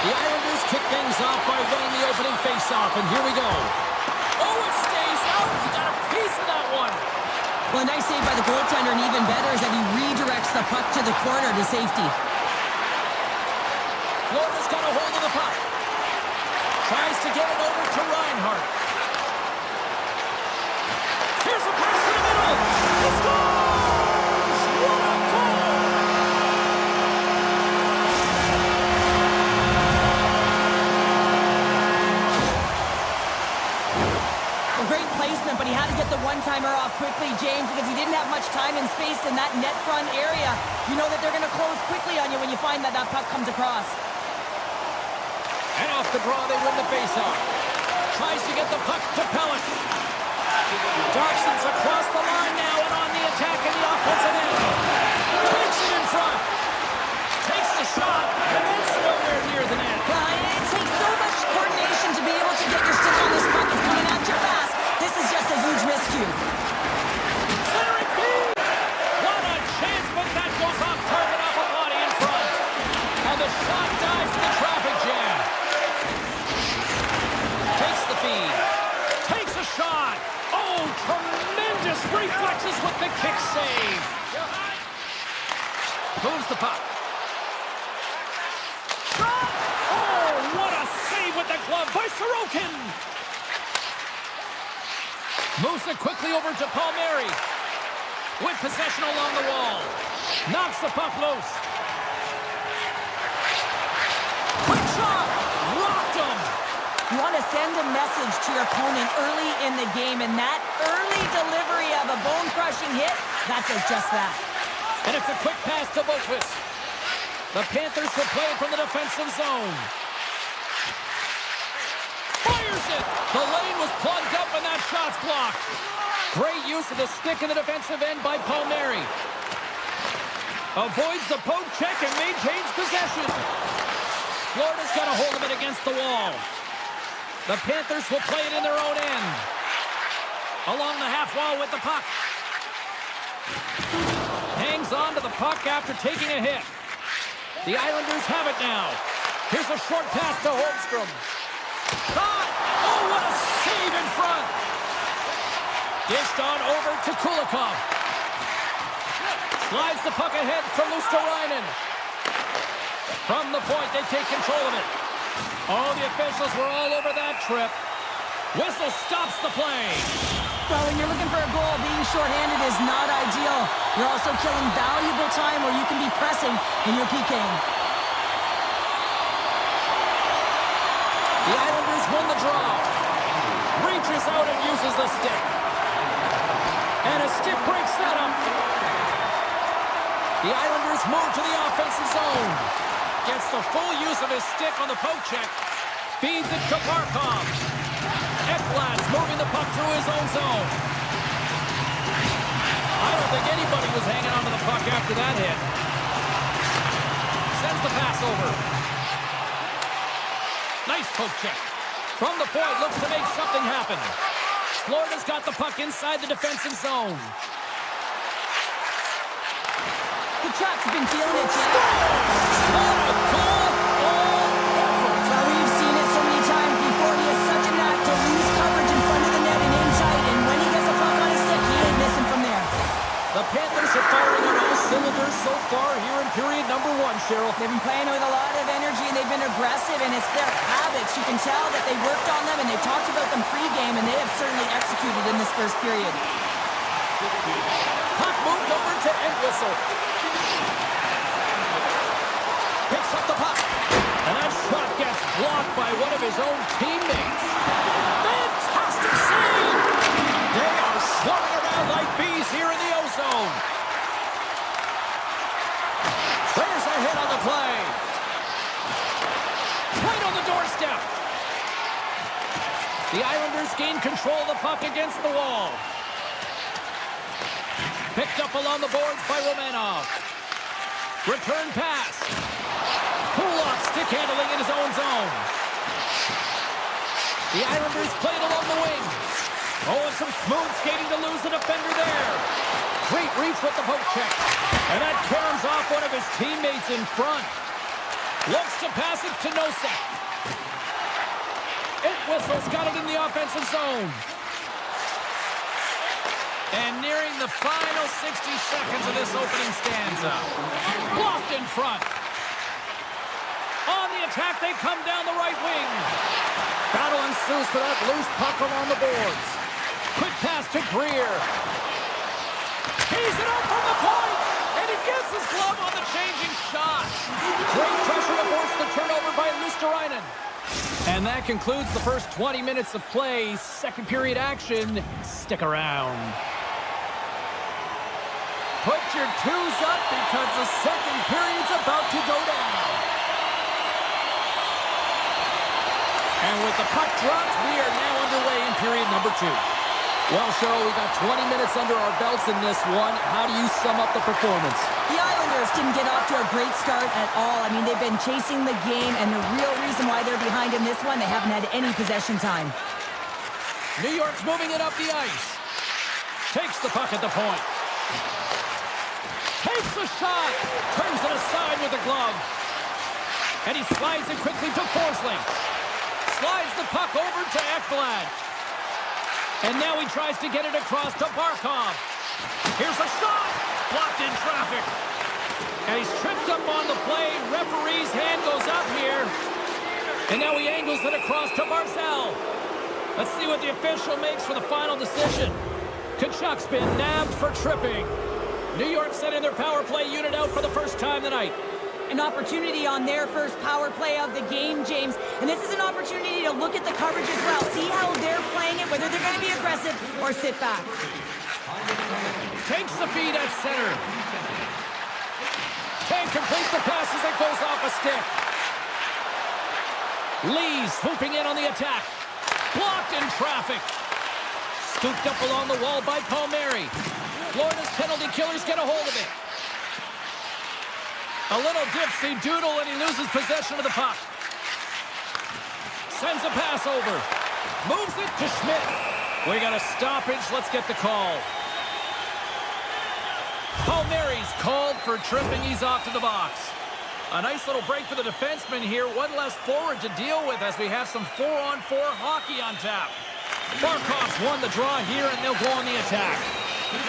The Islanders kick things off by winning the opening faceoff, and here we go. Oh, it stays out. He got a piece of that one. Well, a nice save by the goaltender, and even better is that he redirects the puck to the corner to safety. Florida's got a hold of the puck. Tries to get it over to Reinhart. Here's a pass to the middle. He scores! What a goal! A great placement, but he had to get the one-timer off quickly, James, because he didn't have much time and space in that net front area. You know that they're going to close quickly on you when you find that that puck comes across. And off the draw, they win the faceoff. Tries to get the puck to Pellick. Darkson's across the line now and on the attack in the offensive end. Takes it in front. Takes the shot, and that's nowhere near the net. Well, it takes so much coordination to be able to get your stick on this puck. It's coming at you fast. This is just a huge miscue. Centering feed. What a chance, but that goes off target off a body in front. And the shot dives in the traffic jam. Takes the feed. Takes a shot. Oh, tremendous reflexes with the kick save. Moves the puck. Shot! Oh, what a save with the glove by Sorokin. Moves it quickly over to Palmieri. With possession along the wall. Knocks the puck loose. Quick shot! Rocked him! You want to send a message to your opponent early in the game, and that early delivery of a bone-crushing hit, that does just that. And it's a quick pass to Boquist. The Panthers will play it from the defensive zone. Fires it! The lane was plugged up and that shot's blocked. Great use of the stick in the defensive end by Palmieri. Avoids the poke check and maintains possession. Florida's got a hold of it against the wall. The Panthers will play it in their own end. Along the half wall with the puck. Hangs on to the puck after taking a hit. The Islanders have it now. Here's a short pass to Holmstrom. Shot! Oh, what a save in front! Dished on over to Kulikov. Slides the puck ahead to Luosterainen. From the point, they take control of it. Oh, the officials were all over that trip. Whistle stops the play. Well, when you're looking for a goal, being shorthanded is not ideal. You're also killing valuable time where you can be pressing in your PKing. The Islanders win the draw. Reaches out and uses the stick. And a stick breaks that up. The Islanders move to the offensive zone. Gets the full use of his stick on the poke check. Feeds it to Barkov. Ekblad's moving the puck through his own zone. I don't think anybody was hanging onto the puck after that hit. Sends the pass over. Nice poke check. From the point, looks to make something happen. Florida's got the puck inside the defensive zone. The Truck's been feeling it, Jeff. What a goal! Well, we've seen it so many times before. He has such a knack to lose coverage in front of the net and in tight, and when he gets a puck on his stick, he ain't missing from there. The Panthers are firing on all cylinders so far here in period number 1, Cheryl. They've been playing with a lot of energy, and they've been aggressive, and it's their habits. You can tell that they worked on them, and they talked about them pre-game, and they have certainly executed in this first period. Puck moved over to Entwistle. Picks up the puck. And that shot gets blocked by one of his own teammates. Fantastic save! They are swarming around like bees here in the O-zone. There's a hit on the play. Right on the doorstep. The Islanders gain control of the puck against the wall. Picked up along the boards by Romanov. Return pass. Kulak stick handling in his own zone. The Islanders play it along the wing. Oh, and some smooth skating to lose the defender there. Great reach with the poke check. And that caroms off one of his teammates in front. Looks to pass it to Nosek. It whistles, got it in the offensive zone. And nearing the final 60 seconds of this opening stanza. Blocked in front. On the attack, they come down the right wing. Battle ensues for that loose puck along the boards. Quick pass to Greer. He's it up from the point, and he gets his glove on the changing shot. Great pressure to force the turnover by Lusterainen. And that concludes the first 20 minutes of play. Second period action. Stick around. Put your twos up because the second period's about to go down. And with the puck dropped, we are now underway in period number 2. Well, Cheryl, we got 20 minutes under our belts in this one. How do you sum up the performance? The Islanders didn't get off to a great start at all. I mean, they've been chasing the game, and the real reason why they're behind in this one, they haven't had any possession time. New York's moving it up the ice. Takes the puck at the point. Takes the shot. Turns it aside with the glove. And he slides it quickly to Forsling. Slides the puck over to Ekblad. And now he tries to get it across to Barkov. Here's a shot. Blocked in traffic. And he's tripped up on the play. Referee's hand goes up here. And now he angles it across to Barzal. Let's see what the official makes for the final decision. Kachuk's been nabbed for tripping. New York sending their power play unit out for the first time tonight. An opportunity on their first power play of the game, James. And this is an opportunity to look at the coverage as well. See how they're playing it, whether they're going to be aggressive or sit back. Takes the feed at center. Can't complete the pass as it goes off a stick. Lee's swooping in on the attack. Blocked in traffic. Scooped up along the wall by Palmieri. Florida's penalty killers get a hold of it. A little dipsy doodle and he loses possession of the puck. Sends a pass over. Moves it to Schmidt. We got a stoppage. Let's get the call. Palmieri's called for tripping. He's off to the box. A nice little break for the defenseman here. One less forward to deal with as we have some 4-on-4 hockey on tap. Barkov's won the draw here and they'll go on the attack.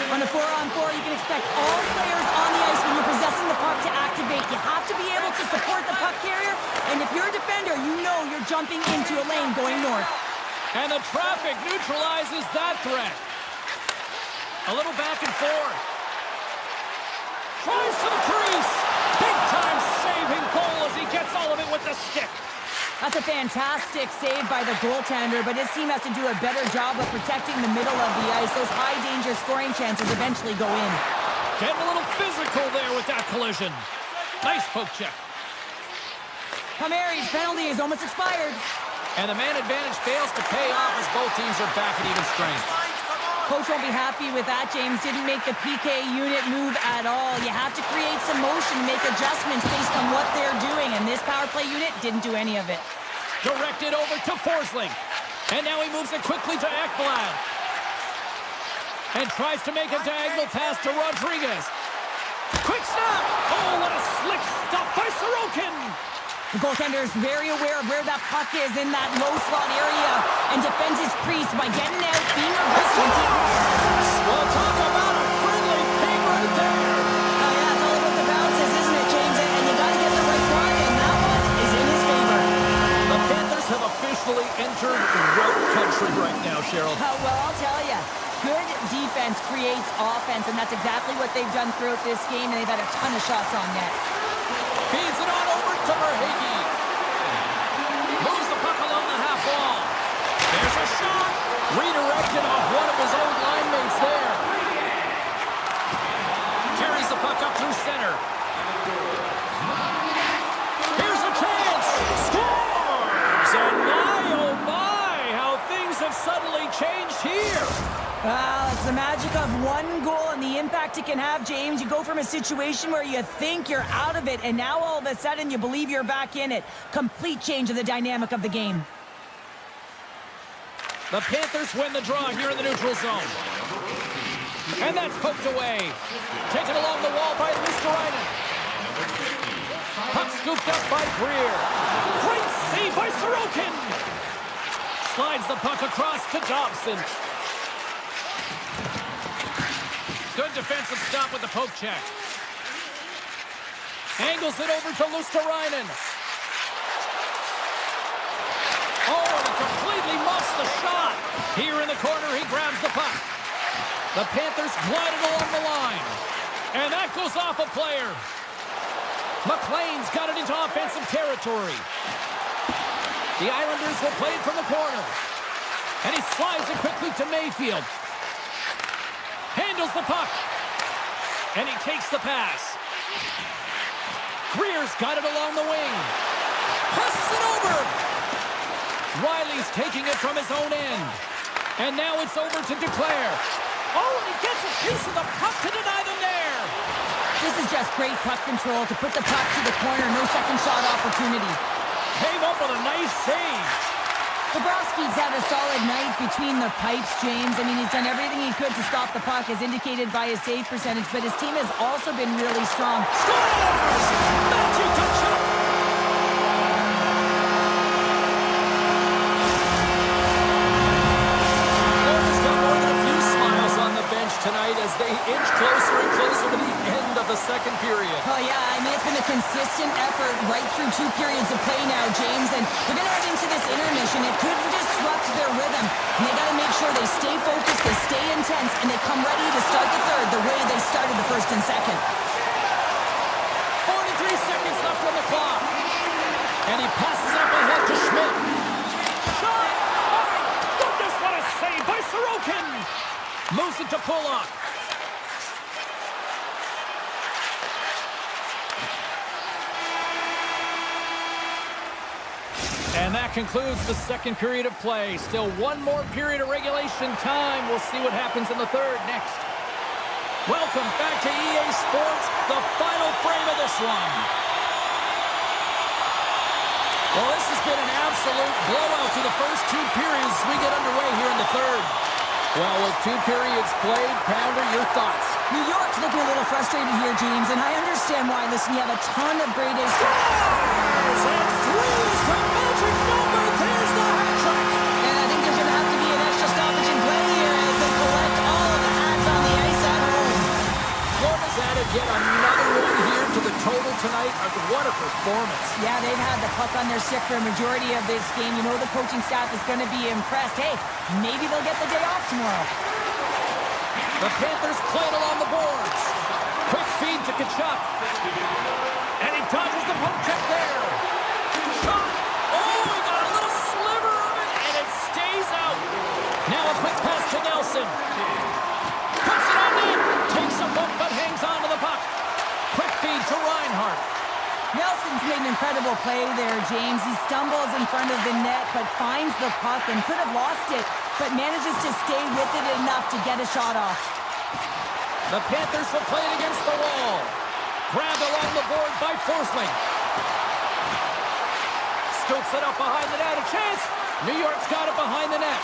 On a 4-on-4, you can expect all players on the ice when you're possessing the puck to activate. You have to be able to support the puck carrier, and if you're a defender, you know you're jumping into a lane going north. And the traffic neutralizes that threat. A little back and forth. Tries to the crease. Big-time saving goal as he gets all of it with the stick. That's a fantastic save by the goaltender, but his team has to do a better job of protecting the middle of the ice. Those high-danger scoring chances eventually go in. Getting a little physical there with that collision. Nice poke check. Palmieri's penalty is almost expired. And the man advantage fails to pay off as both teams are back at even strength. Coach won't be happy with that, James. Didn't make the PK unit move at all. You have to create some motion, make adjustments based on what they're doing, and this power play unit didn't do any of it. Directed over to Forsling. And now he moves it quickly to Ekblad. And tries to make a diagonal pass to Rodriguez. Quick snap! Oh, what a slick stop by Sorokin! The goaltender is very aware of where that puck is in that low slot area and defends his crease by getting out, being aggressive. Well, talk about a friendly ping right there. Oh, yeah, it's all about the bounces, isn't it, James? And you got to get the right one, and that one is in his favor. The Panthers have officially entered road country right now, Cheryl. Well, I'll tell you. Good defense creates offense, and that's exactly what they've done throughout this game, and they've had a ton of shots on net. Feeds it on over to Verhaeghe. Moves the puck along the half wall. There's a shot. Redirected off one of his own line mates there. Carries the puck up through center. Here's a chance. Scores! And my, oh my, how things have suddenly changed here. Well, it's the magic of one goal and the impact it can have, James. You go from a situation where you think you're out of it, and now all of a sudden you believe you're back in it. Complete change of the dynamic of the game. The Panthers win the draw here in the neutral zone. And that's poked away. Taken along the wall by Lusterainen. Puck scooped up by Greer. Great save by Sorokin. Slides the puck across to Dobson. Good defensive stop with the poke check. Angles it over to Luosterainen. Oh, and he completely muffs the shot. Here in the corner, he grabs the puck. The Panthers glided along the line. And that goes off a player. McLean's got it into offensive territory. The Islanders will play it from the corner. And he slides it quickly to Mayfield. Handles the puck. And he takes the pass. Greer's got it along the wing. Passes it over. Riley's taking it from his own end. And now it's over to Duclair. Oh, and he gets a piece of the puck to deny them there. This is just great puck control to put the puck to the corner. No second shot opportunity. Came up with a nice save. Bobrovsky's had a solid night between the pipes, James. I mean, he's done everything he could to stop the puck, as indicated by his save percentage, but his team has also been really strong. Scores! Matthew Tkachuk! Florida's got more than a few smiles on the bench tonight as they inch closer and closer to the end of the second period. Oh, yeah, I mean, it's been a consistent effort right through 2 periods of play now, James, and we're going to head into this intermission. It could disrupt their rhythm, and they got to make sure they stay focused, they stay intense, and they come ready to start the third the way they started the first and second. 43 seconds left on the clock. And he passes up ahead to Schmidt. Shot! Oh, my goodness, what a save by Sorokin! Moves it to Pulock. And that concludes the second period of play. Still one more period of regulation time. We'll see what happens in the third next. Welcome back to EA Sports, the final frame of this one. Well, this has been an absolute blowout to the first 2 periods as we get underway here in the third. Well, with 2 periods played, Pounder, your thoughts? New York's looking a little frustrated here, James, and I understand why. Listen, you have a ton of great ace. Scores! And threes the magic number. There's the hat trick. And I think there's going to have to be an extra stoppage in play here as they collect all of the hats on the ice at home. Florida's added yet another one here to the total tonight. What a performance. Yeah, they've had the puck on their stick for a majority of this game. You know the coaching staff is going to be impressed. Hey, maybe they'll get the day off tomorrow. The Panthers play it along the boards. Quick feed to Tkachuk. And he dodges the poke check there. Shot. Oh, he got a little sliver of it, and it stays out. Now a quick pass to Nelson. Puts it on net. Takes a bump, but hangs on to the puck. Quick feed to Reinhart. Nelson's made an incredible play there, James. He stumbles in front of the net, but finds the puck and could have lost it, but manages to stay with it enough to get a shot off. The Panthers will play it against the wall. Grabbed along the board by Forsling. Scoops it up behind the net. A chance. New York's got it behind the net.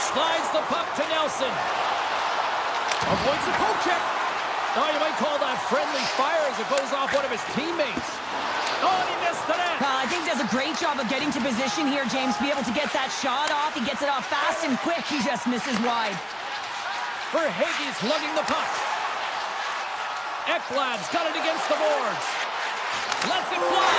Slides the puck to Nelson. Avoids the poke check. Oh, you might call that friendly fire as it goes off one of his teammates. Oh, and he missed the net. I think he does a great job of getting to position here, James, to be able to get that shot off. He gets it off fast and quick. He just misses wide. Verhaeghe's lugging the puck. Ekblad's got it against the boards. Lets it fly.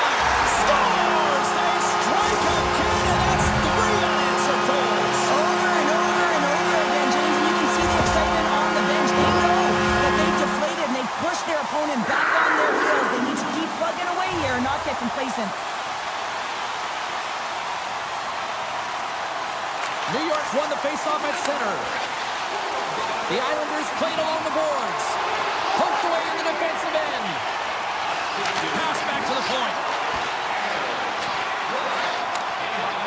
Scores! They strike out Canada. That's 3 unanswered goals. Over and over and over again, James, and you can see the excitement on the bench. They know that they deflated and they push their opponent back on their heels. They need to keep plugging away here and not get complacent. New York's won the faceoff at center. The Islanders played along the boards. Poked away in the defensive end. Pass back to the point.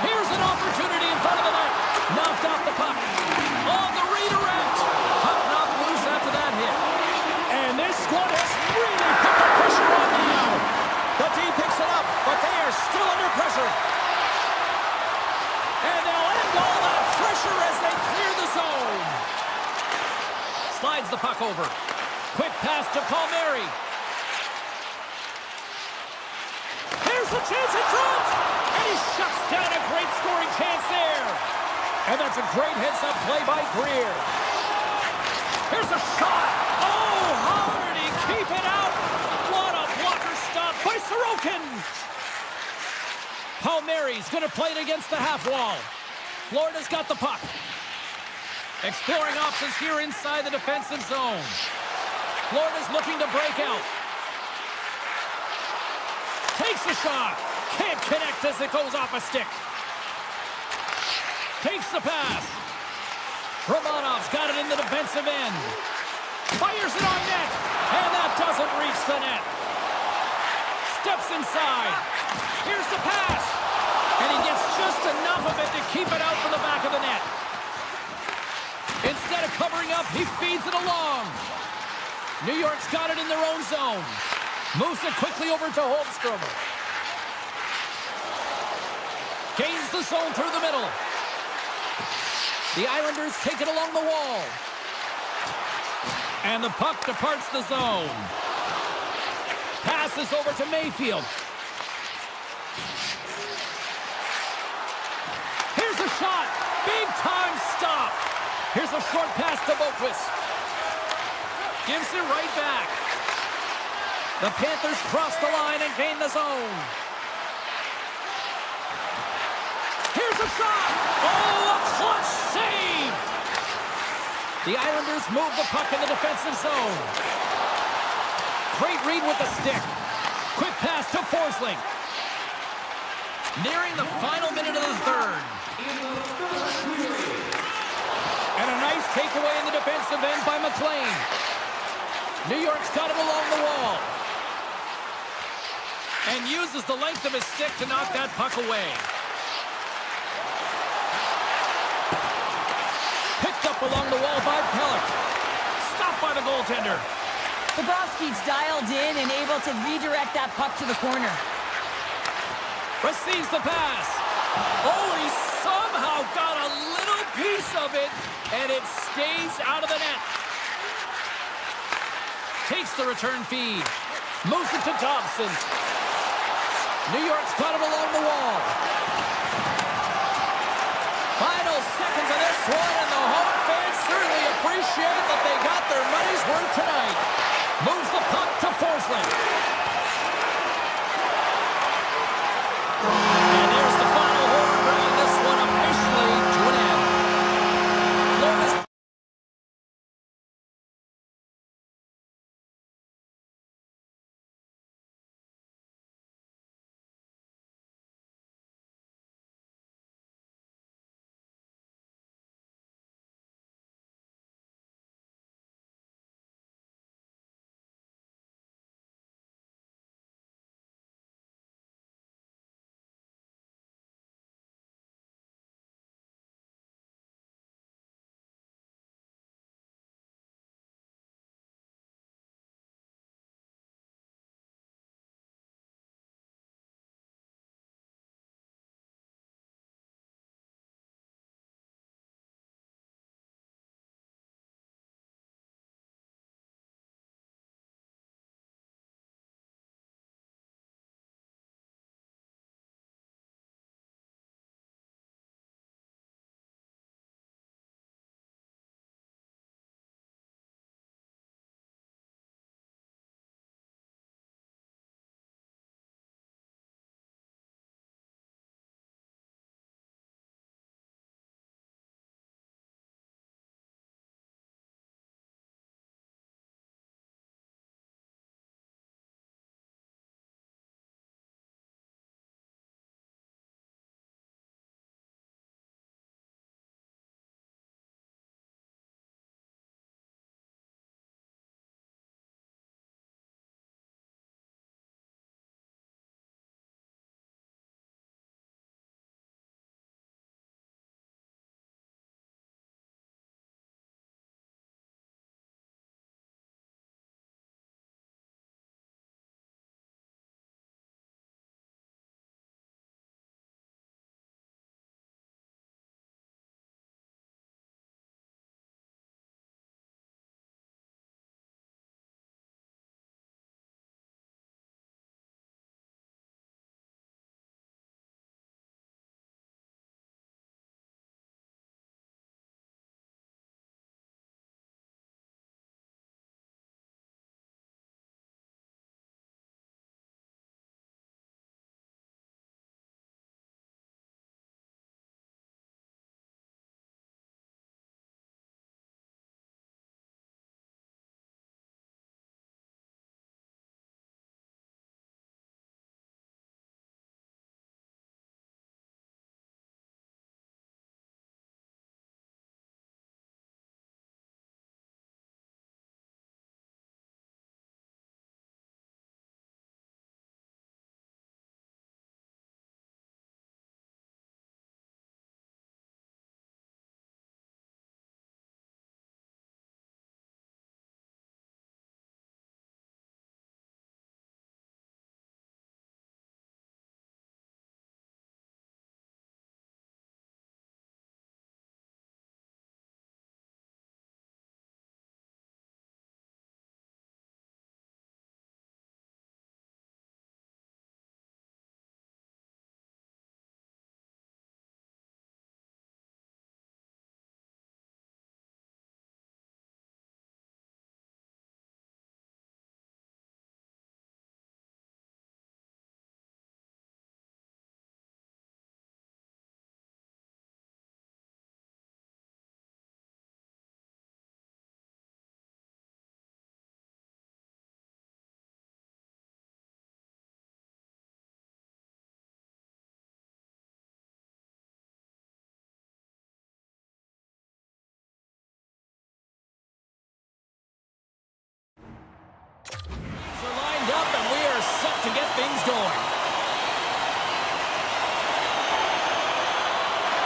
Here's an opportunity in front of the net. Knocked off the puck. On the redirect. Puck knocked loose after that hit. And this squad has really put the pressure on now. The team picks it up, but they are still under pressure. And they'll end all that pressure as they clear the zone. Slides the puck over. Quick pass to Palmieri. Here's a chance in front! And he shuts down a great scoring chance there. And that's a great heads-up play by Greer. Here's a shot. Oh, how did he keep it out? What a blocker stop by Sorokin. Palmieri's going to play it against the half wall. Florida's got the puck. Exploring options here inside the defensive zone. Florida's looking to break out. Takes a shot. Can't connect as it goes off a stick. Takes the pass. Romanov's got it in the defensive end. Fires it on net. And that doesn't reach the net. Steps inside. Here's the pass. And he gets just enough of it to keep it out from the back of the net. Instead of covering up, he feeds it along. New York's got it in their own zone. Moves it quickly over to Holmstrom. Gains the zone through the middle. The Islanders take it along the wall. And the puck departs the zone. Passes over to Mayfield. Here's a shot. Big time stop. Here's a short pass to Boquist. Gives it right back. The Panthers cross the line and gain the zone. Here's a shot. Oh, a clutch save. The Islanders move the puck in the defensive zone. Great read with the stick. Quick pass to Forsling. Nearing the final minute of the third. And a nice takeaway in the defensive end by McLean. New York's got it along the wall. And uses the length of his stick to knock that puck away. Picked up along the wall by Pellick. Stopped by the goaltender. Bobrovsky's dialed in and able to redirect that puck to the corner. Receives the pass. Oh, he somehow got a little piece of it, and it stays out of the net. Takes the return feed. Moves it to Dobson. New York's got it along the wall. Final seconds of this one, and the home fans certainly appreciate that they got their money's worth tonight. Moves the puck to Forsling.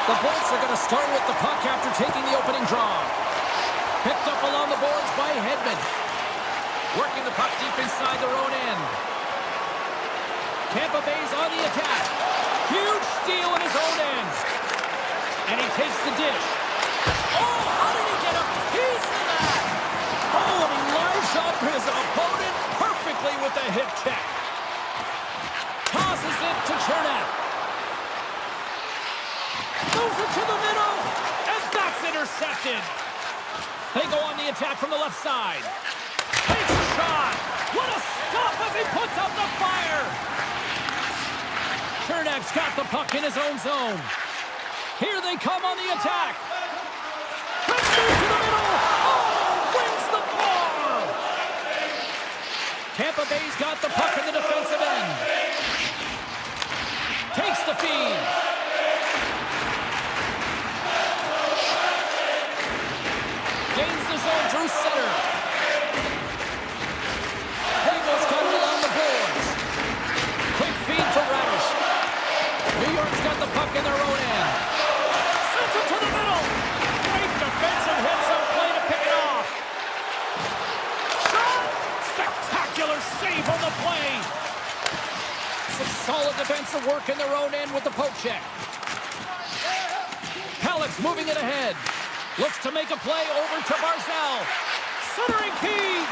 The Bolts are going to start with the puck after taking the opening draw. Picked up along the boards by Hedman. Working the puck deep inside their own end. Tampa Bay's on the attack. Huge steal in his own end. And he takes the dish. Oh, how did he get a piece of that? Oh, and he lines up his opponent perfectly with the hip check. Tosses it to Chernak. Moves it to the middle. And that's intercepted. They go on the attack from the left side. Takes a shot. What a stop as he puts out the fire. Chernak's got the puck in his own zone. Here they come on the attack. Let's move to the middle. Oh, wins the bar. Tampa Bay's got the puck in the defensive end. Takes the feed. Gains the zone through center. Eagles got it along the boards. Quick feed to Radish. New York's got the puck in their own end. Sends it to the middle. Great defensive hits on play to pick it off. Shot! Spectacular save on the play. Some solid defensive work in their own end with the poke check. Halleck's moving it ahead. Looks to make a play over to Barzal. Centering feed.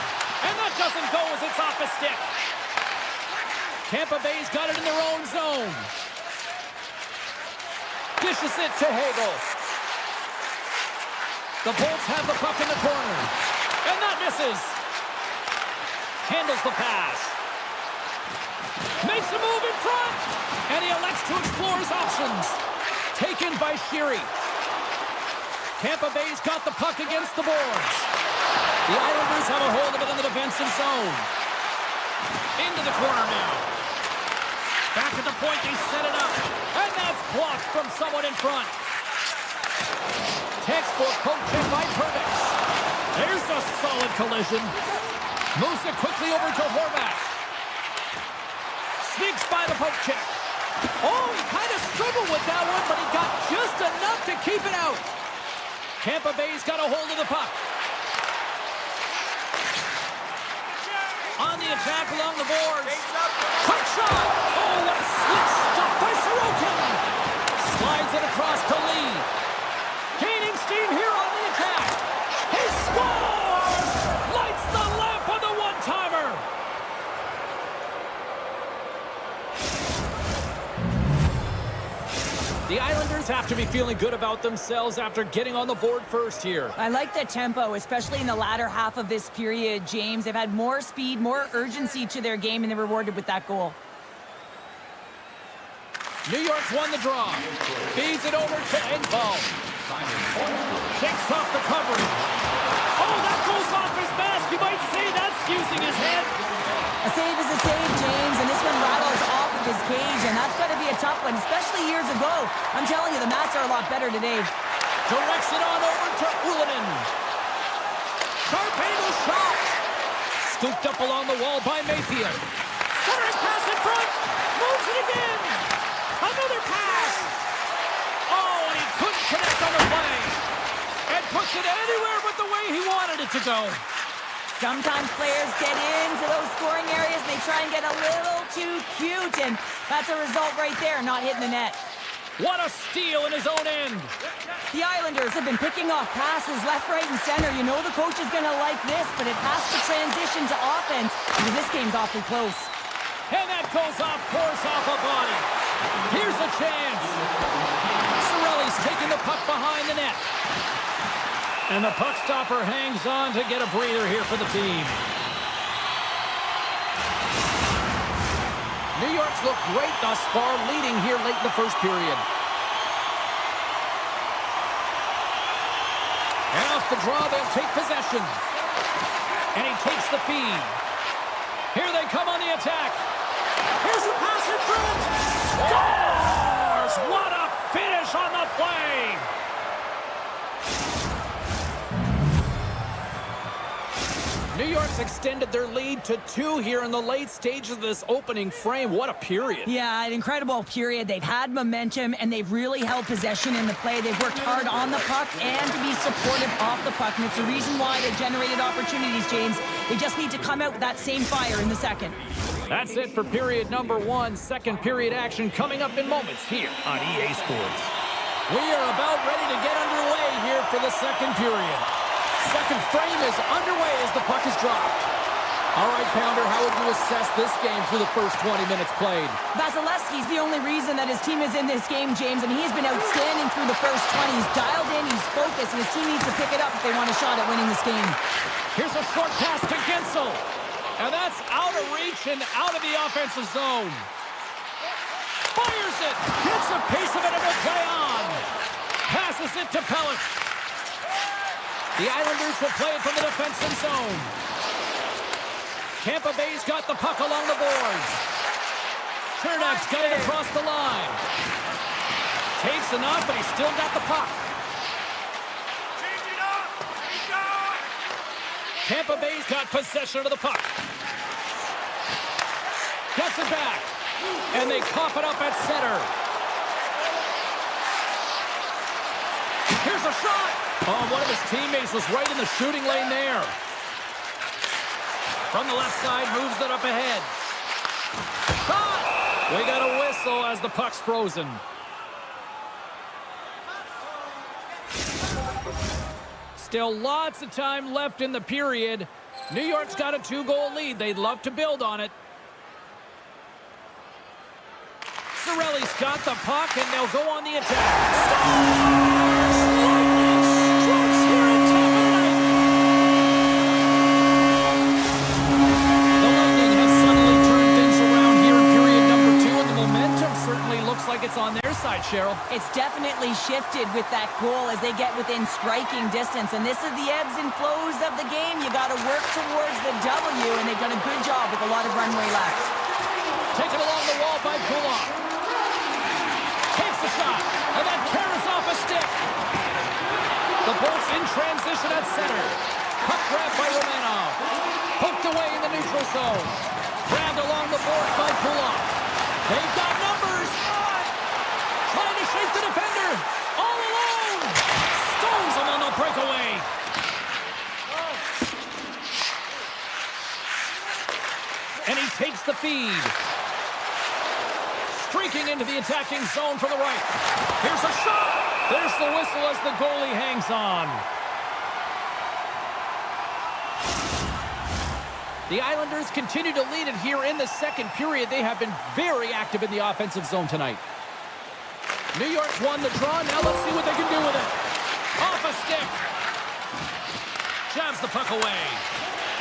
And that doesn't go as it's off a stick. Tampa Bay's got it in their own zone. Dishes it to Hagel. The Bolts have the puck in the corner. And that misses. Handles the pass. Makes a move in front. And he elects to explore his options. Taken by Sheary. Tampa Bay's got the puck against the boards. The Islanders have a hold of it in the defensive zone. Into the corner now. Back at the point, they set it up. And that's blocked from someone in front. Textbook poke check by Perbix. There's a solid collision. Moves it quickly over to Horvath. Sneaks by the poke check. Oh, he kind of struggled with that one, but he got just enough to keep it out. Tampa Bay's got a hold of the puck. On the attack along the boards. Quick shot! Oh, what a slick stop by Sorokin! Slides it across to Lee. Gaining steam here on the attack. He scores! Lights the lamp on the one-timer! The Islanders have to be feeling good about themselves after getting on the board first here. I like the tempo, especially in the latter half of this period, James. They've had more speed, more urgency to their game, and they're rewarded with that goal. New York's won the draw. Feeds it over to Engvall. Shakes off the coverage. Oh, that goes off his mask. You might say that's using his head. A save is a save, James, and this one rattles off of his cage, and that's got to be a tough one, especially years ago. I'm telling you, the Mats are a lot better today. Directs it on over to Ullinen. Sharp angle shot. Scooped up along the wall by Mayfield. Centering pass in front. Moves it again. Another pass. Oh, and he couldn't connect on the play. And puts it anywhere but the way he wanted it to go. Sometimes players get into those scoring areas and they try and get a little too cute, and that's a result right there, not hitting the net. What a steal in his own end. The Islanders have been picking off passes left, right, and center. You know the coach is going to like this, but it has to transition to offense, because this game's awfully close. And that goes off course off a body. Here's a chance. Cirelli's taking the puck behind the net. And the puck stopper hangs on to get a breather here for the team. New York's looked great thus far, leading here late in the first period. And off the draw, they'll take possession. And he takes the feed. Here they come on the attack. Here's a pass in front. Scores! What a finish on the play! New York's extended their lead to 2 here in the late stages of this opening frame. What a period. Yeah, an incredible period. They've had momentum, and they've really held possession in the play. They've worked hard on the puck and to be supportive off the puck, and it's the reason why they've generated opportunities, James. They just need to come out with that same fire in the second. That's it for period number 1. Second period action coming up in moments here on EA Sports. We are about ready to get underway here for the second period. Second frame is underway as the puck is dropped. All right, Pounder, how would you assess this game through the first 20 minutes played? Vasilevsky's the only reason that his team is in this game, James, and he's been outstanding through the first 20. He's dialed in, he's focused, and his team needs to pick it up if they want a shot at winning this game. Here's a short pass to Gensel. And that's out of reach and out of the offensive zone. Fires it. Gets a piece of it and will play on. Passes it to Pelech. The Islanders will play it from the defensive zone. Tampa Bay's got the puck along the boards. Chernak's got it across the line. Takes enough, but he's still got the puck. Tampa Bay's got possession of the puck. Gets it back. And they cough it up at center. Here's a shot. Oh, one of his teammates was right in the shooting lane there. From the left side, moves it up ahead. Shot! We got a whistle as the puck's frozen. Still lots of time left in the period. New York's got a 2-goal lead. They'd love to build on it. Cirelli's got the puck, and they'll go on the attack. Like it's on their side, Cheryl. It's definitely shifted with that goal as they get within striking distance, and this is the ebbs and flows of the game. You got to work towards the W, and they've done a good job with a lot of runway left. Taken along the wall by Kulak. Takes the shot, and then carries off a stick. The Bolts in transition at center. Puck grabbed by Romanov. Poked away in the neutral zone. Grabbed along the boards by Kulak. They've got numbers. Trying to shake the defender. All alone. Stones him on the breakaway. And he takes the feed. Streaking into the attacking zone from the right. Here's a shot. There's the whistle as the goalie hangs on. The Islanders continue to lead it here in the second period. They have been very active in the offensive zone tonight. New York's won the draw. Now let's see what they can do with it. Off a stick. Jabs the puck away.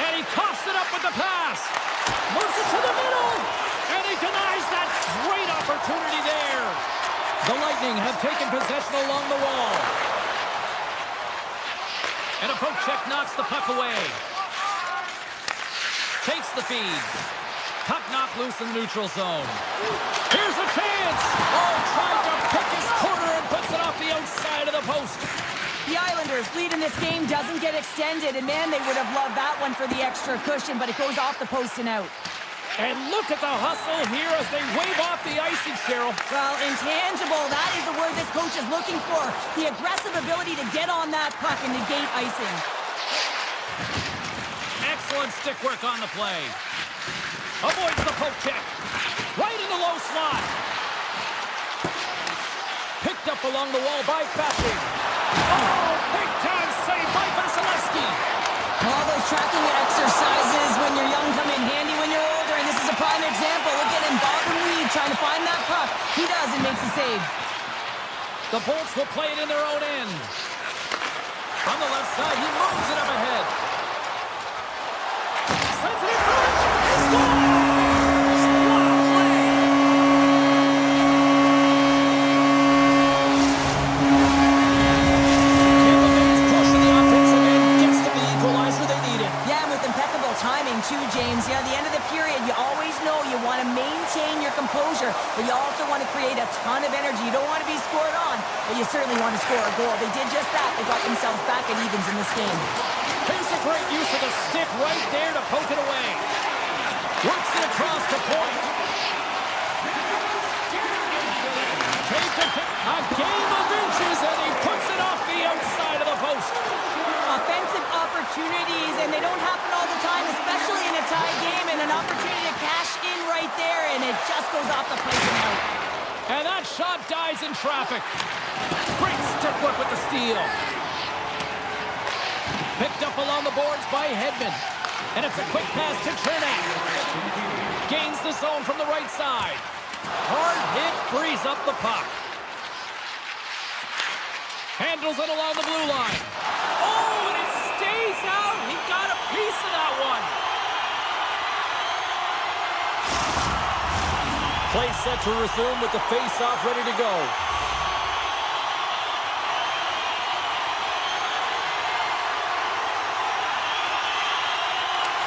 And he coughs it up with the pass. Moves it to the middle. And he denies that great opportunity there. The Lightning have taken possession along the wall. And a poke check knocks the puck away. Takes the feed. Puck knocked loose in the neutral zone. Here's a chance. Oh, tried to pick his corner and puts it off the outside of the post. The Islanders' lead in this game doesn't get extended, and man, they would have loved that one for the extra cushion, but it goes off the post and out. And look at the hustle here as they wave off the icing, Cheryl. Well, intangible, that is the word this coach is looking for. The aggressive ability to get on that puck and negate icing. Excellent stick work on the play. Avoids the poke check. Right in the low slot. Picked up along the wall by Fasching. Oh, big time save by Vasilevsky. All those tracking exercises when you're young come in handy when you're older, and this is a prime example. Look at him, bob and weave, trying to find that puck. He does and makes the save. The Bolts will play it in their own end. From the left side, he moves it up ahead. Sends it in front. He scores! What a play! Tampa Bay's pushing the offensive end, gets to the equalizer they needed. Yeah, and with impeccable timing too, James. Yeah, at the end of the period, you always know you want to maintain your composure, but you also want to create a ton of energy. You don't want to be scored on, but you certainly want to score a goal. They did just that. They got themselves back at evens in this game. Here's a great use of the stick right there to poke it away. Works it across the point. A game of inches, and he puts it off the outside of the post. Offensive opportunities, and they don't happen all the time, especially in a tie game, and an opportunity to cash in right there, and it just goes off the pipe and out. And that shot dies in traffic. Great stick work with the steal. Picked up along the boards by Hedman. And it's a quick pass to Chernak. Gains the zone from the right side. Hard hit, frees up the puck. Handles it along the blue line. Oh, and it stays out. He got a piece of that one. Play set to resume with the face-off ready to go.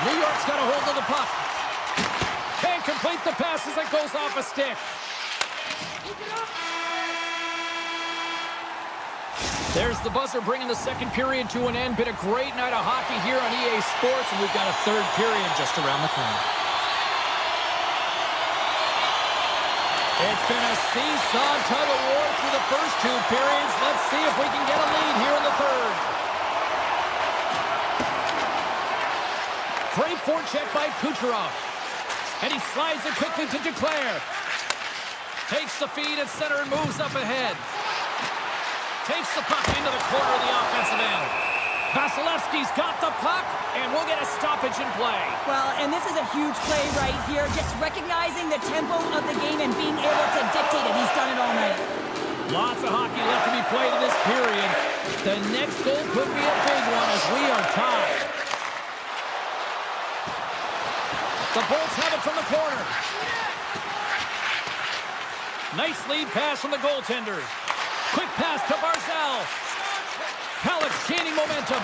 New York's got a hold of the puck. Can't complete the pass as it goes off a stick. There's the buzzer bringing the second period to an end. Been a great night of hockey here on EA Sports, and we've got a third period just around the corner. It's been a seesaw tug of war through the first two periods. Let's see if we can get a lead here in the third. Great forecheck by Kucherov. And he slides it quickly to Duclair. Takes the feed at center and moves up ahead. Takes the puck into the corner of the offensive end. Vasilevsky's got the puck, and we'll get a stoppage in play. Well, and this is a huge play right here. Just recognizing the tempo of the game and being able to dictate it. He's done it all night. Lots of hockey left to be played in this period. The next goal could be a big one as we are tied. The Bolts have it from the corner. Nice lead pass from the goaltender. Quick pass to Barzal. Pellick's gaining momentum.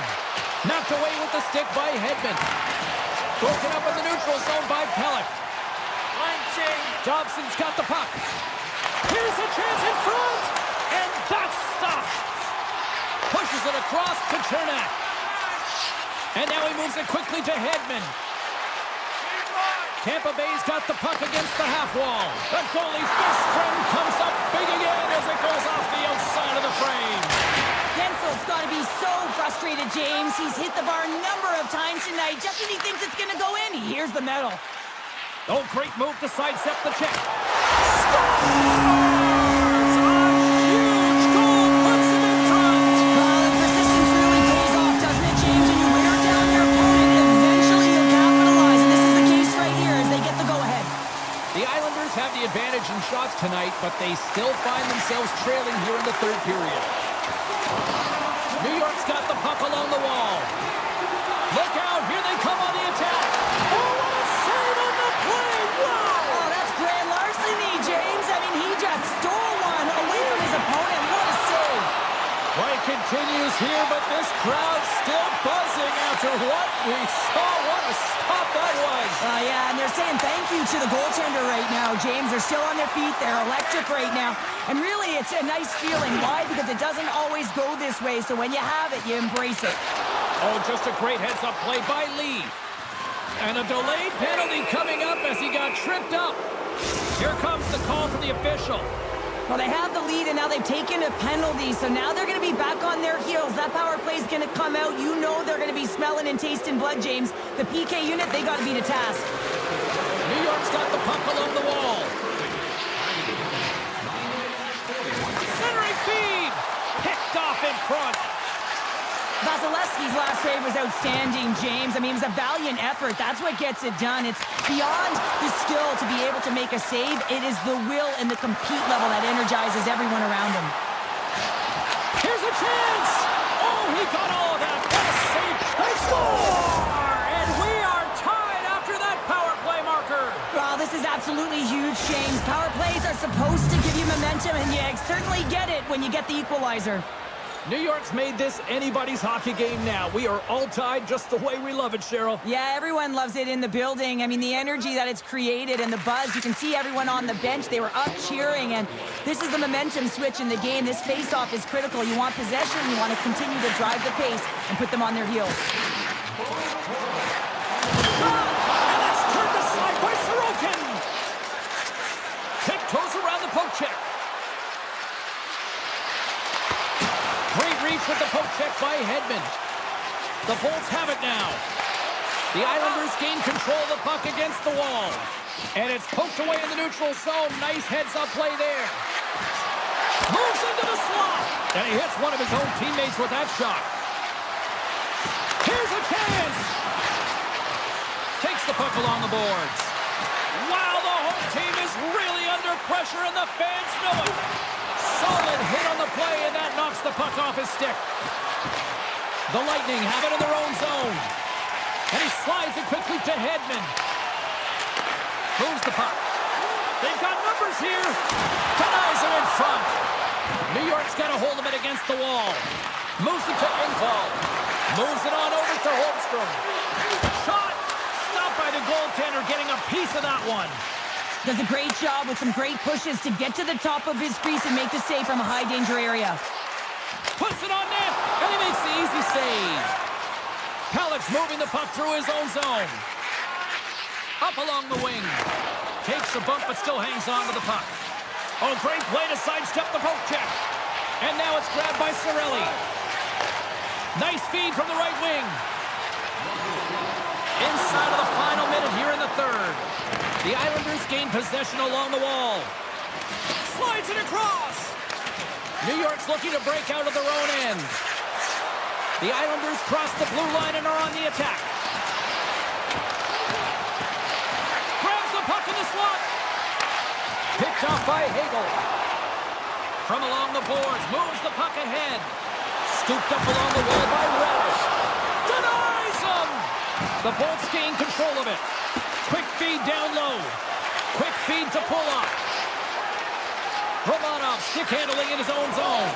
Knocked away with the stick by Hedman. Broken up in the neutral zone by Pellick. Dobson's got the puck. Here's a chance in front. And that's stopped. Pushes it across to Chernak. And now he moves it quickly to Hedman. Tampa Bay's got the puck against the half wall. The goalie's best friend comes up big again as it goes off the outside of the frame. Gensel's got to be so frustrated, James. He's hit the bar a number of times tonight. Just when he thinks it's going to go in, he hears the medal. Oh, great move to sidestep the check. Have the advantage in shots tonight, but they still find themselves trailing here in the third period. New York's got the puck along the wall. Look out, here they come on the attack. Oh, what a save on the play! Wow! Oh, that's grand larceny, James. I mean, he just stole one away from his opponent. What a save. Play continues here, but this crowd's still buzzing after what we saw. What a stop that was. Yeah, and they're saying thank you to the goaltender right now, James. They're still on their feet. They're electric right now. And really, it's a nice feeling. Why? Because it doesn't always go this way. So when you have it, you embrace it. Oh, just a great heads-up play by Lee. And a delayed penalty coming up as he got tripped up. Here comes the call from the official. Well, they have the lead, and now they've taken a penalty, so now they're going to be back on their heels. That power play is going to come out. You know they're going to be smelling and tasting blood, James. The PK unit, they got to be to task. New York's got the puck along the wall. Centering feed! Picked off in front. Vasilevsky's last save was outstanding, James. I mean, it was a valiant effort. That's what gets it done. It's beyond the skill to be able to make a save. It is the will and the compete level that energizes everyone around him. Here's a chance! Oh, he got all of that. What a save! They score! And we are tied after that power play marker. Well, this is absolutely huge, James. Power plays are supposed to give you momentum, and you certainly get it when you get the equalizer. New York's made this anybody's hockey game now. We are all tied just the way we love it, Cheryl. Yeah, everyone loves it in the building. I mean, the energy that it's created and the buzz. You can see everyone on the bench. They were up cheering, and this is the momentum switch in the game. This face-off is critical. You want possession. You want to continue to drive the pace and put them on their heels. And that's turned aside by Sorokin. Tiptoes around the poke check. Great reach with the poke check by Hedman. The Bolts have it now. The Islanders gain control of the puck against the wall. And it's poked away in the neutral zone. Nice heads-up play there. Moves into the slot. And he hits one of his own teammates with that shot. Here's a chance. Takes the puck along the boards. Wow, the home team is really under pressure, and the fans know it. Solid hit on the play, and that knocks the puck off his stick. The Lightning have it in their own zone. And he slides it quickly to Hedman. Moves the puck. They've got numbers here. Denies it in front. New York's got a hold of it against the wall. Moves it to Engvall. Moves it on over to Holmstrom. Shot. Stopped by the goaltender, getting a piece of that one. Does a great job with some great pushes to get to the top of his crease and make the save from a high-danger area. Puts it on net, and he makes the easy save. Pellick's moving the puck through his own zone. Up along the wing. Takes a bump, but still hangs on to the puck. Oh, great play to sidestep the poke check. And now it's grabbed by Cirelli. Nice feed from the right wing. Inside of the final minute here in the third. The Islanders gain possession along the wall. Slides it across. New York's looking to break out of their own end. The Islanders cross the blue line and are on the attack. Grabs the puck in the slot. Picked off by Hagel. From along the boards, moves the puck ahead. Scooped up along the wall by Relish. Denies him! The Bolts gain control of it. Quick feed down low. Quick feed to pull up. Romanov stick handling in his own zone.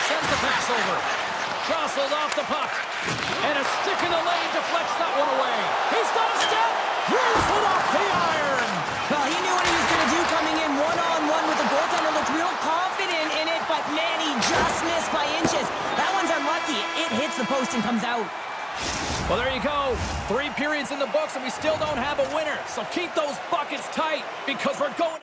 Sends the pass over. Jostled off the puck. And a stick in the lane deflects that one away. He's got a step. Here's it off the iron. Well, he knew what he was going to do coming in one-on-one with the goaltender. Looked real confident in it, but man, he just missed by inches. That one's unlucky. It hits the post and comes out. Well, there you go. 3 periods in the books, and we still don't have a winner. So keep those buckets tight, because we're going...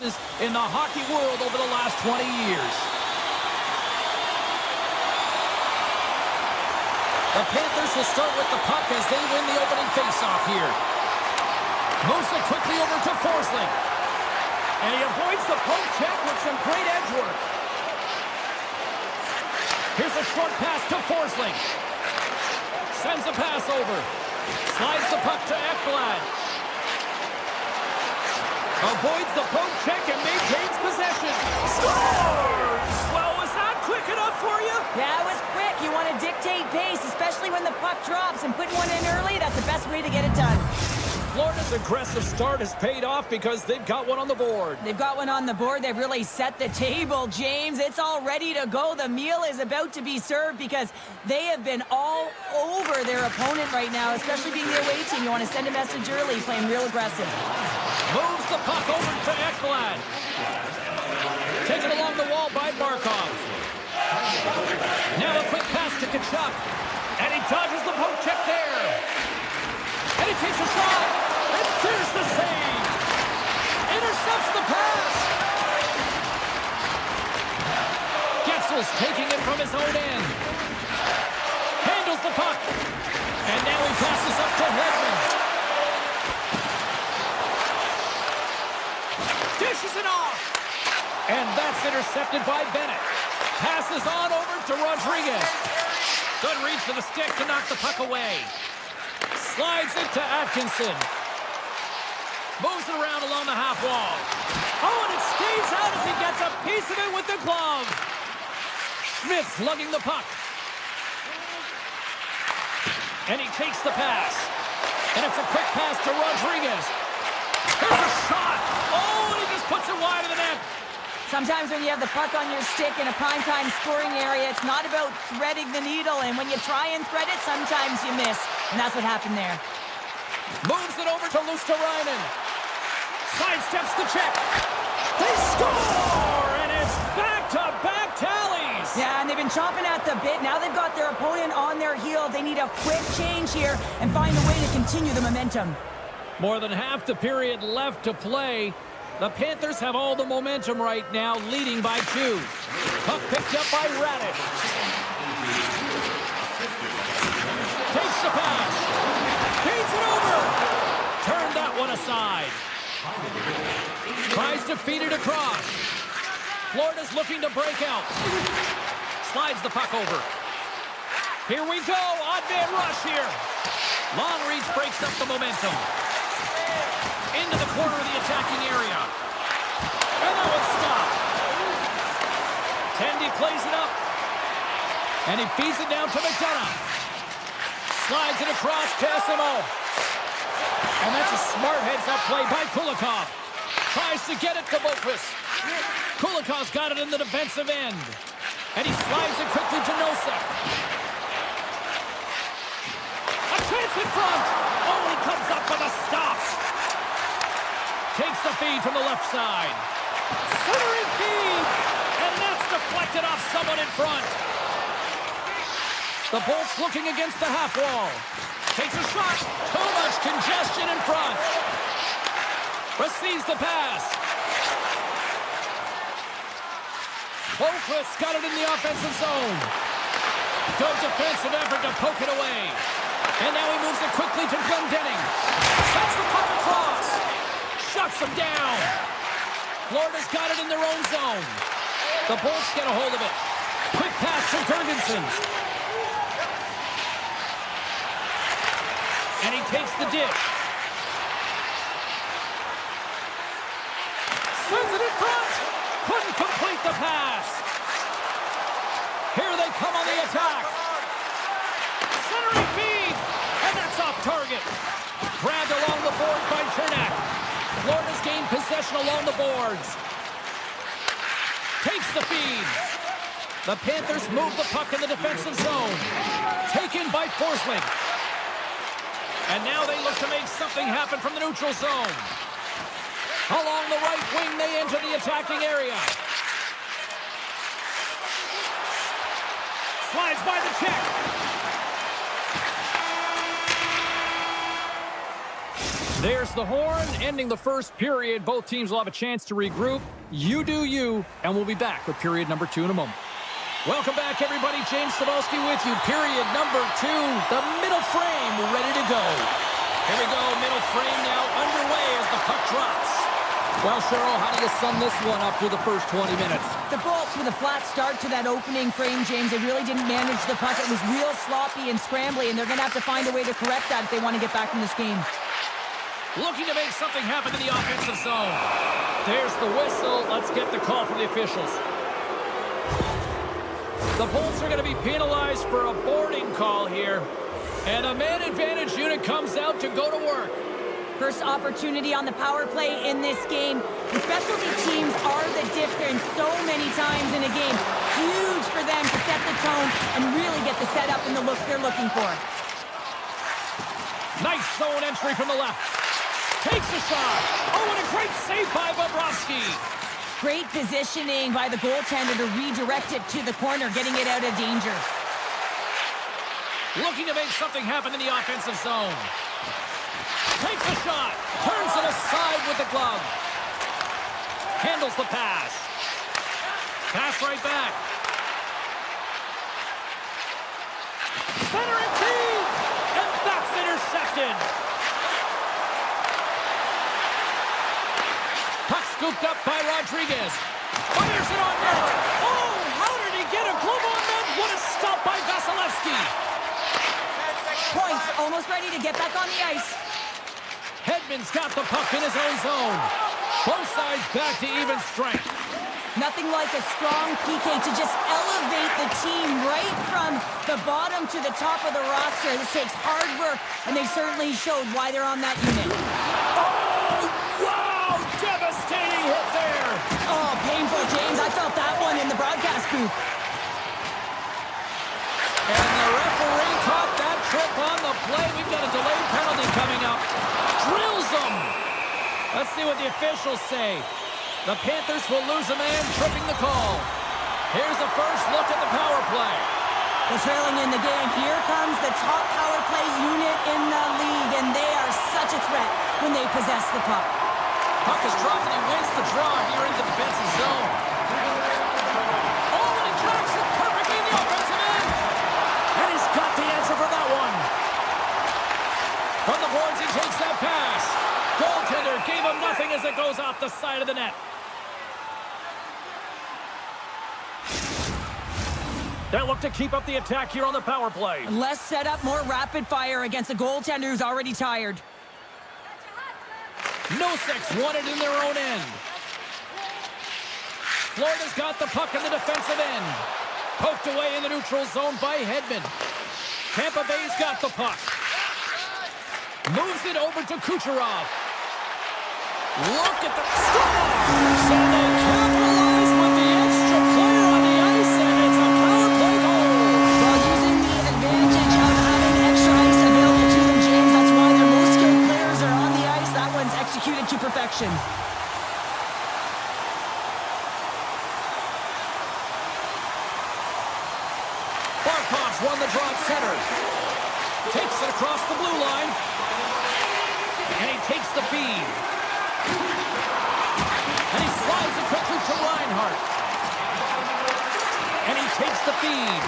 in the hockey world over the last 20 years. The Panthers will start with the puck as they win the opening faceoff here. Moves it quickly over to Forsling. And he avoids the poke check with some great edge work. Here's a short pass to Forsling. Sends a pass over. Slides the puck to Ekblad. Avoids the poke check and maintains possession. Scores! Well, was that quick enough for you? Yeah, it was quick. You want to dictate pace, especially when the puck drops, and putting one in early, that's the best way to get it done. Florida's aggressive start has paid off because they've got one on the board. They've got one on the board. They've really set the table, James. It's all ready to go. The meal is about to be served because they have been all over their opponent right now, especially being the away team. You want to send a message early, playing real aggressive. Moves the puck over to Ekblad. Taken along the wall by Barkov. Now a quick pass to Kachuk. And he dodges the poke check there. And he takes a shot. And there's the save. Intercepts the pass. Getzel's taking it from his own end. Handles the puck. And now he passes up to Hedman. Dishes it off. And that's intercepted by Bennett. Passes on over to Rodriguez. Good reach to the stick to knock the puck away. Slides it to Atkinson. Moves it around along the half wall. Oh, and it stays out as he gets a piece of it with the glove. Schmidt's lugging the puck. And he takes the pass. And it's a quick pass to Rodriguez. Here's a shot. Oh, and he just puts it wide of the net. Sometimes when you have the puck on your stick in a primetime scoring area, it's not about threading the needle, and when you try and thread it, sometimes you miss. And that's what happened there. Moves it over to Luosterainen. Sidesteps the check. They score! And it's back-to-back tallies! Yeah, and they've been chomping at the bit. Now they've got their opponent on their heels. They need a quick change here and find a way to continue the momentum. More than half the period left to play. The Panthers have all the momentum right now, leading by 2. Puck picked up by Radish. Takes the pass. Feeds it over. Turned that one aside. Tries to feed it across. Florida's looking to break out. Slides the puck over. Here we go. Odd man rush here. Long reach breaks up the momentum. Into the corner of the attacking area. And that one's stopped. Tendy plays it up. And he feeds it down to McDonough. Slides it across to Esimo. And that's a smart heads-up play by Kulikov. Tries to get it to Boqvist. Kulikov's got it in the defensive end. And he slides it quickly to Nosek. A chance in front. Oh, he comes up with a stop. Takes the feed from the left side. Centering feed. And that's deflected off someone in front. The Bolts looking against the half wall. Takes a shot. Too much congestion in front. Receives the pass. Boqvist got it in the offensive zone. Good defensive effort to poke it away. And now he moves it quickly to Glendening. Sets the puck across. Shuts them down. Florida's got it in their own zone. The Bolts get a hold of it. Quick pass to Gergensen. And he takes the dish. Sends it in front. Couldn't complete the pass. Here they come on the attack. Centering feed. And that's off target. Grabbed along the boards by Chernak. Florida's gained possession along the boards. Takes the feed. The Panthers move the puck in the defensive zone. Taken by Forsling. And now they look to make something happen from the neutral zone. Along the right wing, they enter the attacking area. Slides by the check. There's the horn, ending the first period. Both teams will have a chance to regroup. You do you, and we'll be back with period number 2 in a moment. Welcome back, everybody. James Cebulski with you. Period number 2, the middle frame ready to go. Here we go, middle frame now underway as the puck drops. Well, Cheryl, how do you sum this one up through the first 20 minutes? The Bolts with a flat start to that opening frame, James. They really didn't manage the puck. It was real sloppy and scrambly, and they're going to have to find a way to correct that if they want to get back in this game. Looking to make something happen in the offensive zone. There's the whistle. Let's get the call from the officials. The Bolts are going to be penalized for a boarding call here. And a man advantage unit comes out to go to work. First opportunity on the power play in this game. The specialty teams are the difference so many times in a game. Huge for them to set the tone and really get the setup and the looks they're looking for. Nice zone entry from the left. Takes a shot. Oh, and a great save by Bobrovsky. Great positioning by the goaltender to redirect it to the corner, getting it out of danger. Looking to make something happen in the offensive zone. Takes a shot. Turns it aside with the glove. Handles the pass. Pass right back. Center and feed. And that's intercepted. Puck scooped up by Rodriguez. Fires it on net. Oh, how did he get a glove on net? What a stop by Vasilevsky. Points, almost ready to get back on the ice. Hedman's got the puck in his own zone. Both sides back to even strength. Nothing like a strong PK to just elevate the team right from the bottom to the top of the roster. This takes hard work, and they certainly showed why they're on that unit. Oh, wow! Devastating hit there! Oh, painful, James. I felt that one in the broadcast booth. And the referee caught that trip on the play. We've got a delayed penalty coming up. Drills them! Let's see what the officials say. The Panthers will lose a man, tripping the call. Here's the first look at the power play. They're trailing in the game. Here comes the top power play unit in the league, and they are such a threat when they possess the puck. Puck is dropped, and he wins the draw here in the defensive zone. Oh, and he tracks it perfectly in the offensive end. And he's got the answer for that one. From the boards, he takes that pass. Goaltender gave him nothing as it goes off the side of the net. They'll look to keep up the attack here on the power play. Less setup, more rapid fire against a goaltender who's already tired. Noseks won it in their own end. Florida's got the puck in the defensive end. Poked away in the neutral zone by Hedman. Tampa Bay's got the puck. Moves it over to Kucherov. Look at the score! So they capitalize with the extra player on the ice, and it's a power play goal. While using the advantage of having extra ice available to them, James, that's why their most skilled players are on the ice. That one's executed to perfection. Barkov's won the draw at center. Takes it across the blue line. And he takes the feed. And he slides it quickly to Reinhart. And he takes the feed.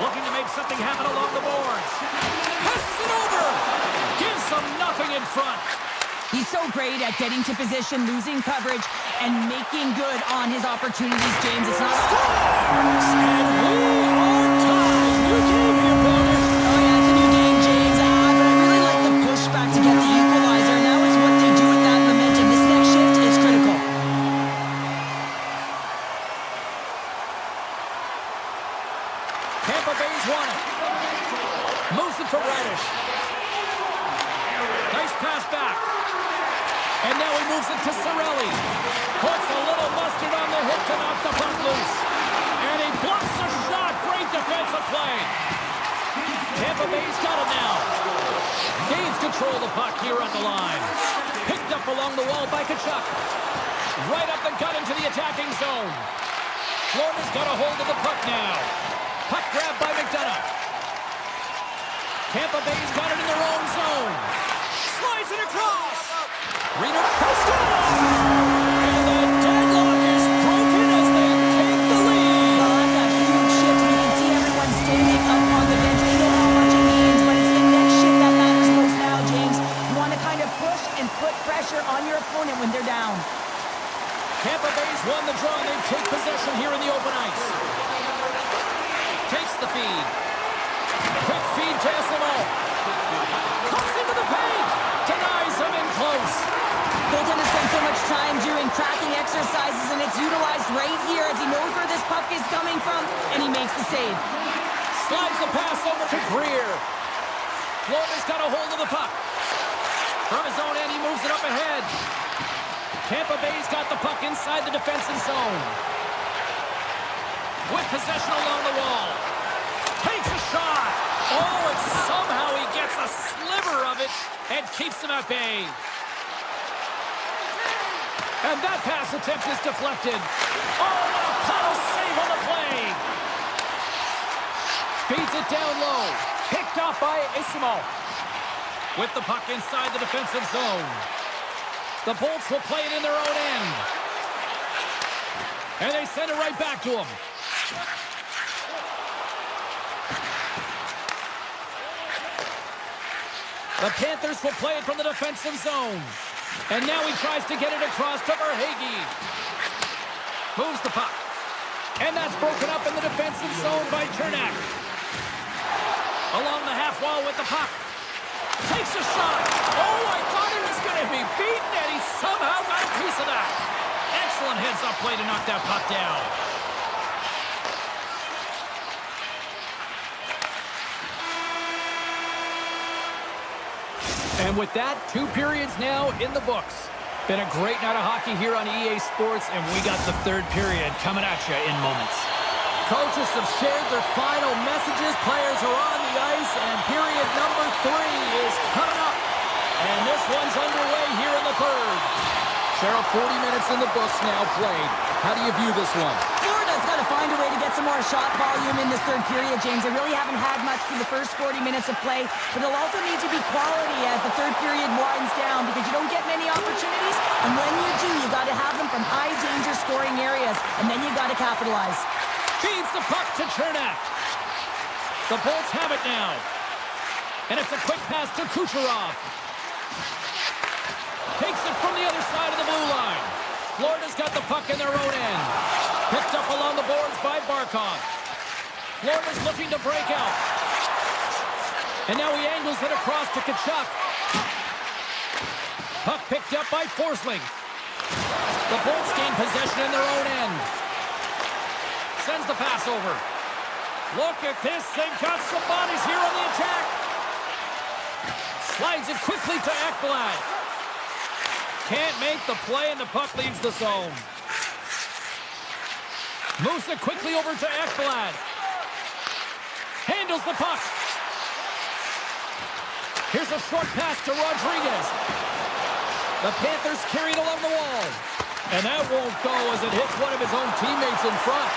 Looking to make something happen along the boards. Passes it over. Gives them nothing in front. He's so great at getting to position, losing coverage, and making good on his opportunities, James. It's not... And we are tied. New game here, opponent. Oh, yeah, it's a new game, James. But I really like the pushback to get the equalizer. Now it's what they do with that momentum. This next shift is critical. Tampa Bay's won it. Moves it to Radish. Nice pass back. And now he moves it to Cirelli. Puts a little mustard on the hit to knock the puck loose. And he blocks the shot. Great defensive play. Tampa Bay's got it now. Gains control of the puck here at the line. Picked up along the wall by Tkachuk. Right up the gut into the attacking zone. Florida's got a hold of the puck now. Puck grab by McDonough. Tampa Bay's got it in their own zone. Slides it across. Reader Preston! And the deadlock is broken as they take the lead. Well, that's a huge shift, and you can see everyone standing up on the bench. They know how much it means, but it's the next shift that matters most now, James. You want to kind of push and put pressure on your opponent when they're down. Tampa Bay's won the draw, and they take possession here in the open ice. Takes the feed. Quick feed to Esimo. Cuts into the paint. Denies him in close. Goaltender spends so much time doing tracking exercises, and it's utilized right here as he knows where this puck is coming from, and he makes the save. Slides the pass over to Greer. Florida's got a hold of the puck. From his own end, he moves it up ahead. Tampa Bay's got the puck inside the defensive zone. With possession along the wall. Takes a shot. Oh, and somehow he gets a sliver of it and keeps him at bay. And that pass attempt is deflected. Oh, what a power save on the play. Feeds it down low. Picked off by Esimo. With the puck inside the defensive zone. The Bolts will play it in their own end. And they send it right back to him. The Panthers will play it from the defensive zone. And now he tries to get it across to Verhaeghe. Moves the puck. And that's broken up in the defensive zone by Chernak. Along the half wall with the puck. Takes a shot. Oh, I thought he was going to be beaten, and he somehow got a piece of that. Excellent heads-up play to knock that puck down. And with that, 2 periods now in the books. Been a great night of hockey here on EA Sports, and we got the 3rd period coming at you in moments. Coaches have shared their final messages. Players are on the ice, and period number 3 is coming up. And this one's underway here in the 3rd. Cheryl, 40 minutes in the books now played. How do you view this one? Florida's got to find a way to get some more shot volume in this 3rd period, James. They really haven't had much through the first 40 minutes of play, but it'll also need to be quality as the 3rd period winds down because you don't get many opportunities, and when you do, you got to have them from high-danger scoring areas, and then you got to capitalize. Feeds the puck to Chernak. The Bolts have it now. And it's a quick pass to Kucherov. Takes it from the other side of the blue line. Florida's got the puck in their own end. Picked up along the boards by Barkov. Florida's looking to break out. And now he angles it across to Tkachuk. Puck picked up by Forsling. The Bolts gain possession in their own end. Sends the pass over. Look at this. They've got some bodies here on the attack. Slides it quickly to Ekblad. Can't make the play, and the puck leaves the zone. Moves it quickly over to Ekblad. Handles the puck. Here's a short pass to Rodriguez. The Panthers carried along the wall. And that won't go as it hits one of his own teammates in front.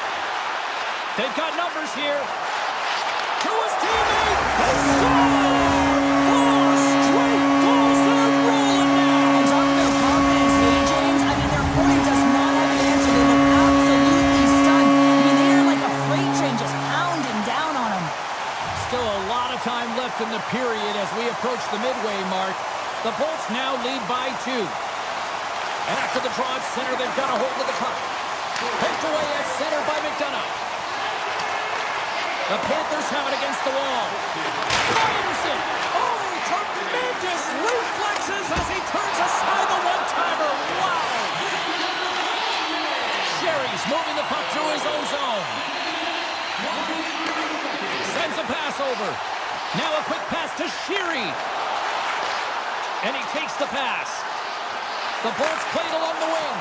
They've got numbers here. To his teammate. They score! 4 straight goals. They're rolling now. And talking about confidence, hey, James, I mean, their opponent does not have an answer. They look absolutely stunned. I mean, they are like a freight train just pounding down on them. Still a lot of time left in the period as we approach the midway mark. The Bolts now lead by 2. And after the draw at center, they've got a hold of the puck. Picked away at center by McDonough. The Panthers have it against the wall. Fires it! Oh, tremendous reflexes as he turns aside the one-timer. Wow! Sherry's moving the puck through his own zone. Sends a pass over. Now a quick pass to Sheary. And he takes the pass. The Bolts played along the wing.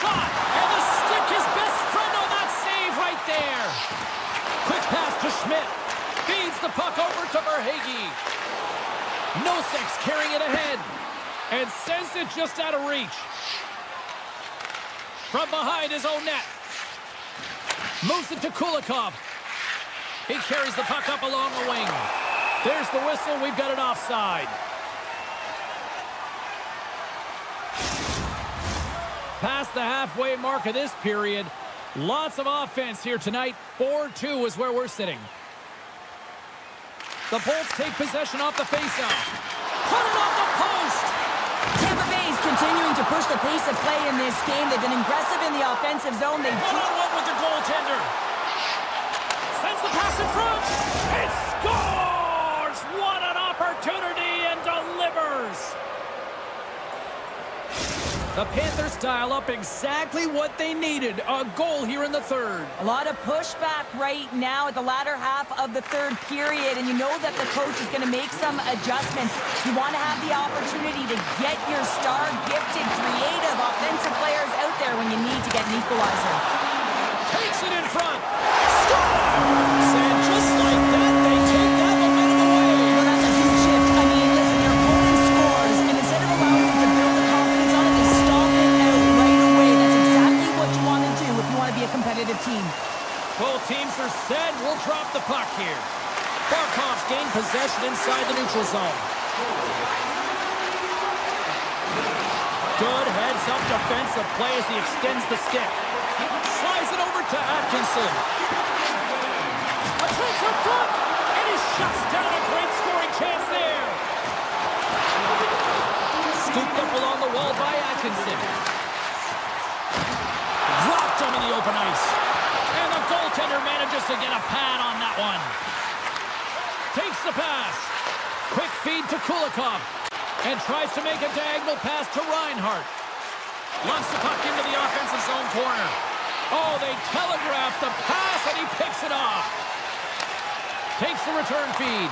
Shot! And the stick is best friend on that save right there. Quick pass to Schmidt. Feeds the puck over to Verhaeghe. Nosek's carrying it ahead. And sends it just out of reach. From behind his own net. Moves it to Kulikov. He carries the puck up along the wing. There's the whistle. We've got it offside. past the halfway mark of this period. Lots of offense here tonight. 4-2 is where we're sitting. The Bolts take possession off the faceoff. Put it on the post! Tampa Bay is continuing to push the pace of play in this game. They've been aggressive in the offensive zone. They've one-on-one with the goaltender. Sends the pass in front. It scores! What an opportunity, and delivers! The Panthers dial up exactly what they needed. A goal here in the third. a lot of pushback right now at the latter half of the third period, and you know that the coach is going to make some adjustments. You want to have the opportunity to get your star, gifted, creative, offensive players out there when you need to get an equalizer. Takes it in front. Scores! And just like that, they take that momentum away. Well, that's a huge shift. I mean, listen, their opponent scores, and instead of allowing them to build the confidence on it, they stomp it out right away. That's exactly what you want to do if you want to be a competitive team. Both teams are set. We'll drop the puck here. Barkov's gained possession inside the neutral zone. Good heads-up defensive play as he extends the stick. Slides it over to Atkinson. A chance up front, and he shuts down a great scoring chance there. Scooped up along the wall by Atkinson. Dropped him in the open ice. And the goaltender manages to get a pad on that one. Takes the pass. Quick feed to Kulikov. And tries to make a diagonal pass to Reinhart. Launches the puck into the offensive zone corner. Oh, they telegraphed the pass, and he picks it off. Takes the return feed.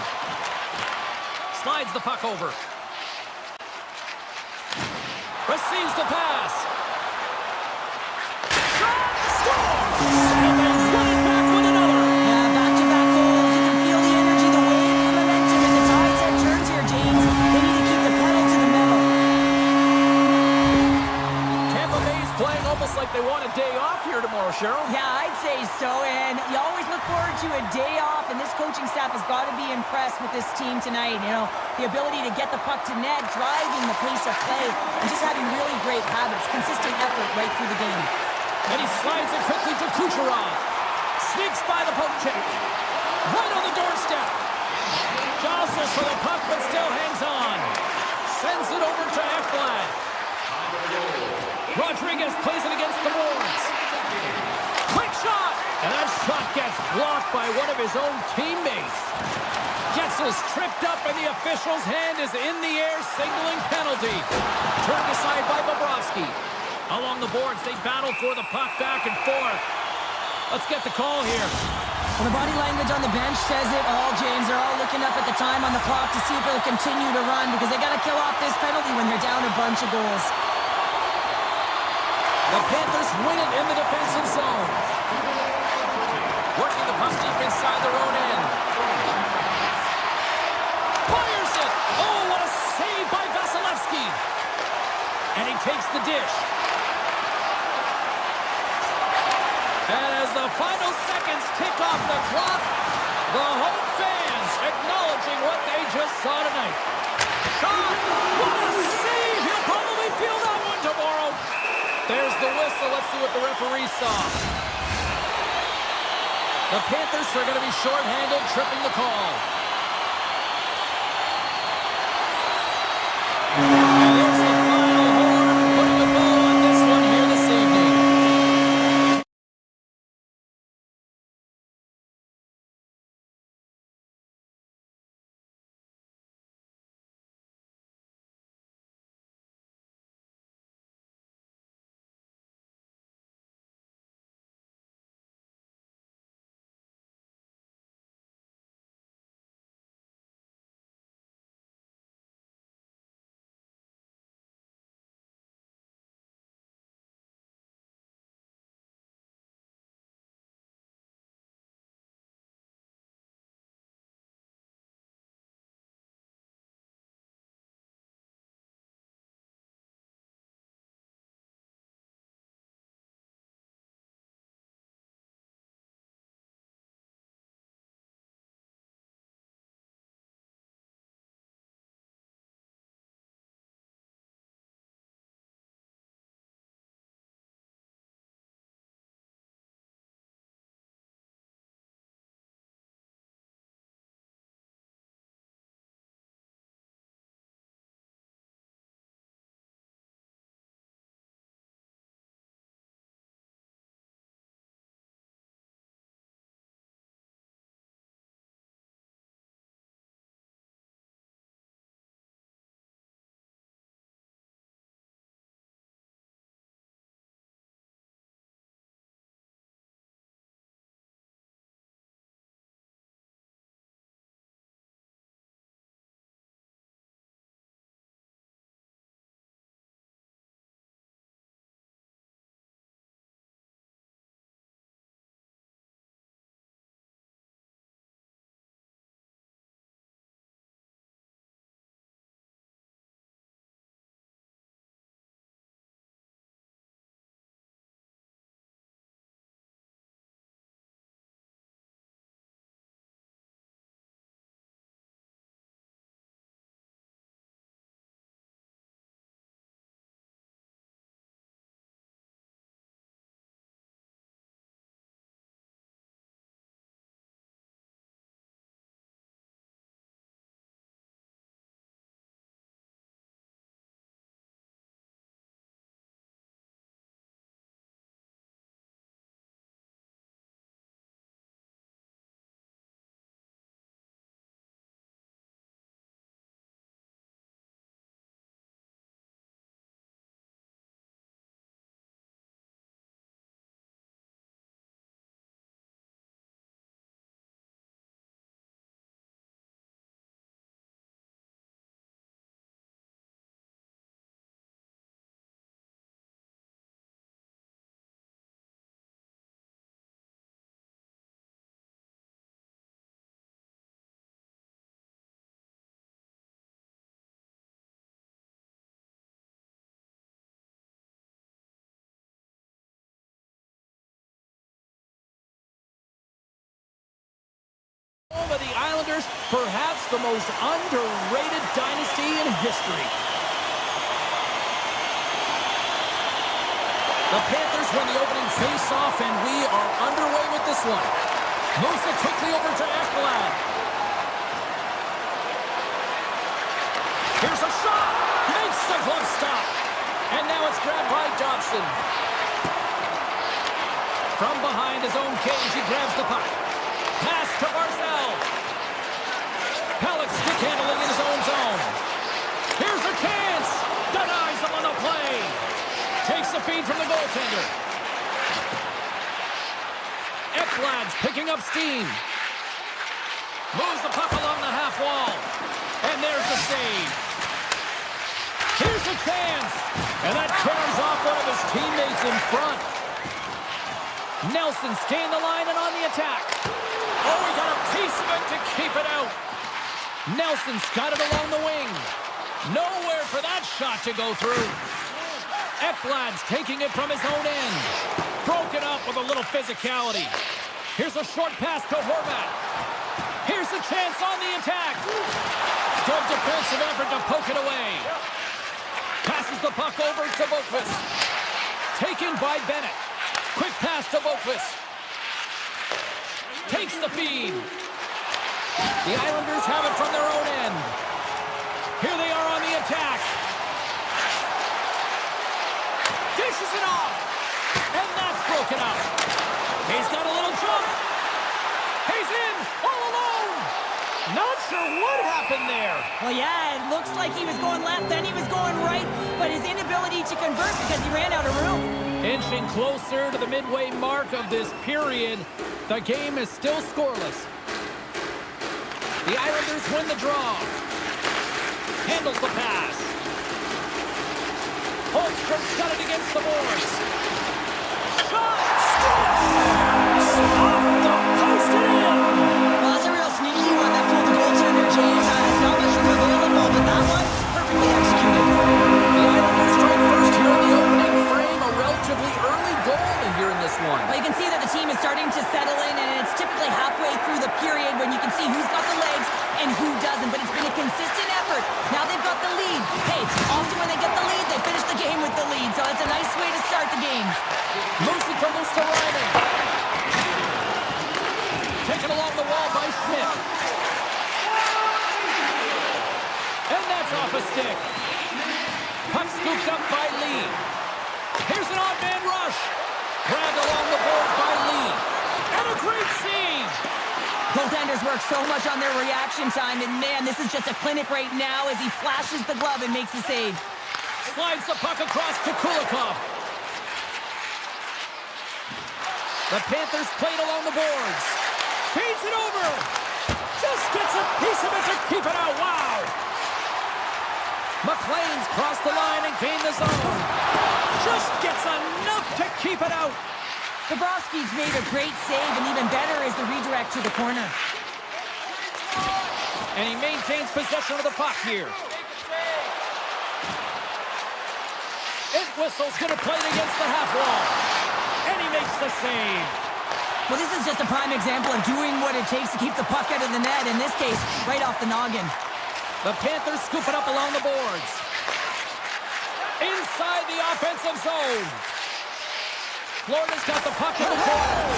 Slides the puck over. Receives the pass. Shot! Scores! And they run it back with another. Yeah, back-to-back goals. You can feel the energy, the wave, the momentum, and the tides have turned here, James. They need to keep the pedal to the metal. Tampa Bay's playing almost like they want a day off here tomorrow, Cheryl. Yeah, I'd say so, and you always look forward to a day off, and this coaching staff has got to be impressed with this team tonight. You know, the ability to get the puck to net, driving the pace of play, and just having really great habits, consistent effort right through the game. And he slides it quickly to Kucherov. Sneaks by the poke check. Right on the doorstep. Jostles for the puck, but still hangs on. Sends it over to Ekblad. Rodriguez plays it against the boards. Quick shot! And that shot gets blocked by one of his own teammates. Getzel's tripped up, and the official's hand is in the air, signaling penalty. Turned aside by Bobrovsky. Along the boards, they battle for the puck back and forth. Let's get the call here. Well, the body language on the bench says it all, James. They're all looking up at the time on the clock to see if they'll continue to run, because they got to kill off this penalty when they're down a bunch of goals. The Panthers win it in the defensive zone. Working the puck deep inside their own end. Fires it! Oh, what a save by Vasilevsky! And he takes the dish. And as the final seconds tick off the clock, the home fans acknowledging what they just saw tonight. Shot! What a save! He'll probably feel that one tomorrow. There's the whistle. Let's see what the referee saw. The Panthers are going to be shorthanded, tripping the call. Home of the Islanders, perhaps the most underrated dynasty in history. The Panthers win the opening face-off, and we are underway with this one. Moves it quickly over to Ekblad. Here's a shot. Makes the glove stop. And now it's grabbed by Dobson. From behind his own cage, he grabs the puck. Pass to Barzal. Pelech stick handling in his own zone. Here's a chance. Denies him on the play. Takes the feed from the goaltender. Ekblad's picking up steam. Moves the puck along the half wall. And there's the save. Here's a chance. And that turns off one of his teammates in front. Nelson's gained the line and on the attack. Oh, he got a piece of it to keep it out. Nelson's got it along the wing. Nowhere for that shot to go through. Ekblad's taking it from his own end. Broken up with a little physicality. Here's a short pass to Horvat. Here's a chance on the attack. Good defensive effort to poke it away. Passes the puck over to Boqvist. Taken by Bennett. Quick pass to Boqvist. Takes the feed. The Islanders have it from their own end. Here they are on the attack. Dishes it off. And that's broken up. He's got a little jump. He's in all alone. Not sure what happened there. Well, yeah, it looks like he was going left, then he was going right, but his inability to convert because he ran out of room. Inching closer to the midway mark of this period, the game is still scoreless. The Islanders win the draw. Handles the pass. Holmstrom's got it against the boards. Shot! Scores! Off the post and in! Well, that's a real sneaky one that pulled the goaltender, James. Not much room available, but that one, perfectly executed. The Islanders strike first here in the opening frame. A relatively early goal here in this one. Well, you can see that the team is starting to settle in, and it's typically halfway through the period when you can see who's got the legs and who doesn't, but it's been a consistent effort. Now they've got the lead. Hey, often when they get the lead, they finish the game with the lead, so it's a nice way to start the game. Moves it from Mustarainen. Taken along the wall by Schmidt. And that's off a stick. Puck scooped up by Lee. Here's an odd man rush. Grabbed along the boards by Lee. And a great save. Goaltenders work so much on their reaction time, and man, this is just a clinic right now as he flashes the glove and makes the save. Slides the puck across to Kulikov. The Panthers played along the boards. Feeds it over. Just gets a piece of it to keep it out. Wow. McLean's crossed the line and gained the zone. Just gets enough to keep it out. Bobrovsky's made a great save, and even better is the redirect to the corner. And he maintains possession of the puck here. It whistles, going to play it against the half wall. And he makes the save. Well, this is just a prime example of doing what it takes to keep the puck out of the net, in this case, right off the noggin. The Panthers scoop it up along the boards. Inside the offensive zone. Florida's got the puck in the corner.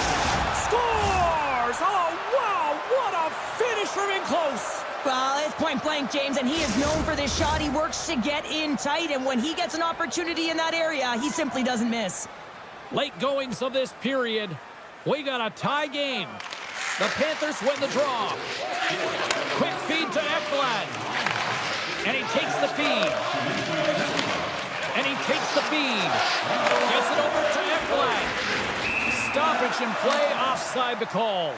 Scores! Oh, wow! What a finish from in close! Well, it's point blank, James, and he is known for this shot. He works to get in tight, and when he gets an opportunity in that area, he simply doesn't miss. Late goings of this period. We got a tie game. The Panthers win the draw. Quick feed to Ekblad. And he takes the feed. And he takes the feed. Gets it over to Ekblad. Stoppage in play, offside the call.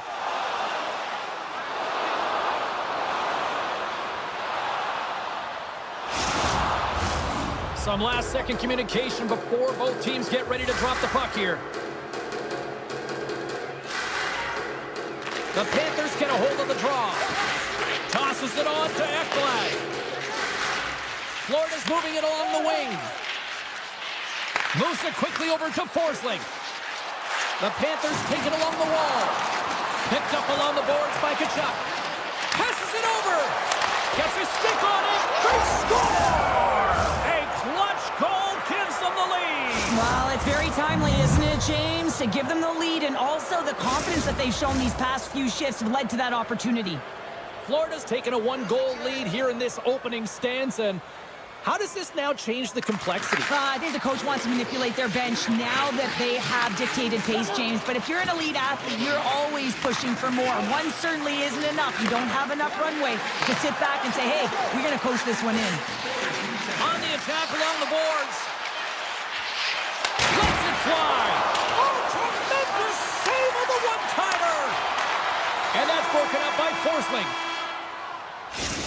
Some last-second communication before both teams get ready to drop the puck here. The Panthers get a hold of the draw. Tosses it on to Ekblad. Florida's moving it along the wing. Moves it quickly over to Forsling. The Panthers take it along the wall. Picked up along the boards by Kachuk. Passes it over. Gets his stick on it. They score! A clutch goal gives them the lead. Well, it's very timely, isn't it, James? To give them the lead, and also the confidence that they've shown these past few shifts have led to that opportunity. Florida's taken a one-goal lead here in this opening stance, and how does this now change the complexity? I think the coach wants to manipulate their bench now that they have dictated pace, James. But if you're an elite athlete, you're always pushing for more. One certainly isn't enough. You don't have enough runway to sit back and say, hey, we're going to coast this one in. On the attack along the boards. Lets it fly. Oh, tremendous save of the one-timer. And that's broken up by Forsling.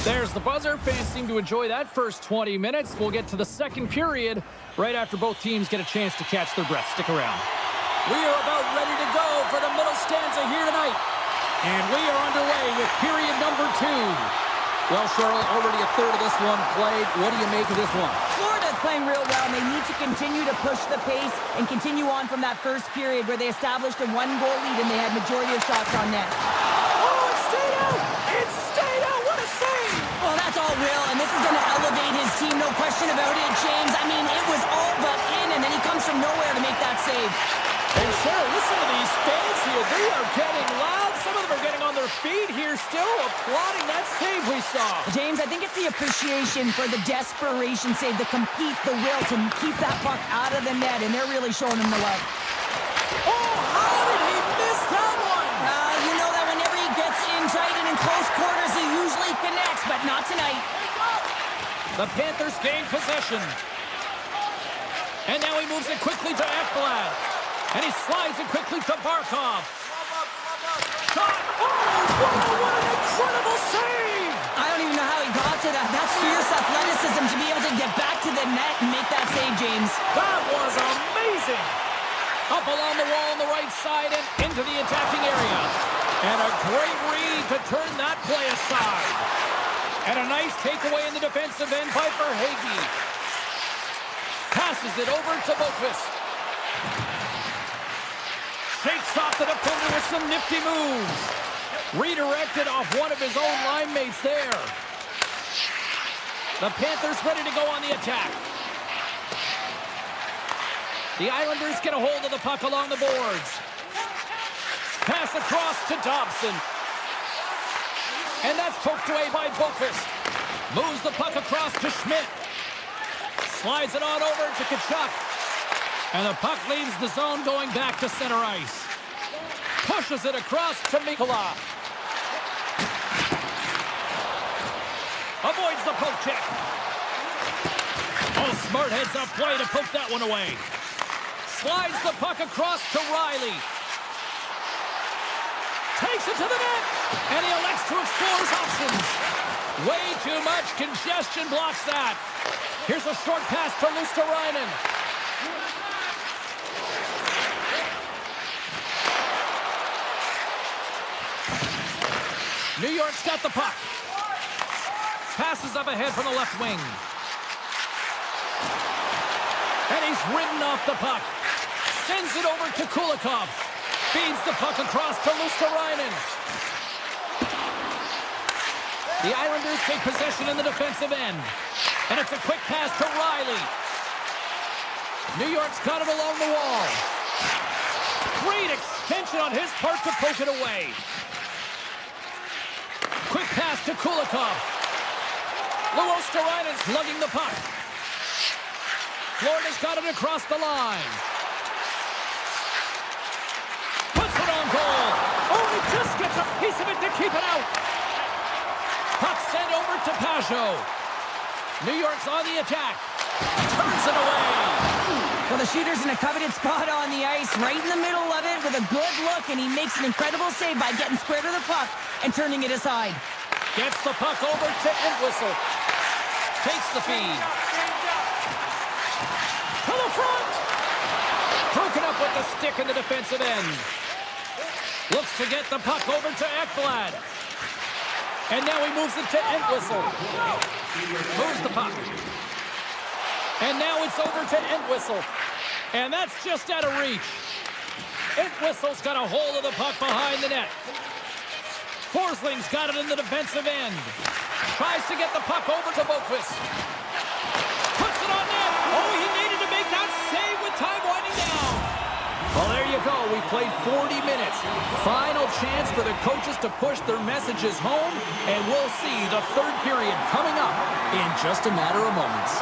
There's the buzzer. Fans seem to enjoy that first 20 minutes. We'll get to the second period right after both teams get a chance to catch their breath. Stick around. We are about ready to go for the middle stanza here tonight. And we are underway with period number 2. Well, Cheryl, already a third of this one played. What do you make of this one? Florida's playing real well, and they need to continue to push the pace and continue on from that first period where they established a one-goal lead and they had majority of shots on net. Oh, it stayed out! It stayed out! What a save! Well, that's all Will, and this is going to elevate his team, no question about it, James. I mean, it was all but in, and then he comes from nowhere to make that save. And Cheryl, listen to these fans here. They are getting loud. Some of them are getting on their feet here, still applauding that save we saw. James, I think it's the appreciation for the desperation save, the compete, the will to keep that puck out of the net, and they're really showing him the love. Oh, how did he miss that one? You know that whenever he gets in tight and in close quarters, he usually connects, but not tonight. The Panthers gain possession. And now he moves it quickly to Ekblad. And he slides it quickly to Barkov. Shot! Oh, what an incredible save! I don't even know how he got to that. That's fierce athleticism to be able to get back to the net and make that save, James. That was amazing! Up along the wall on the right side and into the attacking area. And a great read to turn that play aside. And a nice takeaway in the defensive end by Verhaeghe. Passes it over to Boqvist. Shakes off the defender with some nifty moves. Redirected off one of his own line mates there. The Panthers ready to go on the attack. The Islanders get a hold of the puck along the boards. Pass across to Dobson. And that's poked away by Boqvist. Moves the puck across to Schmidt. Slides it on over to Kachuk. And the puck leaves the zone going back to center ice. Pushes it across to Mikkola. Avoids the poke check. Oh, smart heads-up play to poke that one away. Slides the puck across to Riley. Takes it to the net. And he elects to explore his options. Way too much congestion blocks that. Here's a short pass to Luosterainen. New York's got the puck. Passes up ahead from the left wing. And he's ridden off the puck. Sends it over to Kulikov. Feeds the puck across to Luosterainen. The Islanders take possession in the defensive end. And it's a quick pass to Riley. New York's got it along the wall. Great extension on his part to poke it away. Quick pass to Kulikov. Luosterainen's lugging the puck. Florida's got it across the line. Puts it on goal. Oh, he just gets a piece of it to keep it out. Puck sent over to Pajot. New York's on the attack. Turns it away. Well, the shooter's in a coveted spot on the ice, right in the middle of it with a good look, and he makes an incredible save by getting square to the puck and turning it aside. Gets the puck over to Entwistle. Takes the feed. To the front. Broken up with the stick in the defensive end. Looks to get the puck over to Ekblad. And now he moves it to Entwistle. Moves the puck. And now it's over to Entwistle. And that's just out of reach. It whistles, got a hold of the puck behind the net. Forsling's got it in the defensive end. Tries to get the puck over to Boquist. Puts it on net. Oh, he needed to make that save with time winding down. Well, there you go. We played 40 minutes. Final chance for the coaches to push their messages home, and we'll see the third period coming up in just a matter of moments.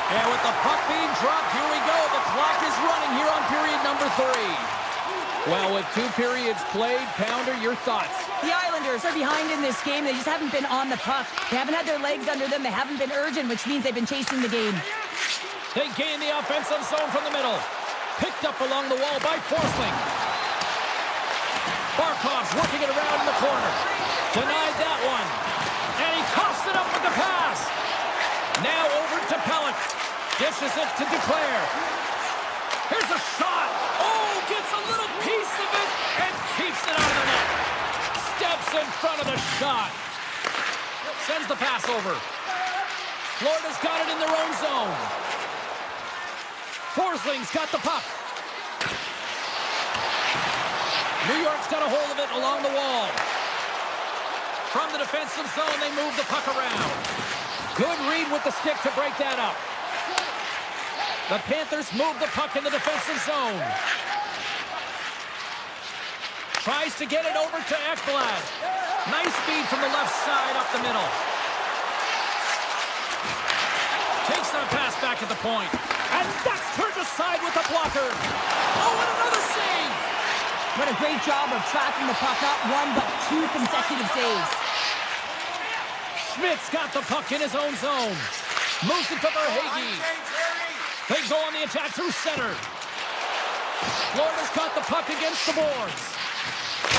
And with the puck being dropped, here we go. The clock is running here on period number 3. Well, with 2 periods played, Pounder, your thoughts? The Islanders are behind in this game. They just haven't been on the puck. They haven't had their legs under them. They haven't been urgent, which means they've been chasing the game. They gain the offensive zone from the middle. Picked up along the wall by Forsling. Barkov's working it around in the corner. Denied that one. And he coughs it up with the pass. Now over to Pellick. Dishes it to Duclair. Here's a shot. Oh, gets a little piece of it and keeps it out of the net. Steps in front of the shot. Sends the pass over. Florida's got it in their own zone. Forsling's got the puck. New York's got a hold of it along the wall. From the defensive zone, they move the puck around. Good read with the stick to break that up. The Panthers move the puck in the defensive zone. Tries to get it over to Ekblad. Nice speed from the left side up the middle. Takes that pass back at the point. And that's turned aside with the blocker. Oh, and another save! What a great job of tracking the puck. Not 1, but 2 consecutive saves. Schmidt's got the puck in his own zone. Moves it to Verhaeghe. They go on the attack through center. Florida's got the puck against the boards.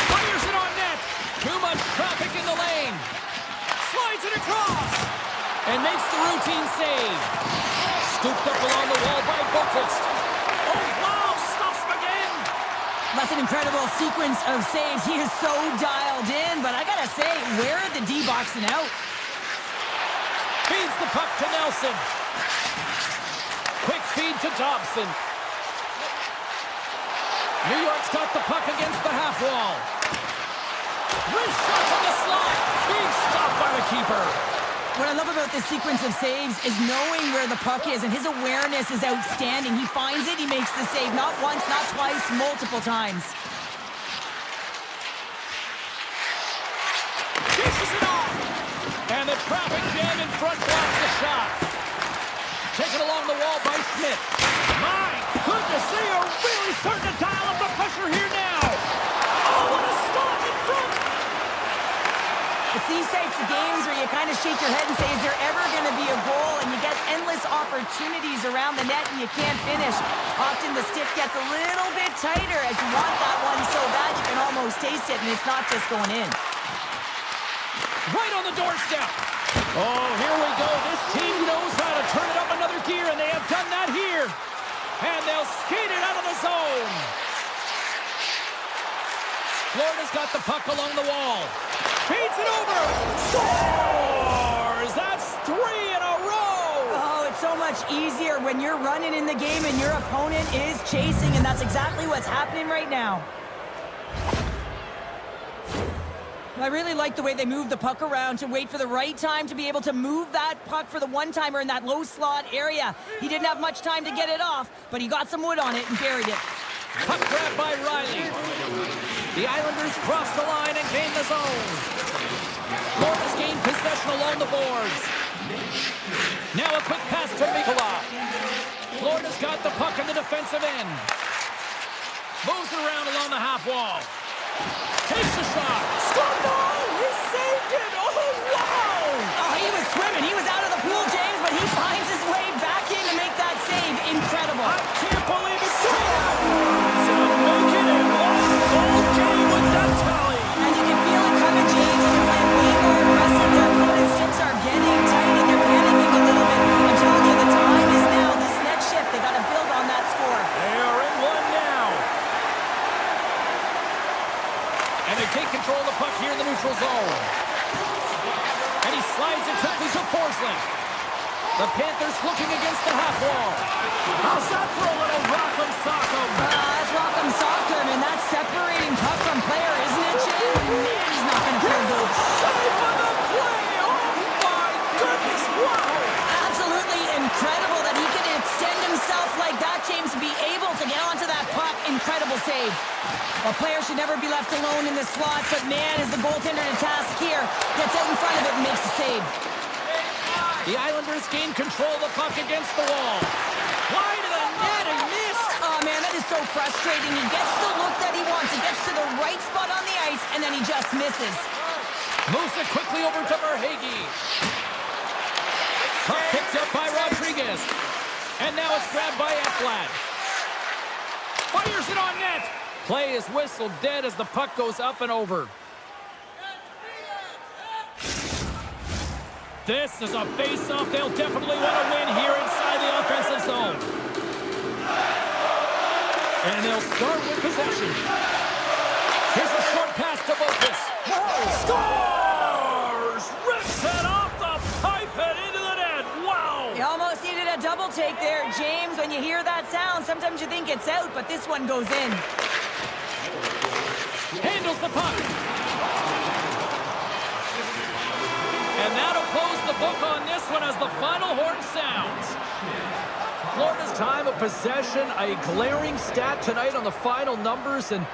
Fires it on net. Too much traffic in the lane. Slides it across. And makes the routine save. Scooped up along the wall by Boquist. Oh, wow, stuffs him again. That's an incredible sequence of saves. He is so dialed in, but I gotta say, where are the D boxing out? Feeds the puck to Nelson. Quick feed to Dobson. New York's got the puck against the half wall. Wrist shot from the slot. Being stopped by the keeper. What I love about this sequence of saves is knowing where the puck is, and his awareness is outstanding. He finds it, he makes the save. Not once, not twice, multiple times. Dishes it off. And the traffic jam in front blocks the shot. Taken along the wall by Schmidt. My goodness, they are really starting to dial up the pressure here now. Oh, what a stop in front. It's these types of games where you kind of shake your head and say, is there ever going to be a goal? And you get endless opportunities around the net and you can't finish. Often the stick gets a little bit tighter as you want that one so bad you can almost taste it, and it's not just going in. Right on the doorstep. Oh, here we go. This team knows how to turn it up another gear, and they have done that here. And they'll skate it out of the zone. Florida's got the puck along the wall. Feeds it over. Scores! That's 3 in a row. Oh, it's so much easier when you're running in the game and your opponent is chasing, and that's exactly what's happening right now. I really like the way they move the puck around to wait for the right time to be able to move that puck for the one-timer in that low slot area. He didn't have much time to get it off, but he got some wood on it and buried it. Puck grab by Riley. The Islanders cross the line and gain the zone. Florida's gained possession along the boards. Now a quick pass to Mikula. Florida's got the puck in the defensive end. Moves it around along the half wall. Takes the shot. Scored! Oh, he saved it! Oh, wow! Oh, he was swimming. He was out of the pool, James, but he finds his way back in to make that save. Incredible. I can't believe it's to make it a one-goal game with that tally. And you can feel it coming, James. They're playing way more aggressive. Their opponent's sticks are getting tight, and they're panicking a little bit. I'm telling you, the time is now. This next shift, they got to build on that score. They are in one now. And they take control of the puck here in the neutral save. A player should never be left alone in the slot, but man, is the goaltender to task here. Gets out in front of it and makes the save. The Islanders gain control of the puck against the wall. Wide of the net and missed. Oh man, that is so frustrating. He gets the look that he wants. He gets to the right spot on the ice, and then he just misses. Moves it quickly over to Verhaeghe. Puck picked up by Rodriguez. And now it's grabbed by Ekblad. Fires it on net. Play is whistled dead as the puck goes up and over. This is a face-off they'll definitely want to win here inside the offensive zone. And they'll start with possession. Here's a short pass to Bokas. Scores! Rips it off the pipe and into the net. Wow! You almost needed a double take there, James. When you hear that sound, sometimes you think it's out, but this one goes in. Handles the puck. And that'll close the book on this one as the final horn sounds. Florida's time of possession, a glaring stat tonight on the final numbers, and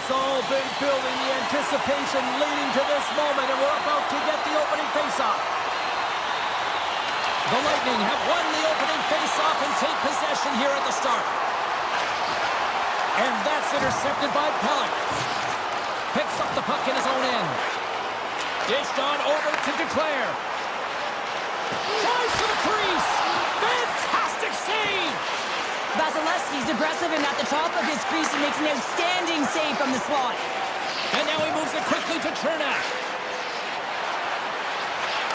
It's all been building, the anticipation leading to this moment, and we're about to get the opening faceoff. The Lightning have won the opening faceoff and take possession here at the start. And that's intercepted by Pellick. Picks up the puck in his own end. Dished on over to Declare. Tries to the crease. Fantastic save! Vasilevsky's aggressive and at the top of his crease and makes an outstanding save from the slot. And now he moves it quickly to Chernak.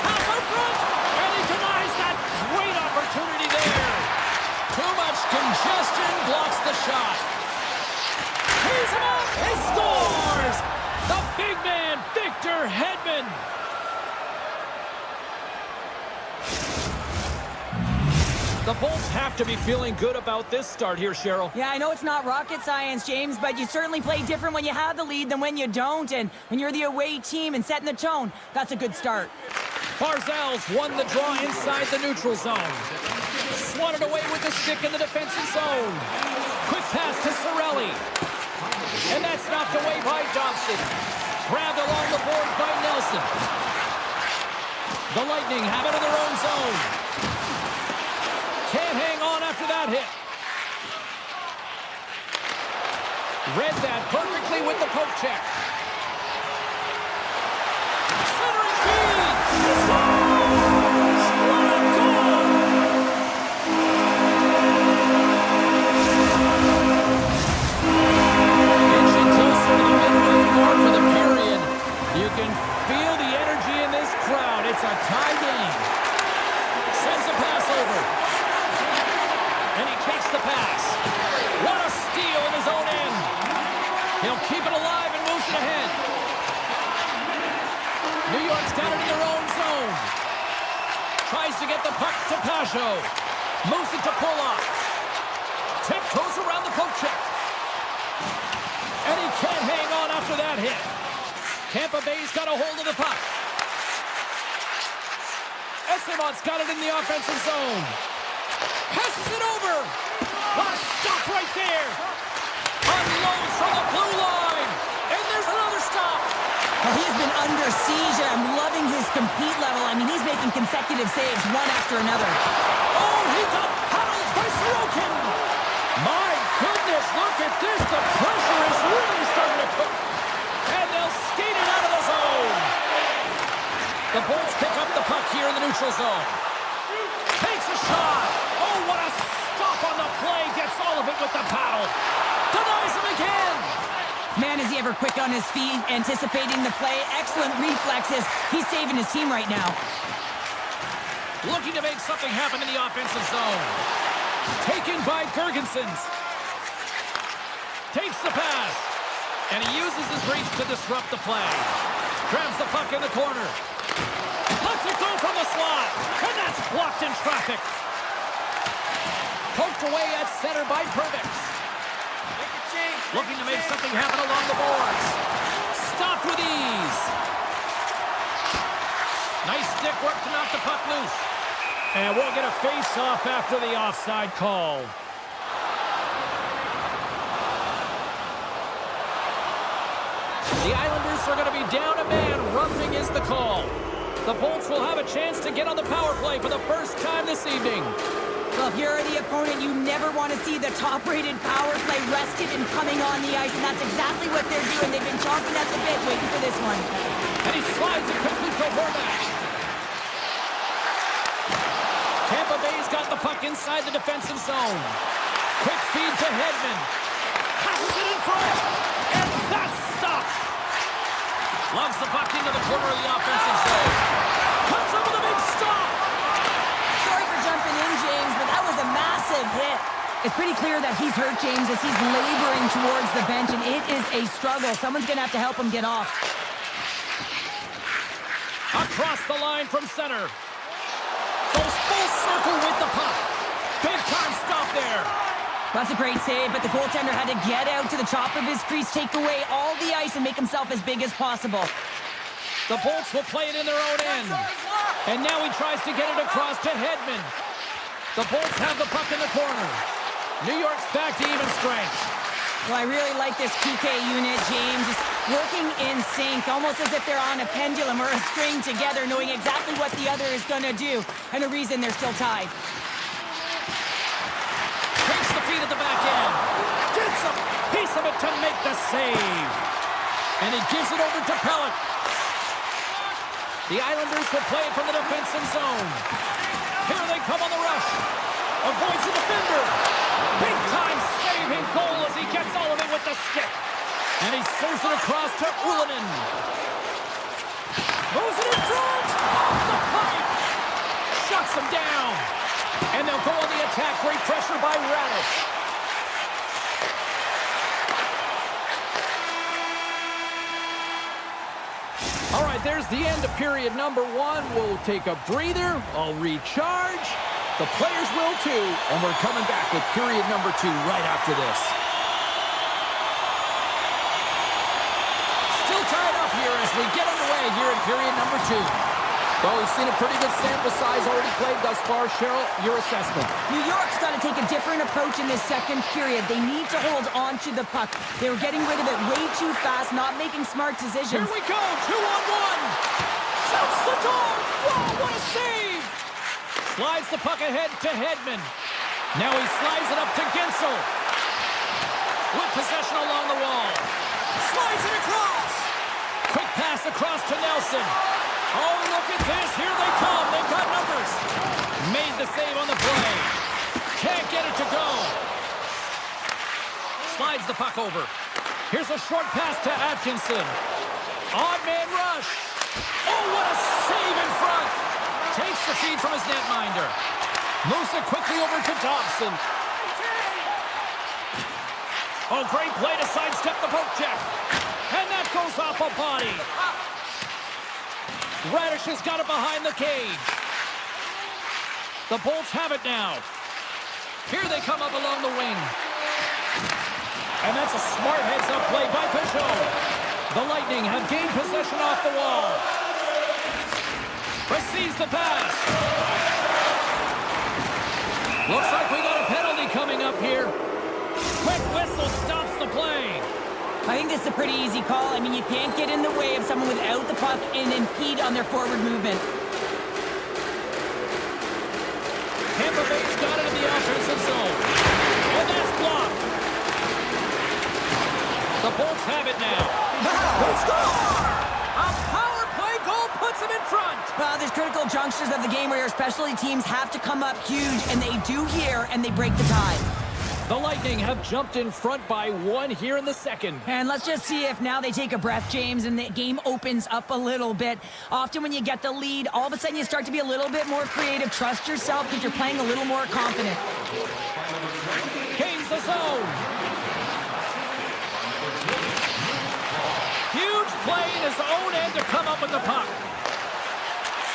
Pass out front! And he denies that great opportunity there. Too much congestion blocks the shot. He's him up! He scores! The big man, Victor Hedman. The Bolts have to be feeling good about this start here, Cheryl. Yeah, I know it's not rocket science, James, but you certainly play different when you have the lead than when you don't. And when you're the away team and setting the tone, that's a good start. Barzal's won the draw inside the neutral zone. Swatted away with the stick in the defensive zone. Quick pass to Cirelli. And that's knocked away by Dobson. Grabbed along the boards by Nelson. The Lightning have it in their own zone. Can't hang on after that hit. Read that perfectly with the poke check. Centering feed! Scores! What a goal! Inching closer to the midway mark of the period. You can feel the energy in this crowd. It's a tie game. Sends a pass over. And he takes the pass. What a steal in his own end. He'll keep it alive and moves it ahead. New York's got it in their own zone. Tries to get the puck to Pajot. Moves it to Polak. Tiptoes around the poke check. And he can't hang on after that hit. Tampa Bay's got a hold of the puck. Estemont's got it in the offensive zone. Passes it over. What a stop right there. Unloads from the blue line. And there's another stop. Well, he's been under siege, and I'm loving his compete level. I mean, he's making consecutive saves one after another. Oh, he got paddled by Sorokin. My goodness, look at this. The pressure is really starting to cook. And they'll skate it out of the zone. The Bolts pick up the puck here in the neutral zone. Takes a shot. Oh, what a stop on the play. Gets all of it with the paddle. Denies him again. Man, is he ever quick on his feet, anticipating the play. Excellent reflexes. He's saving his team right now. Looking to make something happen in the offensive zone. Taken by Gergensons. Takes the pass. And he uses his reach to disrupt the play. Grabs the puck in the corner. Lets it go from the slot. And that's blocked in traffic. Poked away at center by Perbix. Looking to make something happen along the boards. Stopped with ease. Nice stick work to knock the puck loose. And we'll get a face-off after the offside call. The Islanders are going to be down a man. Roughing is the call. The Bolts will have a chance to get on the power play for the first time this evening. Well, if you're the opponent, you never want to see the top-rated power play rested and coming on the ice, and that's exactly what they're doing. They've been chomping at the bit waiting for this one. And he slides it quickly to Horvath. Tampa Bay's got the puck inside the defensive zone. Quick feed to Hedman. Passes it in front. And that's stopped. Loves the puck into the corner of the offensive zone. Comes up with a big stop. Sorry for jumping in, James, but that was a massive hit. It's pretty clear that he's hurt, James, as he's laboring towards the bench, and it is a struggle. Someone's going to have to help him get off. Across the line from center. Goes full circle with the puck. Big time stop there. That's a great save, but the goaltender had to get out to the top of his crease, take away all the ice, and make himself as big as possible. The Bolts will play it in their own end. And now he tries to get it across to Hedman. The Bolts have the puck in the corner. New York's back to even strength. Well, I really like this PK unit, James. Just working in sync, almost as if they're on a pendulum or a string together, knowing exactly what the other is going to do, and a reason they're still tied. Takes the feed at the back end. Gets a piece of it to make the save. And he gives it over to Pellick. The Islanders will play it from the defensive zone. Here they come on the rush. Avoids the defender. Big time saving goal as he gets all of it with the stick. And he serves it across to Ullinen. Moves it in front. Off the pipe. Shuts him down. And they'll go on the attack. Great pressure by Radish. All right, there's the end of period number one. We'll take a breather. I'll recharge. The players will too. And we're coming back with period number two right after this. Still tied up here as we get underway here in period number two. Well, we've seen a pretty good sample size already played thus far. Cheryl, your assessment. New York's got to take a different approach in this second period. They need to hold on to the puck. They were getting rid of it way too fast, not making smart decisions. Here we go, 2-on-1. Shoots the door. Whoa, what a save. Slides the puck ahead to Hedman. Now he slides it up to Gensel. With possession along the wall. Slides it across. Quick pass across to Nelson. Oh, look at this. Here they come. They've got numbers. Made the save on the play. Can't get it to go. Slides the puck over. Here's a short pass to Atkinson. Odd man rush. Oh, what a save in front. Takes the feed from his netminder. Moves it quickly over to Dobson. Oh, great play to sidestep the poke check. And that goes off a body. Radish has got it behind the cage. The Bolts have it now. Here they come up along the wing. And that's a smart heads-up play by Peugeot. The Lightning have gained possession off the wall. Receives the pass. Looks like we got a penalty coming up here. Quick whistle stops the play. I think this is a pretty easy call. I mean, you can't get in the way of someone without the puck and impede on their forward movement. Tampa Bay's got it in the offensive zone. And that's blocked. The Bolts have it now. They score! A power play goal puts them in front. Well, there's critical junctures of the game where your specialty teams have to come up huge, and they do here, and they break the tie. The Lightning have jumped in front by one here in the second. And let's just see if now they take a breath, James, and the game opens up a little bit. Often when you get the lead, all of a sudden you start to be a little bit more creative. Trust yourself because you're playing a little more confident. Gains the zone. Huge play in his own end to come up with the puck.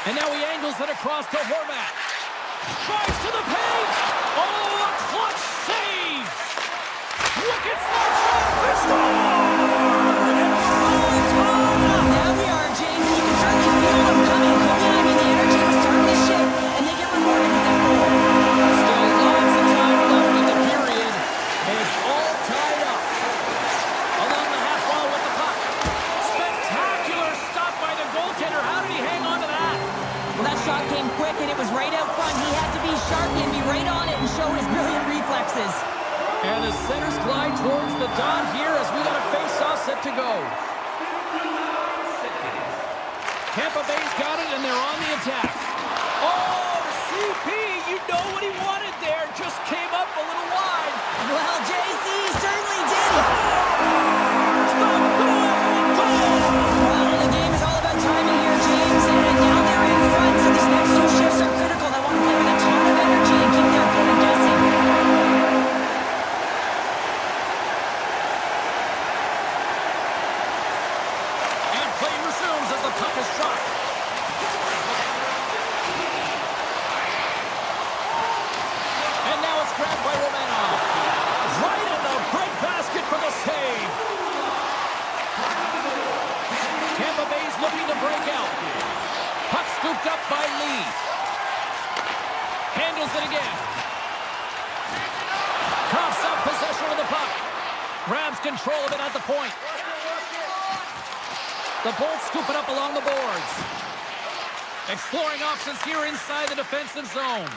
And now he angles it across to Horvat. Tries to the paint. Oh, a clutch save. Wicked slap shot. Now we are, James. You can certainly feel them coming. I mean, the energy was starting to shift, and they get rewarded with that goal. Still lots of time left in the period, and it's all tied up. Along the half wall with the puck. Spectacular stop by the goaltender. How did he hang on to that? Well, that shot came quick, and it was right out front. He had to be sharp and be right on it and show his brilliant reflexes. And the centers glide towards the dot here as we got a face-off set to go. Tampa Bay's got it, and they're on the attack. Oh, CP, you know what he wanted there. Just came up a little wide. Well, JC certainly did. Well, the game is all about timing here, James, and now they're in front, so these next two shifts are critical. They want to play with a ton of energy and keep their opponent guessing. And play resumes as the puck is dropped. And now it's grabbed by Romanov. Right control of it at the point. The Bolts scoop it up along the boards. Exploring options here inside the defensive zone.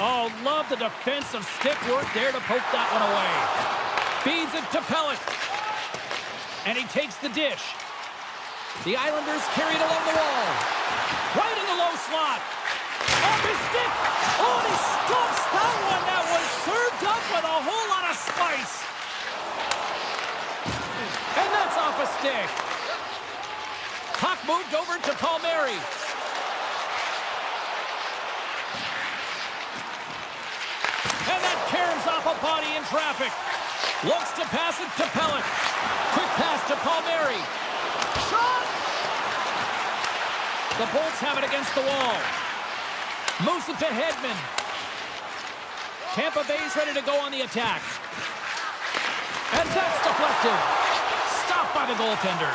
Oh, love the defensive stick work there to poke that one away. Feeds it to Pellick. And he takes the dish. The Islanders carry it along the wall. Right in the low slot. Off his stick. Oh, he stumps that one. That was served up with a whole lot of spice. And that's off a stick. Puck moved over to Palmieri. And that caroms off a body in traffic. Looks to pass it to Pellick. Quick pass to Palmieri. Shot! The Bolts have it against the wall. Moves it to Hedman. Tampa Bay's ready to go on the attack. And that's deflected. Stopped by the goaltender.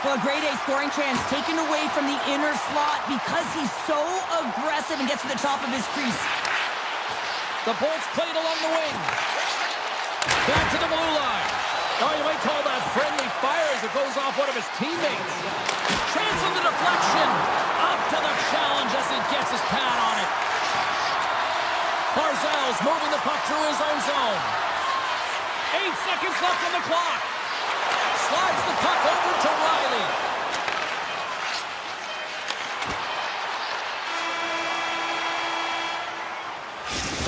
Well, a grade A scoring chance taken away from the inner slot because he's so aggressive and gets to the top of his crease. The Bolts played along the wing. Back to the blue line. Oh, you might call that friendly fire as it goes off one of his teammates. Trans on the deflection. Up to the challenge as he gets his pad on it. Barzal's moving the puck through his own zone. 8 seconds left on the clock. Slides the puck over to Riley.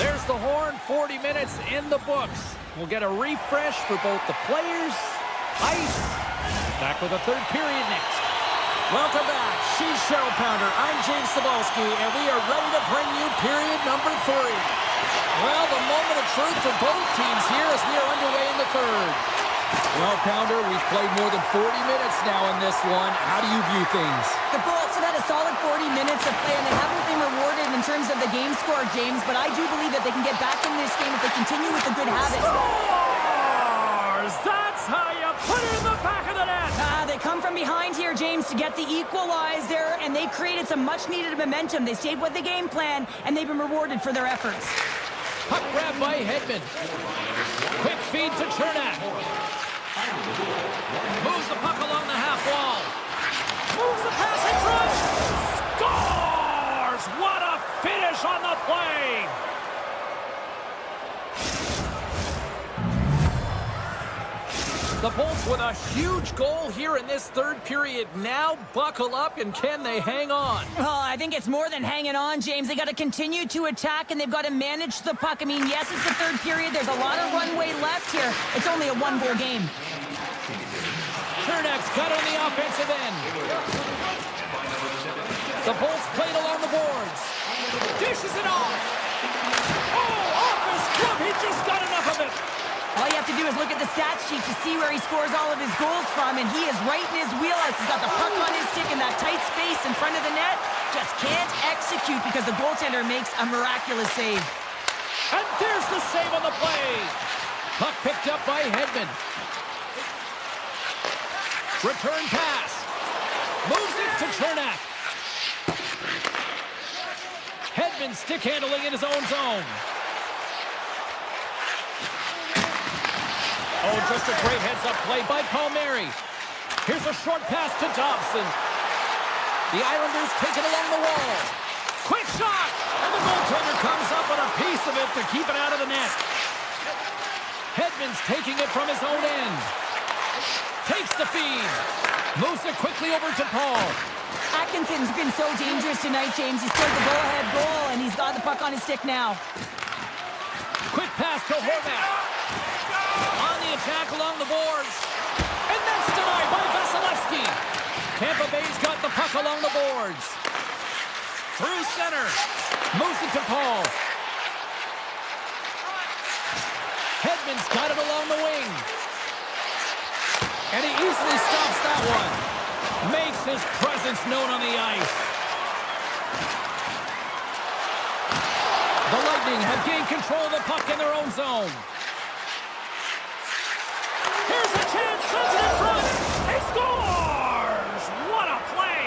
There's the horn. 40 minutes in the books. We'll get a refresh for both the players, ice. Back with a third period next. Welcome back. She's Cheryl Pounder. I'm James Cebulski, and we are ready to bring you period number 3. Well, the moment of truth for both teams here as we are underway in the third. Well, Pounder, we've played more than 40 minutes now in this one. How do you view things? The Bolts have had a solid 40 minutes of play, and they haven't been rewarded in terms of the game score, James, but I do believe that they can get back in this game if they continue with the good habits. Scores! That's how you put it in the back of the net! They come from behind here, James, to get the equalizer, and they created some much-needed momentum. They stayed with the game plan, and they've been rewarded for their efforts. Puck grab by Hedman. Quick feed to Chernak. Moves the puck along the half wall. Moves the pass in front. Scores! What a finish on the play! The Bolts with a huge goal here in this third period. Now buckle up, and can they hang on? Well, I think it's more than hanging on, James. They got to continue to attack, and they've got to manage the puck. I mean, yes, it's the third period. There's a lot of runway left here. It's only a one-goal game. Chernak's got on the offensive end. The Bolts played along the boards. Dishes it off. Oh, off his glove. He just got enough of it. All you have to do is look at the stat sheet to see where he scores all of his goals from, and he is right in his wheelhouse. He's got the puck on his stick in that tight space in front of the net. Just can't execute because the goaltender makes a miraculous save. And there's the save on the play. Puck picked up by Hedman. Return pass. Moves it to Chernak. Hedman stick handling in his own zone. Oh, just a great heads-up play by Palmieri. Here's a short pass to Dobson. The Islanders take it along the wall. Quick shot! And the goaltender comes up with a piece of it to keep it out of the net. Hedman's taking it from his own end. Takes the feed. Moves it quickly over to Paul. Atkinson's been so dangerous tonight, James. He scored the go-ahead goal, and he's got the puck on his stick now. Quick pass to Horvat. On the attack along the boards. And that's denied by Vasilevsky. Tampa Bay's got the puck along the boards. Through center. Moves it to Paul. Hedman's got it along the wing. And he easily stops that one. Makes his presence known on the ice. The Lightning have gained control of the puck in their own zone. Here's a chance, sends it in front. He scores! What a play!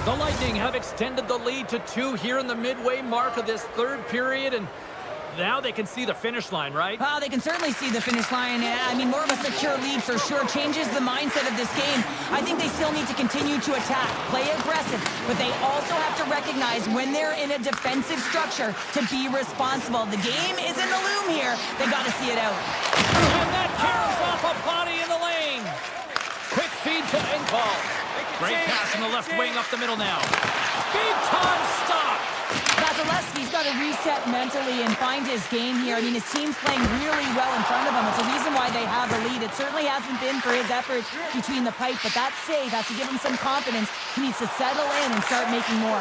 The The Lightning have extended the lead to 2 here in the midway mark of this third period, and now they can see the finish line, right? Well, they can certainly see the finish line. I mean, more of a secure lead for sure changes the mindset of this game. I think they still need to continue to attack, play aggressive, but they also have to recognize when they're in a defensive structure to be responsible. The game is in the loom here. They got to see it out. And that caroms off a body in the lane. Quick feed to Engvall. Great pass in the left wing up the middle now. Big time stop. Vasilevsky's got to reset mentally and find his game here. I mean, his team's playing really well in front of him. It's a reason why they have the lead. It certainly hasn't been for his efforts between the pipe, but that save has to give him some confidence. He needs to settle in and start making more.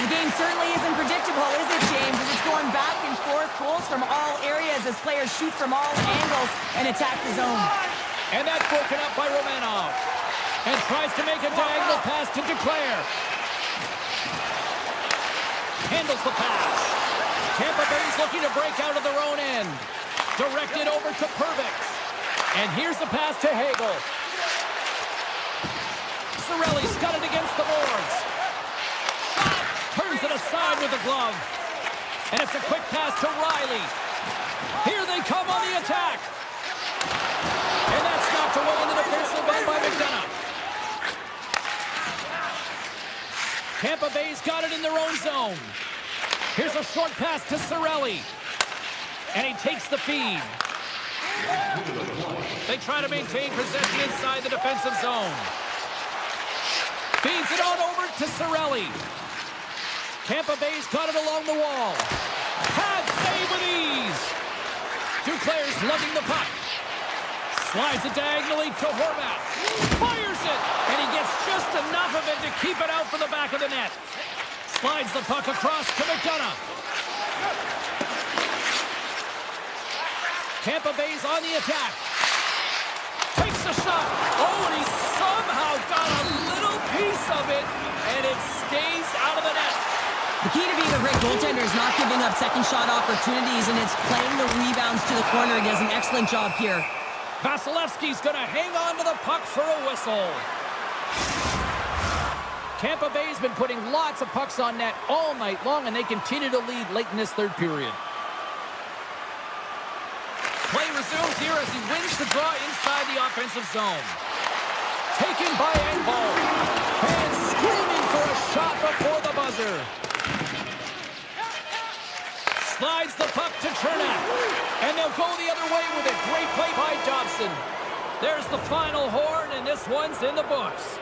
The game certainly isn't predictable, is it, James? As it's going back and forth, goals from all areas as players shoot from all angles and attack the zone. And that's broken up by Romanov. And tries to make a diagonal pass to Duclair. Handles the pass. Tampa Bay's looking to break out of their own end. Directed over to Pervix. And here's the pass to Hagel. Cirelli's got it against the boards. Shot! Turns it aside with the glove. And it's a quick pass to Riley. Here they come on the attack. And that's knocked away in the defensive end by McDonough. Tampa Bay's got it in their own zone. Here's a short pass to Cirelli. And he takes the feed. They try to maintain possession inside the defensive zone. Feeds it on over to Cirelli. Tampa Bay's got it along the wall. Pad save with ease. Duclair's lugging the puck. Slides it diagonally to Horvat. Fires it! And he gets just enough of it to keep it out for the back of the net. Slides the puck across to McDonough. Tampa Bay's on the attack. Takes the shot. Oh, and he somehow got a little piece of it, and it stays out of the net. The key to being a great goaltender is not giving up second shot opportunities, and it's playing the rebounds to the corner. He does an excellent job here. Vasilevsky's going to hang on to the puck for a whistle. Tampa Bay's been putting lots of pucks on net all night long, and they continue to lead late in this third period. Play resumes here as he wins the draw inside the offensive zone. Taken by Engvall. Fans screaming for a shot before the buzzer. Slides the puck to Chernak. And they'll go the other way with it. Great play by Dobson. There's the final horn, and this one's in the books.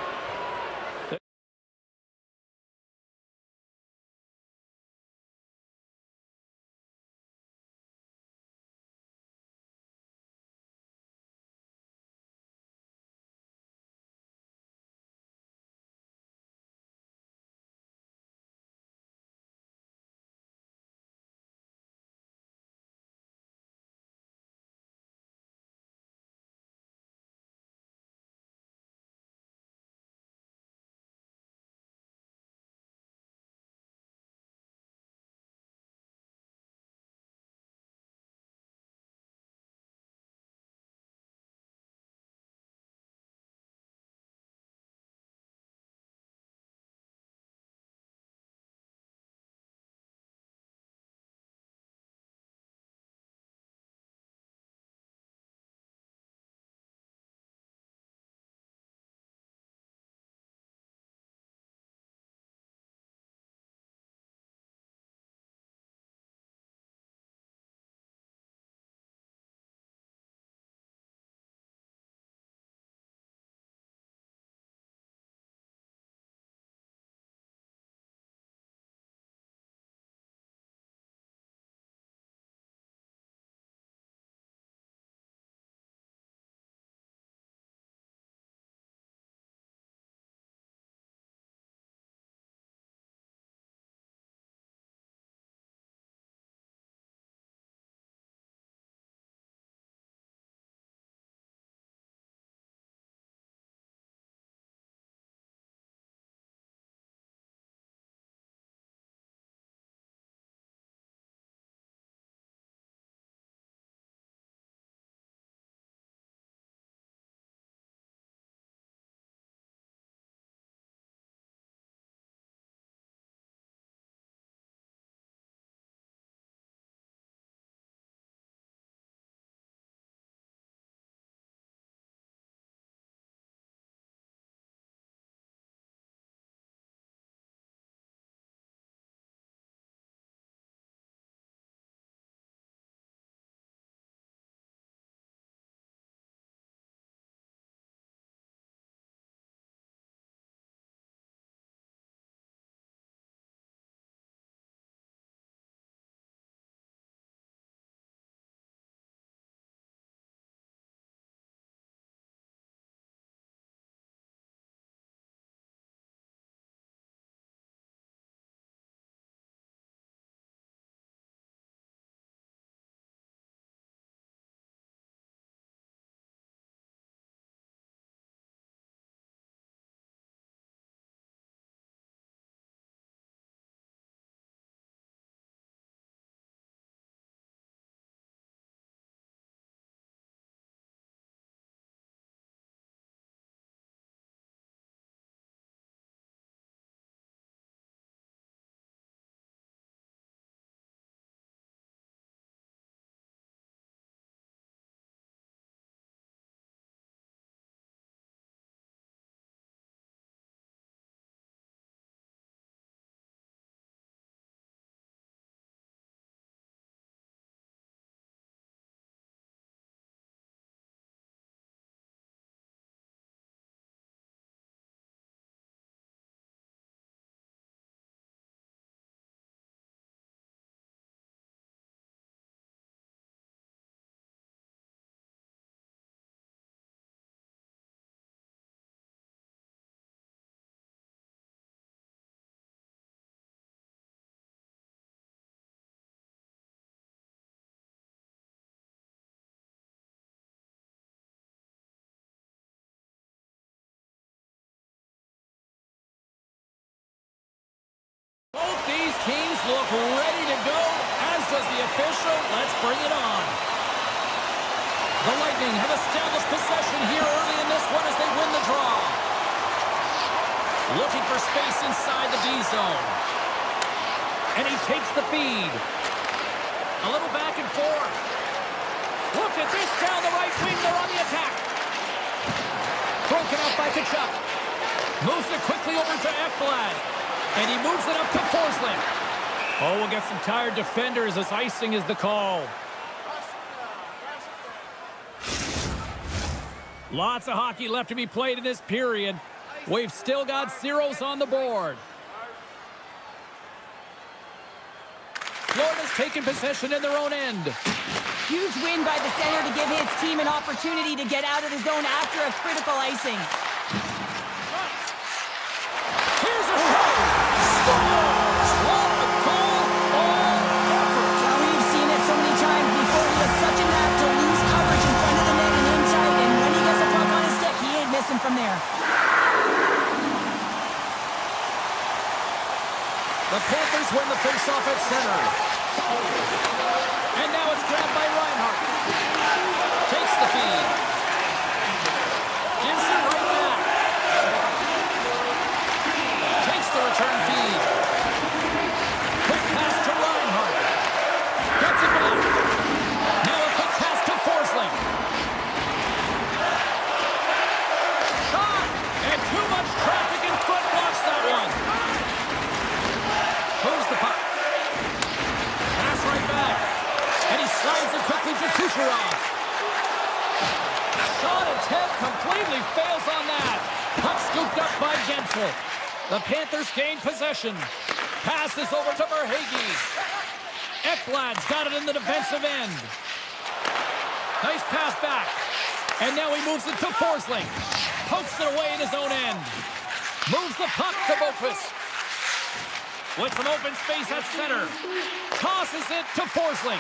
teams look ready to go, as does the official. Let's bring it on. The Lightning have established possession here early in this one as they win the draw. Looking for space inside the D zone. And he takes the feed. A little back and forth. Look at this down the right wing. They're on the attack. Broken up by Kachuk. Moves it quickly over to Ekblad. And he moves it up to Forsling. Oh, we'll get some tired defenders as icing is the call. Lots of hockey left to be played in this period. We've still got zeros on the board. Florida's taken possession in their own end. Huge win by the center to give his team an opportunity to get out of the zone after a critical icing. Here's a shot. Scores! What a goal! All effort. Now, we've seen it so many times before. He has such a knack to lose coverage in front of the net and inside, and when he gets a puck on his stick, he ain't missing from there. The Panthers win the faceoff at center. And now it's grabbed by Reinhart. Takes the feed. Gives it right back. Takes the return feed. Quick pass to Reinhart. Gets it back. Now a quick pass to Forsling. Shot! And too much traffic in front blocks that one. Moves the puck. Pass right back. And he slides it quickly to Kucherov. Shot attempt completely fails on that. Puck scooped up by Gensel. The Panthers gain possession. Passes over to Verhaeghe. Ekblad's got it in the defensive end. Nice pass back. And now he moves it to Forsling. Pokes it away in his own end. Moves the puck to Boqvist. With some open space at center. Tosses it to Forsling.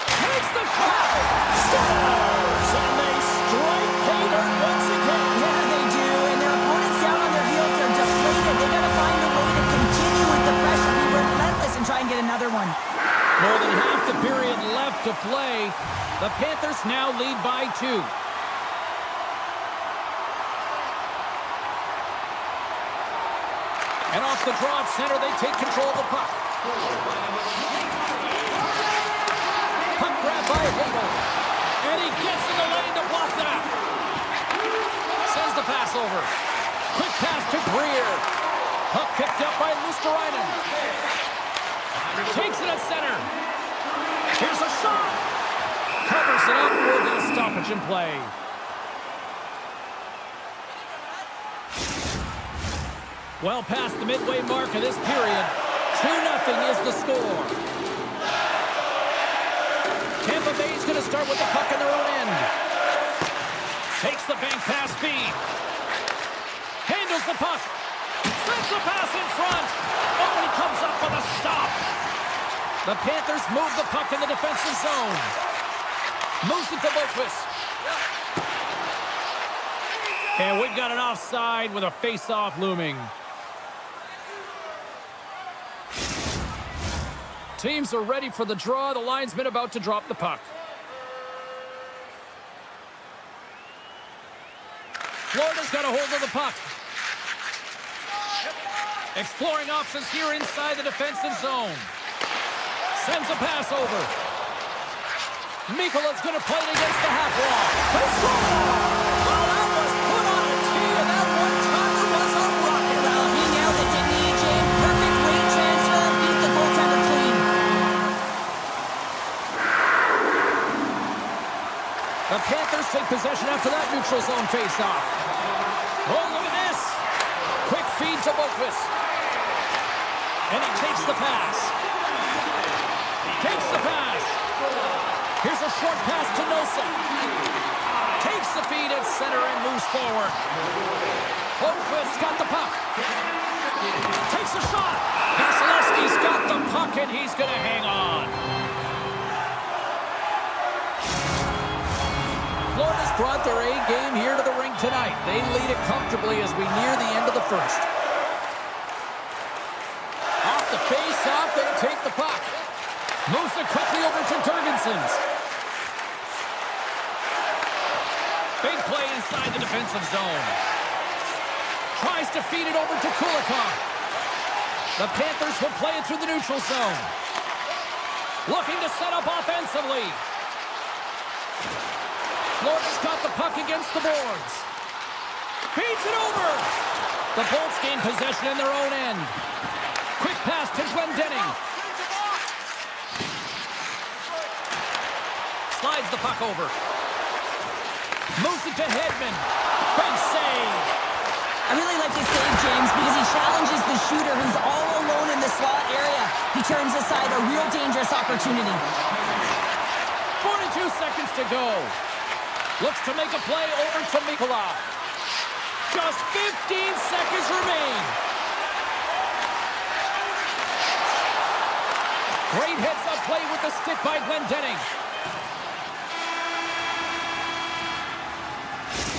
Takes the shot. Scores! And they strike pay dirt once again. Yeah, they do. And their opponents down on their heels are deflated. They got to find a way to continue with the pressure, be relentless, and try and get another one. More than half the period left to play. The Panthers now lead by 2. And off the draw at center, they take control of the puck. Puck grabbed by Hagel. And he gets in the lane to block that. Sends the pass over. Quick pass to Greer. Puck picked up by Luosterainen. Takes it at center. Here's a shot. Covers it up with a stoppage in play. Well past the midway mark of this period, 2-0 is the score. Tampa Bay's going to start with the puck in their own end. Takes the bank pass feed. Handles the puck. Sends the pass in front. Oh, and he comes up with a stop. The Panthers move the puck in the defensive zone. Moves it to Boqvist. And we've got an offside with a face-off looming. Teams are ready for the draw. The linesman about to drop the puck. Florida's got a hold of the puck. Exploring options here inside the defensive zone. Sends a pass over. Mikola's going to play it against the half wall. They score! Well, that was put on a tee, and that one-timer was a rocket. Well, he nailed it, didn't he, James? Perfect weight transfer. Beat the goaltender clean. The Panthers take possession after that neutral zone face-off. Oh, look at this. Quick feed to Boqvist. And he takes the pass. Takes the pass. Here's a short pass to Nosek. Takes the feed at center and moves forward. Boqvist got the puck. Takes a shot. Vasilevsky's got the puck and he's going to hang on. Florida's brought their A game here to the rink tonight. They lead it comfortably as we near the end of the first. the face-off, they take the puck. Moves it quickly over to Gergensons. Big play inside the defensive zone. Tries to feed it over to Kulikov. The Panthers will play it through the neutral zone. Looking to set up offensively. Florida's got the puck against the boards. Feeds it over. The Bolts gain possession in their own end. Quick pass to Glendening. Slides the puck over. Moves it to Hedman. Big save. I really like this save, James, because he challenges the shooter who's all alone in the slot area. He turns aside a real dangerous opportunity. 42 seconds to go. Looks to make a play over to Mikula. Just 15 seconds remain. Great heads-up play with the stick by Glendening.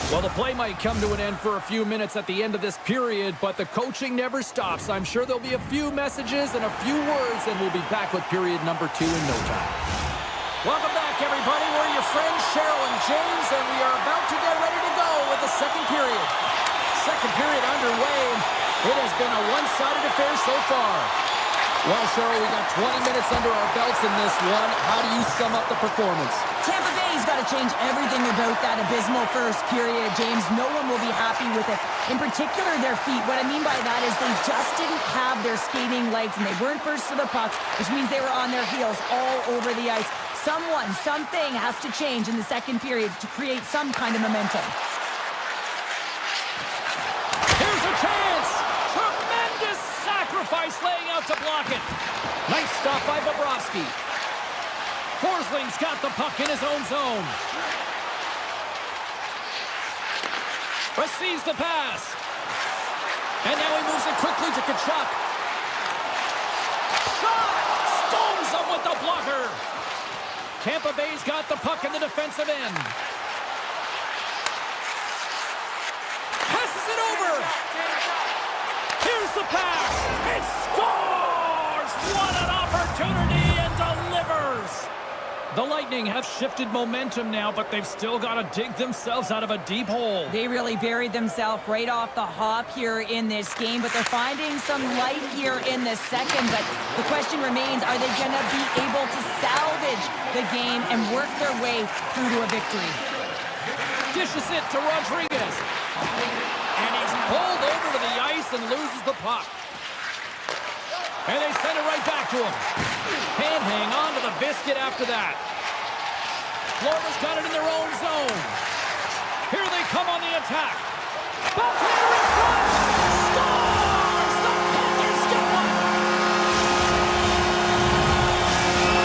Well, the play might come to an end for a few minutes at the end of this period, but the coaching never stops. I'm sure there'll be a few messages and a few words, and we'll be back with period number 2 in no time. Welcome back, everybody. We're your friends, Cheryl and James, and we are about to get ready to go with the second period. Second period underway, and it has been a one-sided affair so far. Well, Cheryl, we got 20 minutes under our belts in this one. How do you sum up the performance? Tampa Bay's got to change everything about that abysmal first period, James. No one will be happy with it. In particular, their feet. What I mean by that is they just didn't have their skating legs, and they weren't first to the puck, which means they were on their heels all over the ice. Something has to change in the second period to create some kind of momentum. Here's a chance! Tremendous sacrifice laying out to block it. Nice stop by Bobrovsky. Forsling's got the puck in his own zone. Receives the pass. And now he moves it quickly to Kachuk. Shot! Stones him with the blocker. Tampa Bay's got the puck in the defensive end. Passes it over. Here's the pass. It scores! What an opportunity, and delivers! The Lightning have shifted momentum now, but they've still got to dig themselves out of a deep hole. They really buried themselves right off the hop here in this game, but they're finding some light here in the second. But the question remains, are they going to be able to salvage the game and work their way through to a victory? Dishes it to Rodriguez. And he's pulled over to the ice and loses the puck. And they send it right back to him. Can't hang on to the biscuit after that. Florida's got it in their own zone. Here they come on the attack. Buccaneer in front. Scores! The Panthers get one.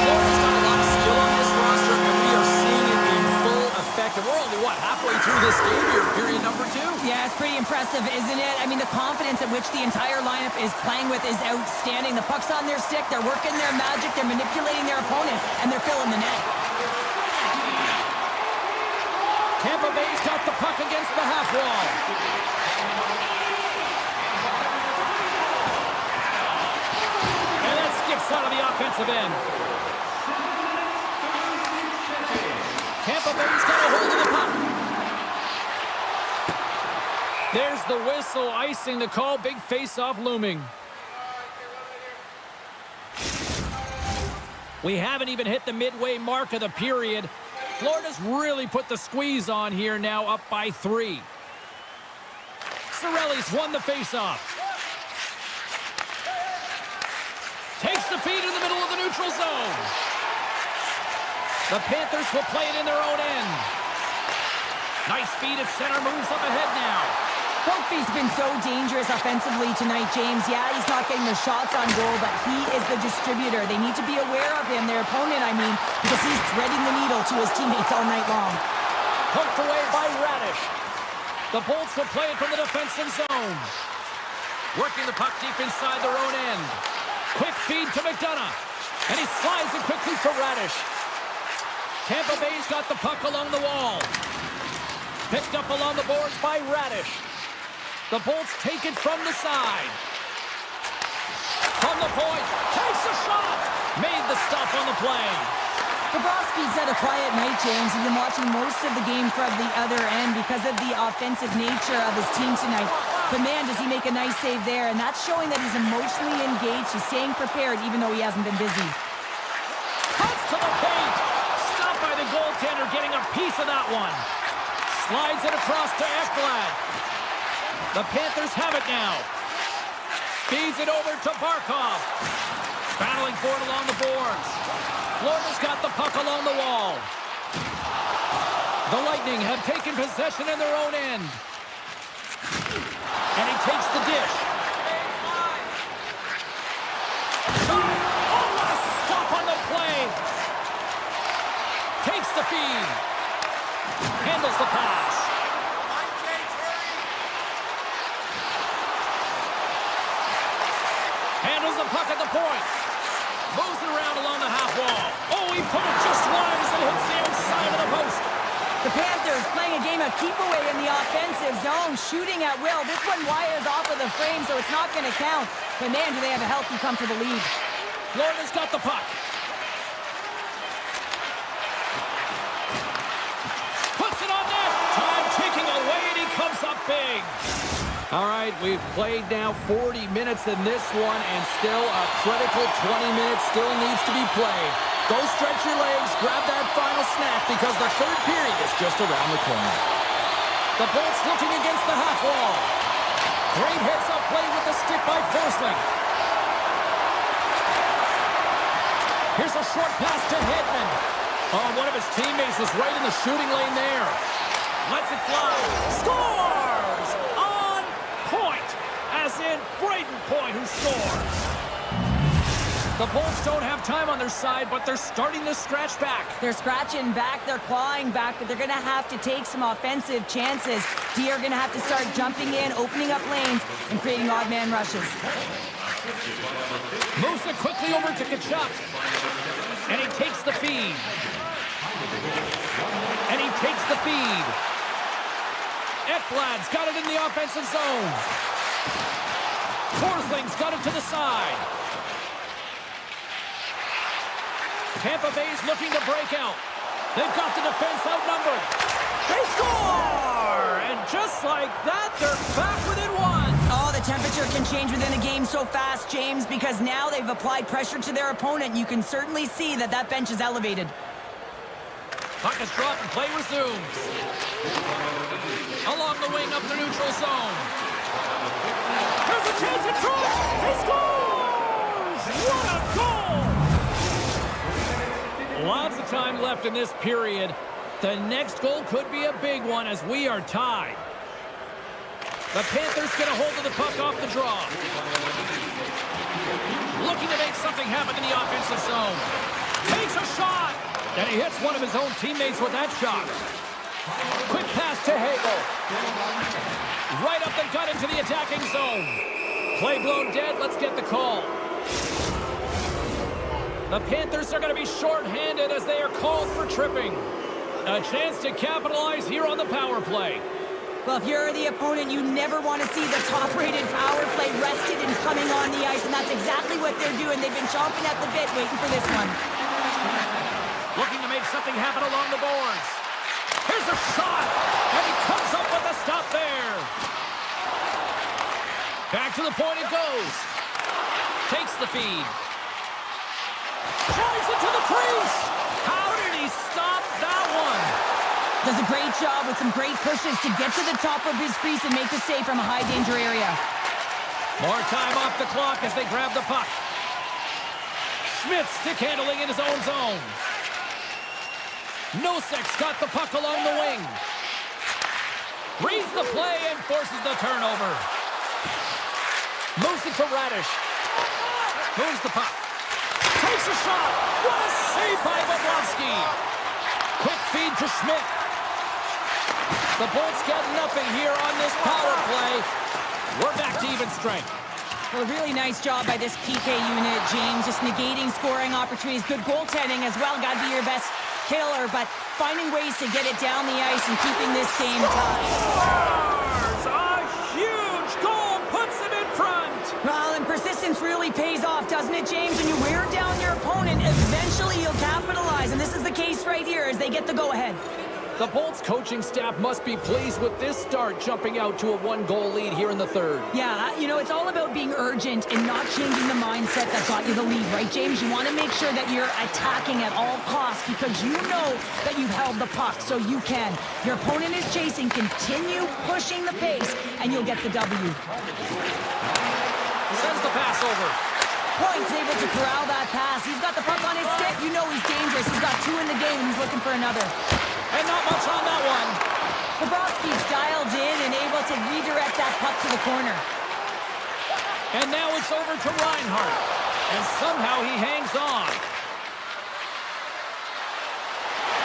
Florida's got a lot of skill on this roster, and we are seeing it in full effect. And we're only, halfway through this game here, period number 2. Yeah, it's pretty impressive, isn't it? I mean, the confidence at which the entire lineup is playing with is outstanding. The puck's on their stick, they're working their magic, they're manipulating their opponent, and they're filling the net. Tampa Bay's got the puck against the half wall. And that skips out of the offensive end. Tampa Bay's got a hold of the puck. There's the whistle, icing the call. Big face-off looming. We haven't even hit the midway mark of the period. Florida's really put the squeeze on here, now up by 3. Cirelli's won the face-off. Takes the feed in the middle of the neutral zone. The Panthers will play it in their own end. Nice feed at center, moves up ahead now. Boakby's been so dangerous offensively tonight, James. Yeah, he's not getting the shots on goal, but he is the distributor. They need to be aware of him, their opponent, I mean, because he's threading the needle to his teammates all night long. Poked away by Radish. The Bolts will play it from the defensive zone. Working the puck deep inside their own end. Quick feed to McDonough. And he slides it quickly to Radish. Tampa Bay's got the puck along the wall. Picked up along the boards by Radish. The Bolts take it from the side. From the point, takes a shot. Made the stop on the play. Bobrovsky's had a quiet night, James. He's been watching most of the game from the other end because of the offensive nature of his team tonight. But man, does he make a nice save there. And that's showing that he's emotionally engaged. He's staying prepared even though he hasn't been busy. Cuts to the paint. Stopped by the goaltender, getting a piece of that one. Slides it across to Ekblad. The Panthers have it now. Feeds it over to Barkov. Battling for it along the boards. Florida's got the puck along the wall. The Lightning have taken possession in their own end. And he takes the dish. Oh, what a stop on the play. Takes the feed. Handles the pass. Handles the puck at the point. Moves it around along the half wall. Oh, he put it just wide as it hits the outside of the post. The Panthers playing a game of keep away in the offensive zone, shooting at will. This one wires off of the frame, so it's not going to count. But man, do they have a healthy, comfortable lead. Florida's got the puck. Puts it on net. Time ticking away, and he comes up big. All right, we've played now 40 minutes in this one, and still a critical 20 minutes still needs to be played. Go stretch your legs, grab that final snack, because the third period is just around the corner. The Bolts looking against the half wall. Great hits up play with the stick by Forsling. Here's a short pass to Hedman. Oh, one of his teammates was right in the shooting lane there. Lets it fly. Scores! On point! As in Braden Point, who scores. The Bolts don't have time on their side, but they're starting to scratch back. They're scratching back, they're clawing back, but they're going to have to take some offensive chances. D are going to have to start jumping in, opening up lanes, and creating odd man rushes. Moves it quickly over to Kachuk. And he takes the feed. And he takes the feed. Ekblad's got it in the offensive zone. Forsling's got it to the side. Tampa Bay's looking to break out. They've got the defense outnumbered. They score! And just like that, they're back within one. Oh, the temperature can change within a game so fast, James, because now they've applied pressure to their opponent. You can certainly see that that bench is elevated. Puck is dropped and play resumes. Along the wing up the neutral zone. There's a chance at front. He scores! What a goal! Lots of time left in this period. The next goal could be a big one as we are tied. The Panthers get a hold of the puck off the draw. Looking to make something happen in the offensive zone. Takes a shot. And he hits one of his own teammates with that shot. Quick pass to Hagel. Right up the gut into the attacking zone. Play blown dead. Let's get the call. The Panthers are going to be short-handed as they are called for tripping. A chance to capitalize here on the power play. Well, if you're the opponent, you never want to see the top-rated power play rested and coming on the ice, and that's exactly what they're doing. They've been chomping at the bit waiting for this one. Looking to make something happen along the boards. Here's a shot, and he comes up with a stop there. Back to the point it goes. Takes the feed. Drives it to the crease. How did he stop that one? Does a great job with some great pushes to get to the top of his crease and make the save from a high-danger area. More time off the clock as they grab the puck. Schmidt stick handling in his own zone. Nosek's got the puck along the wing. Reads the play and forces the turnover. Moves it to Radish. Moves the puck. Takes a shot. What a save by Bobrovsky. Quick feed to Schmidt. The Bolts get nothing here on this power play. We're back to even strength. Well, a really nice job by this PK unit, James. Just negating scoring opportunities. Good goaltending as well. Got to be your best killer, but finding ways to get it down the ice and keeping this game tied. A huge goal puts them in front. Well, and persistence patience really pays off, doesn't it, James? When you wear down your opponent, eventually you'll capitalize. And this is the case right here as they get the go-ahead. The Bolts coaching staff must be pleased with this start, jumping out to a one-goal lead here in the third. Yeah, you know, it's all about being urgent and not changing the mindset that got you the lead, right, James? You want to make sure that you're attacking at all costs because you know that you've held the puck, so you can. Your opponent is chasing. Continue pushing the pace, and you'll get the W. Sends the pass over. Point's able to corral that pass. He's got the puck on his stick. You know he's dangerous. He's got 2 in the game, and he's looking for another. And not much on that one. Bobrovsky's dialed in and able to redirect that puck to the corner. And now it's over to Reinhardt. And somehow he hangs on.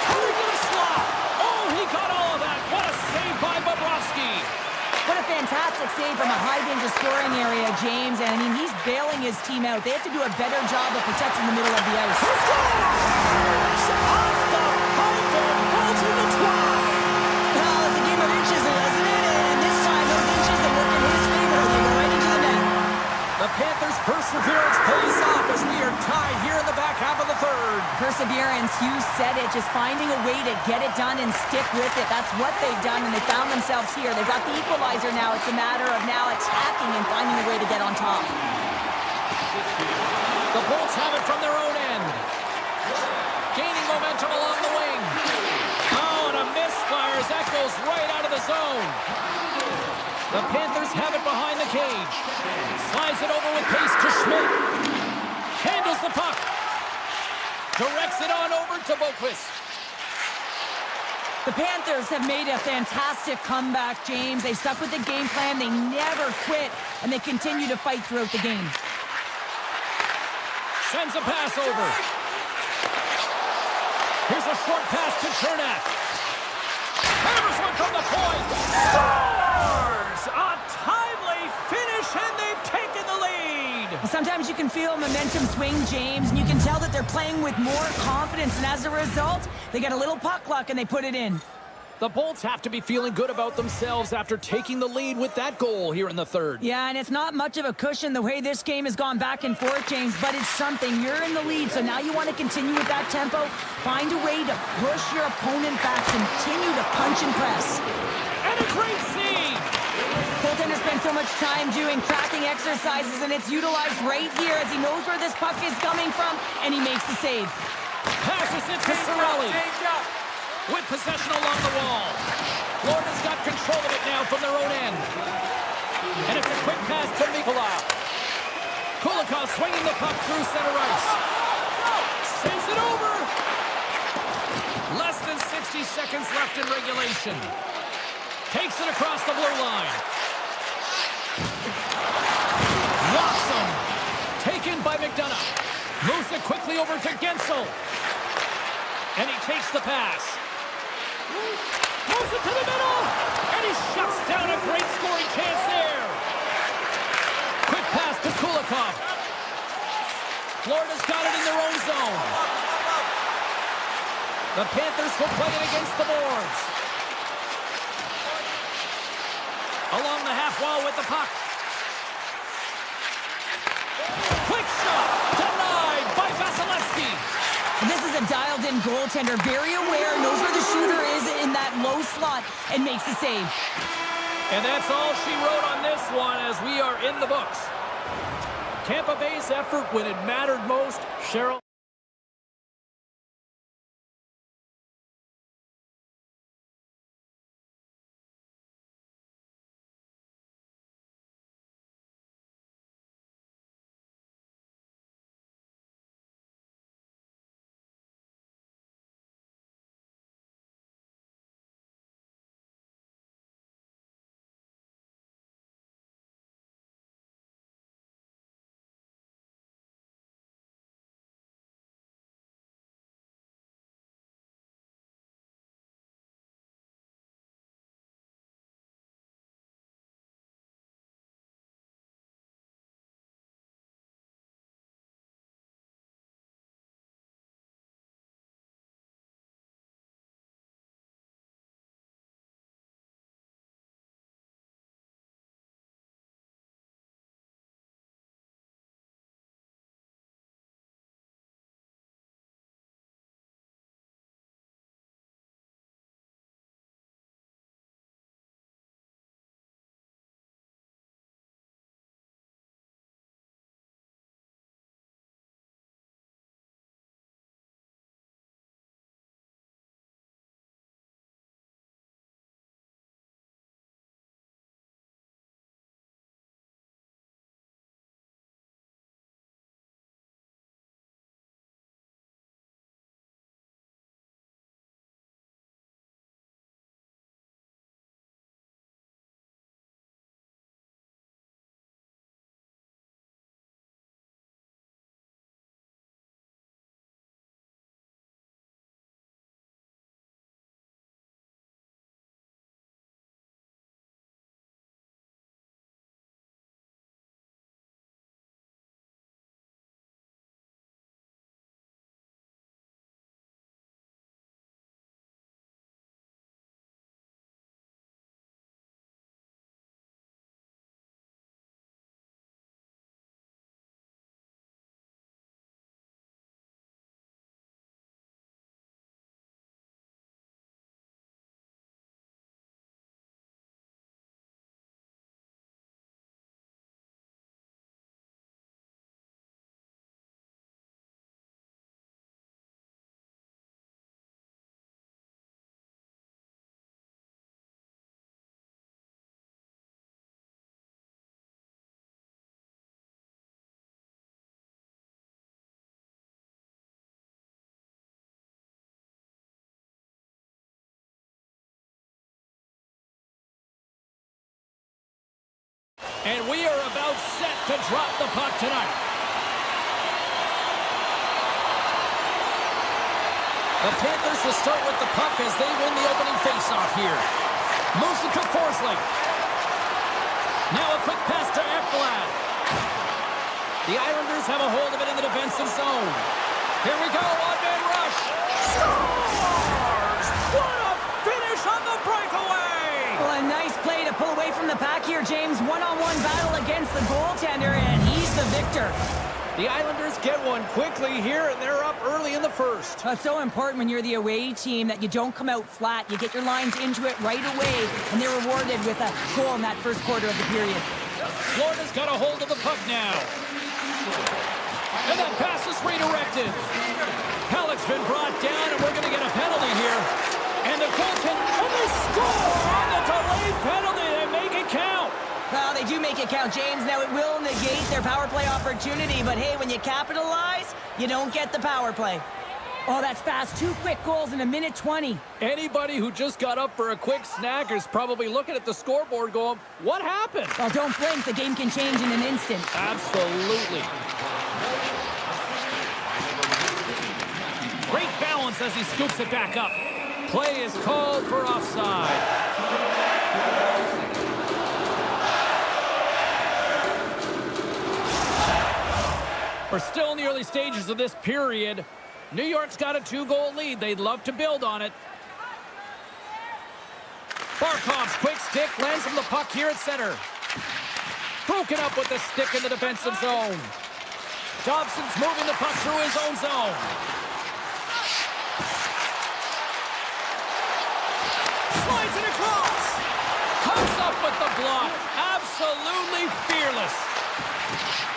Turning to the slot. Oh, he got all of that. What a save by Bobrovsky. What a fantastic save from a high-danger scoring area, James. And, I mean, he's bailing his team out. They have to do a better job of protecting the middle of the ice. He scores! Off the pipe and bolting the twine. Well, it's a game of inches, isn't it? And this time, those inches, they work in his favor. They go right into the net. The Panthers' perseverance pays off as we are tied here in the back half of the third. Perseverance, you said it. Just finding a way to get it done and stick with it. That's what they've done, and they found themselves here. They've got the equalizer now. It's a matter of now attacking and finding a way to get on top. The Bolts have it from their own end. Gaining momentum along the wing. Oh, and a misfire as that goes right out of the zone. The Panthers have it behind the cage. Slides it over with pace to Schmidt. Handles the puck. Directs it on over to Boquist. The Panthers have made a fantastic comeback, James. They stuck with the game plan. They never quit, and they continue to fight throughout the game. Sends a pass over. Here's a short pass to Chernak. Hammers one from the point. Scores! A timely finish, and they've taken the lead. Sometimes you can feel momentum swing, James, and you can tell that they're playing with more confidence, and as a result, they get a little puck luck and they put it in. The Bolts have to be feeling good about themselves after taking the lead with that goal here in the third. Yeah, and it's not much of a cushion the way this game has gone back and forth, James, but it's something. You're in the lead, so now you want to continue with that tempo. Find a way to push your opponent back. Continue to punch and press. And a great save! Goaltender spends so much time doing tracking exercises, and it's utilized right here as he knows where this puck is coming from, and he makes the save. Passes it to Cirelli. With possession along the wall. Florida's got control of it now from their own end. And it's a quick pass to Nikolov. Kulikov swinging the puck through center ice. Sends it over. Less than 60 seconds left in regulation. Takes it across the blue line. Locks him. Taken by McDonough. Moves it quickly over to Gensel. And he takes the pass. Moves it to the middle. And he shuts down a great scoring chance there. Quick pass to Kulikov. Florida's got it in their own zone. The Panthers will play it against the boards. Along the half wall with the puck. Quick shot. Denied by Vasilevsky. This is a dialed-in goaltender, very aware, knows where the shooter is in that low slot, and makes the save. And that's all she wrote on this one as we are in the books. Tampa Bay's effort when it mattered most, Cheryl. And we are about set to drop the puck tonight. The Panthers will start with the puck as they win the opening faceoff here. Moves it to Forsling. Now a quick pass to Ekblad. The Islanders have a hold of it in the defensive zone. Here we go, one-man rush. Scores! What a finish on the breakaway! Well, a nice play to pull away from the pack here, James. One-on-one battle against the goaltender, and he's the victor. The Islanders get one quickly here, and they're up early in the first. It's so important when you're the away team that you don't come out flat. You get your lines into it right away, and they're rewarded with a goal in that first quarter of the period. Florida's got a hold of the puck now. And that pass is redirected. Halleck's been brought down, and we're going to get a penalty here. And the goaltender, and they score on the delayed penalty. They make it count. Well, they do make it count, James. Now, it will negate their power play opportunity, but hey, when you capitalize, you don't get the power play. Oh, that's fast. 2 quick goals in a minute 20. Anybody who just got up for a quick snack is probably looking at the scoreboard going, what happened? Well, don't blink. The game can change in an instant. Absolutely. Great balance as he scoops it back up. Play is called for offside. We're still in the early stages of this period. New York's got a 2-goal lead. They'd love to build on it. Barkov's quick stick lands him the puck here at center. Broken up with the stick in the defensive zone. Dobson's moving the puck through his own zone. Slides it across. Comes up with the block. Absolutely fearless.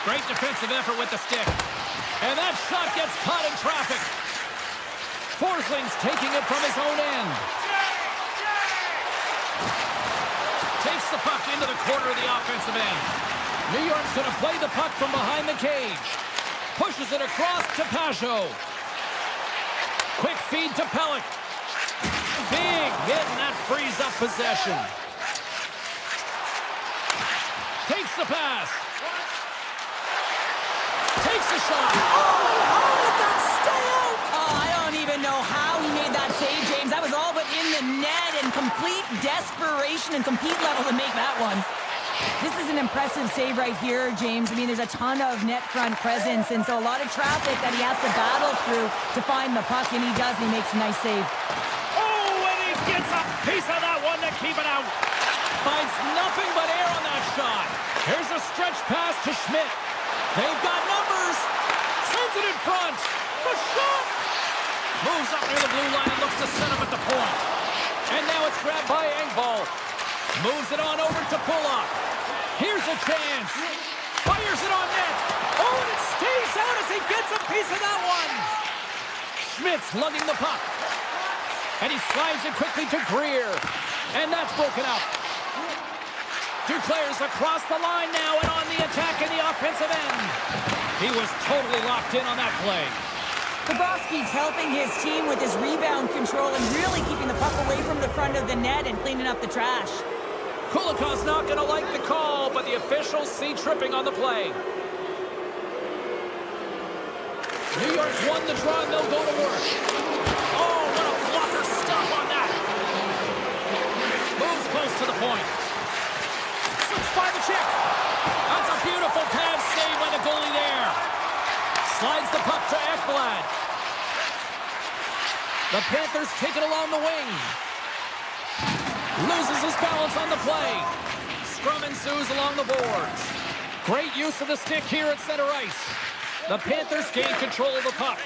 Great defensive effort with the stick. And that shot gets caught in traffic. Forsling's taking it from his own end. Takes the puck into the corner of the offensive end. New York's going to play the puck from behind the cage. Pushes it across to Pajot. Quick feed to Pelech. Big hit, and that frees up possession. Takes the pass. Takes a shot. Oh, how did that stay out? Oh, I don't even know how he made that save, James. That was all but in the net, and complete desperation and compete level to make that one. This is an impressive save right here, James. I mean, there's a ton of net front presence, and so a lot of traffic that he has to battle through to find the puck, and he does, and he makes a nice save. Oh, and he gets a piece of that one to keep it out. Finds nothing but air on that shot. Here's a stretch pass to Schmidt. They've got numbers. Sends it in front. The shot. Moves up near the blue line and looks to set up at the point. And now it's grabbed by Engvall. Moves it on over to Pulock. Here's a chance. Fires it on net. Oh, and it stays out as he gets a piece of that one. Schmidt's lugging the puck. And he slides it quickly to Greer. And that's broken up. Duclair's across the line now and on the attack in the offensive end. He was totally locked in on that play. Bobrovsky's helping his team with his rebound control and really keeping the puck away from the front of the net and cleaning up the trash. Kulikov's not going to like the call, but the officials see tripping on the play. New York's won the draw and they'll go to work. Oh, what a blocker stop on that. Moves close to the point. By the check. That's a beautiful pad save by the goalie there. Slides the puck to Ekblad. The Panthers take it along the wing. Loses his balance on the play. Scrum ensues along the boards. Great use of the stick here at center ice. The Panthers gain control of the puck.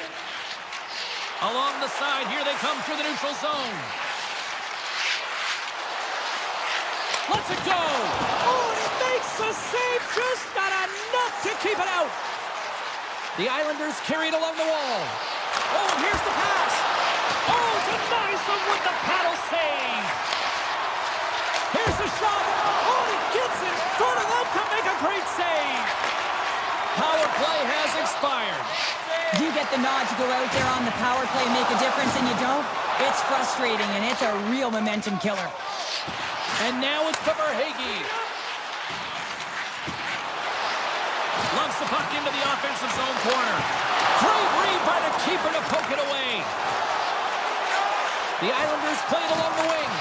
Along the side, here they come through the neutral zone. Let's it go! Oh, and it makes the save, just not enough to keep it out. The Islanders carry it along the wall. Oh, here's the pass. Oh, denies them with the paddle save. Here's the shot. Oh, he gets in front of that to make a great save. Power play has expired. You get the nod to go out there on the power play and make a difference, and you don't? It's frustrating, and it's a real momentum killer. And now it's to Verhaeghe. the puck into the offensive zone corner. Great read by the keeper to poke it away. The Islanders play it along the wing.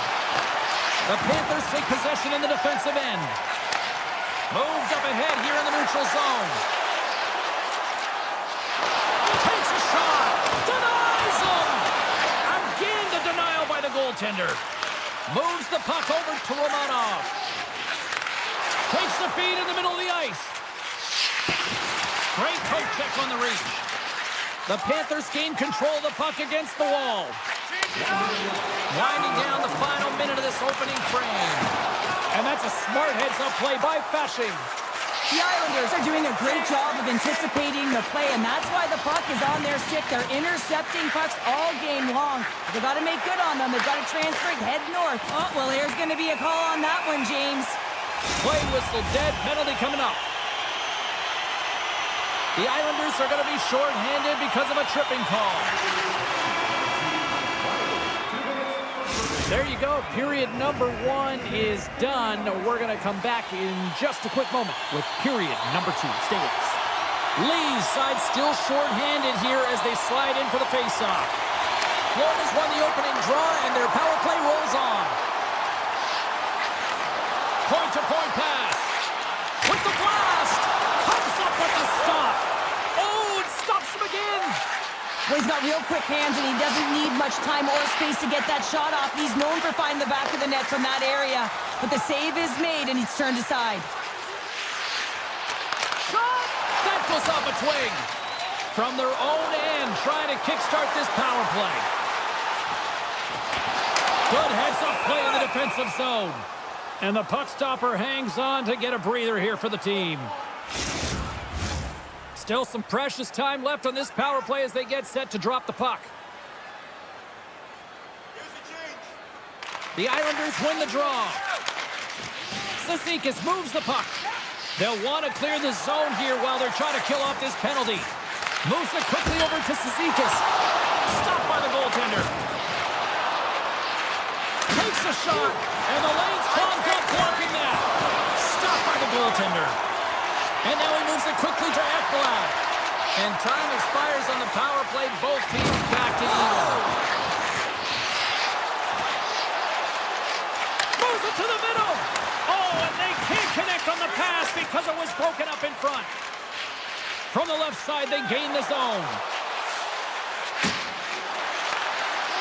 The Panthers take possession in the defensive end. Moved up ahead here in the neutral zone. Takes a shot. Denies him. Again, the denial by the goaltender. Moves the puck over to Romanov. Takes the feed in the middle of the ice. Great poke check on the reach. The Panthers gain control of the puck against the wall. Winding down the final minute of this opening frame. And that's a smart heads-up play by Fasching. The Islanders are doing a great job of anticipating the play, and that's why the puck is on their stick. They're intercepting pucks all game long. They've got to make good on them. They've got to transfer it head north. Oh, well, there's going to be a call on that one, James. Play whistle, dead, penalty coming up. The Islanders are going to be short-handed because of a tripping call. There you go. Period number 1 is done. We're going to come back in just a quick moment with period number 2. Stay with us. Lee's side still short-handed here as they slide in for the face-off. Florida's won the opening draw, and their power play rolls on. Point-to-point pass. With the blast. Comes up with the stop. Oh, it stops him again. Well, he's got real quick hands, and he doesn't need much time or space to get that shot off. He's known for finding the back of the net from that area. But the save is made, and he's turned aside. Shot! That goes off a twig. From their own end, trying to kickstart this power play. Good heads-up play in the defensive zone. And the puck stopper hangs on to get a breather here for the team. Still some precious time left on this power play as they get set to drop the puck. The Islanders win the draw. Cizikas moves the puck. They'll want to clear the zone here while they're trying to kill off this penalty. Moves it quickly over to Cizikas. Stopped by the goaltender. Takes a shot, and the lane's clogged up blocking that. Stopped by the goaltender. And now he moves it quickly to Ekblad. And time expires on the power play. Both teams back to even. Moves it to the middle. Oh, and they can't connect on the pass because it was broken up in front. From the left side, they gain the zone.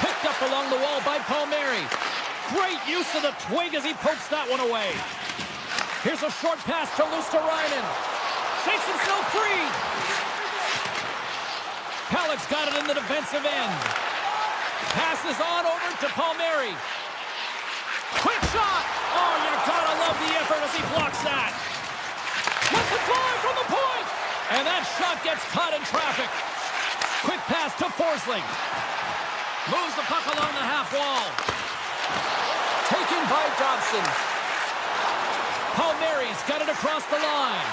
Picked up along the wall by Palmieri. Great use of the twig as he pokes that one away. Here's a short pass to Luosterainen. Shakes himself free. Palak's got it in the defensive end. Passes on over to Palmieri. Quick shot. Oh, you gotta love the effort as he blocks that. What's the drive from the point? And that shot gets caught in traffic. Quick pass to Forsling. Moves the puck along the half wall. Taken by Dobson. Palmieri's got it across the line.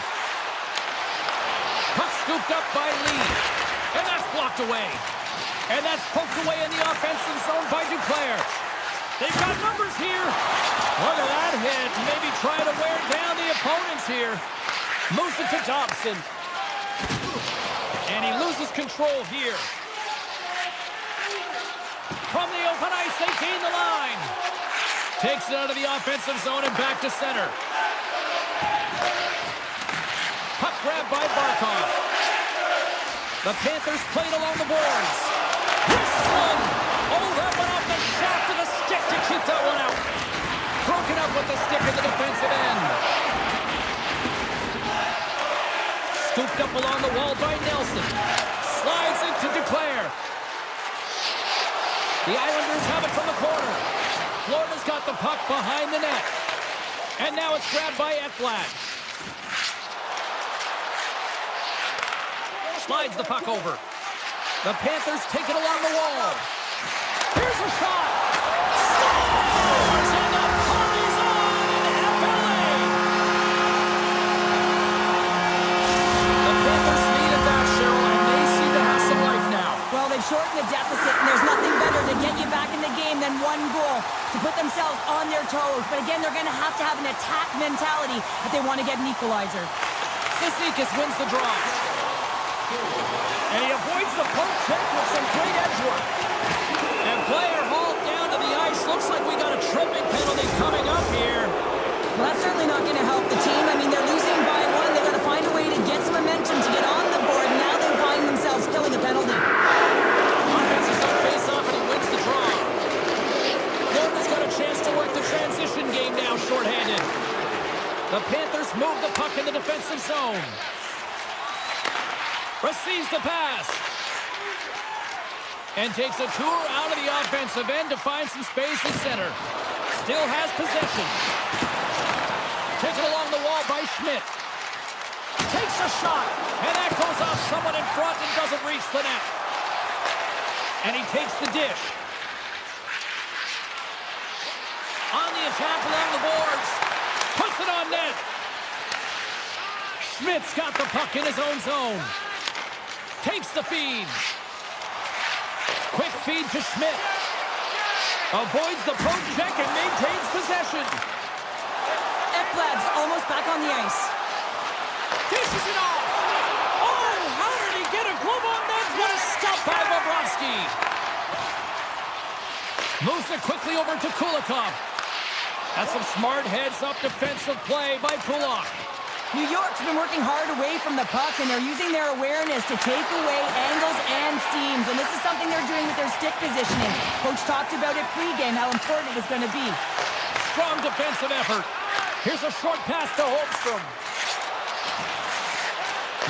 Puck scooped up by Lee. And that's blocked away. And that's poked away in the offensive zone by Duclair. They've got numbers here. Look at that hit. Maybe trying to wear down the opponents here. Moves it to Dobson. And he loses control here. From the open ice, they gain the line. Takes it out of the offensive zone and back to center. Puck grab by Barkov. The Panthers played along the boards. This one! Oh, that went off the shaft of the stick to keep that one out. Broken up with the stick in the defensive end. Scooped up along the wall by Nelson. Slides into Duclair. The Islanders have it from the corner. Florida's got the puck behind the net. And now it's grabbed by Ekblad. Slides the puck over. The Panthers take it along the wall. Here's a shot. Scores! And the party's on in FLA. The Panthers needed that, Cheryl, and they seem to have some life now. Well, they've shortened the deficit, and there's nothing better to get you back in the game than one goal to put themselves on their toes. But again, they're going to have an attack mentality if they want to get an equalizer. Cizikas wins the draw. And he avoids the poke check with some great edge work. And player hauled down to the ice. Looks like we got a tripping penalty coming up here. Well, that's certainly not going to help the team. I mean, they're losing by one. They've got to find a way to get some momentum to get on the board. Now they find themselves killing a penalty. Offense is on face-off, and he wins the draw. Florida's got a chance to work the transition game now, shorthanded. The Panthers move the puck in the defensive zone. Receives the pass. And takes a tour out of the offensive end to find some space in center. Still has possession. Taken along the wall by Schmidt. Takes a shot. And that goes off someone in front and doesn't reach the net. And he takes the dish. On the attack along the boards. Puts it on net. Schmidt's got the puck in his own zone. Takes the feed. Quick feed to Schmidt. Avoids the poke check and maintains possession. Ekblad's almost back on the ice. Dishes it off. Oh, how did he get a glove on that? What a stop by Bobrovsky. Moves it quickly over to Kulikov. That's some smart heads-up defensive play by Kulak. New York's been working hard away from the puck, and they're using their awareness to take away angles and seams. And this is something they're doing with their stick positioning. Coach talked about it pregame, how important it was going to be. Strong defensive effort. Here's a short pass to Holmstrom.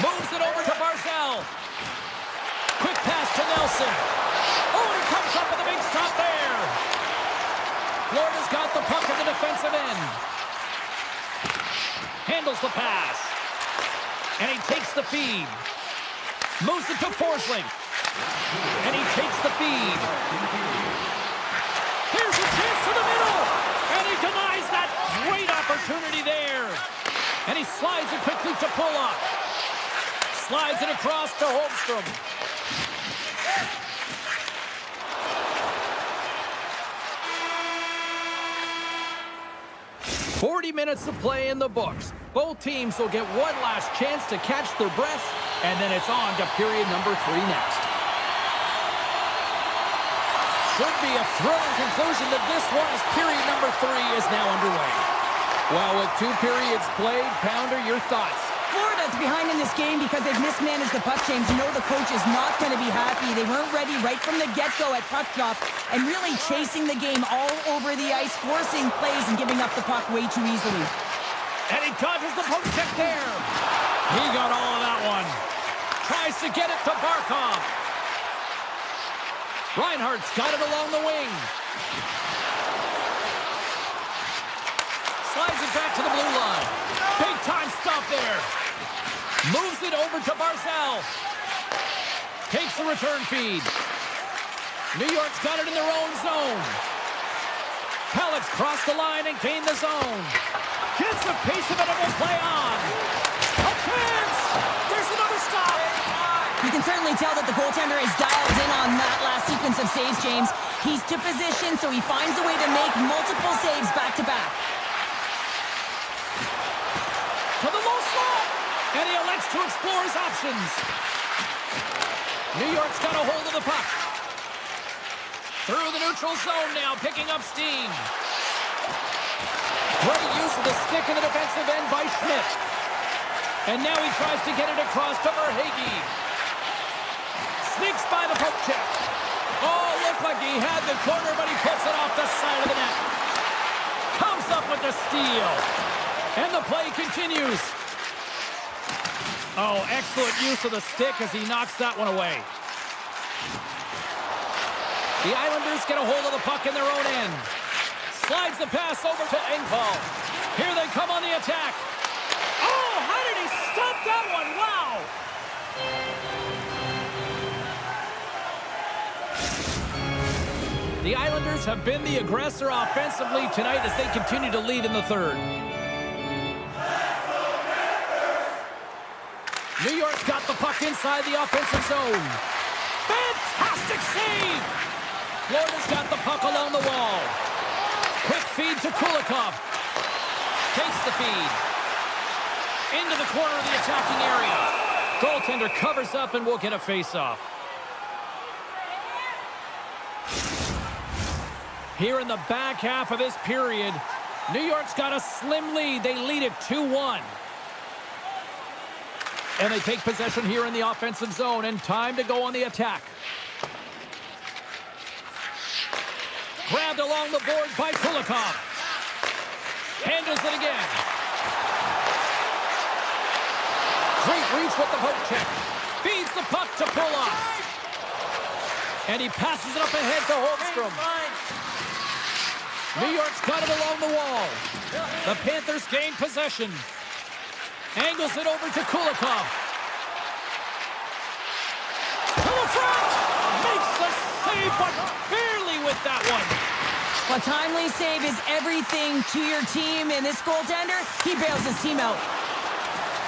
Moves it over to Barzal. Quick pass to Nelson. Oh, he comes up with a big stop there. Florida's got the puck at the defensive end. Handles the pass. And he takes the feed. Moves it to Forsling. And he takes the feed. Here's a chance to the middle. And he denies that great opportunity there. And he slides it quickly to Pulock. Slides it across to Holmstrom. 40 minutes of play in the books. Both teams will get one last chance to catch their breaths, and then it's on to period number 3 next. Should be a thrilling conclusion to this one as period number 3 is now underway. Well, with 2 periods played, Pounder, your thoughts? Florida's behind in this game because they've mismanaged the puck change. You know the coach is not going to be happy. They weren't ready right from the get-go at puck drop and really chasing the game all over the ice, forcing plays and giving up the puck way too easily. And he dodges the poke check there. He got all of that one. Tries to get it to Barkov. Reinhardt's got it along the wing. Slides it back to the blue line. Big time stop there. Moves it over to Barzal. Takes the return feed. New York's got it in their own zone. Pellets cross the line and gain the zone. Gets a piece of it and will play on. A chance! There's another stop! You can certainly tell that the goaltender is dialed in on that last sequence of saves, James. He's to position, so he finds a way to make multiple saves back-to-back. To the low slot! And he elects to explore his options. New York's got a hold of the puck. Through the neutral zone now, picking up steam. Great use of the stick in the defensive end by Schmidt. And now he tries to get it across to Verhaeghe. Sneaks by the poke check. Oh, looked like he had the corner, but he puts it off the side of the net. Comes up with the steal. And the play continues. Oh, excellent use of the stick as he knocks that one away. The Islanders get a hold of the puck in their own end. Slides the pass over to Engvall. Here they come on the attack. Oh, how did he stop that one? Wow! The Islanders have been the aggressor offensively tonight as they continue to lead in the third. New York's got the puck inside the offensive zone. Fantastic save! Florida's got the puck along the wall. Quick feed to Kulikov. Takes the feed. Into the corner of the attacking area. Goaltender covers up and will get a face-off. Here in the back half of this period, New York's got a slim lead. They lead it 2-1. And they take possession here in the offensive zone, and time to go on the attack. Grabbed along the boards by Kulikov. Handles it again. Great reach with the poke check. Feeds the puck to Puloff. And he passes it up ahead to Holmstrom. New York's got it along the wall. The Panthers gain possession. Angles it over to Kulikov. To the front! Makes the save, but barely with that one. A timely save is everything to your team, and this goaltender, he bails his team out.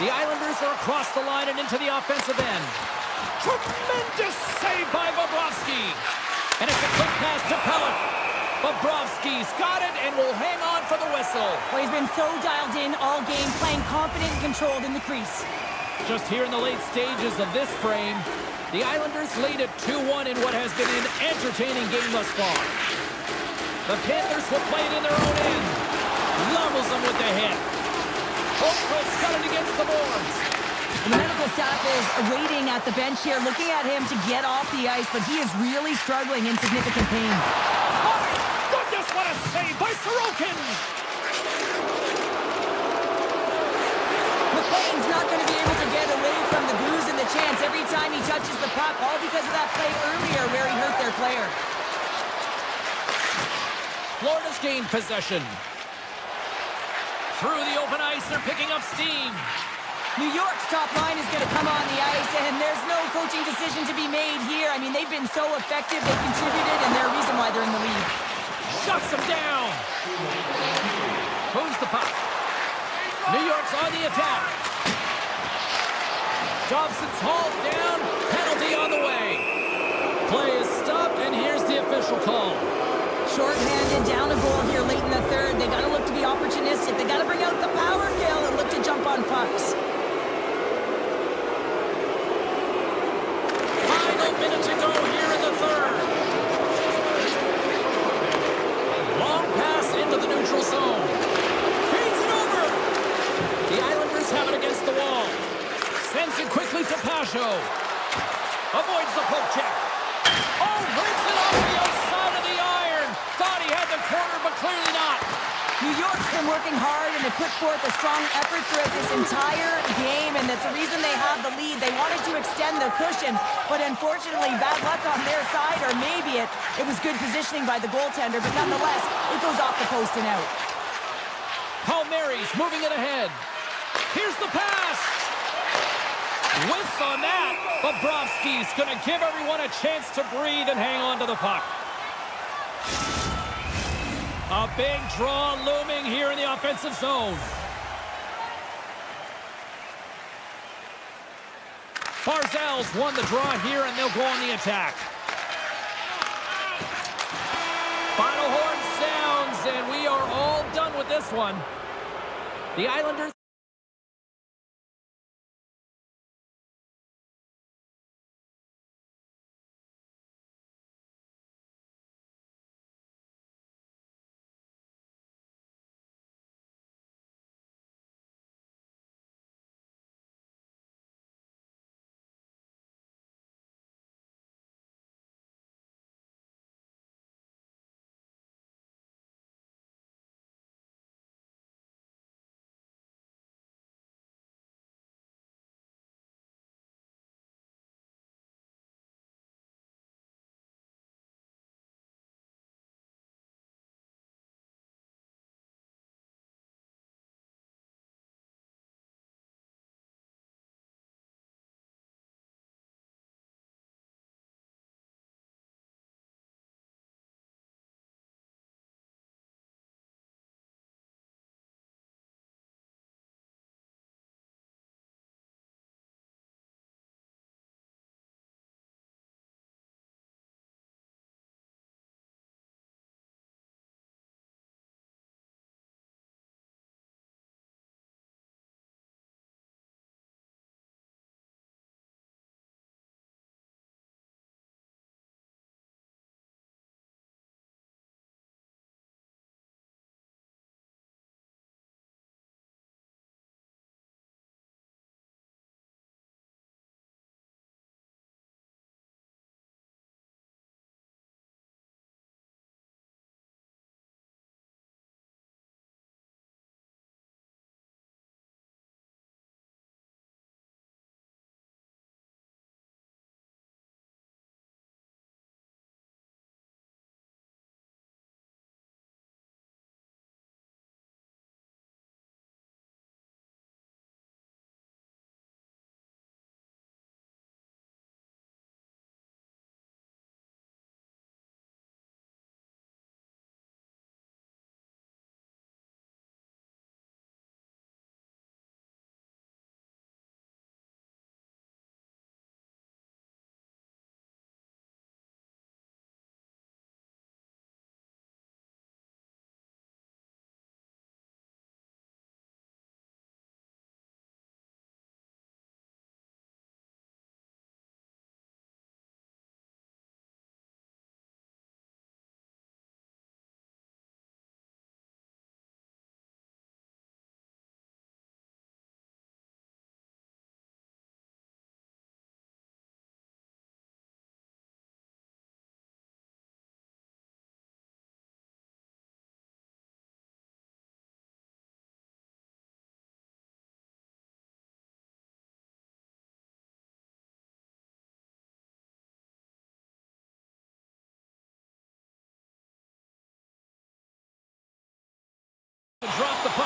The Islanders are across the line and into the offensive end. Tremendous save by Bobrovsky. And it's a quick pass to Pelech. Bobrovsky's got it and will hang on for the whistle. Well, he's been so dialed in all game, playing confident and controlled in the crease. Just here in the late stages of this frame, the Islanders lead at 2-1 in what has been an entertaining game thus far. The Panthers will play it in their own end. Levels them with the hit. Holmstrom's got it against the boards. And the medical staff is waiting at the bench here, looking at him to get off the ice, but he is really struggling in significant pain. Oh, goodness, what a save by Sorokin! McLean's not going to be able to get away from the booze and the chance every time he touches the puck, all because of that play earlier where he hurt their player. Florida's gained possession. Through the open ice, they're picking up steam. New York's top line is going to come on the ice, and there's no coaching decision to be made here. I mean, they've been so effective, they've contributed, and they're a reason why they're in the lead. Shuts them down. Moves the puck. New York's on the attack. Dobson's hauled down. Penalty on the way. Play is stopped, and here's the official call. Short-handed, down a goal here late in the third. They got to look to be opportunistic. They got to bring out the power kill and look to jump on pucks. Final minute to go here in the third. Long pass into the neutral zone. Feeds it over. The Islanders have it against the wall. Sends it quickly to Pasho. Avoids the poke check. Oh, breaks it off the outside of the iron. Thought he had the corner, but clearly not. New York's been working hard and they put forth a strong effort throughout this entire game, and that's the reason they have the lead. They wanted to extend the cushion, but unfortunately, bad luck on their side, or maybe it was good positioning by the goaltender, but nonetheless, it goes off the post and out. Palmieri's moving it ahead. Here's the pass. Whiffs on that. Bobrovsky's going to give everyone a chance to breathe and hang on to the puck. A big draw looming here in the offensive zone. Barzal's won the draw here, and they'll go on the attack. Final horn sounds, and we are all done with this one. The Islanders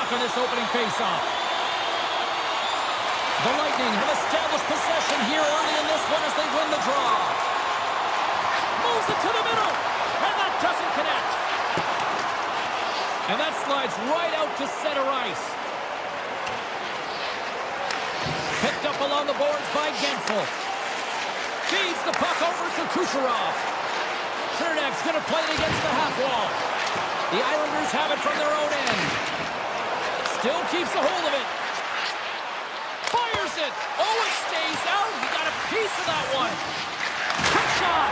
puck on this opening faceoff. The Lightning have established possession here early in this one as they win the draw. Moves it to the middle, and that doesn't connect. And that slides right out to center ice. Picked up along the boards by Gensel. Feeds the puck over to Kucherov. Chernak's going to play it against the half wall. The Islanders have it from their own end. Still keeps a hold of it. Fires it. Oh, it stays out. He got a piece of that one. Quick shot.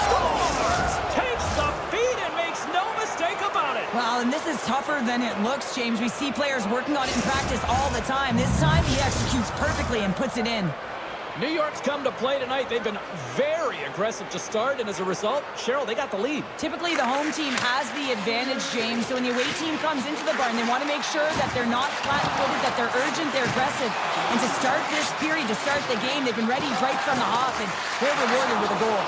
Scores. Takes the feed and makes no mistake about it. Well, and this is tougher than it looks, James. We see players working on it in practice all the time. This time he executes perfectly and puts it in. New York's come to play tonight. They've been very aggressive to start, and as a result, Cheryl, they got the lead. Typically, the home team has the advantage, James. So when the away team comes into the barn, they want to make sure that they're not flat-footed, that they're urgent, they're aggressive. And to start this period, to start the game, they've been ready right from the hop, and they're rewarded with a goal.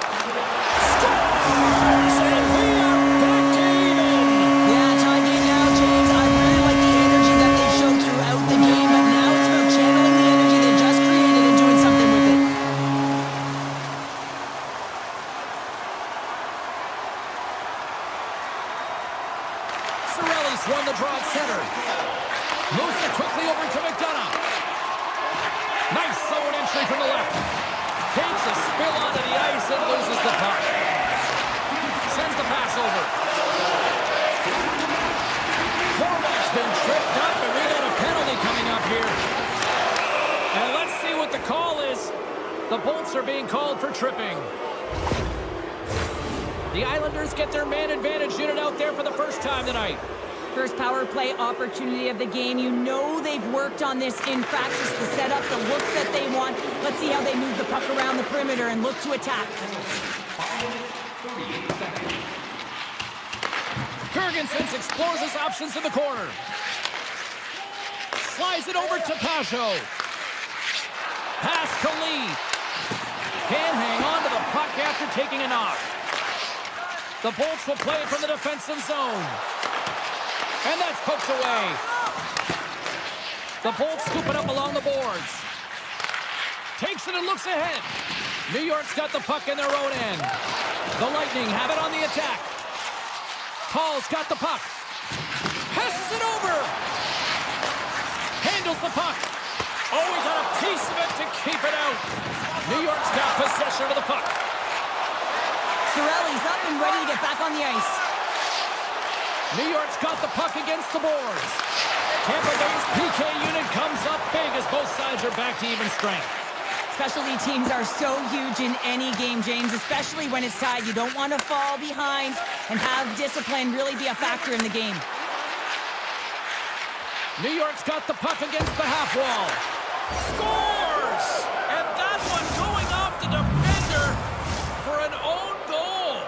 Scores! And we are back to even! Yeah, tie game now, James. I really like the energy that they showed throughout the game, but now it's about channeling the energy they just created and doing something with it. Cirelli's won the draw at center. Moves it quickly over to McDonough. Nice zone entry from the left. Takes a spill onto the ice and loses the puck. Sends the pass over. Horvat's been tripped up, and we got a penalty coming up here. And let's see what the call is. The Bolts are being called for tripping. The Islanders get their man advantage unit out there for the first time tonight. First power play opportunity of the game. You know they've worked on this in practice, the setup, the look that they want. Let's see how they move the puck around the perimeter and look to attack. Girgensons explores his options in the corner. Slides it over to Pajot. Pass to Lee. Can't hang on to the puck after taking a knock. The Bolts will play it from the defensive zone. And that's poked away. The Bolts scoop it up along the boards. Takes it and looks ahead. New York's got the puck in their own end. The Lightning have it on the attack. Paul's got the puck. Passes it over. Handles the puck. Oh, he got a piece of it to keep it out. New York's got possession of the puck. Cirelli's up and ready to get back on the ice. New York's got the puck against the boards. Tampa Bay's PK unit comes up big as both sides are back to even strength. Specialty teams are so huge in any game, James, especially when it's tied. You don't want to fall behind and have discipline really be a factor in the game. New York's got the puck against the half wall. Scores! And that one going off the defender for an own goal.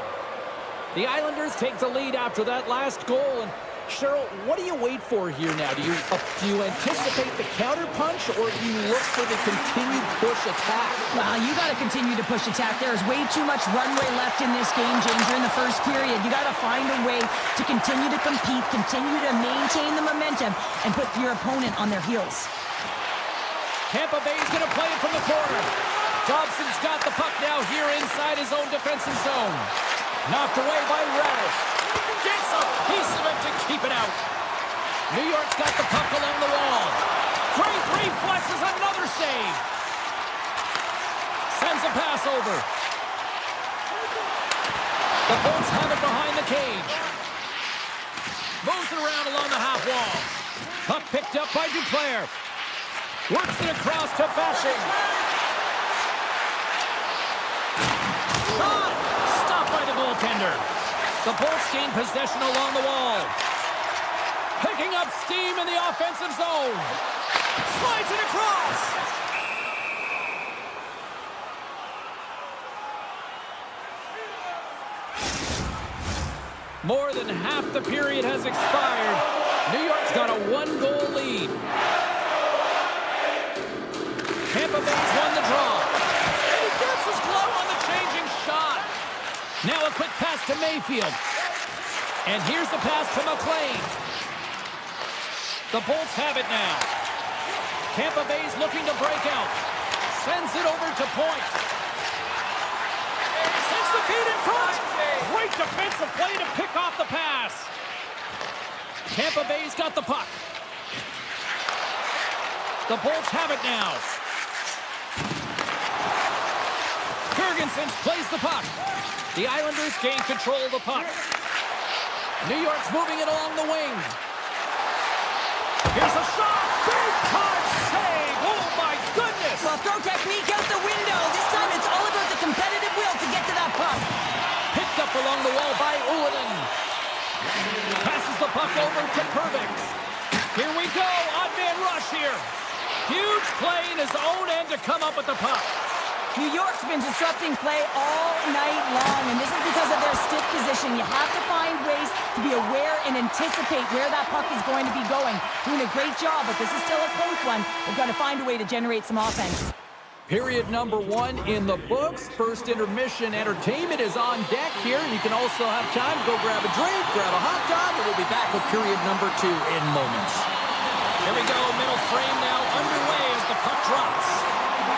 The Islanders take the lead after that last goal. And Cheryl, what do you wait for here now? Do you anticipate the counter punch, or do you look for the continued push attack? Well, you got to continue to push attack. There is way too much runway left in this game, James. You're in the first period. You got to find a way to continue to compete, continue to maintain the momentum, and put your opponent on their heels. Tampa Bay's going to play it from the corner. Dobson's got the puck now here inside his own defensive zone. Knocked away by Radish. Gets a piece of it to keep it out. New York's got the puck along the wall. Great reflexes, another save. Sends a pass over. The Bolts have it behind the cage. Moves it around along the half wall. Puck picked up by Duclair. Works it across to Bashing. Shot! Stopped by the goaltender. The Bolts gain possession along the wall. Picking up steam in the offensive zone. Slides it across. More than half the period has expired. New York's got a one-goal lead. Tampa Bay's won the draw. And he gets his glove on the changing shot. Now a quick pass to Mayfield. And here's the pass to McLean. The Bolts have it now. Tampa Bay's looking to break out. Sends it over to point. Sends the feed in front. Great defensive play to pick off the pass. Tampa Bay's got the puck. The Bolts have it now. Jurgensen plays the puck. The Islanders gain control of the puck. New York's moving it along the wing. Here's a shot. Big time save. Oh, my goodness. Well, throw technique out the window. This time it's all about the competitive will to get to that puck. Picked up along the wall by Ullinen. Passes the puck over to Pervix. Here we go. Odd man rush here. Huge play in his own end to come up with the puck. New York's been disrupting play all night long, and this is because of their stick position. You have to find ways to be aware and anticipate where that puck is going to be going. Doing a great job, but this is still a close one. They've got to find a way to generate some offense. Period number 1 in the books. First intermission entertainment is on deck here. You can also have time to go grab a drink, grab a hot dog, and we'll be back with period number 2 in moments. Here we go, middle frame now underway as the puck drops.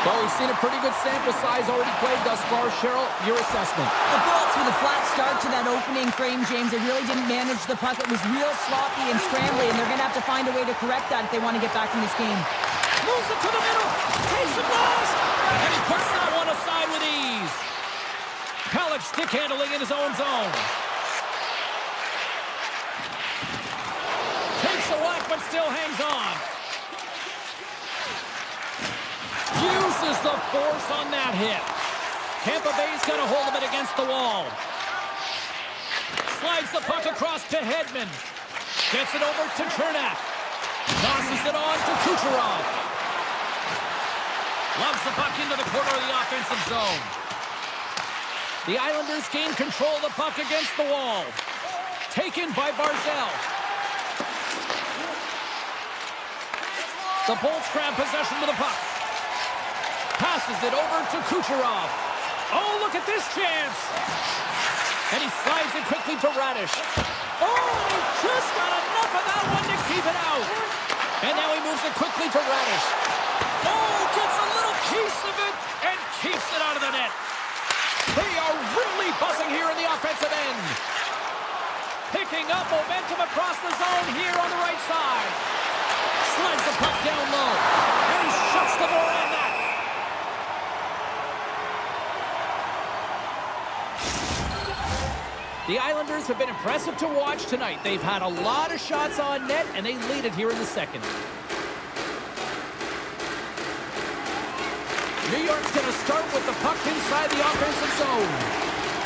Well, we've seen a pretty good sample size already played thus far. Cheryl, your assessment. The Bolts with a flat start to that opening frame, James. They really didn't manage the puck. It was real sloppy and scrambly, and they're going to have to find a way to correct that if they want to get back in this game. Moves it to the middle. Takes the blast. And he puts that one aside with ease. Pelech stick handling in his own zone. Takes the whack, but still hangs on. Uses the force on that hit. Tampa Bay's got a hold of it against the wall. Slides the puck across to Hedman. Gets it over to Chernak. Tosses it on to Kucherov. Loves the puck into the corner of the offensive zone. The Islanders gain control of the puck against the wall. Taken by Barzal. The Bolts grab possession with the puck. Passes it over to Kucherov. Oh, look at this chance. And he slides it quickly to Radish. Oh, he just got enough of that one to keep it out. And now he moves it quickly to Radish. Oh, gets a little piece of it and keeps it out of the net. They are really buzzing here in the offensive end. Picking up momentum across the zone here on the right side. Slides the puck down low. And he shuts the door on that. The Islanders have been impressive to watch tonight. They've had a lot of shots on net, and they lead it here in the second. New York's going to start with the puck inside the offensive zone.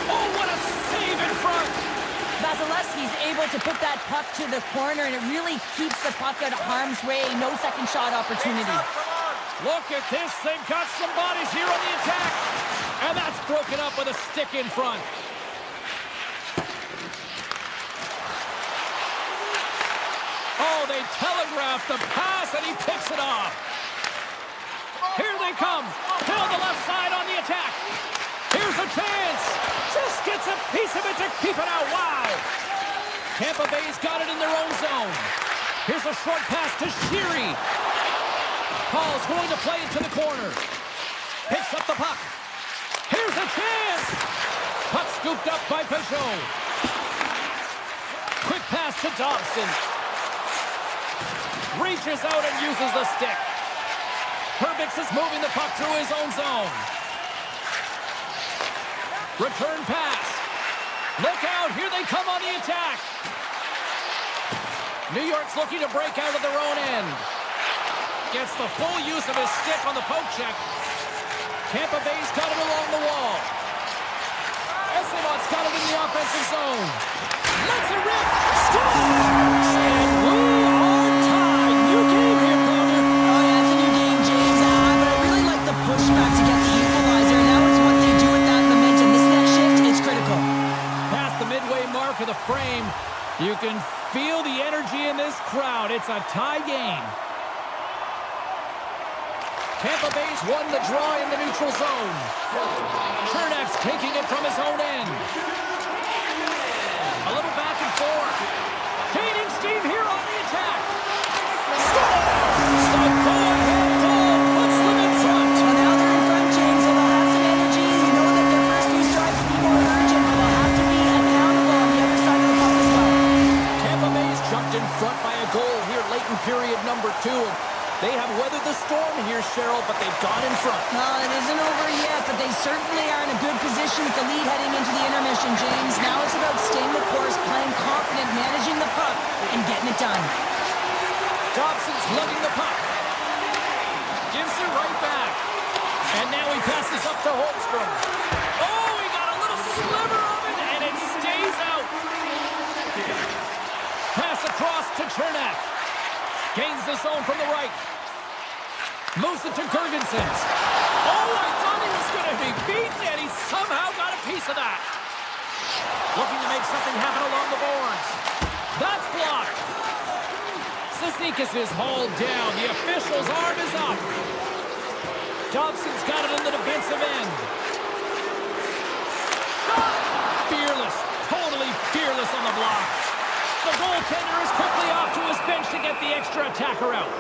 Oh, what a save in front! Vasilevsky's able to put that puck to the corner, and it really keeps the puck out of harm's way. No second shot opportunity. Look at this. They've got some bodies here on the attack. And that's broken up with a stick in front. Oh, they telegraphed the pass, and he picks it off. Here they come. Fill the left side on the attack. Here's a chance. Just gets a piece of it to keep it out. Wow. Tampa Bay's got it in their own zone. Here's a short pass to Sheary. Paul's going to play it to the corner. Picks up the puck. Here's a chance. Puck scooped up by Peugeot. Quick pass to Dobson. Reaches out and uses the stick. Herbix is moving the puck through his own zone. Return pass. Look out, here they come on the attack. New York's looking to break out of their own end. Gets the full use of his stick on the poke check. Tampa Bay's got it along the wall. Esselmont's got it in the offensive zone. Lets it rip. Scores! And we are tied. New game here, Calder. Oh, yeah, it's a new game, James. But I really like the pushback to get the equalizer. Now it's what they do with that momentum. This next shift is critical. Past the midway mark of the frame, you can feel the energy in this crowd. It's a tie game. Tampa Bay's won the draw in the neutral zone. Chernak's taking it from his own end. A little back and forth. Gaining steam here on the attack. They certainly are in a good position with the lead heading into the intermission, James. Now it's about staying the course, playing confident, managing the puck, and getting it done. Dobson's lugging the puck. Gives it right back. And now he passes up to Holmstrom. Oh, he got a little sliver of it, and it stays out. Pass across to Chernak. Gains the zone from the right. Moves it to Gergensons. Oh, I thought he was going to be beaten, and he somehow got a piece of that. Looking to make something happen along the boards. That's blocked. Cizikas is hauled down. The official's arm is up. Dobson's got it in the defensive end. Shot! Fearless. Totally fearless on the block. The goaltender is quickly off to his bench to get the extra attacker out.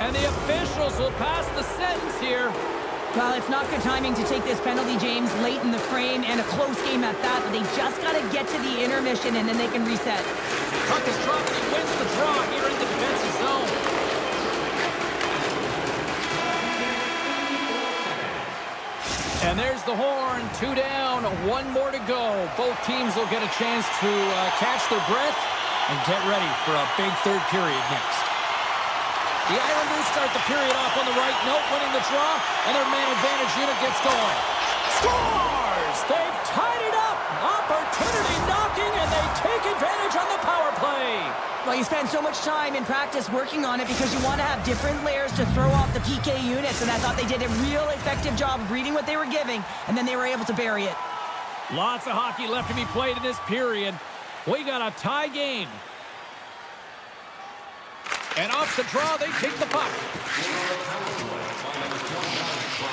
And the officials will pass the sentence here. Well, it's not good timing to take this penalty, James, late in the frame, and a close game at that. But they just got to get to the intermission, and then they can reset. Puck is dropped, and he wins the draw here in the defensive zone. And there's the horn. 2 down, 1 more to go. Both teams will get a chance to catch their breath and get ready for a big third period next. The Islanders start the period off on the right note, winning the draw, and their man advantage unit gets going. Scores! They've tied it up! Opportunity knocking, and they take advantage on the power play. Well, you spend so much time in practice working on it because you want to have different layers to throw off the PK units, and I thought they did a real effective job of reading what they were giving, and then they were able to bury it. Lots of hockey left to be played in this period. We got a tie game. And off the draw, they take the puck.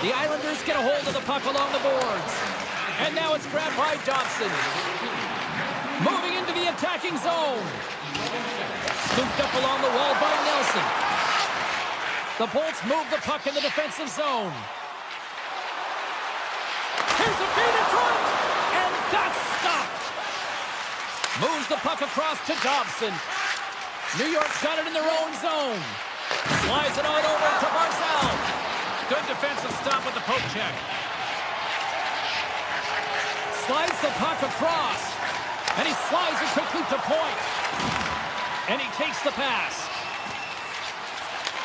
The Islanders get a hold of the puck along the boards. And now it's grabbed by Dobson. Moving into the attacking zone. Scooped up along the wall by Nelson. The Bolts move the puck in the defensive zone. Here's a feed in front. And that's stopped. Moves the puck across to Dobson. New York's got it in their own zone. Slides it on over to Barzal. Good defensive stop with the poke check. Slides the puck across. And he slides it quickly to point. And he takes the pass.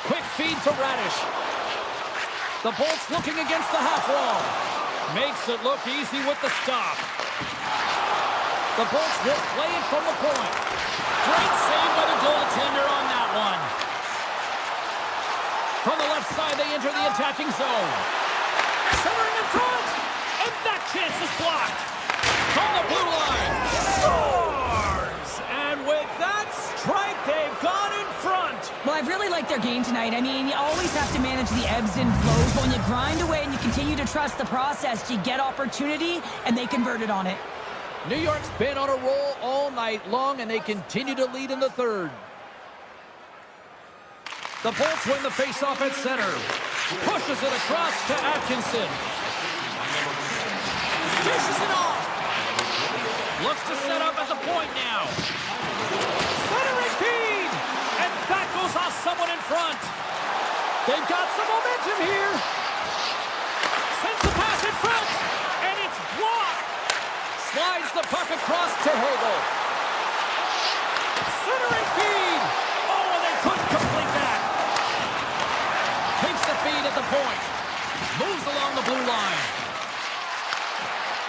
Quick feed to Radish. The Bolts looking against the half wall. Makes it look easy with the stop. The Bolts will play it from the point. Great save by the goaltender on that one. From the left side, they enter the attacking zone. Centering in front, and that chance is blocked. From the blue line, scores! And with that strike, they've gone in front. Well, I've really liked their game tonight. I mean, you always have to manage the ebbs and flows, but when you grind away and you continue to trust the process, you get opportunity, and they converted on it. New York's been on a roll all night long, and they continue to lead in the third. The Bolts win the faceoff at center. Pushes it across to Atkinson. Dishes it off. Looks to set up at the point now. Centering feed! And that goes off someone in front. They've got some momentum here. Sends the pass in front, and it's blocked. Slides the puck across to Hagel. Centering feed. Oh, and they couldn't complete that. Takes the feed at the point. Moves along the blue line.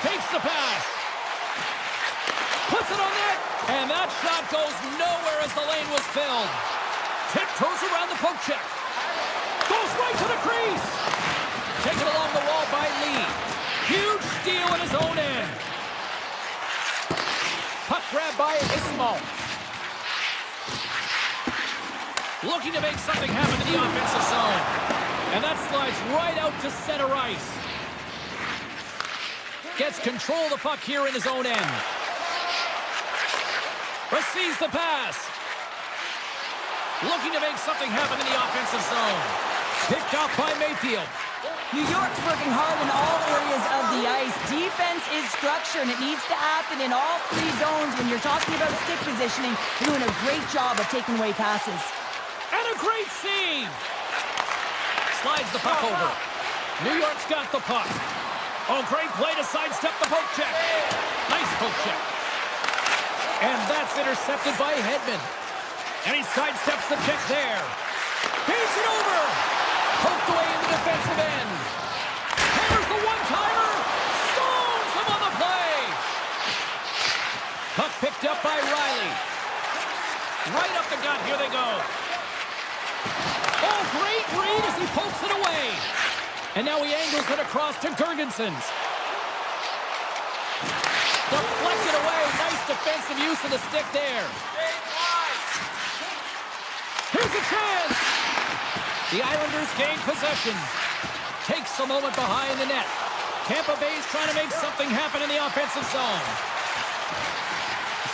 Takes the pass. Puts it on net. And that shot goes nowhere as the lane was filled. Tiptoes around the poke check. Goes right to the crease. Taken along the wall by Lee. Huge steal at his own end. Puck grab by Ismo. Looking to make something happen in the offensive zone. And that slides right out to center ice. Gets control of the puck here in his own end. Receives the pass. Looking to make something happen in the offensive zone. Picked off by Mayfield. New York's working hard in all areas of the ice. Defense is structure, and it needs to happen in all 3 zones. When you're talking about stick positioning, you're doing a great job of taking away passes. And a great save. Slides the puck over. New York's got the puck. Oh, great play to sidestep the poke check. Nice poke check. And that's intercepted by Hedman. And he sidesteps the check there. Feeds it over. Poked away in the defensive end. Here's the one-timer. Stones him on the play. Puck picked up by Riley. Right up the gut. Here they go. Oh, great read as he pokes it away. And now he angles it across to Gergensons. Deflected away. Nice defensive use of the stick there. Here's a chance. The Islanders gain possession. Takes a moment behind the net. Tampa Bay's trying to make something happen in the offensive zone.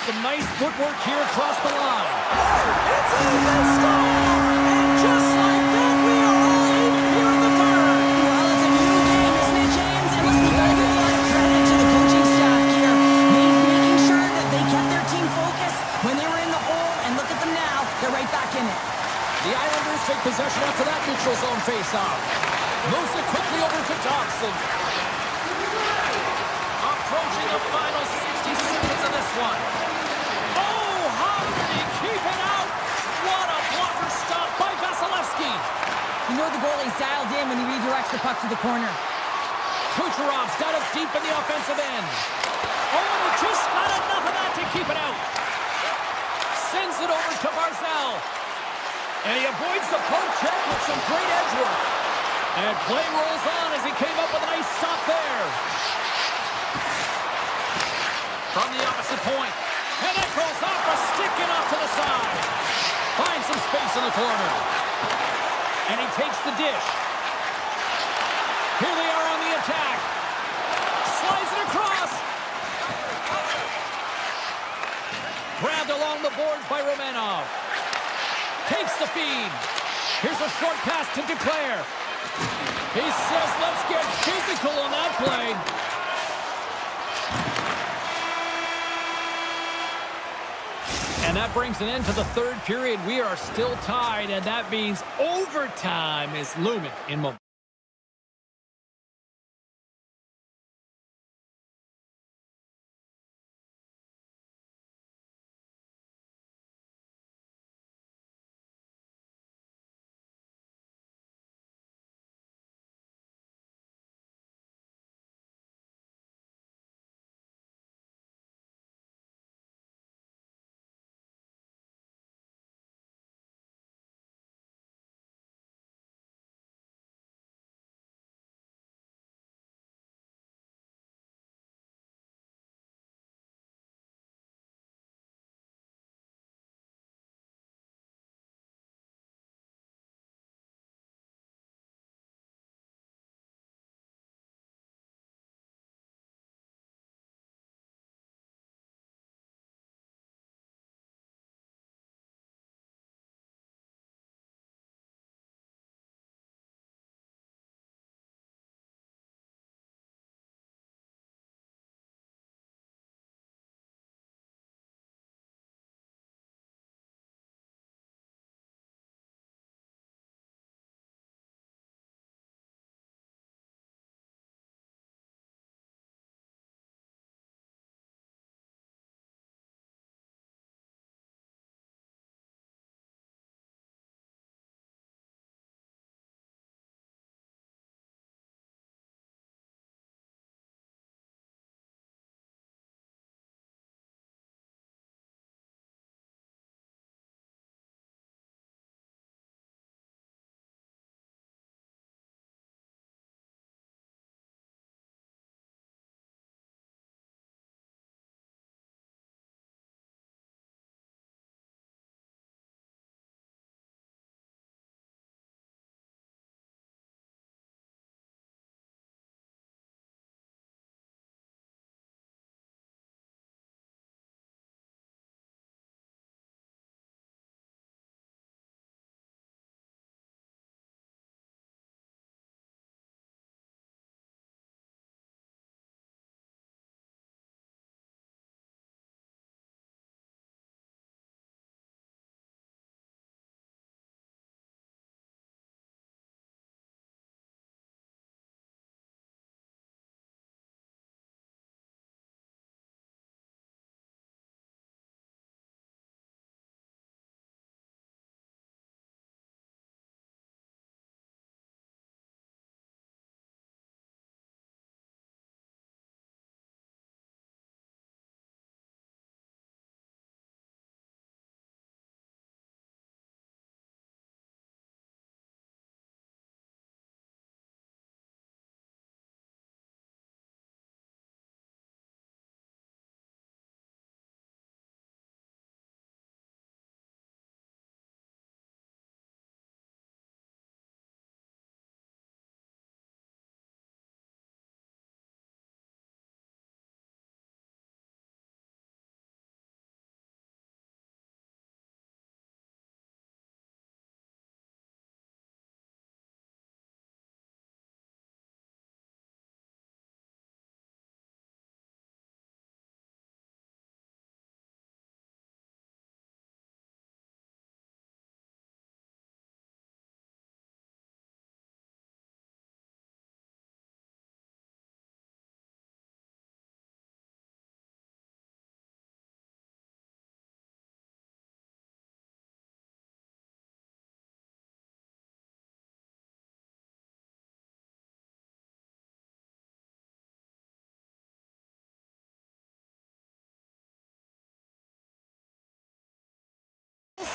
Some nice footwork here across the line. It's a mistake! And just like that, we are all even here in the third. Well, it's a new game, isn't it, James? And listen, we gotta give a lot of credit to the coaching staff here, making sure that they kept their team focused when they were in the hole, and look at them now, they're right back in it. The Islanders take possession after that neutral zone face-off. Moves it quickly over to Dobson. Approaching the final 60 seconds of this one. Oh, how did he keep it out? What a blocker stop by Vasilevsky. You know the goalie's dialed in when he redirects the puck to the corner. Kucherov's got it deep in the offensive end. Oh, just not enough of that to keep it out. Sends it over to Barzal. And he avoids the poke check with some great edge work. And play rolls on as he came up with a nice stop there. From the opposite point. And that goes off a stick and off to the side. Finds some space in the corner. And he takes the dish. Here they are on the attack. Slides it across. Grabbed along the boards by Romanov. Takes the feed. Here's a short pass to Duclair. He says, let's get physical on that play. And that brings an end to the third period. We are still tied, and that means overtime is looming in moment.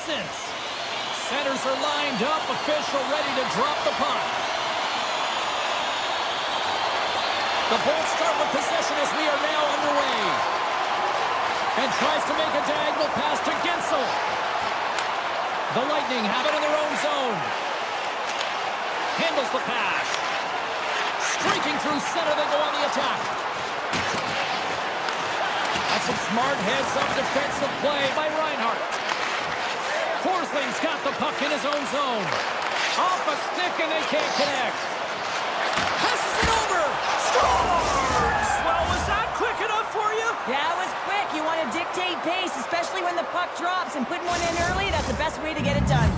distance. Centers are lined up. Official ready to drop the puck. The Bolts start with possession as we are now underway. And tries to make a diagonal pass to Gensel. The Lightning have it in their own zone. Handles the pass. Streaking through center, they go on the attack. That's some smart heads-up defensive play by Reinhart. Forsling's got the puck in his own zone. Off a stick and they can't connect. Passes it over. Scores! Well, was that quick enough for you? Yeah, it was quick. You want to dictate pace, especially when the puck drops, and putting one in early, that's the best way to get it done.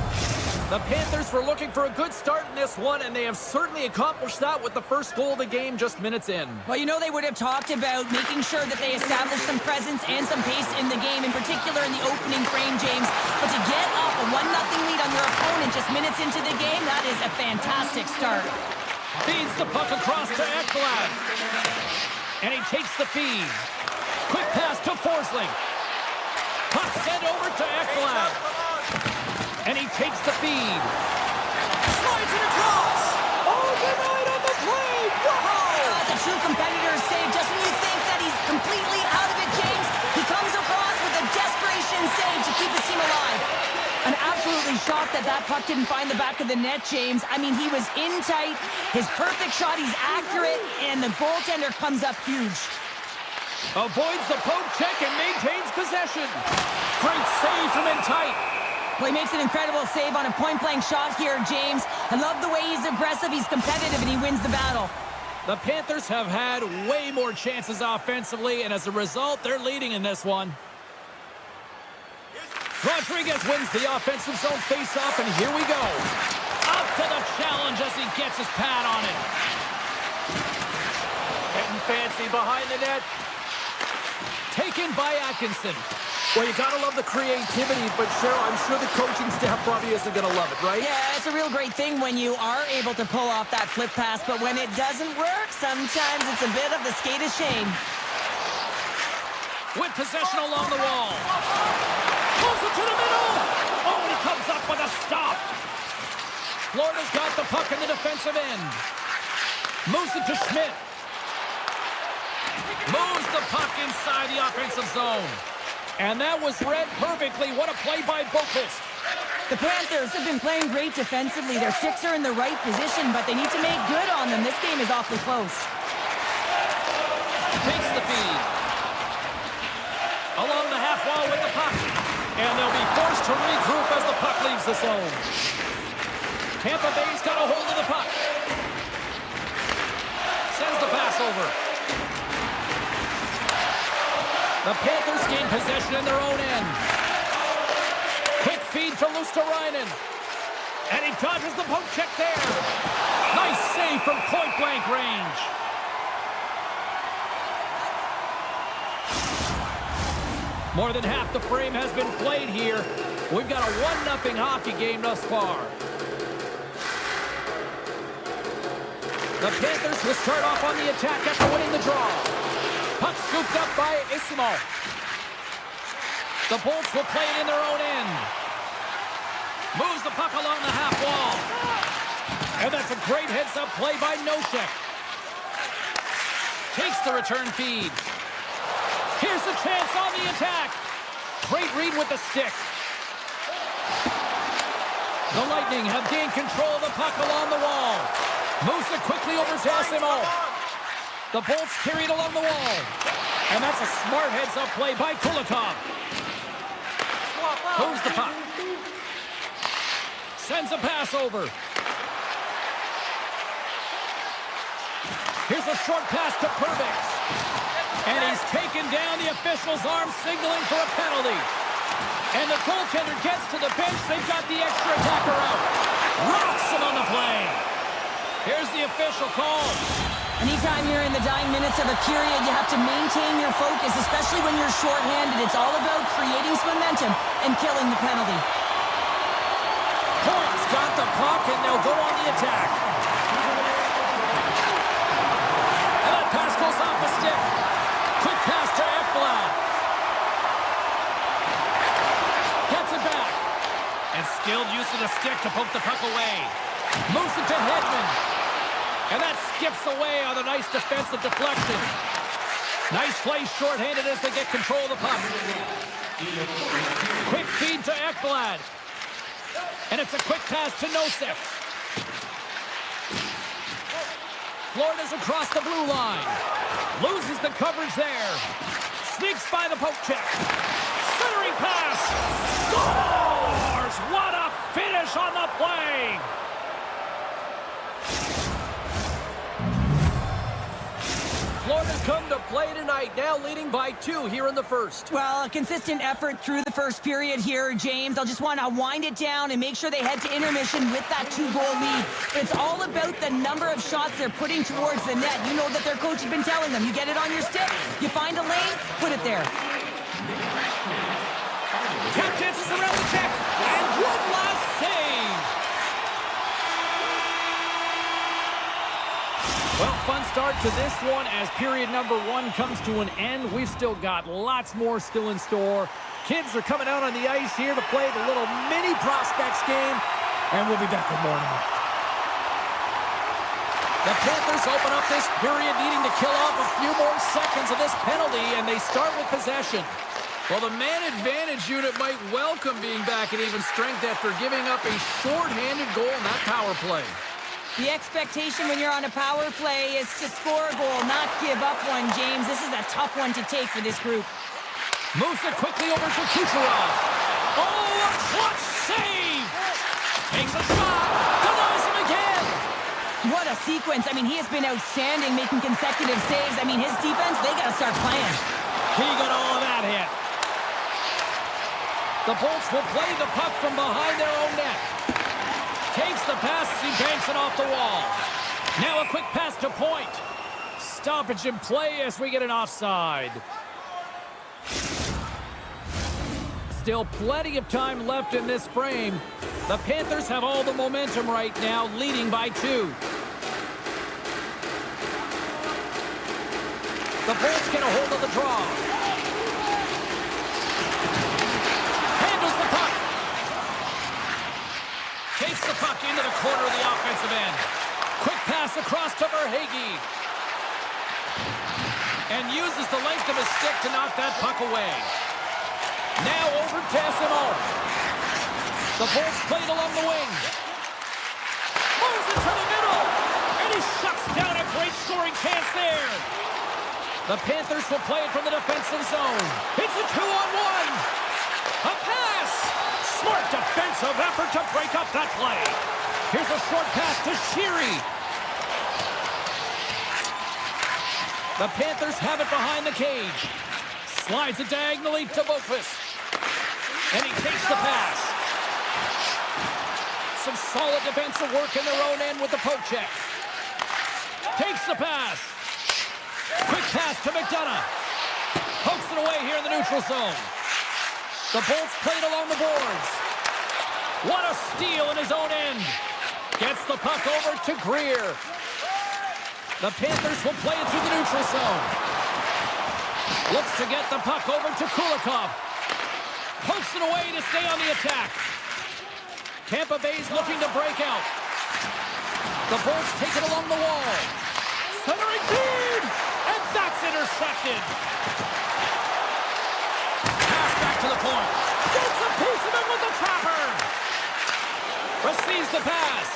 The Panthers were looking for a good start in this one, and they have certainly accomplished that with the first goal of the game just minutes in. Well, you know they would have talked about making sure that they establish some presence and some pace in the game, in particular in the opening frame, James. But to get up a 1-0 lead on your opponent just minutes into the game, that is a fantastic start. Feeds the puck across to Ekblad. And he takes the feed. Quick pass to Forsling. Puck sent over to Ekblad. And he takes the feed. Slides it across. Oh, denied on the play. Wow! That's a true competitor's save. Just when you think that he's completely out of it, James, he comes across with a desperation save to keep his team alive. I'm absolutely shocked that that puck didn't find the back of the net, James. I mean, he was in tight. His perfect shot, he's accurate, and the goaltender comes up huge. Avoids the poke check and maintains possession. Great save from in tight. Well, he makes an incredible save on a point-blank shot here, James. I love the way he's aggressive, he's competitive, and he wins the battle. The Panthers have had way more chances offensively, and as a result, they're leading in this one. Rodriguez wins the offensive zone face-off, and here we go. Up to the challenge as he gets his pad on it. Getting fancy behind the net. Taken by Atkinson. Well, you gotta love the creativity, but Cheryl, I'm sure the coaching staff probably isn't gonna love it, right? Yeah, it's a real great thing when you are able to pull off that flip pass, but when it doesn't work, sometimes it's a bit of the skate of shame. With possession along the wall. Pulls it to the middle. Oh, and he comes up with a stop. Florida's got the puck in the defensive end. Moves it to Schmidt. Moves the puck inside the offensive zone. And that was read perfectly. What a play by Boquist. The Panthers have been playing great defensively. Their sticks are in the right position, but they need to make good on them. This game is awfully close. Takes the feed. Along the half wall with the puck. And they'll be forced to regroup as the puck leaves the zone. Tampa Bay's got a hold of the puck. Sends the pass over. The Panthers gain possession in their own end. Quick feed to Luosterainen. And he dodges the poke check there. Nice save from point-blank range. More than half the frame has been played here. We've got a 1-0 hockey game thus far. The Panthers will start off on the attack after winning the draw. Puck scooped up by Isimo. The Bolts will play it in their own end. Moves the puck along the half wall. And that's a great heads-up play by Nosek. Takes the return feed. Here's a chance on the attack. Great read with the stick. The Lightning have gained control of the puck along the wall. Moves it quickly over to Isimo. The Bolts carry it along the wall. And that's a smart heads-up play by Kulikov. Moves the puck. Sends a pass over. Here's a short pass to Perbix. And he's taken down. The official's arm signaling for a penalty. And the goaltender gets to the bench. They've got the extra attacker out. Rocks him on the play. Here's the official call. Anytime you're in the dying minutes of a period, you have to maintain your focus, especially when you're shorthanded. It's all about creating some momentum and killing the penalty. Points got the puck, and they'll go on the attack. And that pass goes off the stick. Quick pass to Ekblad. Gets it back. back to poke the puck away. Moves it to Hedman. And that skips away on a nice defensive deflection. Nice play shorthanded as they get control of the puck. Quick feed to Ekblad. And it's a quick pass to Nosek. Florida's across the blue line. Loses the coverage there. Sneaks by the poke check. Centering pass. Scores! What a finish on the play! Florida's come to play tonight, now leading by 2 here in the first. Well, a consistent effort through the first period here, James. I'll just want to wind it down and make sure they head to intermission with that 2-goal lead. But it's all about the number of shots they're putting towards the net. You know that their coach has been telling them, you get it on your stick, you find a lane, put it there. Tap dances around the check, and one last save. Well, fun start to this one as period number 1 comes to an end. We've still got lots more still in store. Kids are coming out on the ice here to play the little mini prospects game, and we'll be back with more in a minute. The Panthers open up this period needing to kill off a few more seconds of this penalty, and they start with possession. Well, the man advantage unit might welcome being back at even strength after giving up a short-handed goal in that power play. The expectation when you're on a power play is to score a goal, not give up one, James. This is a tough one to take for this group. Moves it quickly over to Kucherov. Oh, a clutch save! Takes a shot, denies him again! What a sequence. I mean, he has been outstanding, making consecutive saves. I mean, his defense, they got to start playing. He got all of that hit. The Bolts will play the puck from behind their own net. Takes the pass as he banks it off the wall. Now a quick pass to Point. Stoppage in play as we get an offside. Still plenty of time left in this frame. The Panthers have all the momentum right now, leading by 2. The Bolts get a hold of the draw. Handles the puck. Takes the puck into the corner of the offensive end. Quick pass across to Verhaeghe. And uses the length of his stick to knock that puck away. Now over to SMO. The Bolts played along the wing. Moves it to the middle. And he shuts down a great scoring chance there. The Panthers will play it from the defensive zone. It's a 2-on-1. A pass. Smart defensive effort to break up that play. Here's a short pass to Sheary. The Panthers have it behind the cage. Slides it diagonally to Boqvist. And he takes the pass. Some solid defensive work in their own end with the poke check. Takes the pass. Quick pass to McDonough. Pokes it away here in the neutral zone. The Bolts played along the boards. What a steal in his own end. Gets the puck over to Greer. The Panthers will play it through the neutral zone. Looks to get the puck over to Kulikov. Pokes it away to stay on the attack. Tampa Bay's looking to break out. The Bolts take it along the wall. Centering feed! And that's intercepted. Pass back to the point. Gets a piece of it with the trapper. Receives the pass.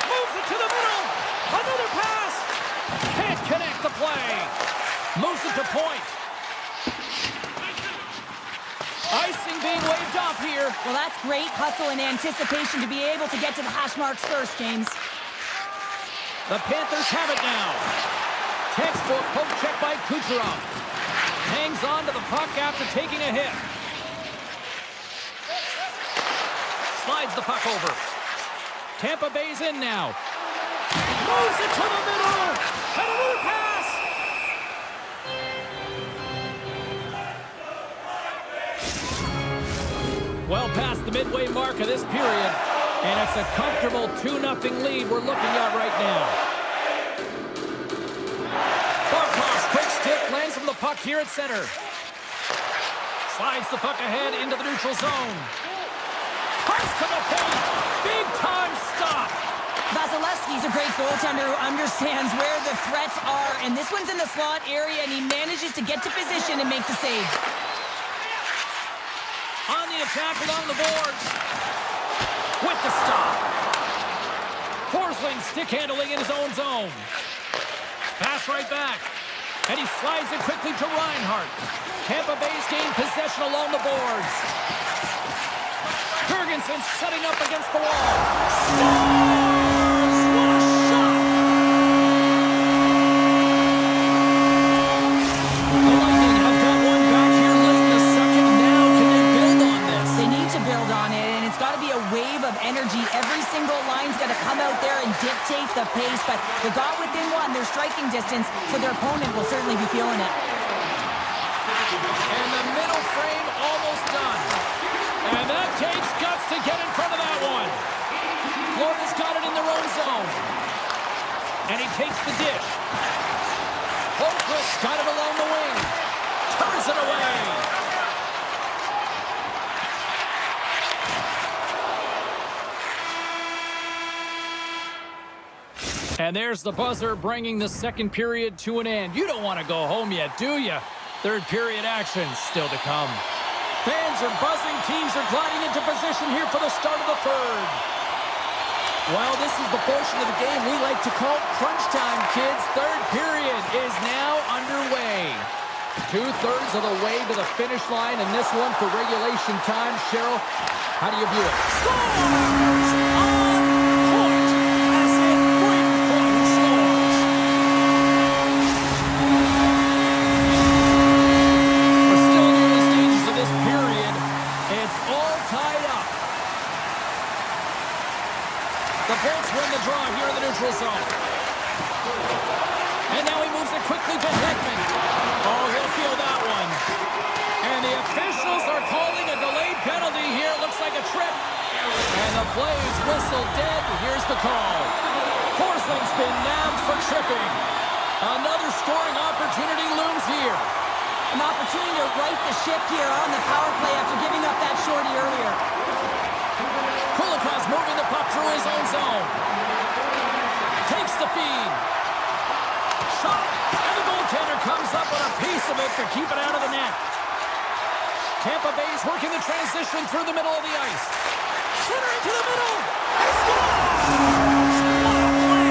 Moves it to the middle. Another pass. Can't connect the play. Moves it to Point. Icing being waved off here. Well, that's great hustle and anticipation to be able to get to the hash marks first, James. The Panthers have it now. Textbook poke check by Kucherov. Hangs on to the puck after taking a hit. Slides the puck over. Tampa Bay's in now. Moves it to the middle. Another pass. Well past the midway mark of this period, and it's a comfortable 2-0 lead we're looking at right now. Barkov's quick stick lands from the puck here at center. Slides the puck ahead into the neutral zone. Pass to the paint. Big time stop. Vasilevsky's a great goaltender who understands where the threats are, and this one's in the slot area, and he manages to get to position and make the save. On the attack along the boards. With the stop. Forsling stick handling in his own zone. Pass right back. And he slides it quickly to Reinhart. Tampa Bay's gained possession along the boards. Jurgensen setting up against the wall. Scores! What a shot! The Lightning have got one back here late in the second. Now can they build on this? They need to build on it, and it's got to be a wave of energy. Every single line's got to come out there and dictate the pace, but they got within one. They're striking distance, so their opponent will certainly be feeling it. And the middle frame almost done. And that takes guts to get in front of that one. Florida's got it in their own zone. And he takes the dish. Holmquist got it along the wing. Turns it away. And there's the buzzer bringing the second period to an end. You don't want to go home yet, do you? Third period action still to come. Fans are buzzing. Teams are gliding into position here for the start of the third. Well, this is the portion of the game we like to call crunch time, kids. Third period is now underway. 2/3 of the way to the finish line, and this one for regulation time. Cheryl, how do you view it? Scores! On point! As in point scores. We're still in the early stages of this period. It's all tied up. The Bolts win the draw here in the neutral zone. And now he moves it quickly to Hedman. Oh, he'll feel that one. And the officials are calling a delayed penalty here. Looks like a trip. And the play is whistled dead. Here's the call. Forsling's been nabbed for tripping. Another scoring opportunity looms here. An opportunity to right the ship here on the power play after giving up that shorty earlier. Kulikov's moving the puck through his own zone. Takes the feed. Shot. And the goaltender comes up with a piece of it to keep it out of the net. Tampa Bay's working the transition through the middle of the ice. Center into the middle. He scores! What a play!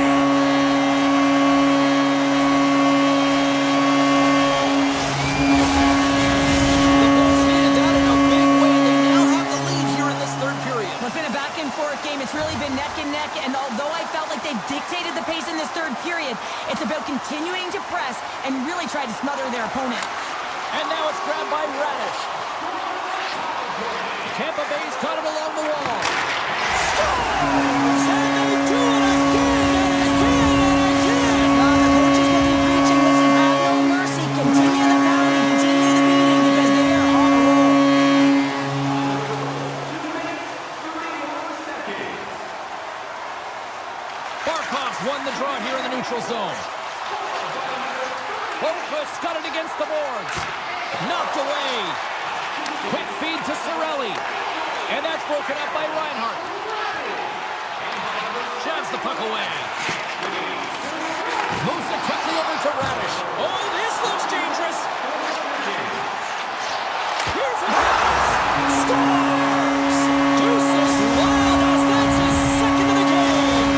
The Bolts needed that in a big way. They now have the lead here in this third period. Well, it's been a back-and-forth game. It's really been neck and neck, and although I felt like they dictated the pace in this third period, it's about continuing to press and really try to smother their opponent. And now it's grabbed by Radish. Tampa Bay's got it along the wall. Scores! And they do it again and again and again! Well, the coaches will be preaching, listen, have no mercy. Continue the pounding, continue the beating, because they are on a roll. Barkov's won the draw here in the neutral zone. Holmquist's got it against the boards. Knocked away. Quick feed to Cirelli. And that's broken up by Reinhart. Shoves the puck away. Moves it quickly over to Radish. Oh, this looks dangerous. Here's a pass. Scores! Deuces wild as that's his second of the game.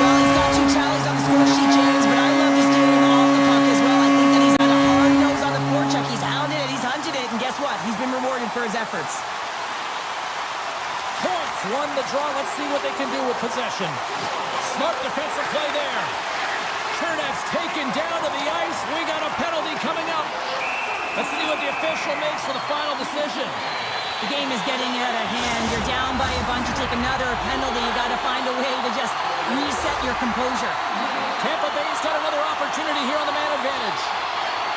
Well, he's got 2 tallies on the score sheet, James, but I love his game off the puck as well. I think that he's had a hard nose on the forecheck. He's hounded it, he's hunted it, and guess what? He's been rewarded for his efforts. Points won the draw. Let's see what they can do with possession. Smart defensive play there. Chernev's taken down to the ice. We got a penalty coming up. Let's see what the official makes for the final decision. The game is getting out of hand. You're down by a bunch. You take another penalty. You got to find a way to just reset your composure. Tampa Bay's got another opportunity here on the man advantage.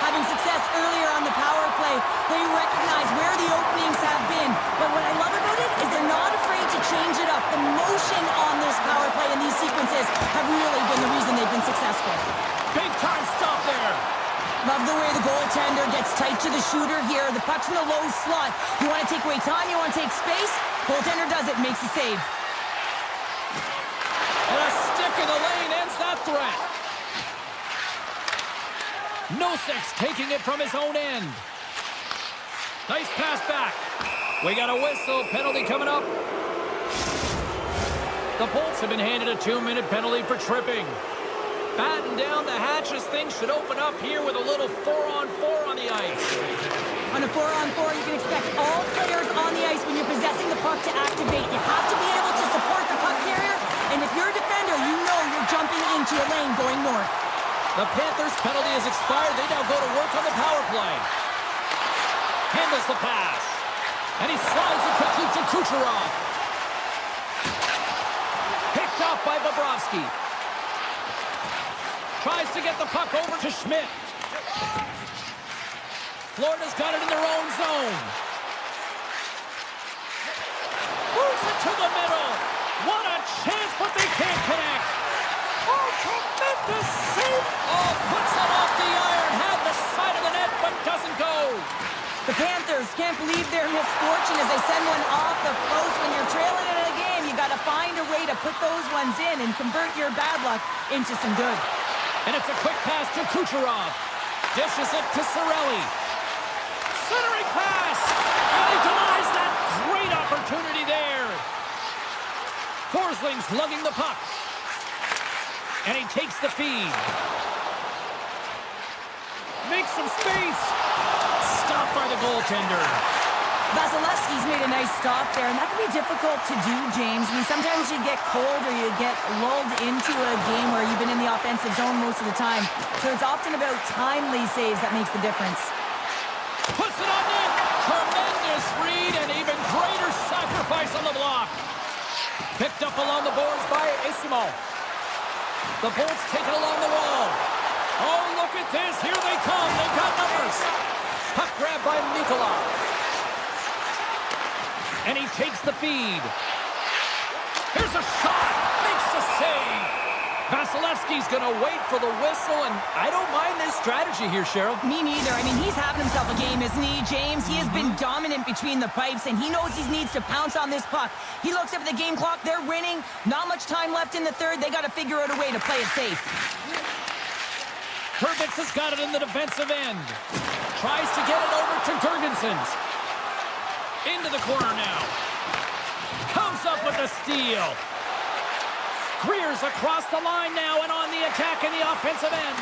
Having success earlier on the power play, they recognize where the openings have been. But what I love about it is they're not afraid to change it up. The motion on this power play and these sequences have really been the reason they've been successful. Big time stop there. Love love the way the goaltender gets tight to the shooter here. The puck's in the low slot. You want to take away time, you want to take space. Goaltender does it, makes the save. And a stick in the lane ends that threat. Nosek taking it from his own end. Nice pass back. We got a whistle. Penalty coming up. The Bolts have been handed a 2-minute penalty for tripping. Batten down the hatches. Things should open up here with a little 4-on-4 on the ice. On a 4-on-4, you can expect all players on the ice when you're possessing the puck to activate. You have to be able to support the puck carrier, and if you're a defender, you know you're jumping into your lane going north. The Panthers' penalty has expired. They now go to work on the power play. Handles the pass. And he slides it quickly to Kucherov. Picked off by Bobrovsky. Tries to get the puck over to Schmidt. Florida's got it in their own zone. Moves it to the middle. What a chance, but they can't connect. Oh, tremendous save. Oh, puts it off the iron. Had the side of the net, but doesn't go. The Panthers can't believe their misfortune as they send one off the post. When you're trailing in a game, you got to find a way to put those ones in and convert your bad luck into some good. And it's a quick pass to Kucherov. Dishes it to Cirelli. Centering pass. And he denies that great opportunity there. Forsling's lugging the puck. And he takes the feed. Makes some space. Stopped by the goaltender. Vasilevsky's made a nice stop there, and that can be difficult to do, James. I mean, sometimes you get cold or you get lulled into a game where you've been in the offensive zone most of the time. So it's often about timely saves that makes the difference. Puts it on net. Tremendous read and even greater sacrifice on the block. Picked up along the boards by Isimo. The Bolts take it along the wall. Oh, look at this. Here they come. They've got numbers. Puck grab by Nikola. And he takes the feed. Here's a shot. Makes the save. Vasilevsky's going to wait for the whistle, and I don't mind this strategy here, Cheryl. Me neither. I mean, he's having himself a game, isn't he, James? He has been dominant between the pipes, and he knows he needs to pounce on this puck. He looks up at the game clock. They're winning. Not much time left in the third. They got to figure out a way to play it safe. Herbix has got it in the defensive end. Tries to get it over to Gergensons. Into the corner now. Comes up with the steal. Greer's across the line now and on the attack in the offensive end.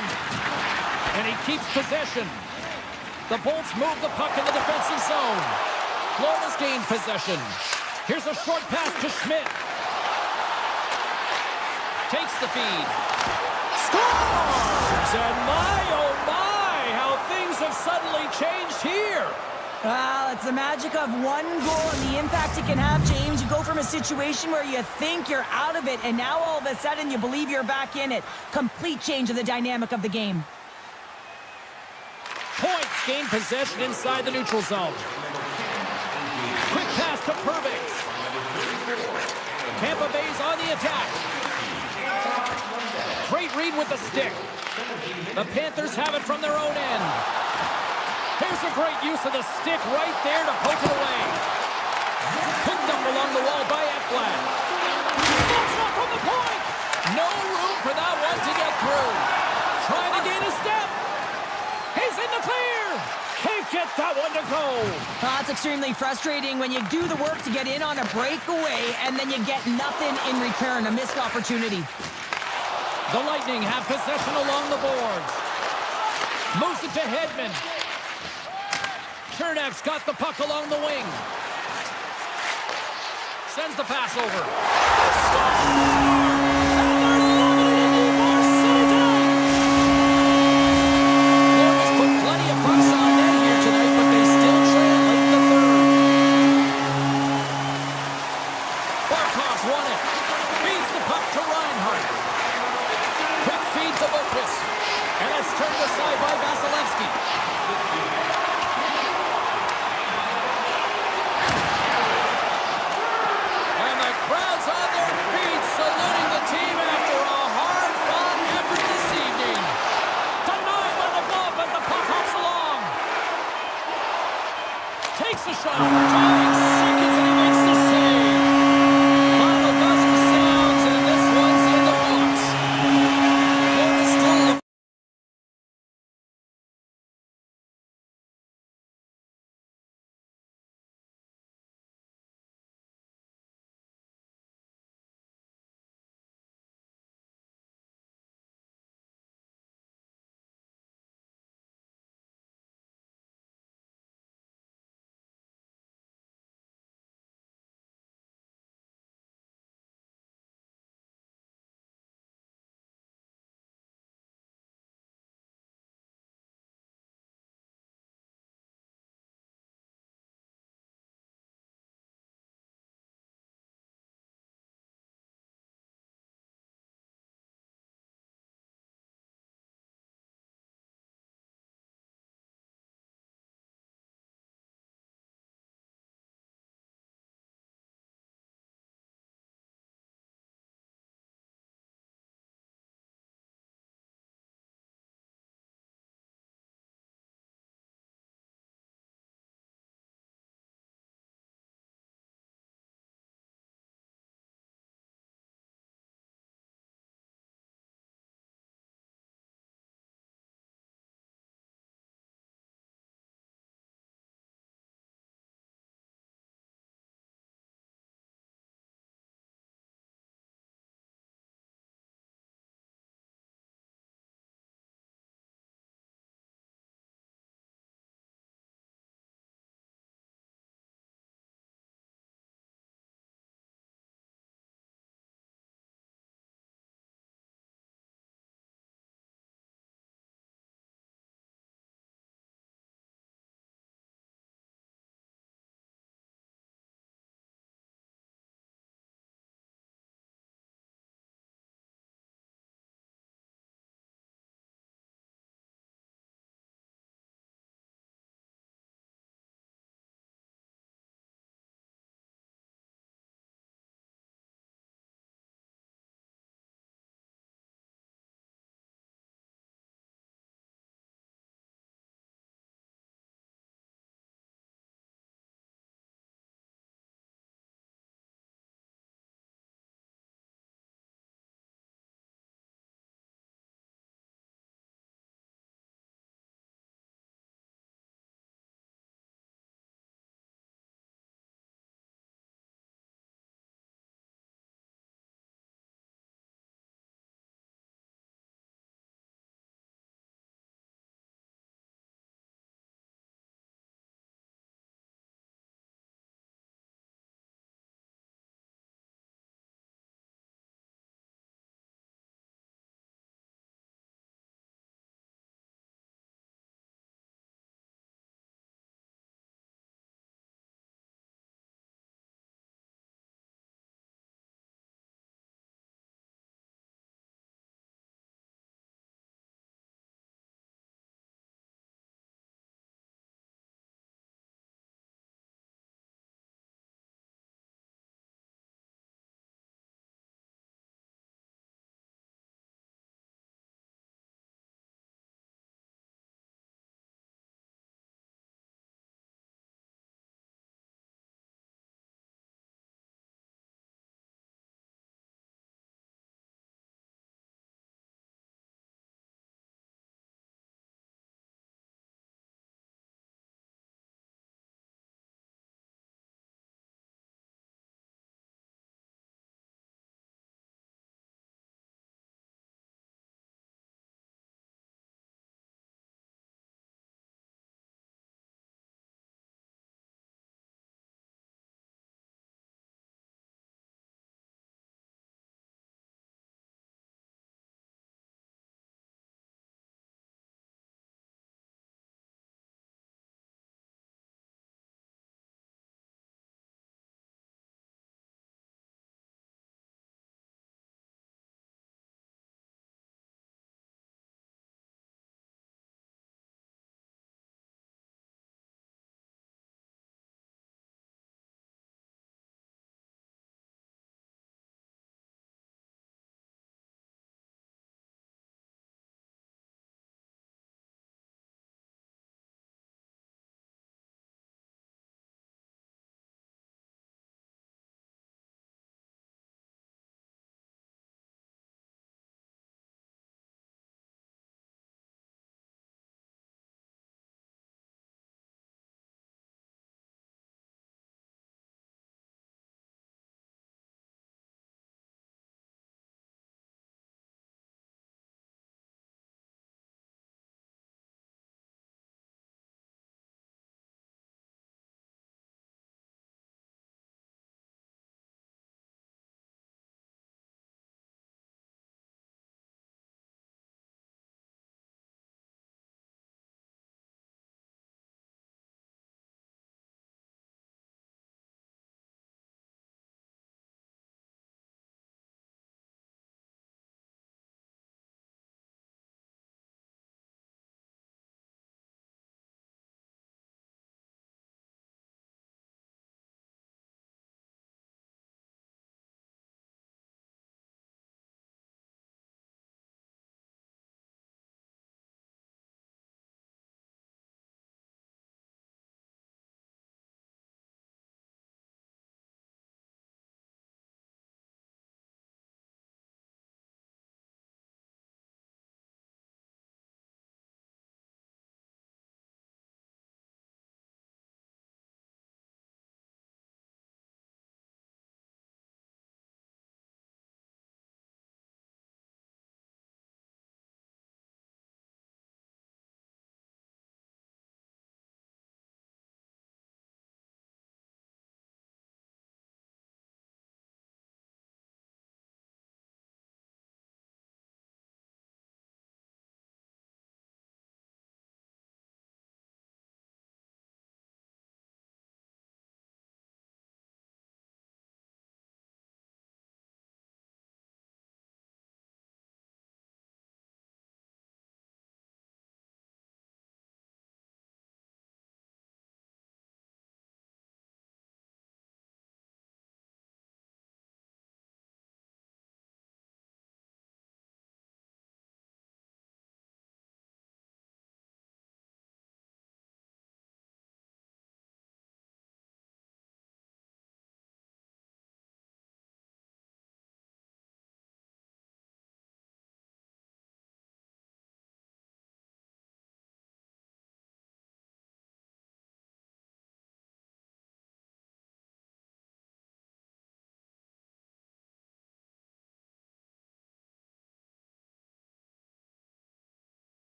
And he keeps possession. The Bolts move the puck in the defensive zone. Florida's gained possession. Here's a short pass to Schmidt. Takes the feed. Scores! And my, oh my, how things have suddenly changed here. Well, it's the magic of one goal and the impact it can have, James. You go from a situation where you think you're out of it, and now all of a sudden you believe you're back in it. Complete change of the dynamic of the game. Points gain possession inside the neutral zone. Quick pass to Herbix. Tampa Bay's on the attack. Great read with the stick. The Panthers have it from their own end. Here's a great use of the stick right there to poke it away. Picked up along the wall by Ekblad. That's not from the point. No room for that one to get through. Trying to gain a step. He's in the clear. Can't get that one to go. That's extremely frustrating when you do the work to get in on a breakaway and then you get nothing in return, a missed opportunity. The Lightning have possession along the boards. Moves it to Hedman. Chernak's got the puck along the wing. Sends the pass over. Florida's put plenty of pucks on net here tonight, but they still trail late in the third. Barkov's won it. Feeds the puck to Reinhart. Quick feed to Bokus. And it's turned aside by Vasilevsky. Crowds on their feet, saluting the Trying seconds, and he makes the save. Final buzzer sounds, and this one's in the books. Florida still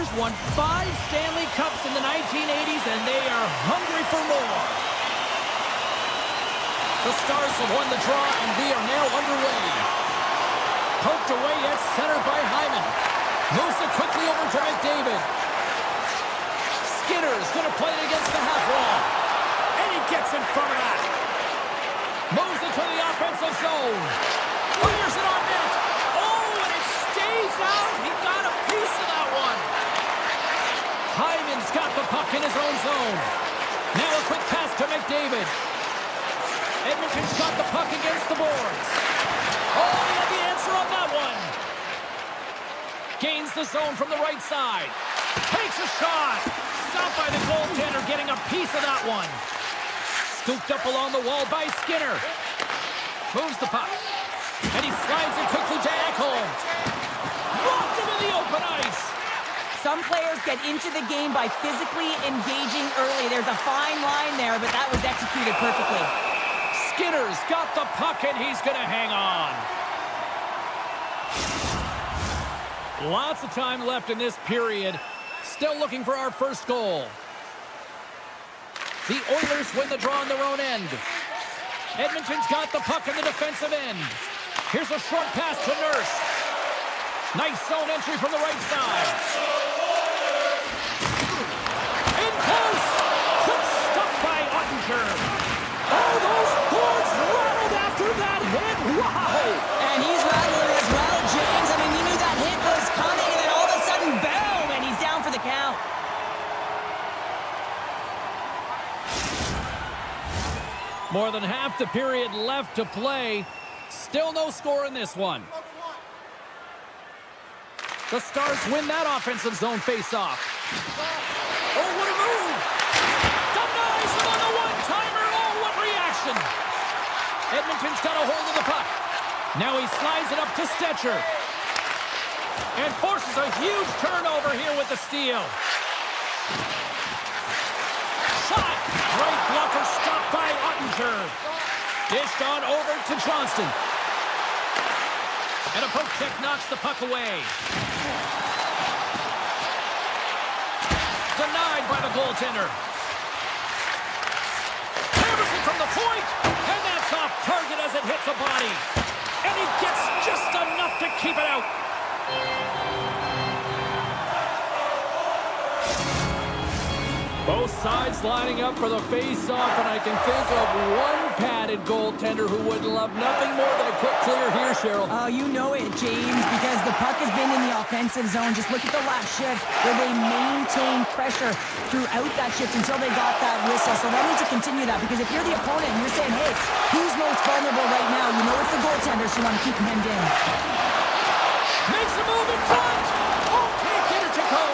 Stars won 5 Stanley Cups in the 1980s, and they are hungry for more. The Stars have won the draw, and we are now underway. Poked away at center by Hyman. Moves it quickly over to McDavid. Skinner's going to play it against the half wall. And he gets in front of that. Moves it to the offensive zone. Fires it on net. Oh, and it stays out. He got a piece of that one. Hyman's got the puck in his own zone. Now a quick pass to McDavid. Edmonton's got the puck against the boards. Oh, he had the answer on that one. Gains the zone from the right side. Takes a shot. Stopped by the goaltender, getting a piece of that one. Scooped up along the wall by Skinner. Moves the puck. And he slides it quickly to Ekholm. Blocked him in the open ice. Some players get into the game by physically engaging early. There's a fine line there, but that was executed perfectly. Skinner's got the puck, and he's going to hang on. Lots of time left in this period. Still looking for our first goal. The Oilers win the draw on their own end. Edmonton's got the puck in the defensive end. Here's a short pass to Nurse. Nice zone entry from the right side. In close. Quick stop by Ottinger. Oh, those boards rattled after that hit. Wow. And he's rattling as well, James. I mean, he knew that hit was coming, and then all of a sudden, boom, and he's down for the count. More than half the period left to play. Still no score in this one. The Stars win that offensive zone face-off. Oh, what a move! Denies him on the one-timer. Oh, what reaction! Edmonton's got a hold of the puck. Now he slides it up to Stetcher. And forces a huge turnover here with the steal. Shot! Great blocker stopped by Ottinger. Dished on over to Johnston. And a poke check knocks the puck away. Denied by the goaltender. Hammers it from the point, and that's off target as it hits a body. And he gets just enough to keep it out. Both sides lining up for the face-off, and I can think of one padded goaltender who would love nothing more than a quick clear here, Cheryl. Oh, you know it, James, because the puck has been in the offensive zone. Just look at the last shift where they maintained pressure throughout that shift until they got that whistle. So they need to continue that, because if you're the opponent and you're saying, hey, who's most vulnerable right now? You know it's the goaltender, so you want to keep him hemmed in. Makes a move in front. Oh, can't get it to go.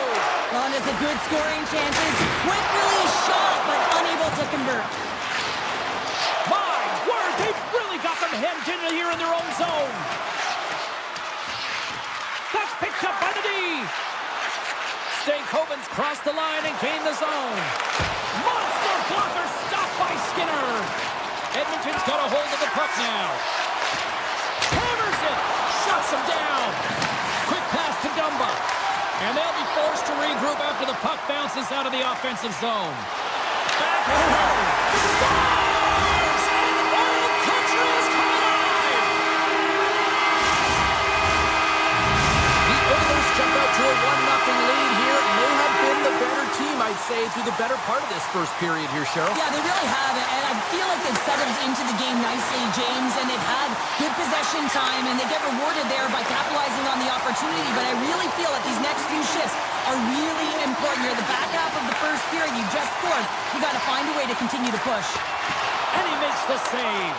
Well, and it's a good scoring chances. Quick release shot, but unable to convert. My word, they've really got them hemmed in here in their own zone. That's picked up by the D. Stankoven's crossed the line and gained the zone. Monster blocker stopped by Skinner. Edmonton's got a hold of the puck now. Hammers it. Shuts him down. Quick pass to Dumba. And they'll be forced to regroup after the puck bounces out of the offensive zone. Back and home. Stars! And the whole country is coming alive! The Oilers jump out to a 1-0 lead here, and they have been the better team, I'd say, through the better part of this first period here, Cheryl. Yeah, they really have, and I feel like they've settled into the game nicely, James, and they've had good possession time, and they get rewarded there by capitalizing on the opportunity, but I really feel that these next few shifts are really important. You're the back half of the first period, you just scored, you got to find a way to continue to push. And he makes the save.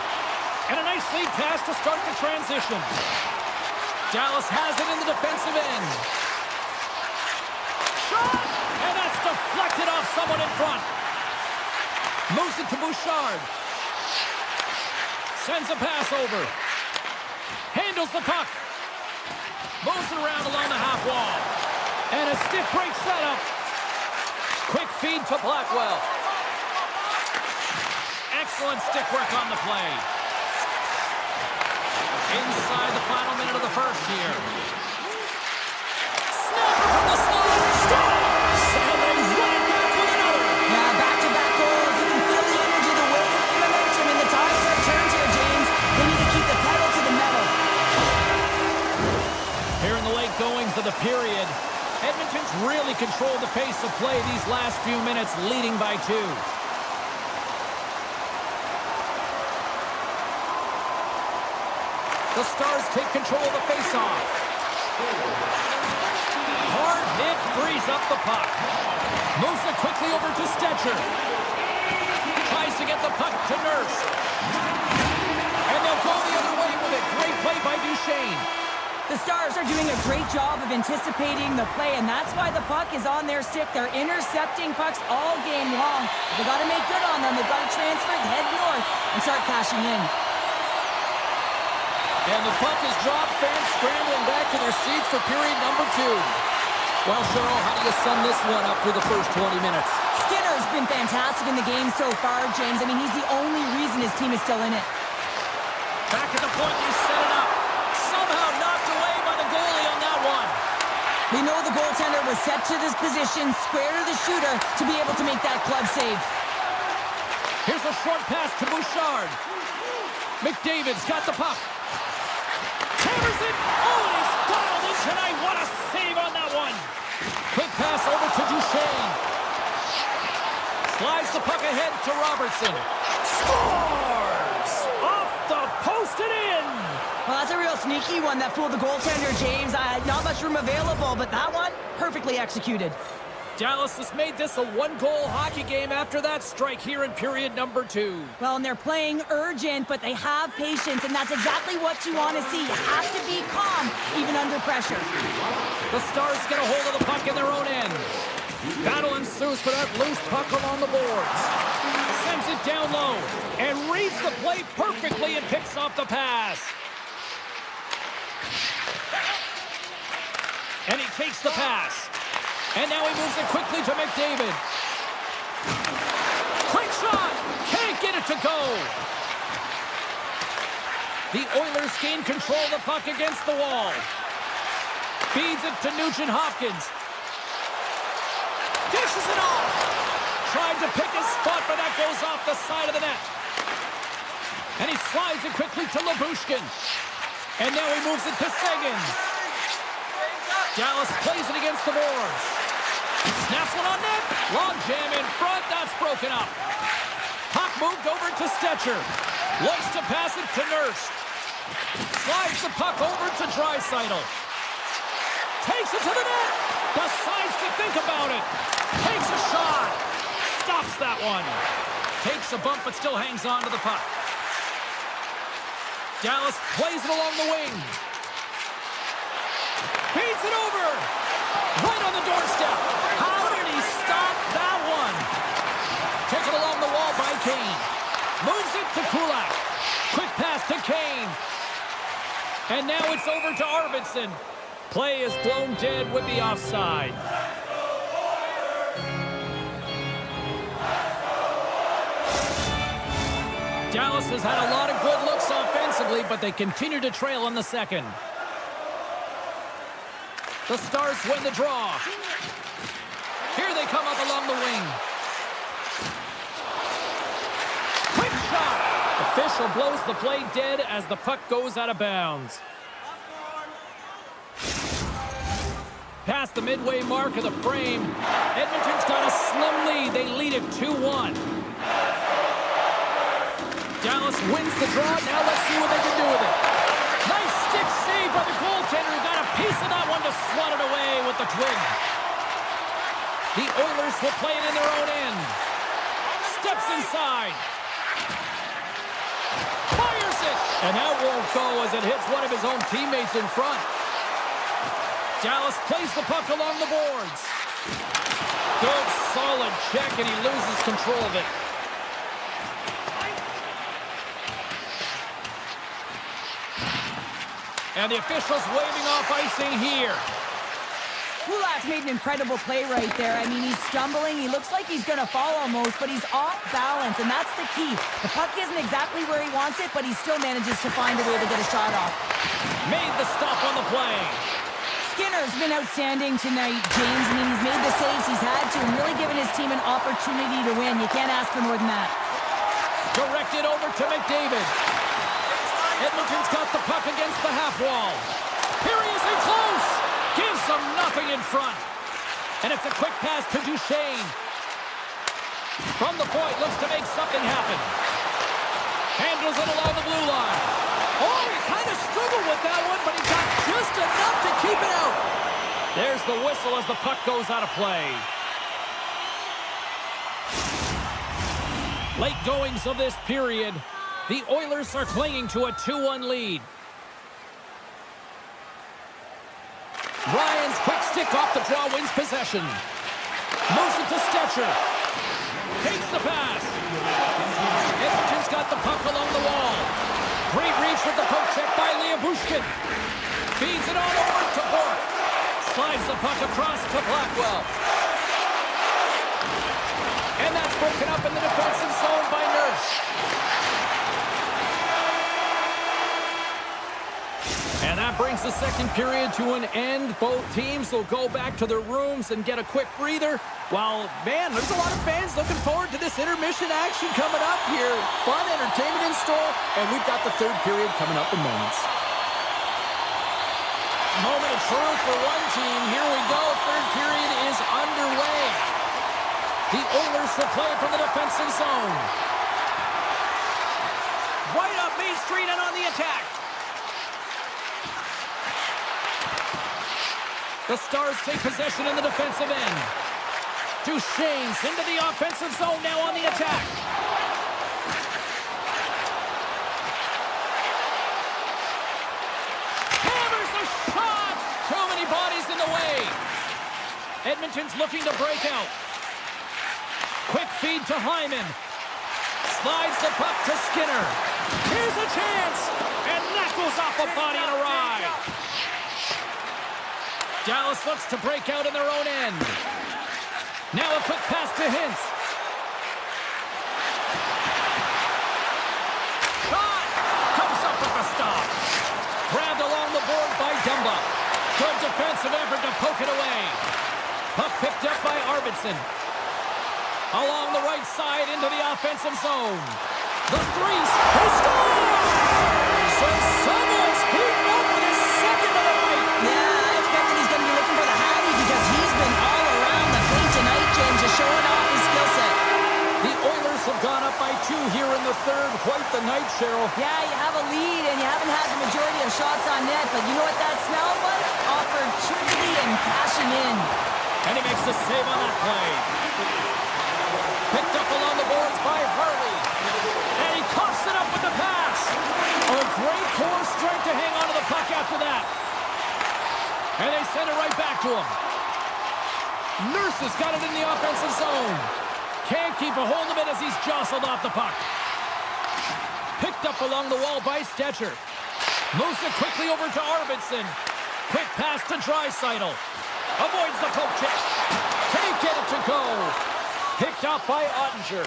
And a nice lead pass to start the transition. Dallas has it in the defensive end. Shot! And that's deflected off someone in front. Moves it to Bouchard. Sends a pass over. Handles the puck. Moves it around along the half wall. And a stiff break setup. Quick feed to Blackwell. Excellent stick work on the play. Inside the final minute of the first here. Snapper from the slot. Stop! Edmonton's really controlled the pace of play these last few minutes, leading by 2. The Stars take control of the faceoff. Hard hit frees up the puck. Moves it quickly over to Stetcher. Tries to get the puck to Nurse. And they'll go the other way with it. Great play by Duchesne. The Stars are doing a great job of anticipating the play, and that's why the puck is on their stick. They're intercepting pucks all game long. They've got to make good on them. They've got to transfer it, head north, and start cashing in. And the puck is dropped. Fans scrambling back to their seats for period number 2. Well, Cheryl, how do you sum this one up through the first 20 minutes? Skinner's been fantastic in the game so far, James. I mean, he's the only reason his team is still in it. Back at the point, they set it up. Somehow knocked away by the goalie on that one. We know the goaltender was set to this position, square to the shooter, to be able to make that club save. Here's a short pass to Bouchard. McDavid's got the puck. Hammers it. Oh, and he's dialed in tonight. What a save on that one. Quick pass over to Duchesne. Slides the puck ahead to Robertson. Scores! Off the post and in. Well, that's a real sneaky one that fooled the goaltender, James. Not much room available, but that one, perfectly executed. Dallas has made this a one-goal hockey game after that strike here in period number 2. Well, and they're playing urgent, but they have patience, and that's exactly what you want to see. You have to be calm, even under pressure. The Stars get a hold of the puck in their own end. Battle ensues for that loose puck along the boards. Sends it down low, and reads the play perfectly and picks off the pass. And he takes the pass. And now he moves it quickly to McDavid. Quick shot! Can't get it to go! The Oilers gain control of the puck against the wall. Feeds it to Nugent-Hopkins. Dishes it off! Tried to pick his spot, but that goes off the side of the net. And he slides it quickly to Labushkin. And now he moves it to Seguin. Dallas plays it against the boards. Snaps one on net. Long jam in front. That's broken up. Puck moved over to Stetcher. Looks to pass it to Nurse. Slides the puck over to Draisaitl. Takes it to the net. Decides to think about it. Takes a shot. Stops that one. Takes a bump but still hangs on to the puck. Dallas plays it along the wing. Feeds it over. Right on the doorstep. How did he stop that one? Taken along the wall by Kane. Moves it to Kulak. Quick pass to Kane. And now it's over to Arvidsson. Play is blown dead with the offside. Dallas has had a lot of good looks offensively, but they continue to trail in the second. The Stars win the draw. Here they come up along the wing. Quick shot. Official blows the play dead as the puck goes out of bounds. Past the midway mark of the frame, Edmonton's got a slim lead. They lead it 2-1. Dallas wins the draw. Now let's see what they can do with it. Nice stick save by the goaltender who got a piece of that one to swat it away with the twig. The Oilers will play it in their own end. Steps inside. Fires it. And that won't go as it hits one of his own teammates in front. Dallas plays the puck along the boards. Good, solid check, and he loses control of it. And the officials waving off icing here. Kulak's made an incredible play right there. I mean, he's stumbling. He looks like he's going to fall almost, but he's off balance, and that's the key. The puck isn't exactly where he wants it, but he still manages to find a way to get a shot off. Made the stop on the play. Skinner's been outstanding tonight, James. I mean, he's made the saves he's had to and really given his team an opportunity to win. You can't ask for more than that. Directed over to McDavid. Edmonton's got the puck against the half wall. Here he is in close. Gives them nothing in front. And it's a quick pass to Duchesne. From the point, looks to make something happen. Handles it along the blue line. Oh, he kind of struggled with that one, but he got just enough to keep it out. There's the whistle as the puck goes out of play. Late goings of this period. The Oilers are clinging to a 2-1 lead. Ryan's quick stick off the draw wins possession. Moves it to Stetcher. Takes the pass. Edmonton's got the puck along the wall. Great reach with the poke check by Bushkin. Feeds it all over to Bork. Slides the puck across to Blackwell. And that's broken up in the defensive zone by Nurse. And that brings the second period to an end. Both teams will go back to their rooms and get a quick breather. While, man, there's a lot of fans looking forward to this intermission action coming up here. Fun entertainment in store, and we've got the third period coming up in moments. Moment of truth for one team. Here we go. Third period is underway. The Oilers will play from the defensive zone. Right up Main Street and on the attack. The Stars take possession in the defensive end. Duchesne's into the offensive zone now on the attack. Hammers a shot! Too many bodies in the way. Edmonton's looking to break out. Quick feed to Hyman. Slides the puck to Skinner. Here's a chance! And knuckles off a body and a ride. Dallas looks to break out in their own end. Now a quick pass to Hintz. Shot! Comes up with a stop. Grabbed along the board by Dumba. Good defensive effort to poke it away. Puck picked up by Arvidsson. Along the right side into the offensive zone. The threes. He scores! So someone's heating up with his second of the night. Yeah, I expect that he's going to be looking for the Hattie because he's been all around the paint tonight, James, just showing off his skill set. The Oilers have gone up by 2 here in the third. Quite the night, Cheryl. Yeah, you have a lead and you haven't had the majority of shots on net, but you know what that smells like? Opportunity and cashing in. And he makes the save on that play. Picked up along the boards by Hurley. And he coughs it up with the pass. A great core strength to hang onto the puck after that. And they send it right back to him. Nurse has got it in the offensive zone. Can't keep a hold of it as he's jostled off the puck. Picked up along the wall by Stetcher. Moves it quickly over to Arvidsson. Quick pass to Draisaitl. Avoids the poke check. Can't get it to go. Picked up by Ottinger.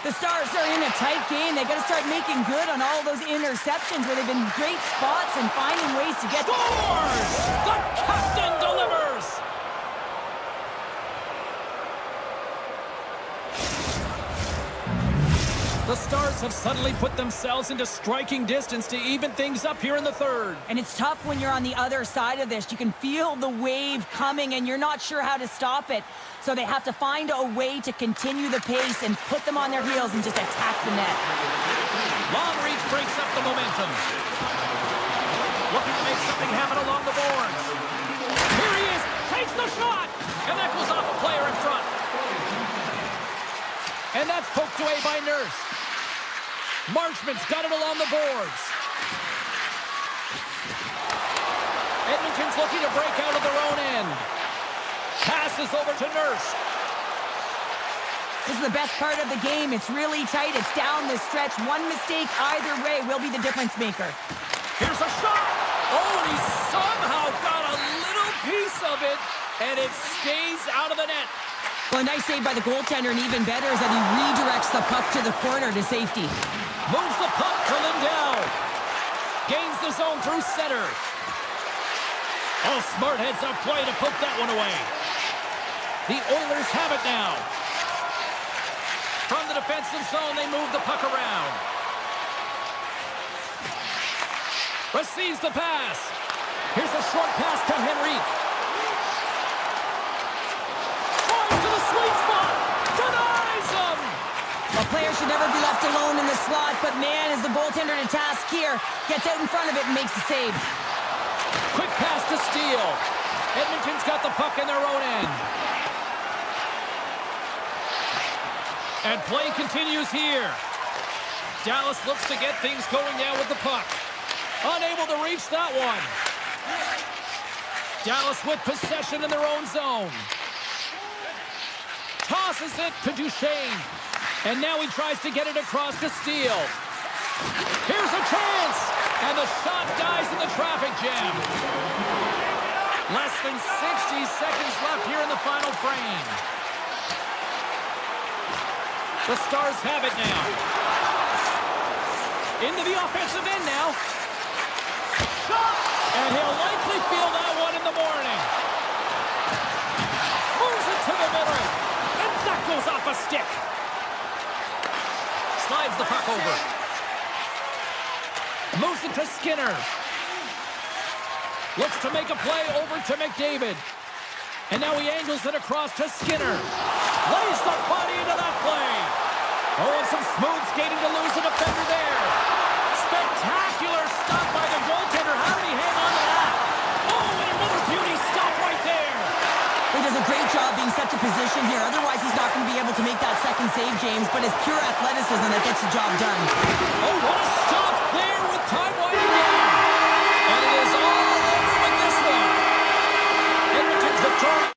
The Stars are in a tight game. They got to start making good on all those interceptions where they've been great spots and finding ways to get... Scores! The captain delivers! The Stars have suddenly put themselves into striking distance to even things up here in the third. And it's tough when you're on the other side of this. You can feel the wave coming and you're not sure how to stop it. So they have to find a way to continue the pace and put them on their heels and just attack the net. Long reach breaks up the momentum. Looking to make something happen along the boards. Here he is, takes the shot, and that goes off a player in front. And that's poked away by Nurse. Marchman's got it along the boards. Edmonton's looking to break out of their own end. Passes over to Nurse. This is the best part of the game. It's really tight. It's down the stretch. One mistake either way will be the difference maker. Here's a shot. Oh, and he somehow got a little piece of it, and it stays out of the net. Well, a nice save by the goaltender, and even better is that he redirects the puck to the corner to safety. Moves the puck to Lindell. Gains the zone through center. Oh, smart heads up play to poke that one away. The Oilers have it now. From the defensive zone, they move the puck around. Receives the pass. Here's a short pass to Henrique. A player should never be left alone in the slot, but man, is the goaltender to task here. Gets out in front of it and makes the save. Quick pass to Steele. Edmonton's got the puck in their own end. And play continues here. Dallas looks to get things going now with the puck. Unable to reach that one. Dallas with possession in their own zone. Tosses it to Duchesne. And now he tries to get it across to Steele. Here's a chance. And the shot dies in the traffic jam. Less than 60 seconds left here in the final frame. The Stars have it now. Into the offensive end now. Shot! And he'll likely feel that one in the morning. Moves it to the middle. And that goes off a stick. Slides the puck over. Moves it to Skinner. Looks to make a play over to McDavid. And now he angles it across to Skinner. Lays the body into that play. Oh, and some smooth skating to lose a defender there. Spectacular stop by the goaltender. How did he hang on to that? Oh, and another beauty stop right there. He does a great job being set to position here. Otherwise, he's not going to be able to make that second save, James. But it's pure athleticism that gets the job done. Oh, what a stop there with time winding down. And it is all over with this one. Edmonton's victorious.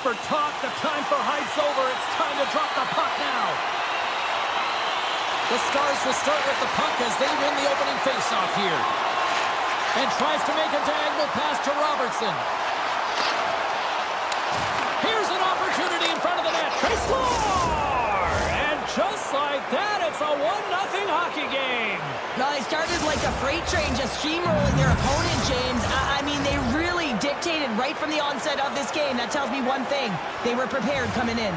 For talk, the time for hype's over. It's time to drop the puck now. The Stars will start with the puck as they win the opening faceoff here. And tries to make a diagonal pass to Robertson. Here's an opportunity in front of the net. They score! And just like that, it's a 1-0 hockey game. Well, they started like a freight train, just steamrolling their opponent, James. I mean, they really dictated right from the onset of this game. That tells me one thing. They were prepared coming in.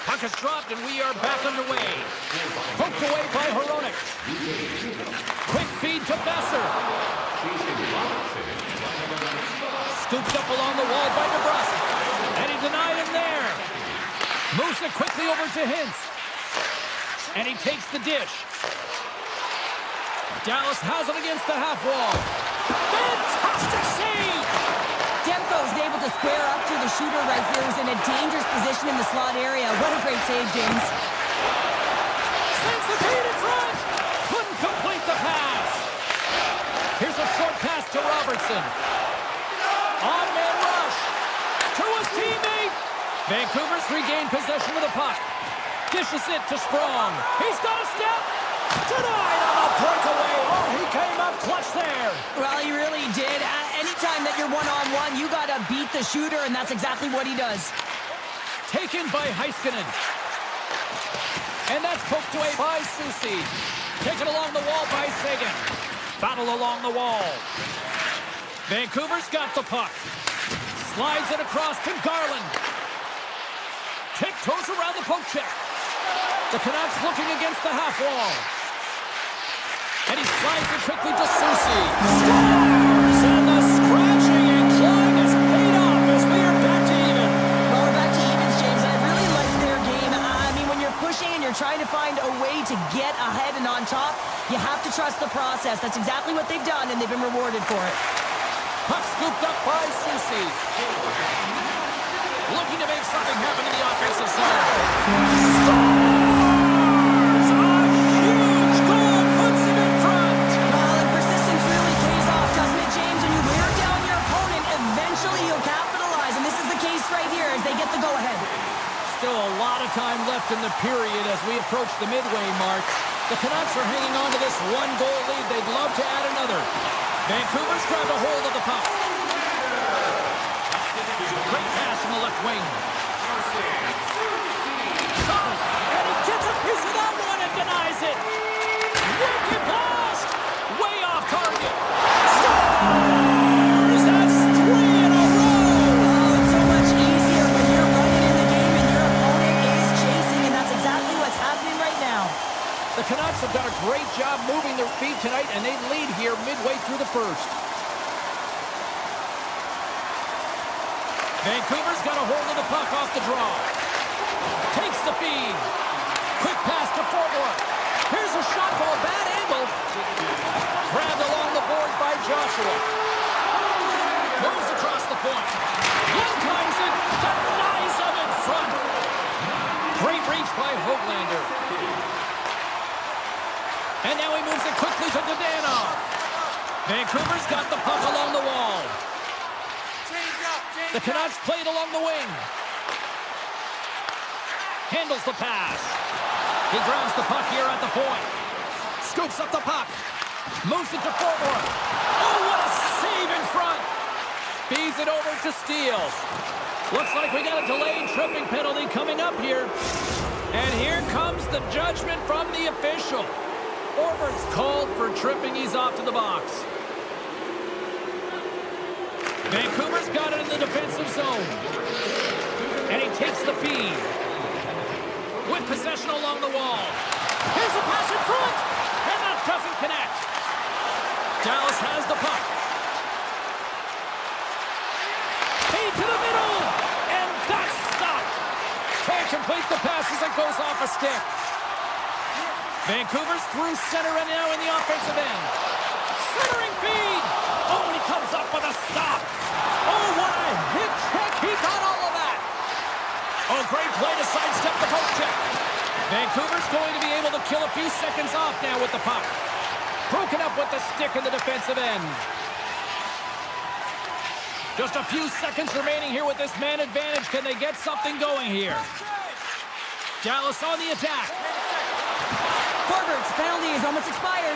Puck is dropped and we are back underway. Poked away by Hronek. Quick feed to Besser. Scooped up along the wall by DeBrusque. And he denied him there. Moves it quickly over to Hintz. And he takes the dish. Dallas has it against the half wall. Fantastic save! Demko is able to square up to the shooter right here, who's in a dangerous position in the slot area. What a great save, James. Sends the feed in front. Couldn't complete the pass. Here's a short pass to Robertson. On-man rush. To his teammate. Vancouver's regained possession of the puck. Dishes it to Sprong. He's got a step. Denied on a breakaway. Oh, he came up clutch there. Well, he really did. Anytime that you're one-on-one, you got to beat the shooter, and that's exactly what he does. Taken by Heiskanen. And that's poked away by Susi. Taken along the wall by Sagan. Battle along the wall. Vancouver's got the puck. Slides it across to Garland. Tiptoes around the poke check. The Canucks looking against the half wall. And he slides it quickly to Susi. Scores! And the scratching and clawing is paid off as we are back to even. Well, we're back to evens, James. I really like their game. I mean, when you're pushing and you're trying to find a way to get ahead and on top, you have to trust the process. That's exactly what they've done, and they've been rewarded for it. Puck scooped up by Susi. Looking to make something happen in the offensive zone. Time left in the period as we approach the midway mark. The Canucks are hanging on to this one-goal lead. They'd love to add another. Vancouver's grabbed a hold of the puck. Great pass from the left wing. Shot, and he gets a piece of that one and denies it. Wicked blast! Way off target. Scores! That's 3 in a row! Oh, it's so much easier when you're running in the game and your opponent is chasing, and that's exactly what's happening right now. The Canucks have done a great job moving their feet tonight, and they lead here midway through the first. Vancouver's got a hold of the puck off the draw. Takes the feed. Quick pass to forward. Here's a shot for a bad angle. Grabbed along the boards by Joshua. Moves across the point. One times it. Denies him in front. Great reach by Höglander. And now he moves it quickly to Dadonov. Vancouver's got the puck along the wall. The Canucks played along the wing. Handles the pass. He grabs the puck here at the point. Scoops up the puck. Moves it to forward. Oh, what a save in front. Feeds it over to Steele. Looks like we got a delayed tripping penalty coming up here. And here comes the judgment from the official. Orbert's called for tripping. He's off to the box. Vancouver's got it in the defensive zone. And he takes the feed. With possession along the wall. Here's a pass in front. And that doesn't connect. Dallas has the puck. Feed to the middle. And that's stopped. Can't complete the pass as it goes off a stick. Vancouver's through center and now in the offensive end. Centering feed. Oh, and he comes up with a stop. Oh, what a hit check. He got all of that. Oh, great play to sidestep the poke check. Vancouver's going to be able to kill a few seconds off now with the puck. Broken up with the stick in the defensive end. Just a few seconds remaining here with this man advantage. Can they get something going here? Dallas on the attack. Forwards, penalty is almost expired.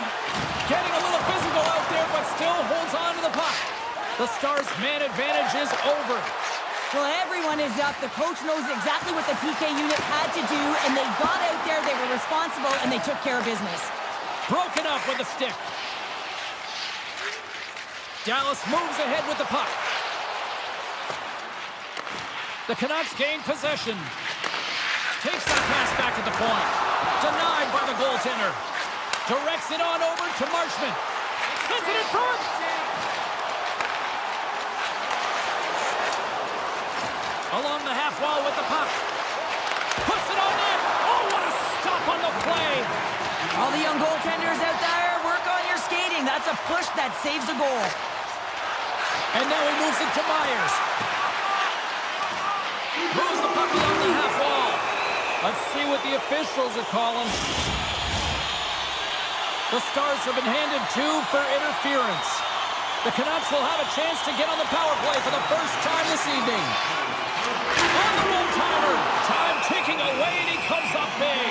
Getting a little physical out there, but still holds on to the puck. The Stars' man advantage is over. Well, everyone is up. The coach knows exactly what the PK unit had to do, and they got out there, they were responsible, and they took care of business. Broken up with the stick. Dallas moves ahead with the puck. The Canucks gain possession. Takes that pass back at the point. Denied by the goaltender. Directs it on over to Marchment. Sends it in front. Along the half wall with the puck. Puts it on net. Oh, what a stop on the play. All the young goaltenders out there, work on your skating. That's a push that saves a goal. And now he moves it to Myers. Moves the puck along the half wall. Let's see what the officials are calling. The Stars have been handed 2 for interference. The Canucks will have a chance to get on the power play for the first time this evening. On the one-timer. Time ticking away, and he comes up big.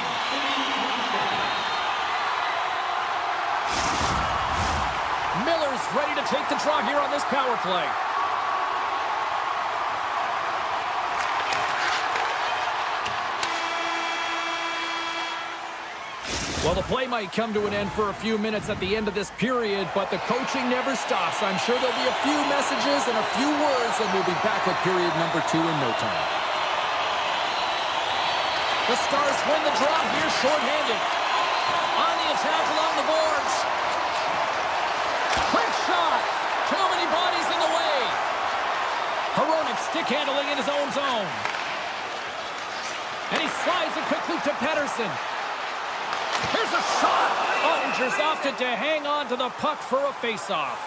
Miller's ready to take the draw here on this power play. Well, the play might come to an end for a few minutes at the end of this period, but the coaching never stops. I'm sure there'll be a few messages and a few words, and we'll be back with period number 2 in no time. The Stars win the draw here shorthanded. On the attack along the boards. Quick shot. Too many bodies in the way. Hronek stick handling in his own zone. And he slides it quickly to Pettersson. Here's a shot. Ottinger's opted to hang on to the puck for a face-off.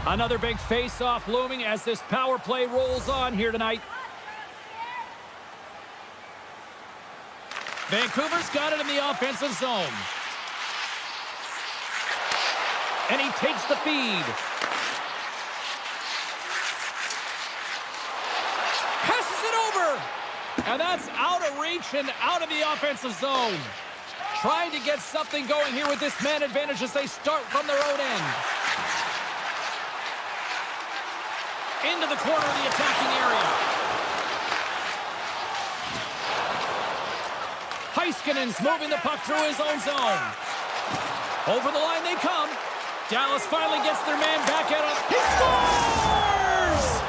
Another big face-off looming as this power play rolls on here tonight. Vancouver's got it in the offensive zone. And he takes the feed. Passes it over. And that's out of reach and out of the offensive zone. Trying to get something going here with this man advantage as they start from their own end. Into the corner of the attacking area. Heiskanen's moving the puck through his own zone. Over the line they come. Dallas finally gets their man back at him. He scores!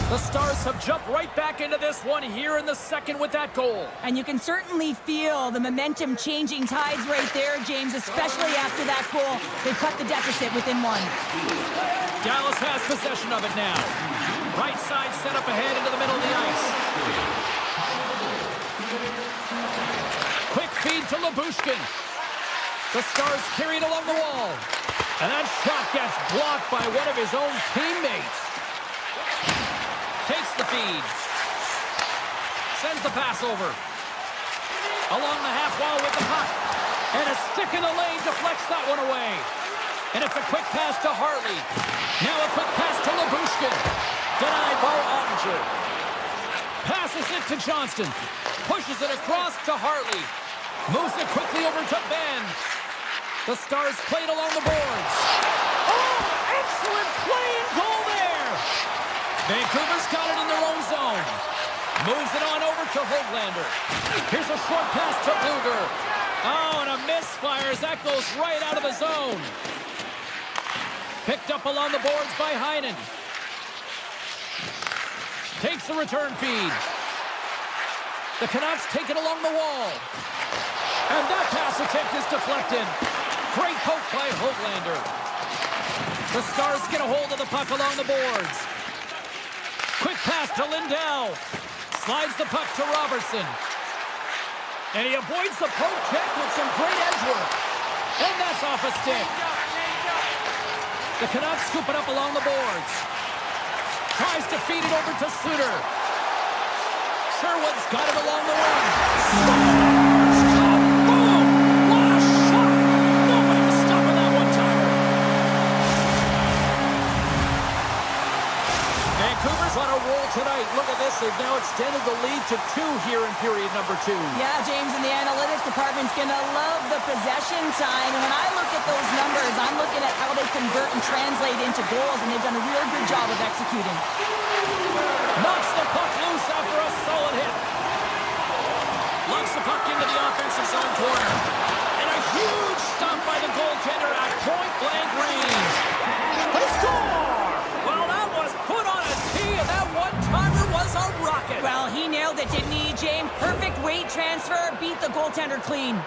The Stars have jumped right back into this one here in the second with that goal. And you can certainly feel the momentum changing tides right there, James, especially after that goal. They cut the deficit within 1. Dallas has possession of it now. Right side set up ahead into the middle of the ice. Quick feed to Lyubushkin. The Stars carried along the wall. And that shot gets blocked by one of his own teammates. Takes the feed. Sends the pass over. Along the half wall with the puck. And a stick in the lane deflects that one away. And it's a quick pass to Hartley. Now a quick pass to Lyubushkin. Denied by Ottinger. Passes it to Johnston. Pushes it across to Hartley. Moves it quickly over to Ben. The Stars played along the boards. Oh, excellent play and goal there. Vancouver's got it in their own zone. Moves it on over to Höglander. Here's a short pass to Bluger. Oh, and a misfire as that goes right out of the zone. Picked up along the boards by Heinen. Takes the return feed. The Canucks take it along the wall. And that pass attempt is deflected. Great poke by Höglander. The Stars get a hold of the puck along the boards. Quick pass to Lindell. Slides the puck to Robertson. And he avoids the poke check with some great edge work. And that's off a stick. The Canucks scoop it up along the boards. Tries to feed it over to Suter. Sherwood's got it along the wing. Scores! Vancouver's on a roll tonight. Look at this. They've now extended the lead to 2 here in period number 2. Yeah, James, and the analytics department's going to love the possession time. And when I look at those numbers, I'm looking at how they convert and translate into goals, and they've done a real good job of executing. Knocks the puck loose after a solid hit. Lunks the puck into the offensive zone corner. And a huge stop by the goaltender at point-blank range. They score! Well, that was put on a tee, and that one-timer was a rocket. Well, he nailed it, didn't he, James? Perfect weight transfer, beat the goaltender clean.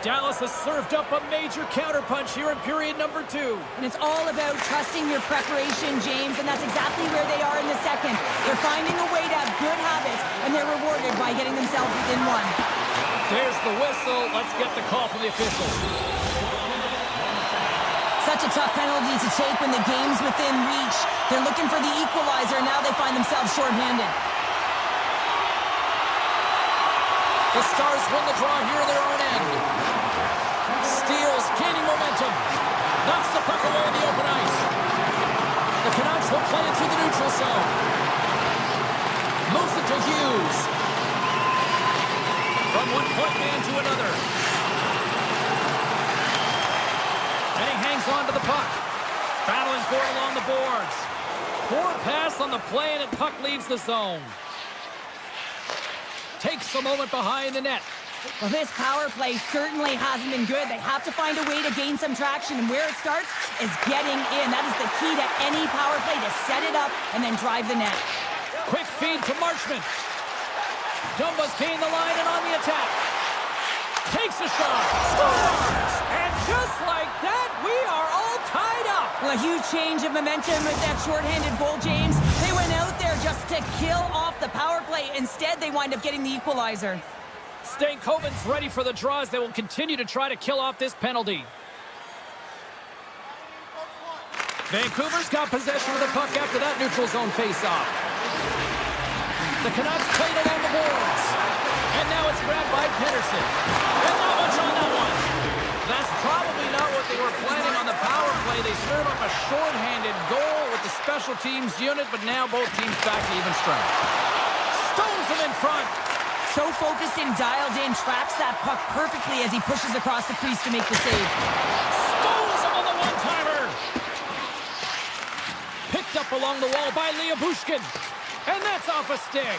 Dallas has served up a major counterpunch here in period number 2. And it's all about trusting your preparation, James, and that's exactly where they are in the second. They're finding a way to have good habits, and they're rewarded by getting themselves within 1. There's the whistle. Let's get the call from the officials. Such a tough penalty to take when the game's within reach. They're looking for the equalizer, and now they find themselves shorthanded. The Stars win the draw here in their own end. Steals, gaining momentum. Knocks the puck away in the open ice. The Canucks will play it through the neutral zone. Moves it to Hughes. From one point man to another. And he hangs on to the puck. Battling for it along the boards. Poor pass on the play, and the puck leaves the zone. Takes a moment behind the net. Well, this power play certainly hasn't been good. They have to find a way to gain some traction, and where it starts is getting in. That is the key to any power play, to set it up and then drive the net. Quick feed to Marchment. Dumba's gained the line and on the attack. Takes a shot. Scores! And just like that, we are all tied up. Well, a huge change of momentum with that shorthanded goal, James. They went out there just to kill off the power play. Instead, they wind up getting the equalizer. Stankoven's ready for the draws. They will continue to try to kill off this penalty. Vancouver's got possession of the puck after that neutral zone face-off. The Canucks played along the boards. And now it's grabbed by Pedersen. And not much on that one. That's probably not what they were planning on the power play. They serve up a shorthanded goal with the special teams unit, but now both teams back to even strength. Stones him in front. So focused and dialed in, tracks that puck perfectly as he pushes across the crease to make the save. Stones him on the one-timer. Picked up along the wall by Bushkin. And that's off a stick.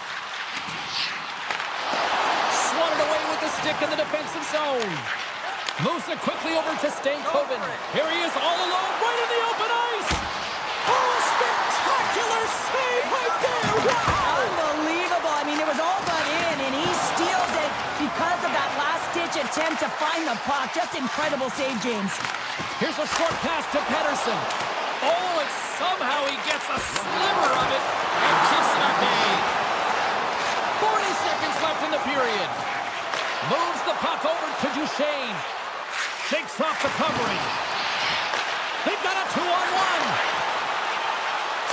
Swatted away with the stick in the defensive zone. Moves it quickly over to Stankoven. Here he is all alone, right in the open ice. Oh, a spectacular save right there. Wow! Unbelievable. I mean, it was all but in, and he steals it because of that last-ditch attempt to find the puck. Just incredible save, James. Here's a short pass to Pedersen. Oh, and somehow he gets a sliver of it and keeps it at bay. 40 seconds left in the period. Moves the puck over to Duchesne. Shakes off the covering. They've got a 2-on-1.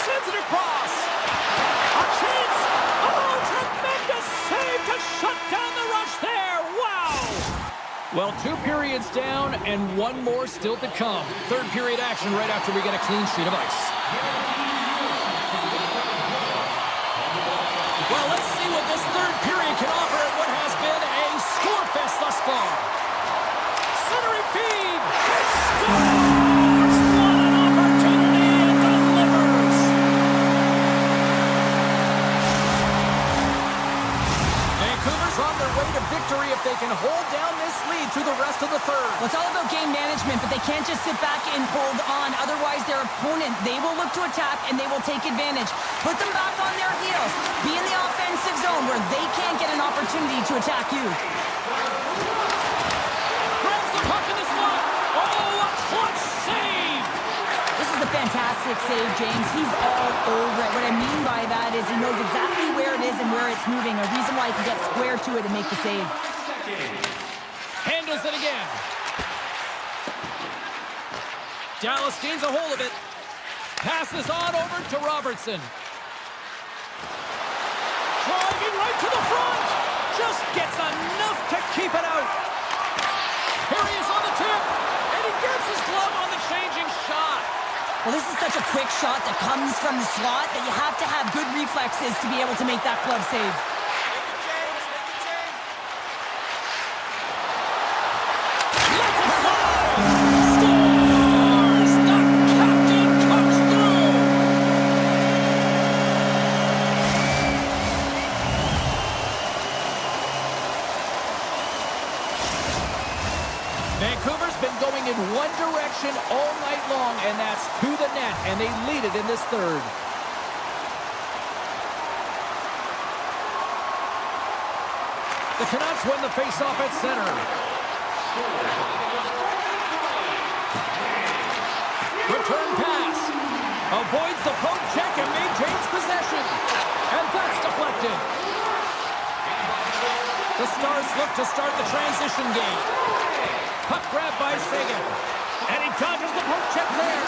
Sends it across. A chance. Oh, tremendous save to shut down the rush there. Wow. Well, 2 periods down and 1 more still to come. Third period action right after we get a clean sheet of ice. Well, let's see what this third period can offer at what has been a score fest thus far. Centering feed. It scores! What an opportunity and delivers! Vancouver's on their way to victory if they can hold down this lead through the rest of the third. Well, it's all about game management, but they can't just sit back and hold on. Otherwise, their opponent, they will look to attack, and they will take advantage. Put them back on their heels. Be in the offensive zone where they can't get an opportunity to attack you. Grabs the puck in the slot. Oh, a clutch save! This is a fantastic save, James. He's all over it. What I mean by that is he knows exactly where it is and where it's moving. A reason why he can get square to it and make the save. Handles it again. Dallas gains a hold of it. Passes on over to Robertson. Driving right to the front. Just gets enough to keep it out. Here he is on the tip. And he gets his glove on the changing shot. Well, this is such a quick shot that comes from the slot that you have to have good reflexes to be able to make that glove save. Vancouver's been going in one direction all night long, and that's to the net, and they lead it in this third. The Canucks win the faceoff at center. Return pass. Avoids the poke check and maintains possession. And that's deflected. The Stars look to start the transition game. Puck grab by Sagan. And he dodges the poke check there.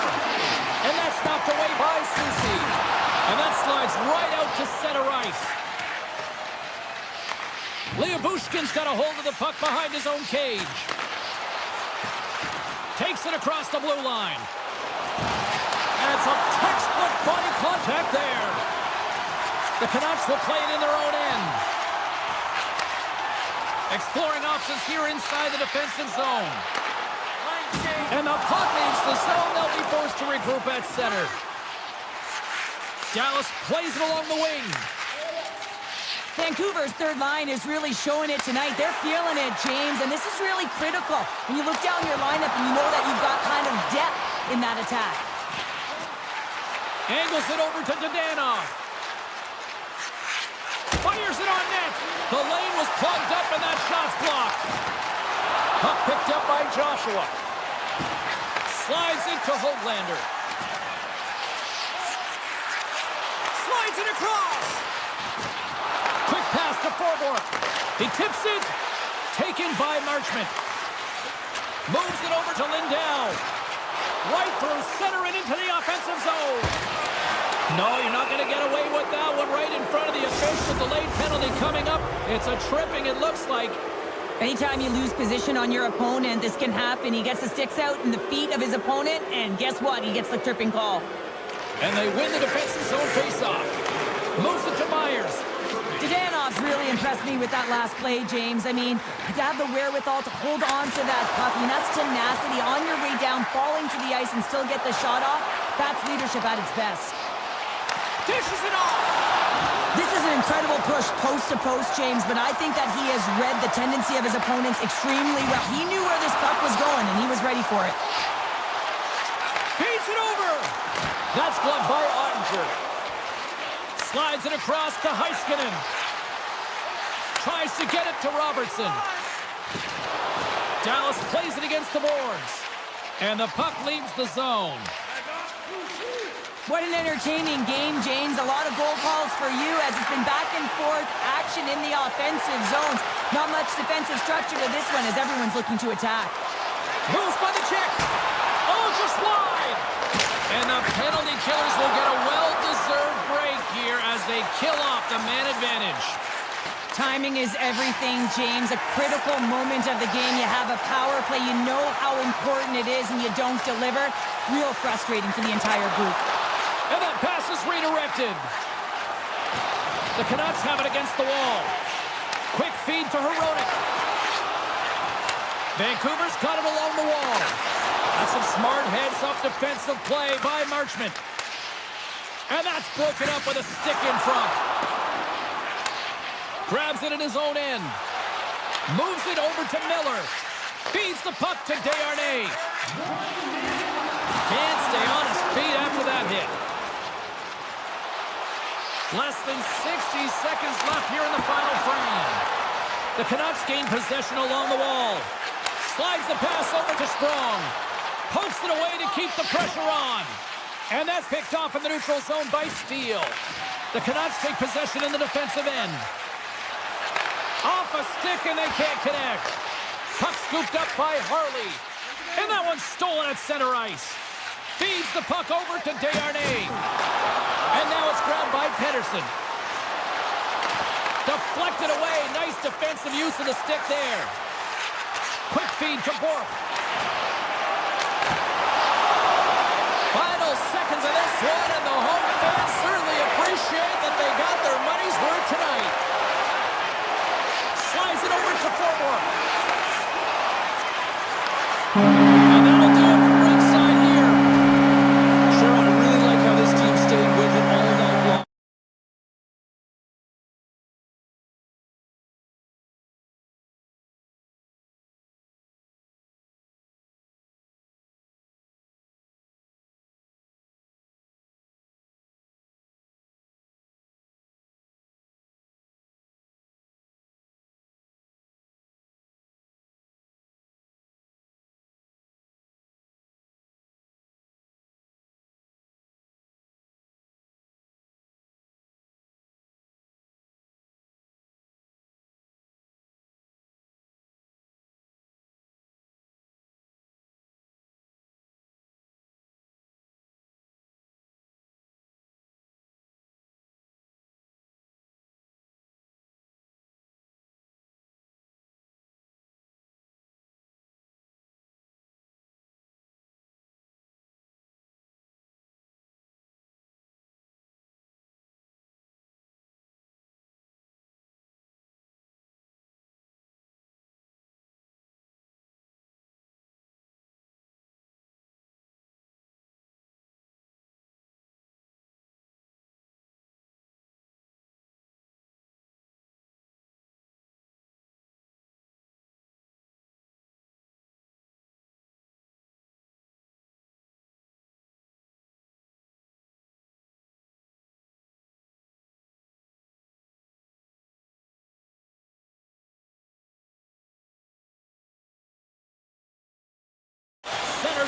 And that's knocked away by Susi. And that slides right out to center ice. Bushkin's got a hold of the puck behind his own cage. Takes it across the blue line. And it's a textbook body contact there. The Canucks will play it in their own end. Exploring options here inside the defensive zone. And the puck leaves the zone. They'll be forced to regroup at center. Dallas plays it along the wing. Vancouver's third line is really showing it tonight. They're feeling it, James, and this is really critical. When you look down your lineup and you know that you've got kind of depth in that attack. Angles it over to Dadonov. Fires it on net. The lane was plugged up and that shot's blocked. Puck picked up by Joshua. Slides into Hoglander. Slides it across. Quick pass to Forborg. He tips it. Taken by Marchment. Moves it over to Lindell. Right through center and into the offensive zone. No, you're not going to get away with that one right in front of the official. Delayed penalty coming up. It's a tripping, it looks like. Anytime you lose position on your opponent, this can happen. He gets the sticks out in the feet of his opponent, and guess what? He gets the tripping call. And they win the defensive zone faceoff. Moves it to Myers. Dadonov's really impressed me with that last play, James. I mean, to have the wherewithal to hold on to that puck, I mean, that's tenacity on your way down, falling to the ice and still get the shot off. That's leadership at its best. Dishes it off. This is an incredible push post to post, James, but I think that he has read the tendency of his opponents extremely well. He knew where this puck was going, and he was ready for it. Feeds it over. That's gloved by Ottinger. Slides it across to Heiskanen. Tries to get it to Robertson. Dallas plays it against the boards. And the puck leaves the zone. What an entertaining game, James. A lot of goal calls for you as it's been back and forth action in the offensive zones. Not much defensive structure to this one as everyone's looking to attack. Moves by the check. Oh, just wide. And the penalty killers will get a well-deserved break here as they kill off the man advantage. Timing is everything, James. A critical moment of the game. You have a power play. You know how important it is, and you don't deliver. Real frustrating for the entire group. And that pass is redirected. The Canucks have it against the wall. Quick feed to Hronek. Vancouver's got it along the wall. That's some smart heads-up defensive play by Marchment. And that's broken up with a stick in front. Grabs it in his own end. Moves it over to Miller. Feeds the puck to Desharnais. Can't stay on his feet after that hit. Less than 60 seconds left here in the final frame. The Canucks gain possession along the wall. Slides the pass over to Strong. Pokes it away to keep the pressure on. And that's picked off in the neutral zone by Steele. The Canucks take possession in the defensive end. Off a stick and they can't connect. Puck scooped up by Harley. And that one's stolen at center ice. Feeds the puck over to Desharnais. And now it's grabbed by Pedersen. Deflected away. Nice defensive use of the stick there. Quick feed to Bork. Final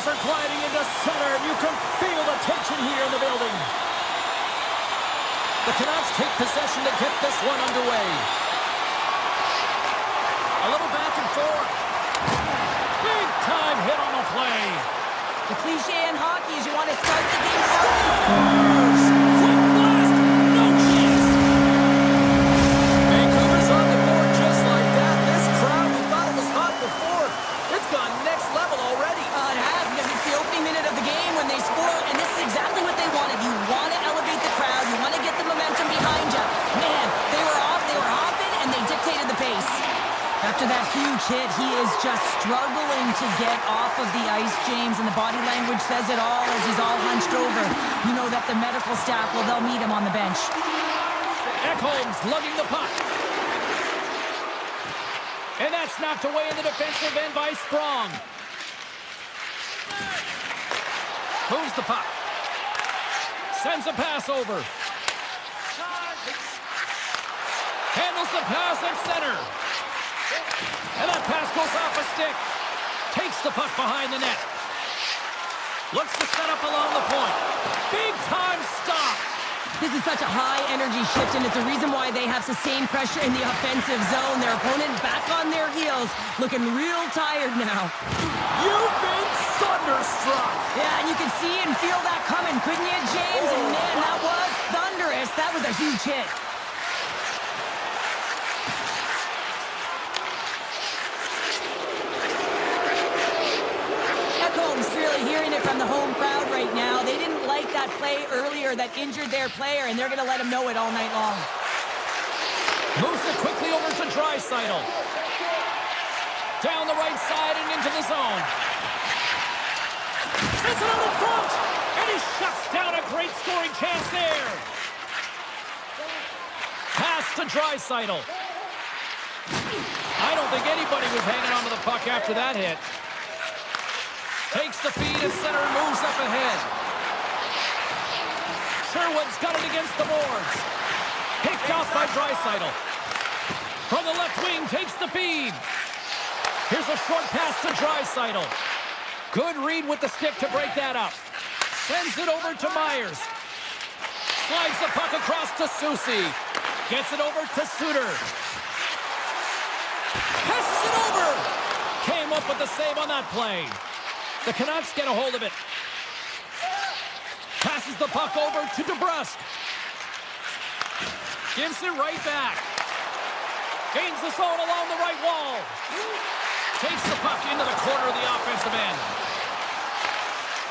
Players are gliding into center. You can feel the tension here in the building. The Canucks take possession to get this one underway. A little back and forth. Big time hit on the play. The cliche in hockey is you want to start the game out. Quick blast. No chance. Vancouver's on the board just like that. This crowd, we thought it was hot before. It's gone next level already. It has, because it's the opening minute of the game when they score, and this is exactly what they wanted. You want to elevate the crowd. You want to get the momentum behind you. Man, they were hopping, and they dictated the pace. After that huge hit, he is just struggling to get off of the ice, James, and the body language says it all as he's all hunched over. You know that the medical staff, well, they'll meet him on the bench. Ekholm's lugging the puck. And that's knocked away in the defensive end by Sprong. Moves the puck. Sends a pass over. Handles the pass at center. And that pass goes off a stick. Takes the puck behind the net. Looks to set up along the point. Big time stop. This is such a high-energy shift, and it's a reason why they have sustained pressure in the offensive zone. Their opponent back on their heels, looking real tired now. You've been thunderstruck. Yeah, and you can see and feel that coming, couldn't you, James? And man, that was thunderous. That was a huge hit. Ekholm's really hearing it from the home crowd right now. They didn't like that play earlier that injured their player, and they're going to let him know it all night long. Moves it quickly over to Draisaitl. Down the right side and into the zone. Sends it out in front, and he shuts down a great scoring chance there. Pass to Draisaitl. I don't think anybody was hanging on to the puck after that hit. Takes the feed at center and moves up ahead. Sherwood's got it against the boards. Picked off by Draisaitl. From the left wing, takes the feed. Here's a short pass to Draisaitl. Good read with the stick to break that up. Sends it over to Myers. Slides the puck across to Susi. Gets it over to Suter. Passes it over. Came up with the save on that play. The Canucks get a hold of it. Passes the puck over to DeBrusk. Gives it right back. Gains the zone along the right wall. Takes the puck into the corner of the offensive end.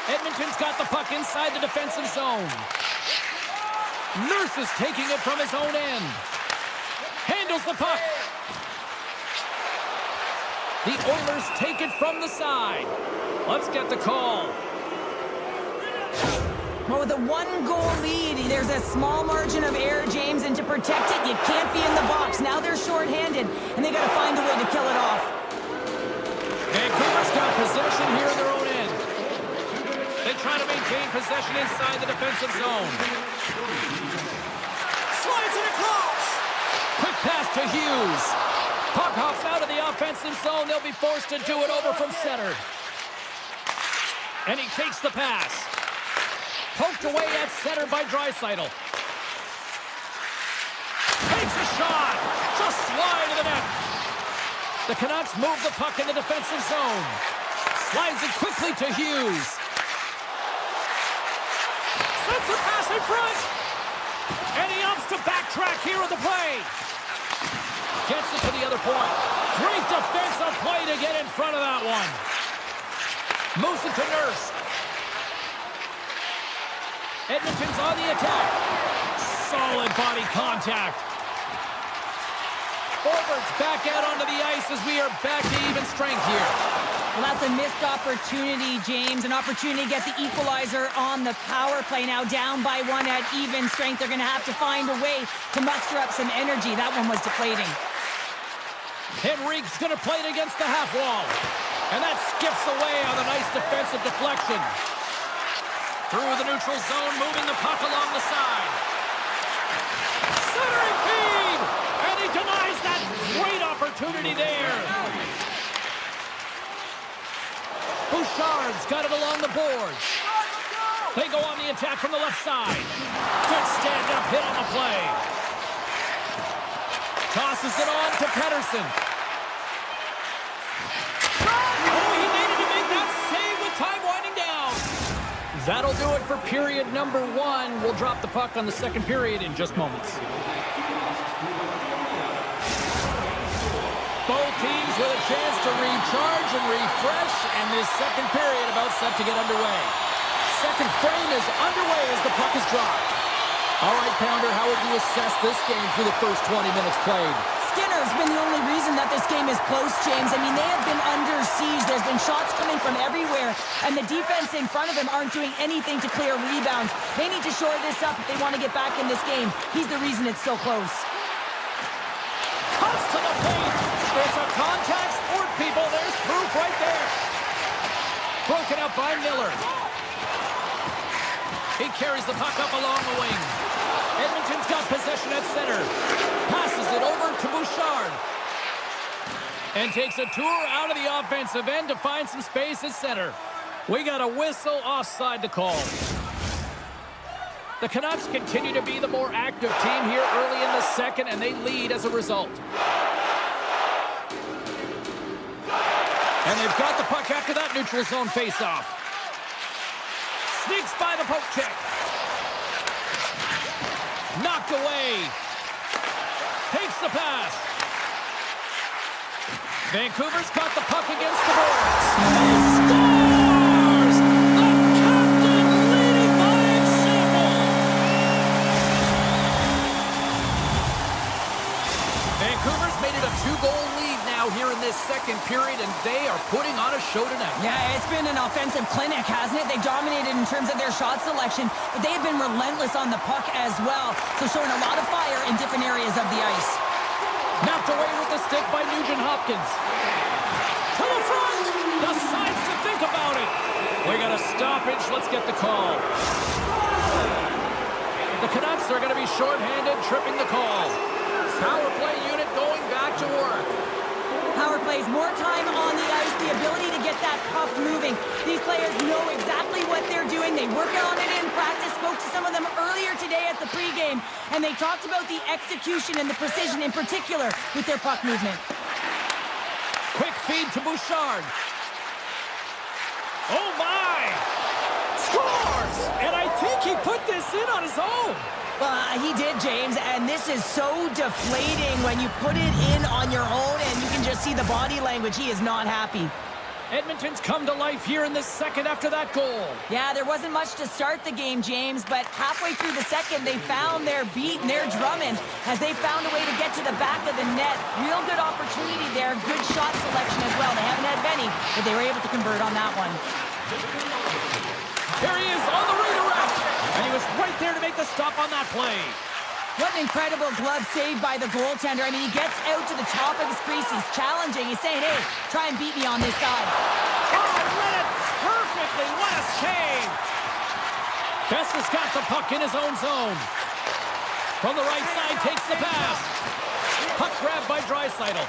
Edmonton's got the puck inside the defensive zone. Nurse is taking it from his own end. Handles the puck. The Oilers take it from the side. Let's get the call. Well, with a one-goal lead, there's a small margin of error, James, and to protect it, you can't be in the box. Now they're shorthanded, and they got to find a way to kill it off. Vancouver's got possession here in their own end. They try to maintain possession inside the defensive zone. Slides it across. Quick pass to Hughes. Puck hops out of the offensive zone. They'll be forced to do it over from center. And he takes the pass. Poked away at center by Draisaitl. Takes a shot. Just wide of the net. The Canucks move the puck in the defensive zone. Slides it quickly to Hughes. Sends a pass in front. And he opts to backtrack here on the play. Gets it to the other point. Great defensive play to get in front of that one. Moves it to Nurse. Edmonton's on the attack. Solid body contact. Forwards back out onto the ice as we are back to even strength here. Well, that's a missed opportunity, James. An opportunity to get the equalizer on the power play. Now down by one at even strength. They're going to have to find a way to muster up some energy. That one was deflating. Henrique's going to play it against the half wall. And that skips away on a nice defensive deflection. Through the neutral zone, moving the puck along the side. Centering feed! And he denies that great opportunity there. Bouchard's got it along the boards. They go on the attack from the left side. Good stand-up hit on the play. Tosses it on to Pedersen. Oh, he needed to make that save with time winding down. That'll do it for period number 1. We'll drop the puck on the second period in just moments. Both teams with a chance to recharge and refresh, and this second period about set to get underway. Second frame is underway as the puck is dropped. All right, Pounder, how would you assess this game through the first 20 minutes played? Skinner's been the only reason that this game is close, James. I mean, they have been under siege. There's been shots coming from everywhere, and the defense in front of him aren't doing anything to clear rebounds. They need to shore this up if they want to get back in this game. He's the reason it's so close. Cuts to the paint. It's a contact sport, people. There's proof right there. Broken up by Miller. He carries the puck up along the wing. Edmonton's got possession at center. Passes it over to Bouchard. And takes a tour out of the offensive end to find some space at center. We got a whistle offside to call. The Canucks continue to be the more active team here early in the second, and they lead as a result. And they've got the puck after that neutral zone faceoff. Sneaks by the poke check. Knocked away. Takes the pass. Vancouver's got the puck against the boards. He scores! The captain leading by example. Vancouver's made it a 2-goal lead now here in this second period, and they are putting on a show tonight. Yeah, it's been an offensive clinic, hasn't it? They dominated in terms of their shot selection, but they have been relentless on the puck as well, so showing a lot of fire in different areas of the ice. Knocked away with the stick by Nugent-Hopkins. To the front! Decides to think about it. We got a stoppage. Let's get the call. The Canucks are going to be shorthanded, tripping the call. Power play unit going back to work. Power plays, more time on the ice, the ability to get that puck moving. These players know exactly what they're doing. They work on it in practice. Spoke to some of them earlier today at the pregame, and they talked about the execution and the precision in particular with their puck movement. Quick feed to Bouchard. Oh, my! Scores! And I think he put this in on his own. He did, James, and this is so deflating when you put it in on your own, and you can just see the body language. He is not happy. Edmonton's come to life here in the second after that goal. Yeah, there wasn't much to start the game, James, but halfway through the second, they found their beat and their drumming as they found a way to get to the back of the net. Real good opportunity there, good shot selection as well. They haven't had many, but they were able to convert on that one. Here he is on the redirect, and he was right there to make the stop on that play. What an incredible glove save by the goaltender. I mean, he gets out to the top of his crease. He's challenging. He's saying, hey, try and beat me on this side. Oh, read it perfectly. What a save. Besser's got the puck in his own zone. From the right side, takes the pass. Puck grabbed by Draisaitl.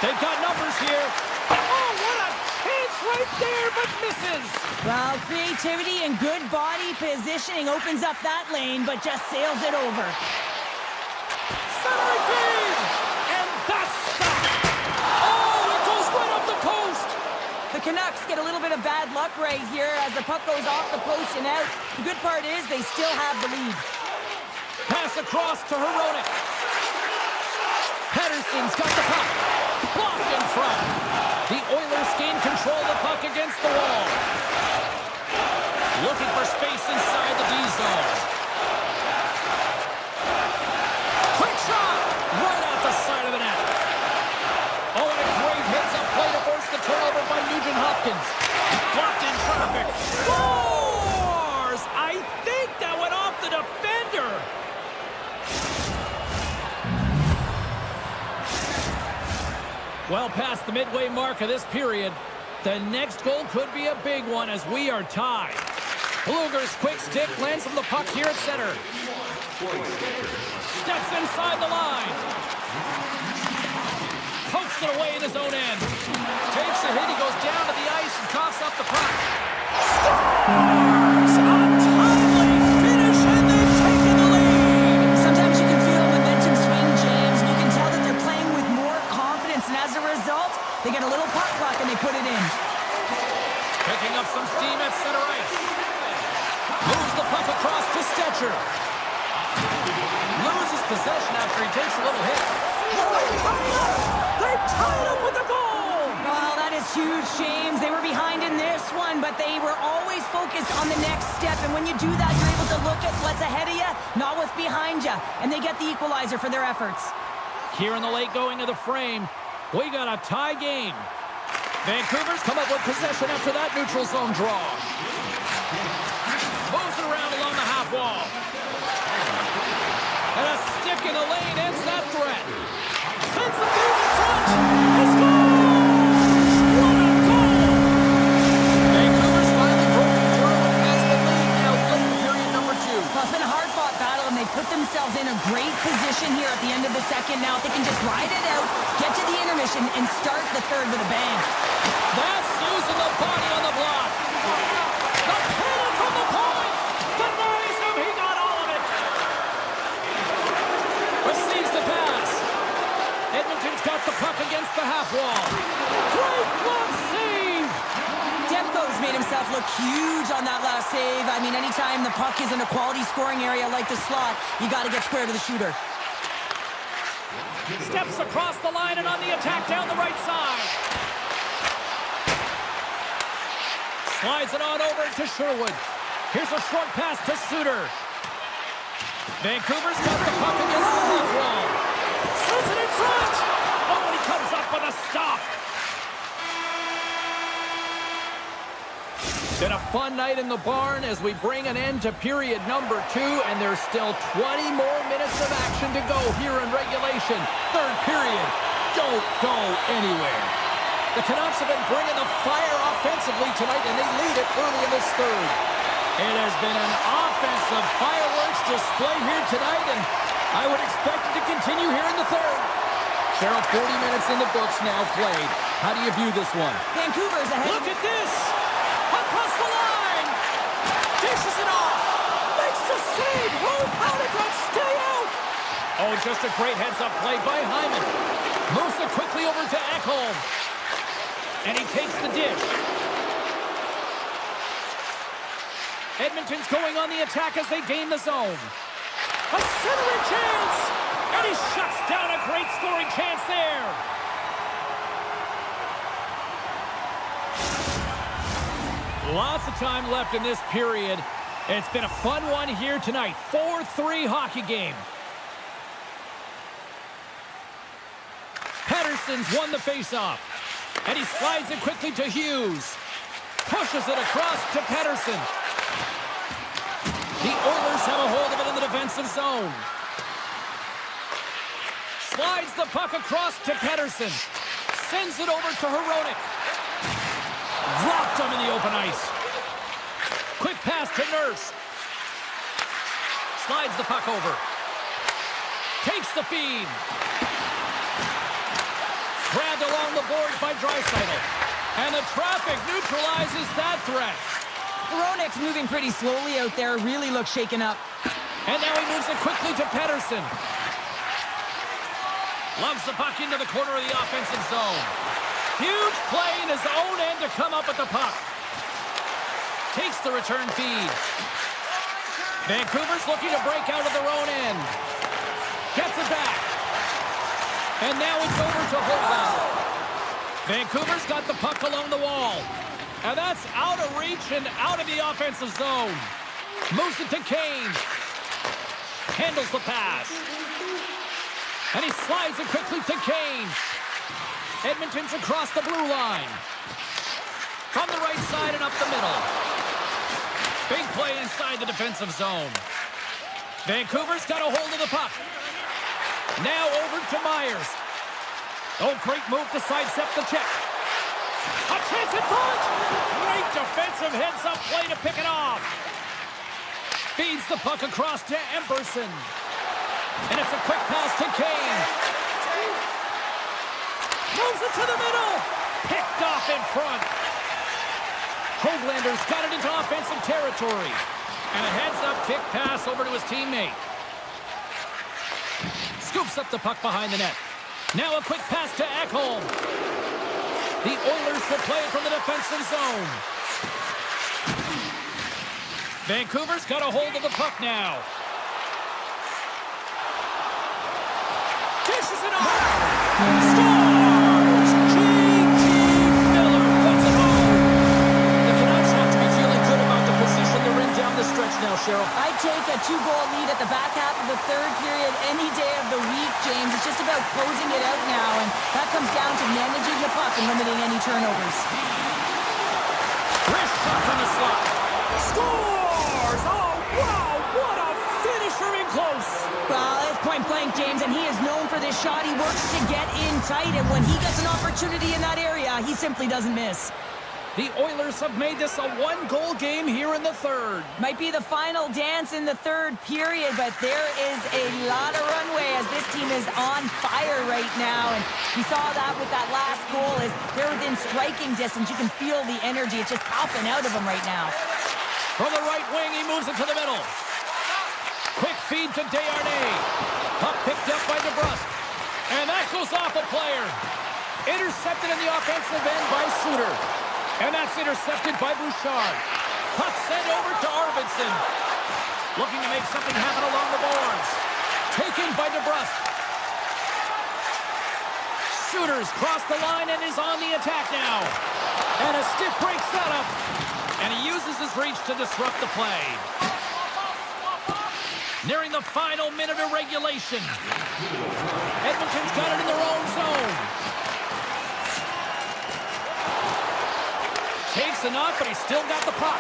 They've got numbers here. Oh, what a chance right there, but misses. Well, creativity and good body positioning opens up that lane, but just sails it over. Centering feed! And that's stopped. Oh, it goes right up the post. The Canucks get a little bit of bad luck right here as the puck goes off the post and out. The good part is they still have the lead. Pass across to Hronek. Pedersen's got the puck. Blocked in front. The Oilers gain control of the puck against the wall. Looking for space inside the D zone. Quick shot! Right off the side of the net. Oh, and a great heads-up play to force the turnover by Nugent-Hopkins. Blocked in traffic. Scores! I think that went off the defender. Well past the midway mark of this period, the next goal could be a big one as we are tied. Bluger's quick stick lands from the puck here at center. Steps inside the line. Pokes it away in his own end. Takes a hit, he goes down to the ice and coughs up the puck. Scores! A timely finish, and they've taken the lead! Sometimes you can feel momentum swing, James, and you can tell that they're playing with more confidence, and as a result, they get a little puck clock and they put it in. Picking up some steam at center ice. Moves the puck across to Stetcher. Loses possession after he takes a little hit. They tied up with the goal! Well, that is huge, James. They were behind in this one, but they were always focused on the next step. And when you do that, you're able to look at what's ahead of you, not what's behind you. And they get the equalizer for their efforts. Here in the late going of the frame, we got a tie game. Vancouver's come up with possession after that neutral zone draw. Moves it around along the half wall. And a stick in the lane ends that threat. Sends the field in front! He scores! What a goal! Vancouver's finally broken through and has the lead now late in period number 2. Well, it's been a hard-fought battle, and they put themselves in a great position here at the end of the second. Now, if they can just ride it out, get to the intermission, and start the third with a bang. That's using the body on the block. The cannon from the point! Denies him! He got all of it! Receives the pass. Edmonton's got the puck against the half wall. Great glove save! Demko's made himself look huge on that last save. I mean, anytime the puck is in a quality scoring area like the slot, you got to get square to the shooter. Steps across the line and on the attack down the right side. Slides it on over to Sherwood. Here's a short pass to Suter. Vancouver's got the puck against the half wall. Sends it in front! Oh, he comes up with a stop! Been a fun night in the barn as we bring an end to period number 2, and there's still 20 more minutes of action to go here in regulation. Third period. Don't go anywhere. The Canucks have been bringing the fire offensively tonight, and they lead it early in this third. It has been an offensive fireworks display here tonight, and I would expect it to continue here in the third. Cheryl, 40 minutes in the books now played. How do you view this one? Vancouver's ahead. Look at this! Across the line! Dishes it off! Makes the save! Oh, how did that stay out? Oh, just a great heads-up play by Hyman. Moves it quickly over to Ekholm. And he takes the dish. Edmonton's going on the attack as they gain the zone. A centering chance! And he shuts down a great scoring chance there! Lots of time left in this period. It's been a fun one here tonight. 4-3 hockey game. Pettersson's won the faceoff. And he slides it quickly to Hughes. Pushes it across to Pettersson. The Oilers have a hold of it in the defensive zone. Slides the puck across to Pettersson. Sends it over to Hronek. Rocked him in the open ice. Quick pass to Nurse. Slides the puck over. Takes the feed. Grabbed along the boards by Draisaitl. And the traffic neutralizes that threat. Hronek's moving pretty slowly out there. Really looks shaken up. And now he moves it quickly to Pettersson. Loves the puck into the corner of the offensive zone. Huge play in his own end to come up with the puck. Takes the return feed. Vancouver's looking to break out of their own end. Gets it back. And now it's over to Hoaglander. Vancouver's got the puck along the wall. And that's out of reach and out of the offensive zone. Moves it to Kane. Handles the pass. And he slides it quickly to Kane. Edmonton's across the blue line. From the right side and up the middle. Big play inside the defensive zone. Vancouver's got a hold of the puck. Now over to Myers. Oh, great move to sidestep the check. A chance in front! Great defensive heads-up play to pick it off. Feeds the puck across to Emberson. And it's a quick pass to Kane. Moves it to the middle. Picked off in front. Hoaglander's got it into offensive territory. And a heads-up kick pass over to his teammate. Scoops up the puck behind the net. Now a quick pass to Ekholm. The Oilers will play it from the defensive zone. Vancouver's got a hold of the puck now. Dishes it off. Scores! G.G. Miller puts it home. The Canucks have to be feeling good about the position they're in down the stretch now, Cheryl. I'd take a 2-goal lead at the back half of the third period any day of the week, James. It's just about closing it out now, and that comes down to managing the puck and limiting any turnovers. Wrist shot from the slot. Scores! Oh, wow! What a finisher in close! Well, it's point blank, James, and he is known for this shot. He works to get in tight, and when he gets an opportunity in that area, he simply doesn't miss. The Oilers have made this a one-goal game here in the third. Might be the final dance in the third period, but there is a lot of runway as this team is on fire right now. And you saw that with that last goal as they're within striking distance. You can feel the energy. It's just popping out of them right now. From the right wing, he moves it to the middle. Quick feed to Desharnais. Puck picked up by DeBrusque. And that goes off a player. Intercepted in the offensive end by Suter. And that's intercepted by Bouchard. Puck sent over to Arvidsson. Looking to make something happen along the boards. Taken by DeBrusque. Suter's crossed the line and is on the attack now. And a stiff break setup. And he uses his reach to disrupt the play. Nearing the final minute of regulation. Edmonton's got it in their own zone. Takes a knock, but he's still got the puck.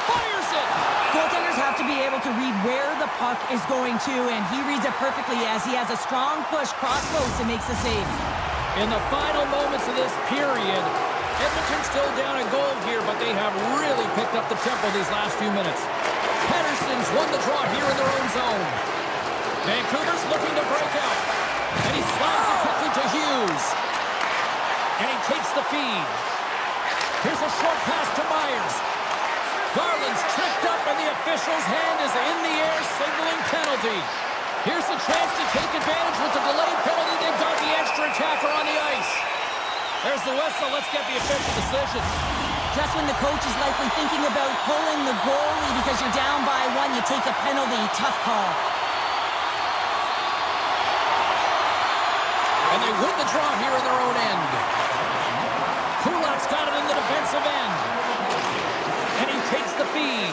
Fires it! Goaltenders have to be able to read where the puck is going to, and he reads it perfectly as he has a strong push cross post and makes the save. In the final moments of this period, Edmonton's still down a goal here, but they have really picked up the tempo these last few minutes. Pettersson's won the draw here in their own zone. Vancouver's looking to break out, and he slides it quickly to Hughes. And he takes the feed. Here's a short pass to Myers. Garland's tripped up, and the official's hand is in the air, signaling penalty. Here's a chance to take advantage with the delayed penalty. They've got the extra attacker on the ice. There's the whistle. Let's get the official decision. Just when the coach is likely thinking about pulling the goalie because you're down by one, you take a penalty. Tough call. And they win the draw here in their own end. Kulak's got it in the defensive end. And he takes the feed.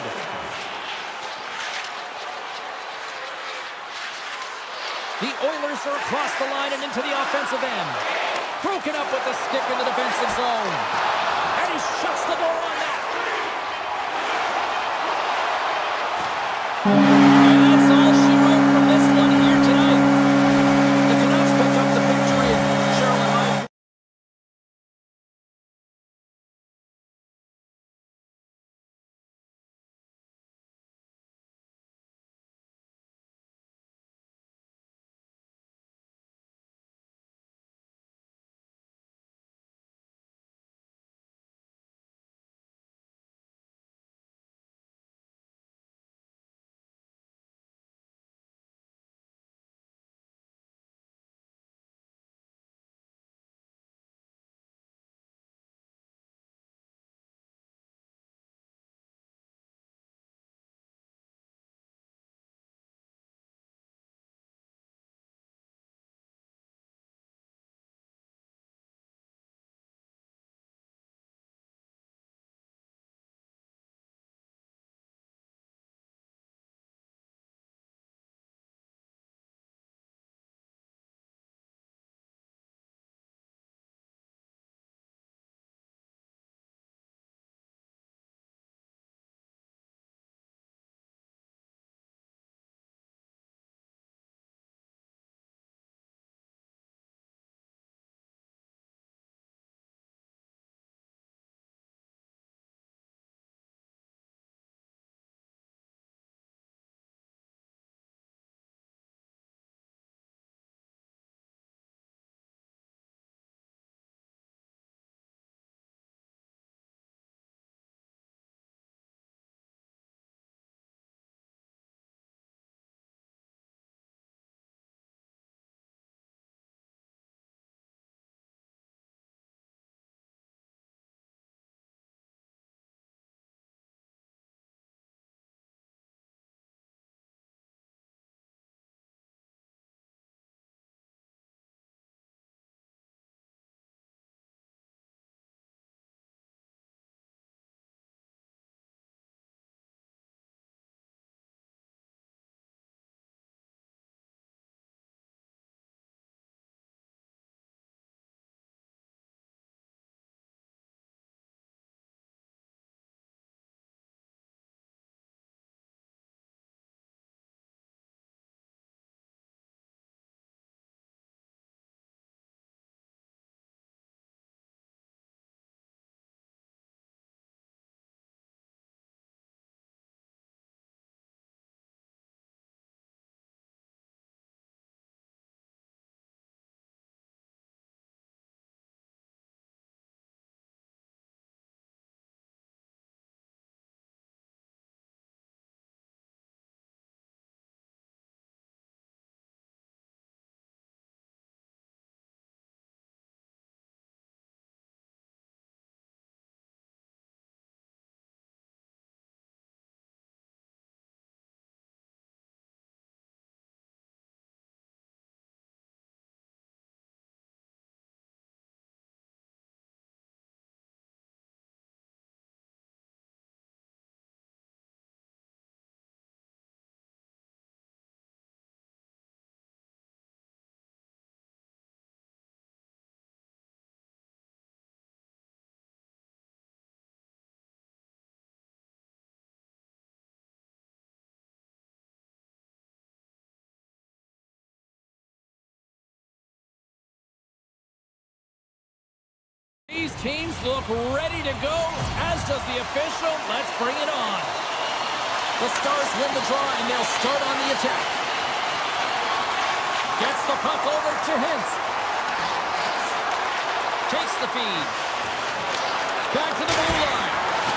The Oilers are across the line and into the offensive end. Broken up with the stick in the defensive zone. And he shuts the door on that. these teams look ready to go, as does the official. Let's bring it on. The Stars win the draw, and they'll start on the attack. Gets the puck over to Hintz. Takes the feed. Back to the blue line.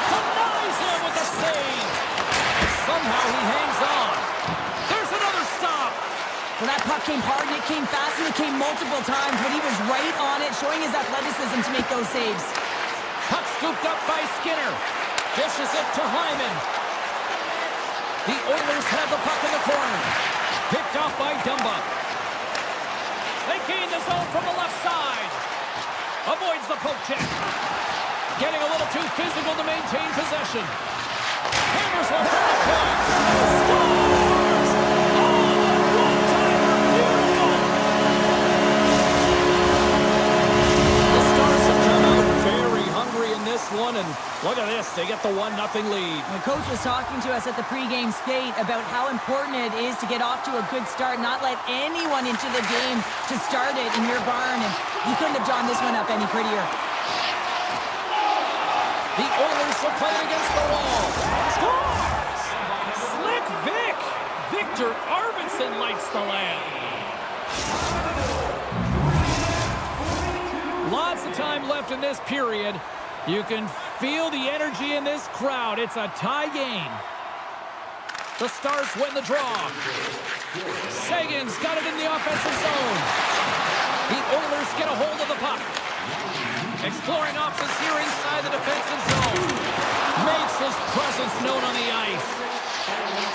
Denies him with a save. Somehow he hangs on. There's another stop. Well, that puck came hard, and it came fast, and it came multiple times, but he was right on it, showing his athleticism to make those saves. Puck scooped up by Skinner. Dishes it to Hyman. The Oilers have the puck in the corner. Picked off by Dumba. They gain the zone from the left side. Avoids the poke check. Getting a little too physical to maintain possession. Hammers one from the point. Scores! One, and look at this, they get the 1-0 lead. The coach was talking to us at the pregame skate about how important it is to get off to a good start, not let anyone into the game to start it in your barn, and you couldn't have drawn this one up any prettier. The Oilers are playing against the wall. Scores! Slick Vic! Victor Arvidsson lights the lamp. Lots of time left in this period. You can feel the energy in this crowd. It's a tie game. The Stars win the draw. Sagan's got it in the offensive zone. The Oilers get a hold of the puck. Exploring options here inside the defensive zone. Makes his presence known on the ice.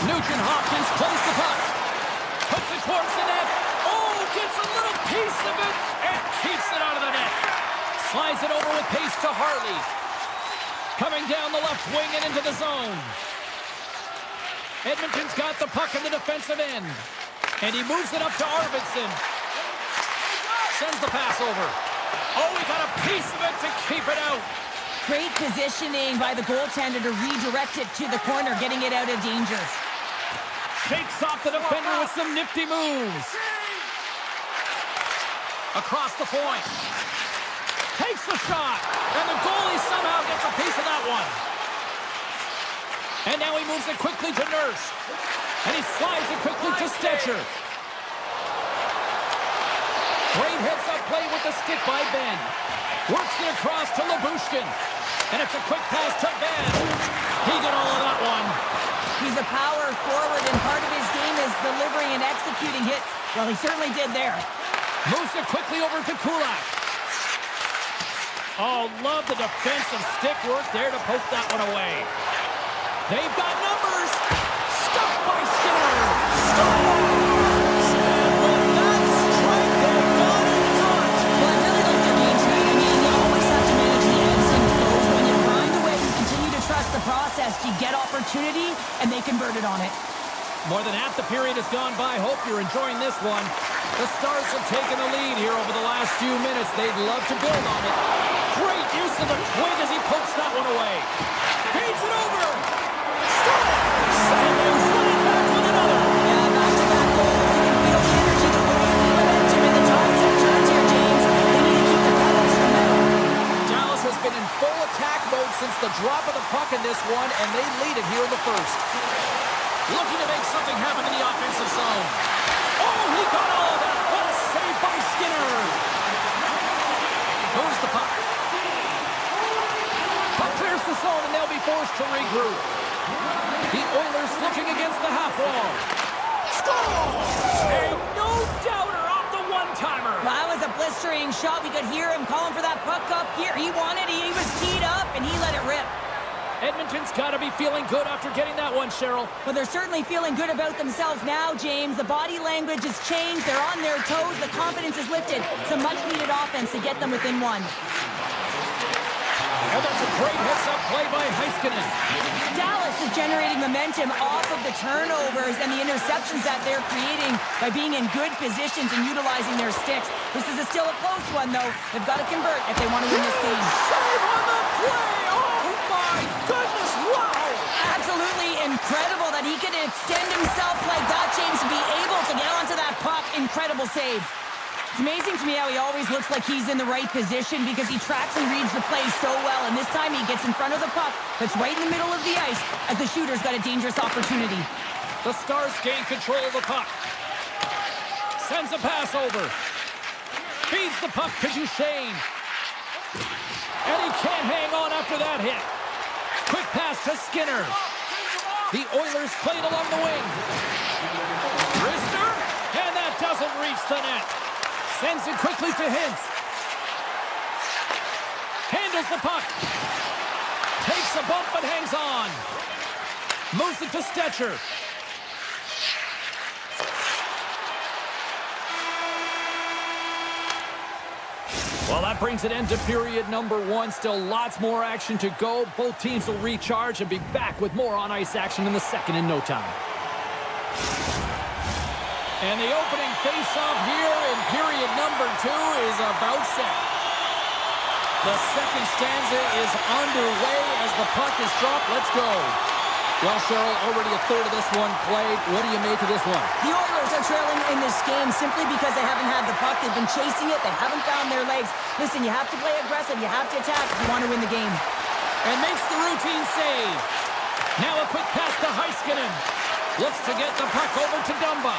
Nugent Hopkins plays the puck. Puts it towards the net. Oh, gets a little piece of it and keeps it out of the net. Slides it over with pace to Harley. Coming down the left wing and into the zone. Edmonton's got the puck in the defensive end. And he moves it up to Arvidsson. Sends the pass over. Oh, he got a piece of it to keep it out. Great positioning by the goaltender to redirect it to the corner, getting it out of danger. Shakes off the defender with some nifty moves. Across the point. Takes the shot, and the goalie somehow gets a piece of that one. And now he moves it quickly to Nurse. And he slides it quickly to Stetcher. Great heads-up play with the stick by Ben. Works it across to Labushkin. And it's a quick pass to Ben. He got all of that one. He's a power forward, and part of his game is delivering and executing hits. Well, he certainly did there. Moves it quickly over to Kulak. Oh, love the defensive stick work there to poke that one away. They've got numbers. Stopped by Skinner. Scores! And with that strike, they've gone in front. Well, I really like their game tonight. I mean, you always have to manage the ebbs and flows. When you grind away and continue to trust the process, you get opportunity, and they converted on it. More than half the period has gone by. Hope you're enjoying this one. The Stars have taken the lead here over the last few minutes. They'd love to build on it. Great use of the twig as he pokes that one away. Feeds it over. Scores! And they run it back with another. Yeah, back-to-back goals. You can feel the energy, the wave, the momentum, and the tides have turned here, James. They need to keep the pedal to the metal. Dallas has been in full attack mode since the drop of the puck in this one, and they lead it here in the first. Looking to make something happen in the offensive zone. Oh, he got all of that. What a save by Skinner. Moves the puck. Puck clears the zone, and they'll be forced to regroup. The Oilers looking against the half wall. Scores! A no-doubter off the one-timer. Well, that was a blistering shot. We could hear him calling for that puck up here. He wanted it. He was teed up, and he let it rip. Edmonton's got to be feeling good after getting that one, Cheryl. Well, they're certainly feeling good about themselves now, James. The body language has changed. They're on their toes. The confidence is lifted. Some much-needed offense to get them within one. And that's a great heads-up play by Heiskanen. Dallas is generating momentum off of the turnovers and the interceptions that they're creating by being in good positions and utilizing their sticks. This is still a close one, though. They've got to convert if they want to win this game. Save on the play! Oh, my goodness! Wow! Absolutely incredible that he could extend himself like that, James, to be able to get onto that puck. Incredible save. It's amazing to me how he always looks like he's in the right position because he tracks and reads the play so well, and this time he gets in front of the puck that's right in the middle of the ice as the shooter's got a dangerous opportunity. The Stars gain control of the puck. Sends a pass over. Feeds the puck to Duchesne. And he can't hang on after that hit. Quick pass to Skinner. The Oilers played along the wing. Rister, and that doesn't reach the net. Sends it quickly to Hintz. Handles the puck. Takes a bump but hangs on. Moves it to Stetcher. Well, that brings an end to period number one. Still lots more action to go. Both teams will recharge and be back with more on-ice action in the second in no time. And the opening face-off here in period number two is about set. The second stanza is underway as the puck is dropped. Let's go. Well, Cheryl, already a third of this one played. What do you make of this one? The Oilers are trailing in this game simply because they haven't had the puck. They've been chasing it. They haven't found their legs. Listen, you have to play aggressive. You have to attack if you want to win the game. And makes the routine save. Now a quick pass to Heiskanen. Looks to get the puck over to Dumba.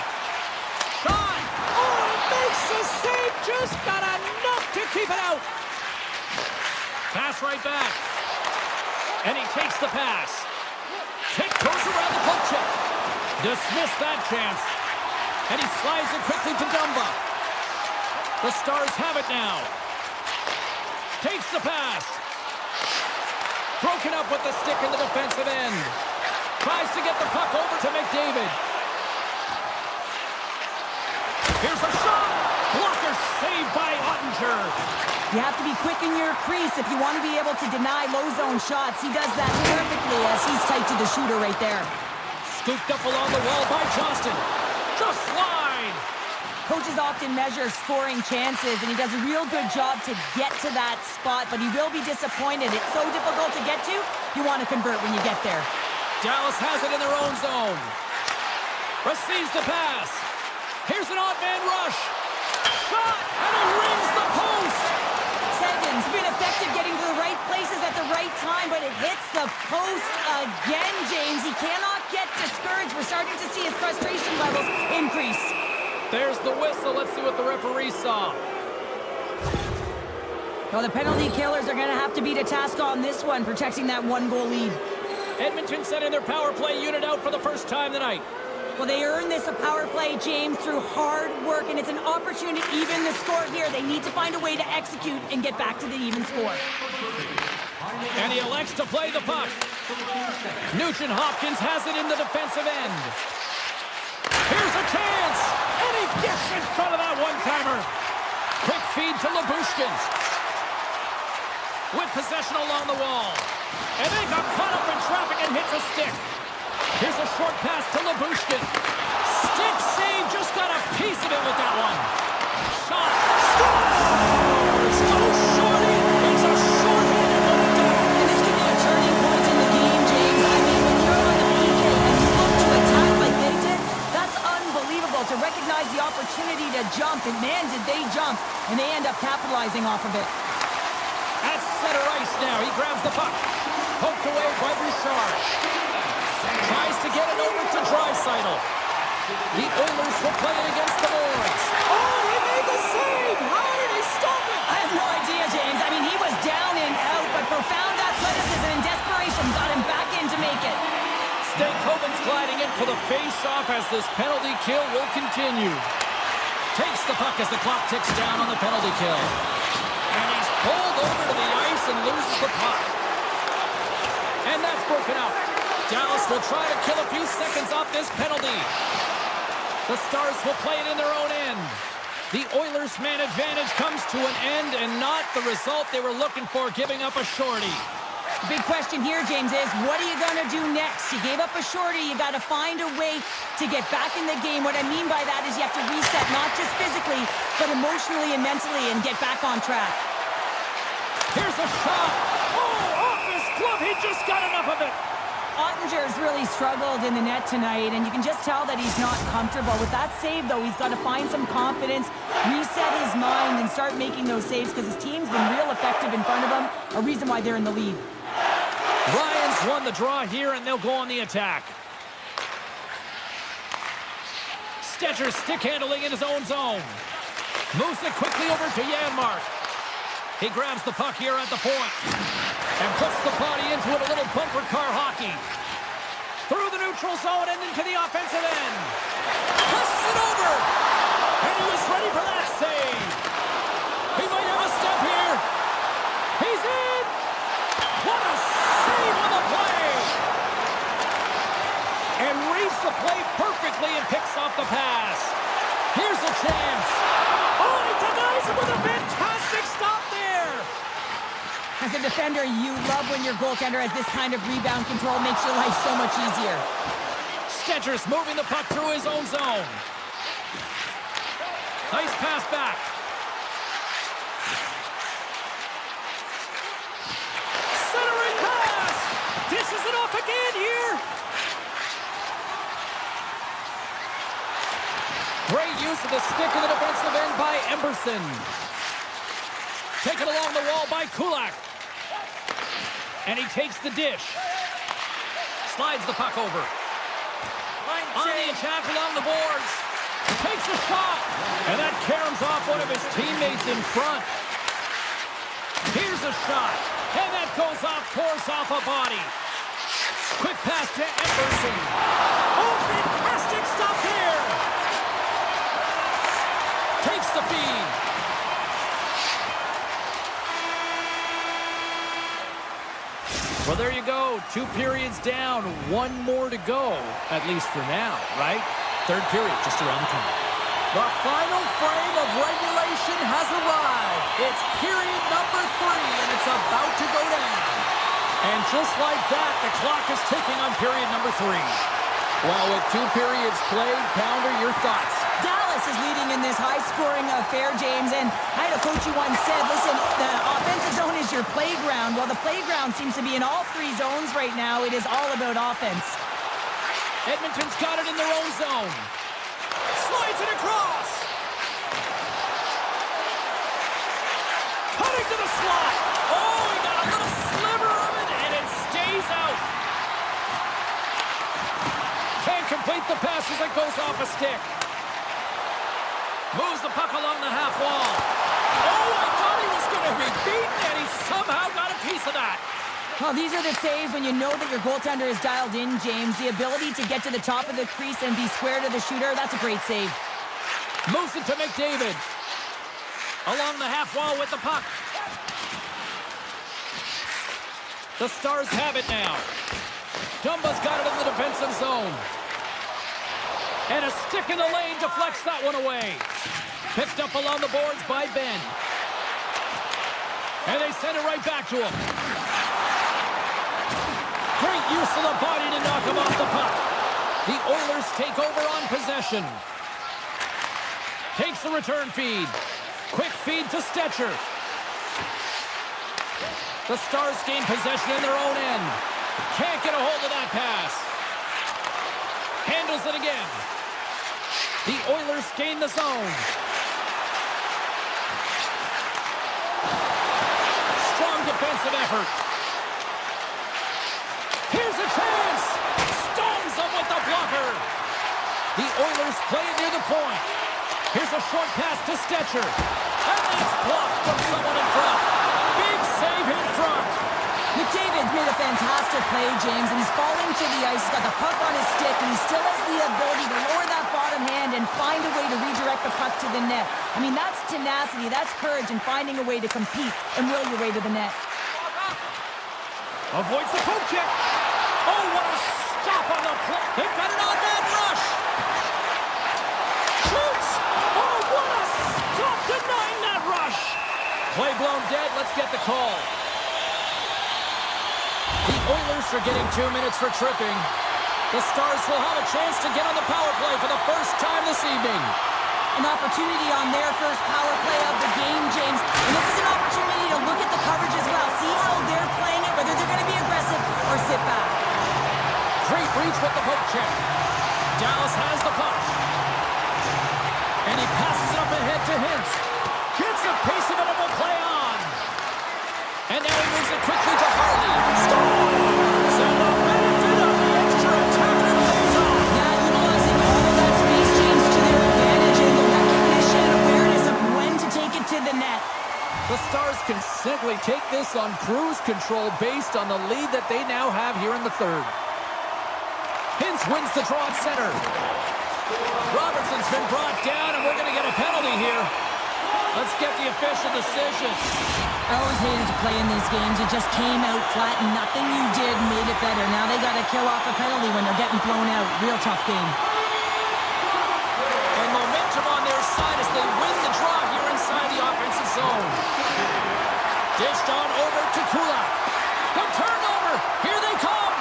Shot! Oh, it makes the save. Just got enough to keep it out. Pass right back. And he takes the pass. Kick goes around the poke check. Dismissed that chance. And he slides it quickly to Dumba. The Stars have it now. Takes the pass. Broken up with the stick in the defensive end. Tries to get the puck over to McDavid. Here's a shot. Blocker saved by Ottinger. You have to be quick in your crease if you want to be able to deny low zone shots. He does that perfectly as he's tight to the shooter right there. Scooped up along the wall by Johnston. Just wide. Coaches often measure scoring chances, and he does a real good job to get to that spot, but he will be disappointed. It's so difficult to get to, you want to convert when you get there. Dallas has it in their own zone. Receives the pass. Here's an odd man rush. Shot, and he rings the post. Seguin's been effective getting to the right places at the right time, but it hits the post again, James. He cannot get discouraged. We're starting to see his frustration levels increase. There's the whistle. Let's see what the referee saw. Well, the penalty killers are going to have to beat a task on this one, protecting that one-goal lead. Edmonton sending their power play unit out for the first time tonight. Well, they earned this a power play, James, through hard work, and it's an opportunity to even the score here. They need to find a way to execute and get back to the even score. And he elects to play the puck. Nugent Hopkins has it in the defensive end. Here's a chance, and he gets in front of that one-timer. Quick feed to Labushkin. With possession along the wall. And they got caught up in traffic and hits a stick. Here's a short pass to Labushkin. Stick save, just got a piece of it with that one. Shot, scores! No shorty, it's a short-handed one-and-done. And this could be a turning point in the game, James. I mean, when you're on the PK and you look to attack like they did, that's unbelievable to recognize the opportunity to jump. And man, did they jump, and they end up capitalizing off of it. At center ice now, he grabs the puck. Poked away by Bouchard. Tries to get it over to Draisaitl. The Oilers will play it against the boards. Oh, he made the save! How did he stop it? I have no idea, James. I mean, he was down and out, but profound athleticism and desperation got him back in to make it. Stankoven's gliding in for the face-off as this penalty kill will continue. Takes the puck as the clock ticks down on the penalty kill. And he's pulled over to the ice and loses the puck. And that's broken up. Dallas will try to kill a few seconds off this penalty. The Stars will play it in their own end. The Oilers' man advantage comes to an end and not the result they were looking for, giving up a shorty. The big question here, James, is what are you going to do next? You gave up a shorty. You got to find a way to get back in the game. What I mean by that is you have to reset, not just physically, but emotionally and mentally, and get back on track. Here's a shot. Oh, off his glove. He just got enough of it. Ottinger's really struggled in the net tonight, and you can just tell that he's not comfortable. With that save, though, he's got to find some confidence, reset his mind, and start making those saves because his team's been real effective in front of him, a reason why they're in the lead. Ryan's won the draw here, and they'll go on the attack. Stetcher stick handling in his own zone. Moves it quickly over to Janmark. He grabs the puck here at the point and puts the body into it, a little bumper car hockey. Through the neutral zone and into the offensive end. Passes it over. And he was ready for that save. He might have a step here. He's in. What a save on the play. And reads the play perfectly and picks off the pass. Here's a chance. Oh, he denies him with a fantastic stop there. As a defender, you love when your goaltender has this kind of rebound control. Makes your life so much easier. Stetcher's moving the puck through his own zone. Nice pass back. Centering pass. Dishes it off again here. Great use of the stick in the defensive end by Emberson. Taken along the wall by Kulak. And he takes the dish. Slides the puck over. On the attack along the boards. Takes a shot. And that caroms off one of his teammates in front. Here's a shot. And that goes off course off a body. Quick pass to Emberson. Oh, fantastic stop here. Takes the feed. Well, there you go. 2 periods down. 1 more to go, at least for now, right? Third period just around the corner. The final frame of regulation has arrived. It's period number 3, and it's about to go down. And just like that, the clock is ticking on period number 3. Well, with 2 periods played, Pounder, your thoughts? Dallas is leading in this high-scoring affair, James, and I had a coach who once said, listen, the offensive zone is your playground. Well, the playground seems to be in all 3 zones right now. It is all about offense. Edmonton's got it in their own zone. Slides it across. Cutting to the slot. Oh, he got a little sliver of it, and it stays out. Can't complete the pass as it goes off a stick. Moves the puck along the half wall. Oh, I thought he was going to be beaten, and he somehow got a piece of that. Well, these are the saves when you know that your goaltender is dialed in, James. The ability to get to the top of the crease and be square to the shooter, that's a great save. Moves it to McDavid. Along the half wall with the puck. The Stars have it now. Dumba's got it in the defensive zone. And a stick in the lane deflects that one away. Picked up along the boards by Ben. And they send it right back to him. Great use of the body to knock him off the puck. The Oilers take over on possession. Takes the return feed. Quick feed to Stetcher. The Stars gain possession in their own end. Can't get a hold of that pass. Handles it again. The Oilers gain the zone. Strong defensive effort. Here's a chance. Stones him with the blocker. The Oilers play it near the point. Here's a short pass to Stetcher. And that's blocked from someone in front. Big save in front. McDavid's made a fantastic play, James, and he's falling to the ice. He's got the puck on his stick, and he still has the ability to lower that bottom hand and find a way to redirect the puck to the net. I mean, that's tenacity, that's courage, and finding a way to compete and will your way to the net. Avoids the poke check. Oh, what a stop on the play. They've got an on-man rush. Shoots. Oh, what a stop denying that rush. Play blown dead. Let's get the call. The Oilers are getting 2 minutes for tripping. The Stars will have a chance to get on the power play for the first time this evening. An opportunity on their first power play of the game, James. And this is an opportunity to look at the coverage as well. See how they're playing it, whether they're going to be aggressive or sit back. Great breach with the poke check. Dallas has the puck. And he passes it up ahead to Hintz. Gets a piece of it and will play on. And now he moves it quickly to Harley. Scores! And the benefit of the extra attacker plays on. Yeah, utilizing all of that space change to their advantage and the recognition and awareness of when to take it to the net. The Stars can simply take this on cruise control based on the lead that they now have here in the third. Hintz wins the draw at center. Robertson's been brought down, and we're going to get a penalty here. Let's get the official decision. I always hated to play in these games. It just came out flat, and nothing you did made it better. Now they got to kill off a penalty when they're getting blown out. Real tough game. And momentum on their side as they win the draw here inside the offensive zone. Dished on over to Kulak. The turnover. Here they come.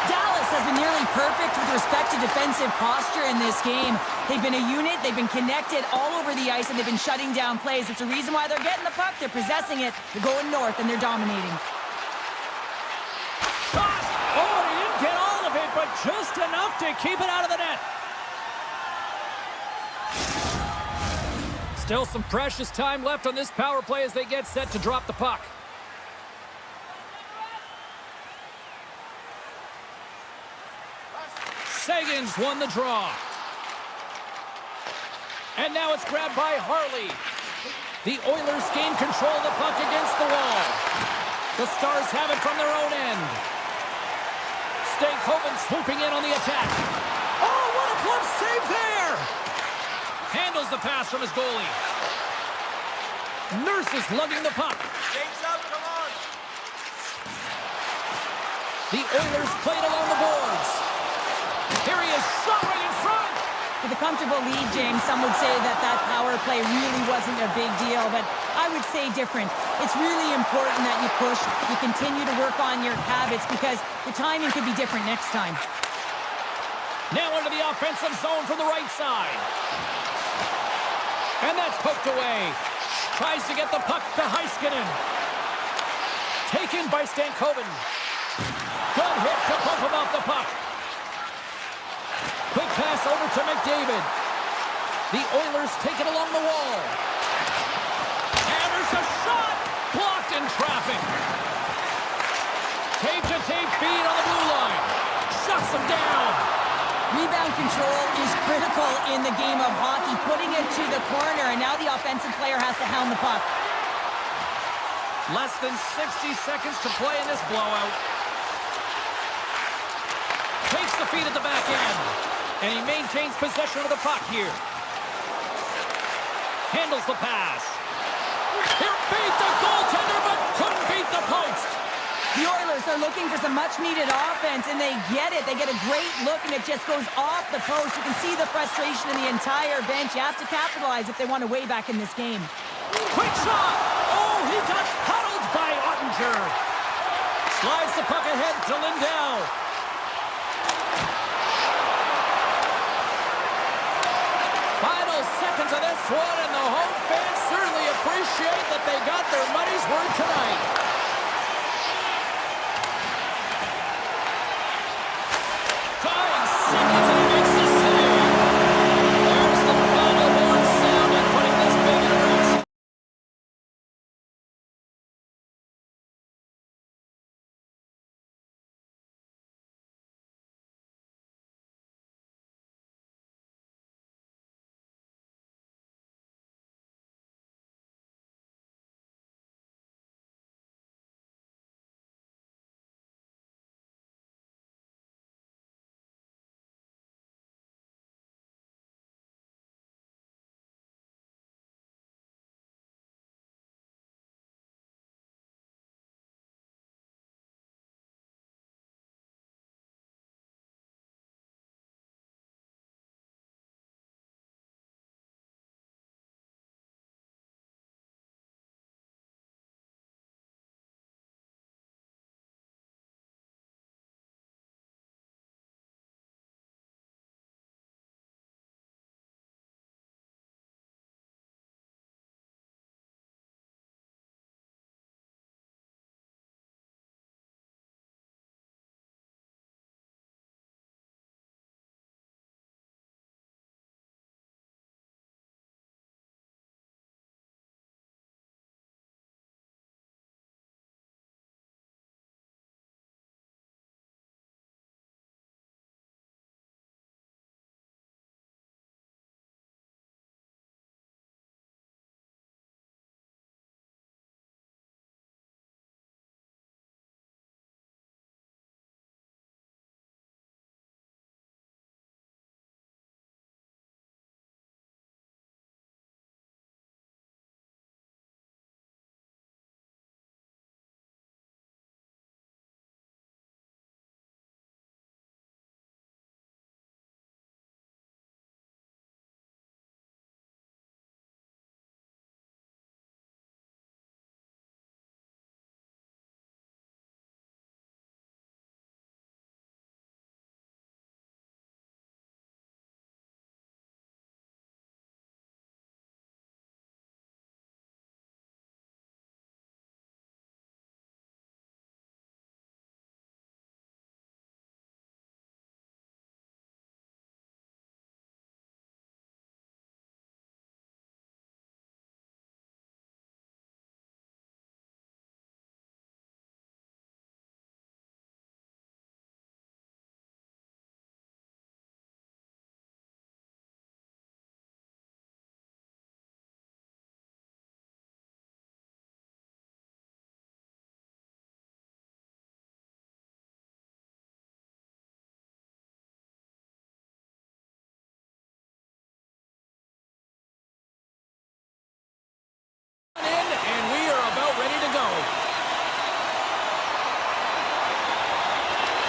Dallas has been nearly perfect with respect to defensive posture in this game. They've been a unit, they've been connected all over the ice, and they've been shutting down plays. It's a reason why they're getting the puck, they're possessing it, they're going north, and they're dominating. Shot! Oh, he didn't get all of it, but just enough to keep it out of the net. Still some precious time left on this power play as they get set to drop the puck. Sagan's won the draw. And now it's grabbed by Harley. The Oilers gain control of the puck against the wall. The Stars have it from their own end. Stankoven swooping in on the attack. Oh, what a glove save there! Handles the pass from his goalie. Nurse is lugging the puck. James up, come on. The Oilers play it along the boards. Here he is, shot right in front. With a comfortable lead, James, some would say that that power play really wasn't a big deal, but I would say different. It's really important that you push, you continue to work on your habits because the timing could be different next time. Now into the offensive zone from the right side. And that's poked away. Tries to get the puck to Heiskanen. Taken by Stankoven. Good hit to bump him off the puck. Quick pass over to McDavid. The Oilers take it along the wall. And there's a shot! Blocked in traffic. Tape-to-tape feed on the blue line. Shuts him down. Rebound control is critical in the game of hockey, putting it to the corner, and now the offensive player has to hound the puck. Less than 60 seconds to play in this blowout. Takes the feed at the back end. And he maintains possession of the puck here. Handles the pass. He beat the goaltender, but couldn't beat the post. The Oilers are looking for some much-needed offense, and they get it. They get a great look, and it just goes off the post. You can see the frustration in the entire bench. You have to capitalize if they want to weigh back in this game. Quick shot! Oh, he got puddled by Ottinger. Slides the puck ahead to Lindell. Final seconds of this one, and the home fans certainly appreciate that they got their money's worth tonight.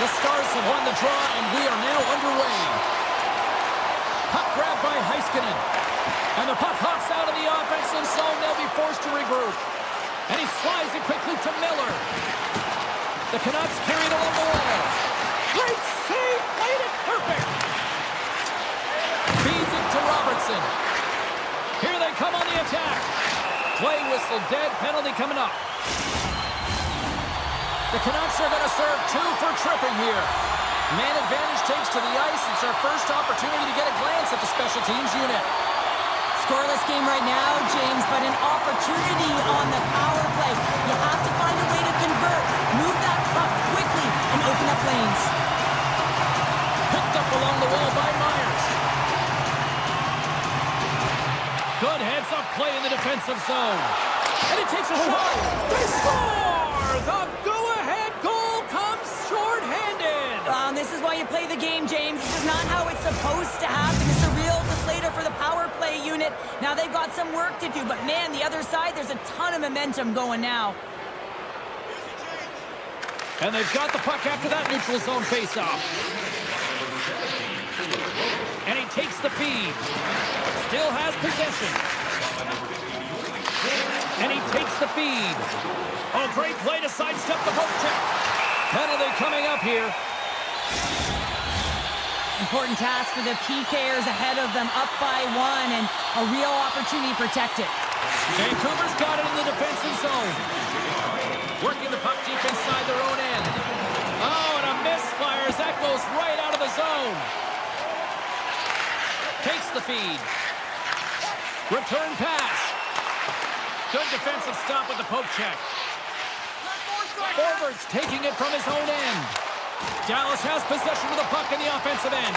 The Stars have won the draw, and we are now underway. Puck grabbed by Heiskanen. And the puck hops out of the offensive zone. They'll be forced to regroup. And he slides it quickly to Miller. The Canucks carry it along the wall. Great save! Played it perfect! Feeds it to Robertson. Here they come on the attack. Play whistle dead. Penalty coming up. The Canucks are going to serve 2 for tripping here. Man advantage takes to the ice. It's our first opportunity to get a glance at the special teams unit. Scoreless game right now, James, but an opportunity on the power play. You have to find a way to convert. Move that puck quickly and open up lanes. Picked up along the wall by Myers. Good heads-up play in the defensive zone. And it takes a shot. They score! The go-ahead goal comes short-handed. This is why you play the game, James. This is not how it's supposed to happen. It's a real deflator for the power play unit. Now they've got some work to do, but man, the other side, there's a ton of momentum going now. And they've got the puck after that neutral zone faceoff. And he takes the feed. Still has possession. And he takes the feed. Oh, great play to sidestep the poke check. Penalty coming up here. Important task for the PKers ahead of them, up by 1, and a real opportunity to protect it. Vancouver's got it in the defensive zone. Working the puck deep inside their own end. Oh, and a misfire as that goes right out of the zone. Takes the feed. Return pass. Good defensive stop with the poke check. Forwards taking it from his own end. Dallas has possession of the puck in the offensive end.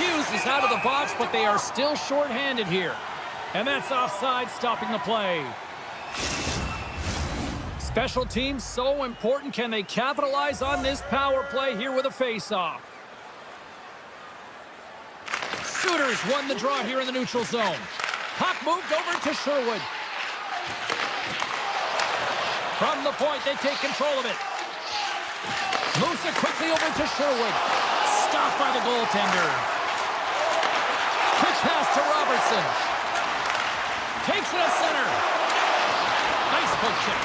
Hughes is out of the box, but they are still short-handed here. And that's offside, stopping the play. Special teams so important. Can they capitalize on this power play here with a face-off? Sooners won the draw here in the neutral zone. Puck moved over to Sherwood. From the point, they take control of it. Moves it quickly over to Sherwood. Stopped by the goaltender. Quick pass to Robertson. Takes it to center. Nice poke check.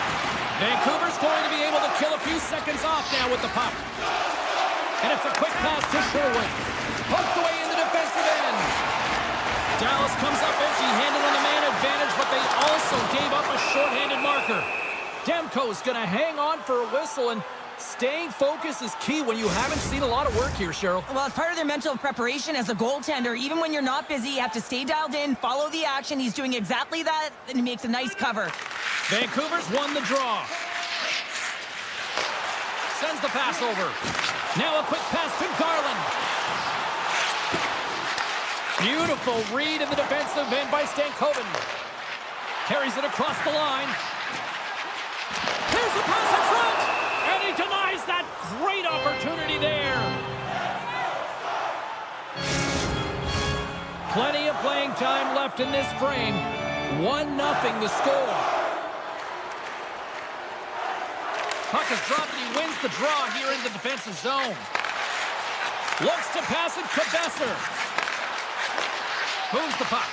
Vancouver's going to be able to kill a few seconds off now with the puck. And it's a quick pass to Sherwood. Poked away in the defensive end. Dallas comes up empty-handed on the man advantage, but they also gave up a short-handed marker. Demko's going to hang on for a whistle, and staying focused is key when you haven't seen a lot of work here, Cheryl. Well, it's part of their mental preparation as a goaltender. Even when you're not busy, you have to stay dialed in, follow the action. He's doing exactly that, and he makes a nice cover. Vancouver's won the draw. Sends the pass over. Now a quick pass to Garland. Beautiful read in the defensive end by Stankoven. Carries it across the line. Here's the pass in front! And he denies that great opportunity there. Plenty of playing time left in this frame. 1-0 the score. Puck is dropped and he wins the draw here in the defensive zone. Looks to pass it to Besser. Moves the puck.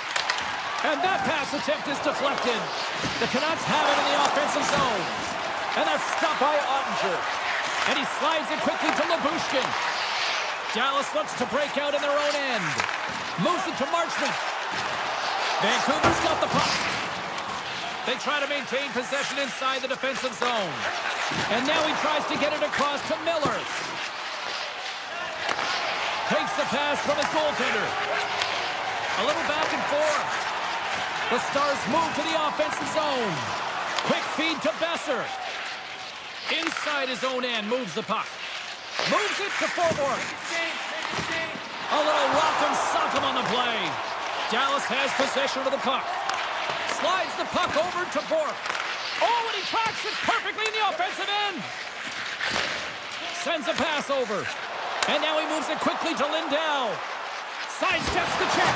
And that pass attempt is deflected. The Canucks have it in the offensive zone. And that's stopped by Ottinger. And he slides it quickly to Lyubushkin. Dallas looks to break out in their own end. Moves it to Marchment. Vancouver's got the puck. They try to maintain possession inside the defensive zone. And now he tries to get it across to Miller. Takes the pass from his goaltender. A little back and forth. The Stars move to the offensive zone. Quick feed to Besser. Inside his own end, moves the puck. Moves it to forward. A little rock'em sock'em on the play. Dallas has possession of the puck. Slides the puck over to Bork. Oh, and he tracks it perfectly in the offensive end. Sends a pass over. And now he moves it quickly to Lindell. Sidesteps the check.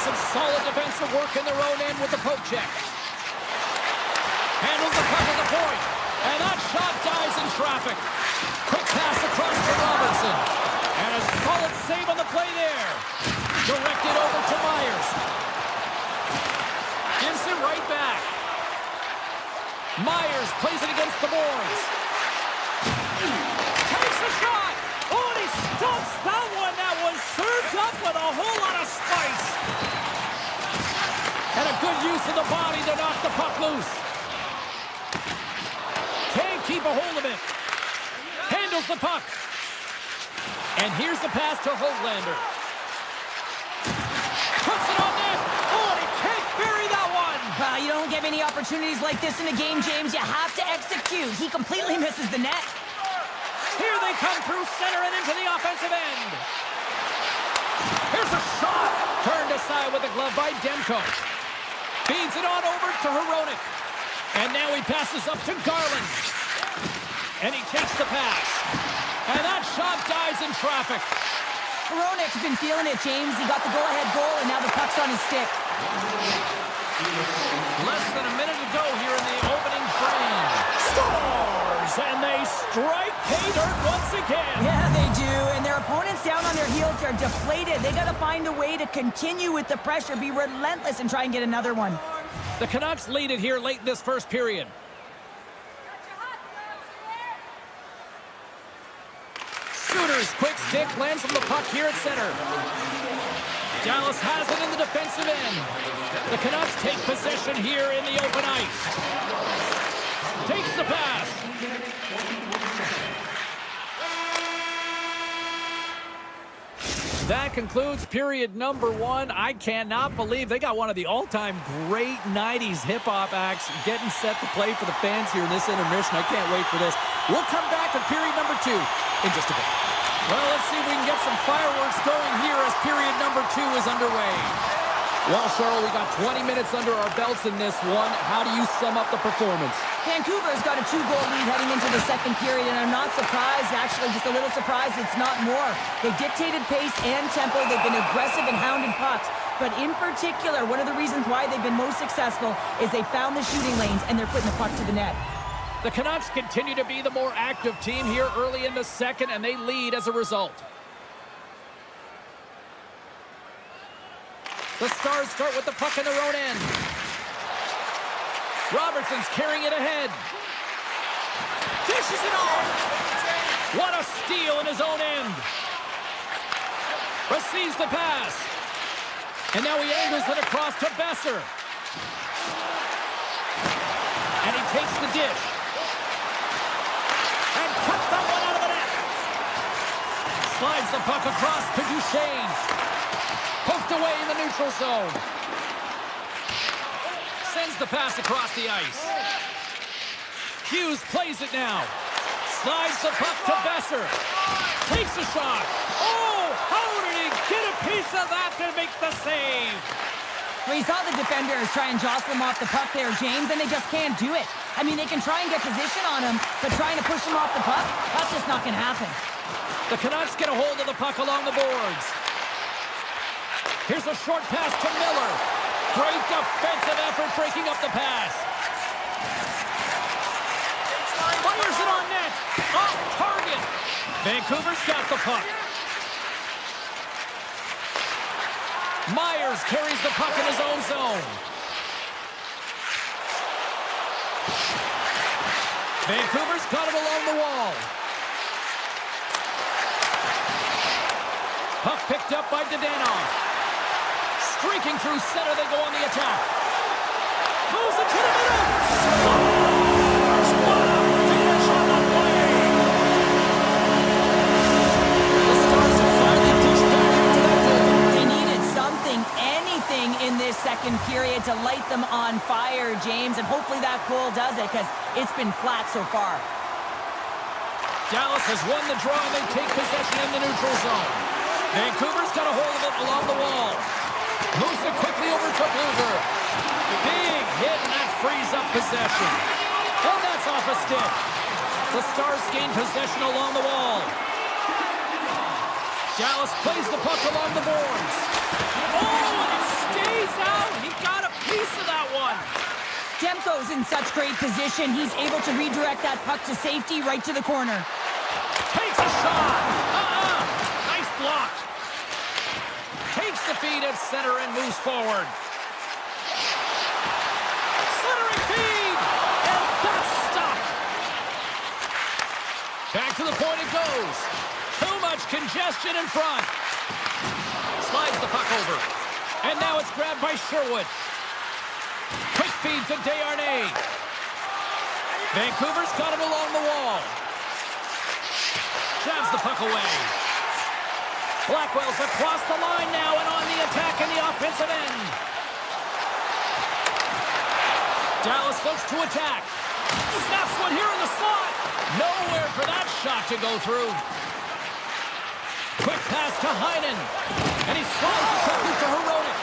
Some solid defensive work in their own end with the poke check. Handles the puck at the point. And that shot dies in traffic. Quick pass across. across to Robertson. And a solid save on the play there. Directed over to Myers. Gives it right back. Myers plays it against the boards. Takes a shot. Oh, and he stumps that one. That was served up with a whole lot of spice. And a good use of the body to knock the puck loose. Can't keep a hold of it. Handles the puck. And here's the pass to Hoglander. Puts it on net. Oh, and he can't bury that one. You don't get many opportunities like this in a game, James. You have to execute. He completely misses the net. Here they come through center and into the offensive end. Here's a shot. Turned aside with a glove by Demko. Feeds it on over to Hronek. And now he passes up to Garland. And he takes the pass. And that shot dies in traffic. Hronek's been feeling it, James. He got the go-ahead goal, and now the puck's on his stick. Less than a minute to go here in the opening frame. Scores! And they strike pay dirt once again. Yeah, they do. And their opponents down on their heels are deflated. They got to find a way to continue with the pressure, be relentless, and try and get another one. The Canucks lead it here late in this first period. Sooners, quick stick, lands from the puck here at center. Dallas has it in the defensive end. The Canucks take possession here in the open ice. Takes the pass. That concludes period number one. I cannot believe they got one of the all-time great 90s hip-hop acts getting set to play for the fans here in this intermission. I can't wait for this. We'll come back to period number two in just a bit. Well, let's see if we can get some fireworks going here as period number two is underway. Well, Cheryl, we got 20 minutes under our belts in this one. How do you sum up the performance? Vancouver's got a 2-goal lead heading into the second period, and I'm not surprised, actually, just a little surprised it's not more. They dictated pace and tempo. They've been aggressive and hounded pucks. But in particular, one of the reasons why they've been most successful is they found the shooting lanes, and they're putting the puck to the net. The Canucks continue to be the more active team here early in the second, and they lead as a result. The Stars start with the puck in their own end. Robertson's carrying it ahead. Dishes it off. What a steal in his own end. Receives the pass. And now he angles it across to Besser. And he takes the dish. And cuts that one out of the net. Slides the puck across to Duchesne. Poked away in the neutral zone. Sends the pass across the ice. Hughes plays it now. Slides the puck to Besser. Takes a shot. Oh, how did he get a piece of that to make the save? Well, you saw the defenders try and jostle him off the puck there, James, and they just can't do it. I mean, they can try and get position on him, but trying to push him off the puck, that's just not going to happen. The Canucks get a hold of the puck along the boards. Here's a short pass to Miller. Great defensive effort breaking up the pass. Fires it on net. Off target. Vancouver's got the puck. Myers carries the puck in his own zone. Vancouver's got it along the wall. Puck picked up by Dadanoff. Streaking through center, they go on the attack. Moves it to the middle. Scores! What a finish on the play! The Stars have finally pushed back after that goal. They needed something, anything in this second period to light them on fire, James, and hopefully that goal does it, because it's been flat so far. Dallas has won the draw, and they take possession in the neutral zone. Vancouver's got a hold of it along the wall. Moves it quickly over to Bluger. Big hit, and that frees up possession. And that's off a stick. The Stars gain possession along the wall. Dallas plays the puck along the boards. Oh, and it stays out. He got a piece of that one. Demko's in such great position. He's able to redirect that puck to safety right to the corner. Takes a shot. Nice block. Takes the feed at center and moves forward. Centering feed. And that's stopped. Back to the point it goes. Too much congestion in front. Slides the puck over. And now it's grabbed by Sherwood. Quick feed to Desharnais. Vancouver's got it along the wall. Shoves the puck away. Blackwell's across the line now and on the attack in the offensive end. Dallas looks to attack. Snaps one here in the slot. Nowhere for that shot to go through. Quick pass to Heinen. And he slides it quickly to Hronek.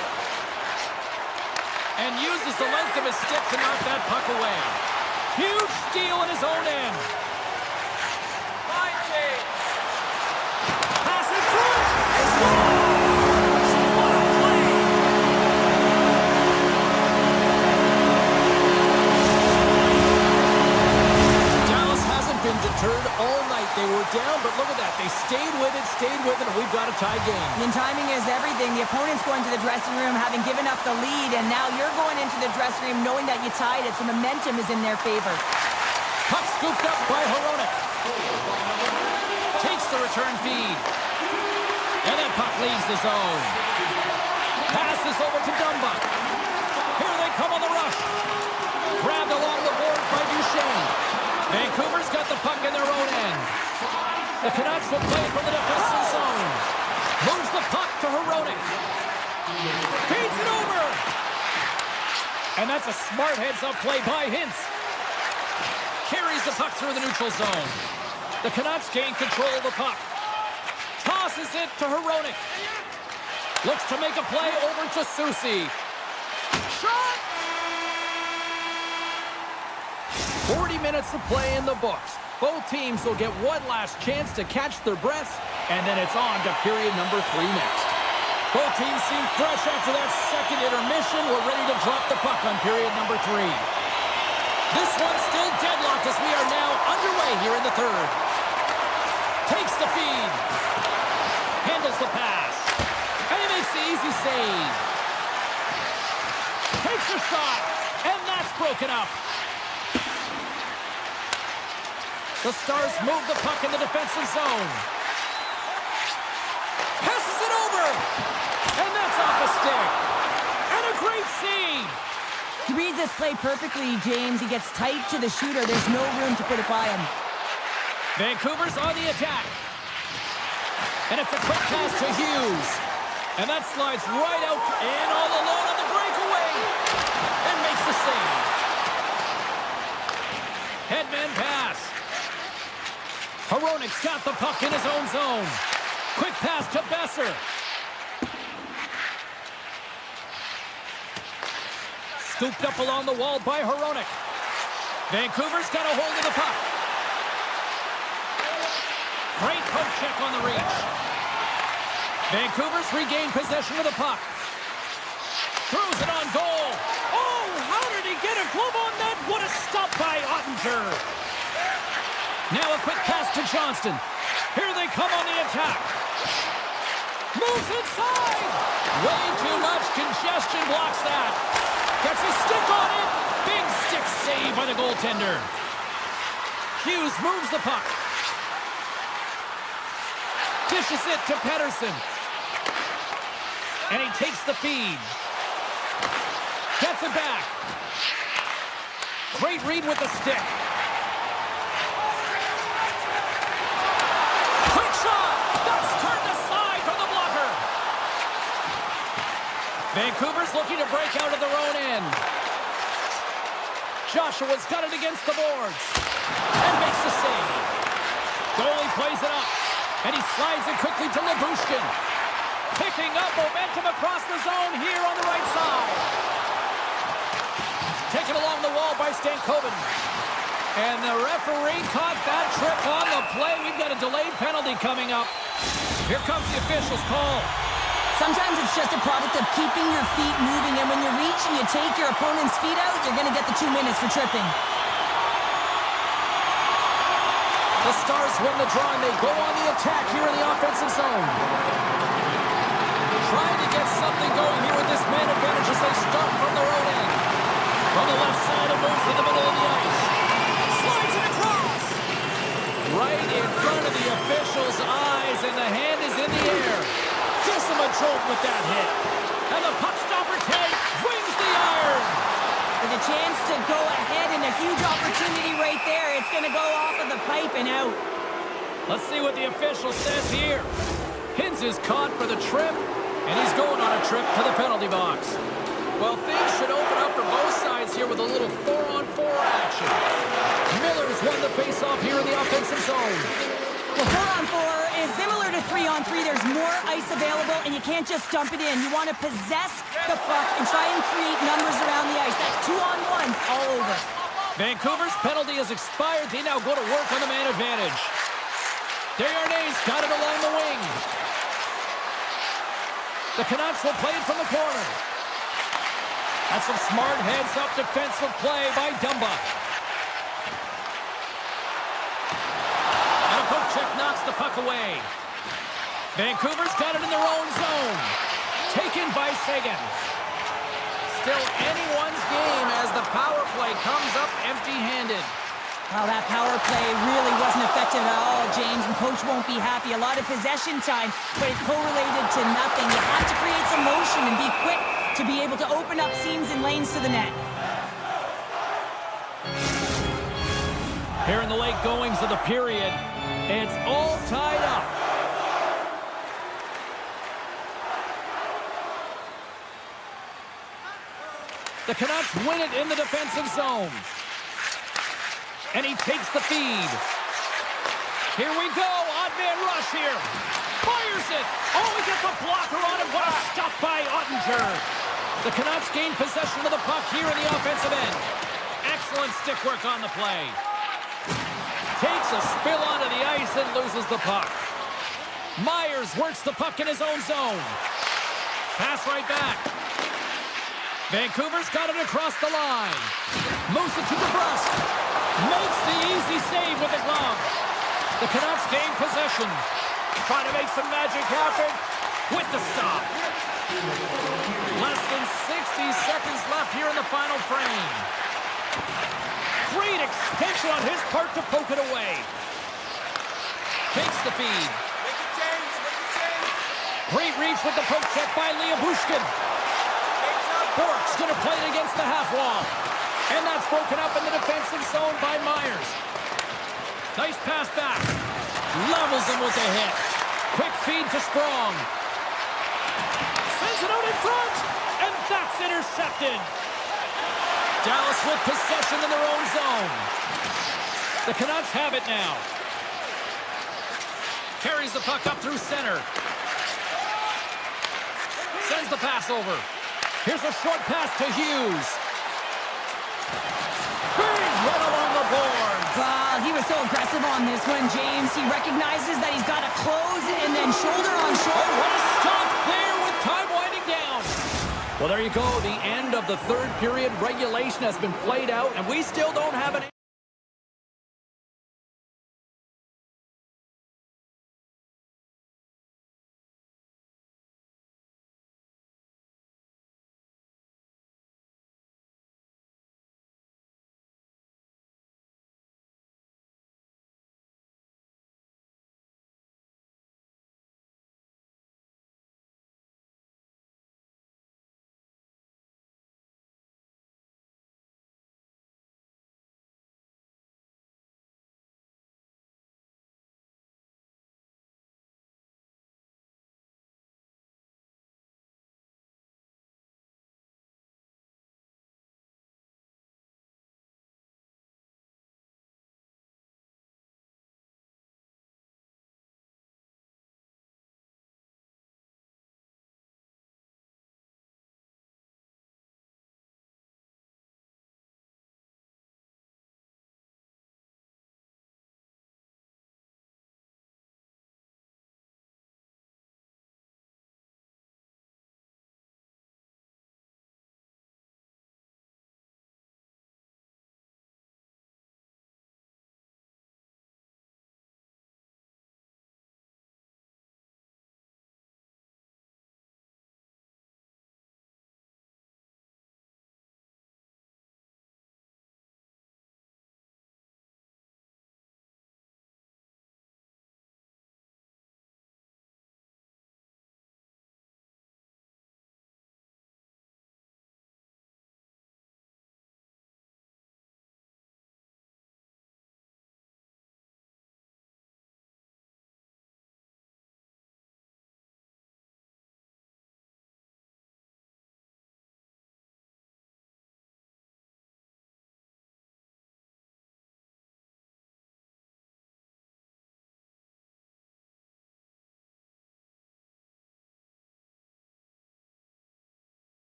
And uses the length of his stick to knock that puck away. Huge steal in his own end. Pass in front. And scores! What a play! Dallas hasn't been deterred all night. They were down, but look at that. They stayed with it, and we've got a tie game. And timing is everything. The opponent's going to the dressing room having given up the lead, and now you're going into the dressing room knowing that you tied it, so momentum is in their favor. Puck scooped up by Hronek. Takes the return feed. And that puck leaves the zone. Passes over to Dumba. Here they come on the rush. Grabbed along the boards by Duchesne. Vancouver's got the puck in their own end. The Canucks will play from the defensive zone. Moves the puck to Hronek. Feeds it over. And that's a smart heads-up play by Hintz. Carries the puck through the neutral zone. The Canucks gain control of the puck. Tosses it to Hronek. Looks to make a play over to Susi. Shot! 40 minutes of play in the books. Both teams will get one last chance to catch their breaths, and then it's on to period number 3 next. Both teams seem fresh after that second intermission. We're ready to drop the puck on period number 3. This one's still deadlocked as we are now underway here in the third. Takes the feed. Handles the pass. And he makes the easy save. Takes a shot. And that's broken up. The Stars move the puck in the defensive zone. Passes it over. And that's off a stick. And a great save. He reads this play perfectly, James. He gets tight to the shooter. There's no room to put it by him. Vancouver's on the attack. And it's a quick pass to Hughes. And that slides right out and all alone on the breakaway. And makes the save. Headman pass. Hronek's got the puck in his own zone. Quick pass to Besser. Scooped up along the wall by Hronek. Vancouver's got a hold of the puck. Great poke check on the reach. Vancouver's regained possession of the puck. Throws it on goal. Oh, how did he get a glove on that? What a stop by Ottinger. Now a quick pass to Johnston. Here they come on the attack. Moves inside. Way too much congestion blocks that. Gets a stick on it. Big stick save by the goaltender. Hughes moves the puck. Dishes it to Pettersson. And he takes the feed. Gets it back. Great read with the stick. Quick shot. That's turned aside from the blocker. Vancouver's looking to break out of their own end. Joshua's got it against the boards. And makes the save. Goalie plays it up. And he slides it quickly to Lyubushkin. Picking up momentum across the zone here on the right side. Taken along the wall by Stankoven. And the referee caught that trip on the play. We've got a delayed penalty coming up. Here comes the official's call. Sometimes it's just a product of keeping your feet moving, and when you reach and you take your opponent's feet out, you're going to get the 2 minutes for tripping. The Stars win the draw, and they go on the attack here in the offensive zone. Trying to get something going here with this man advantage as they start from their own end. From the left side, it moves to the middle of the ice. Slides it across. Right in front of the official's eyes, and the hand is in the air. Gives him a jolt with that hit. And the puck stopper tag rings the iron. With a chance to go ahead and a huge opportunity right there. It's going to go off of the pipe and out. Let's see what the official says here. Hins is caught for the trip, and he's going on a trip to the penalty box. Well, things should open up for both sides here with a little 4-on-4 action. Miller's won the face-off here in the offensive zone. Well, 4-on-4 is similar to 3-on-3. There's more ice available, and you can't just dump it in. You want to possess the puck and try and create numbers around the ice. That's 2-on-1s all over. Vancouver's penalty has expired. They now go to work on the man advantage. Desharnais got it along the wing. The Canucks will play it from the corner. That's some smart heads-up defensive play by Dumba. And a poke check knocks the puck away. Vancouver's got it in their own zone. Taken by Sagan. Still anyone's game as the power play comes up empty-handed. Well, that power play really wasn't effective at all, James, and coach won't be happy. A lot of possession time, but it correlated to nothing. You have to create some motion and be quick to be able to open up seams and lanes to the net. Here in the late goings of the period, it's all tied up. The Canucks win it in the defensive zone. And he takes the feed. Here we go. Odd man rush here. Fires it. Oh, he gets a blocker on it. What a stop by Ottinger. The Canucks gain possession of the puck here in the offensive end. Excellent stick work on the play. Takes a spill onto the ice and loses the puck. Myers works the puck in his own zone. Pass right back. Vancouver's got it across the line. Moves it to the breast. Makes the easy save with the glove. The Canucks gain possession. Trying to make some magic happen with the stop. Less than 60 seconds left here in the final frame. Great extension on his part to poke it away. Takes the feed. Great reach with the poke check by Bushkin. Bork's going to play it against the half wall. And that's broken up in the defensive zone by Myers. Nice pass back. Levels him with a hit. Quick feed to Strong. Sends it out in front. And that's intercepted. Dallas with possession in their own zone. The Canucks have it now. Carries the puck up through center. Sends the pass over. Here's a short pass to Hughes. Big run along the boards. Well, he was so aggressive on this one, James. He recognizes that he's got to close and then shoulder on shoulder. Oh, what a stop there with time winding down. Well, there you go. The end of the third period. Regulation has been played out, and we still don't have an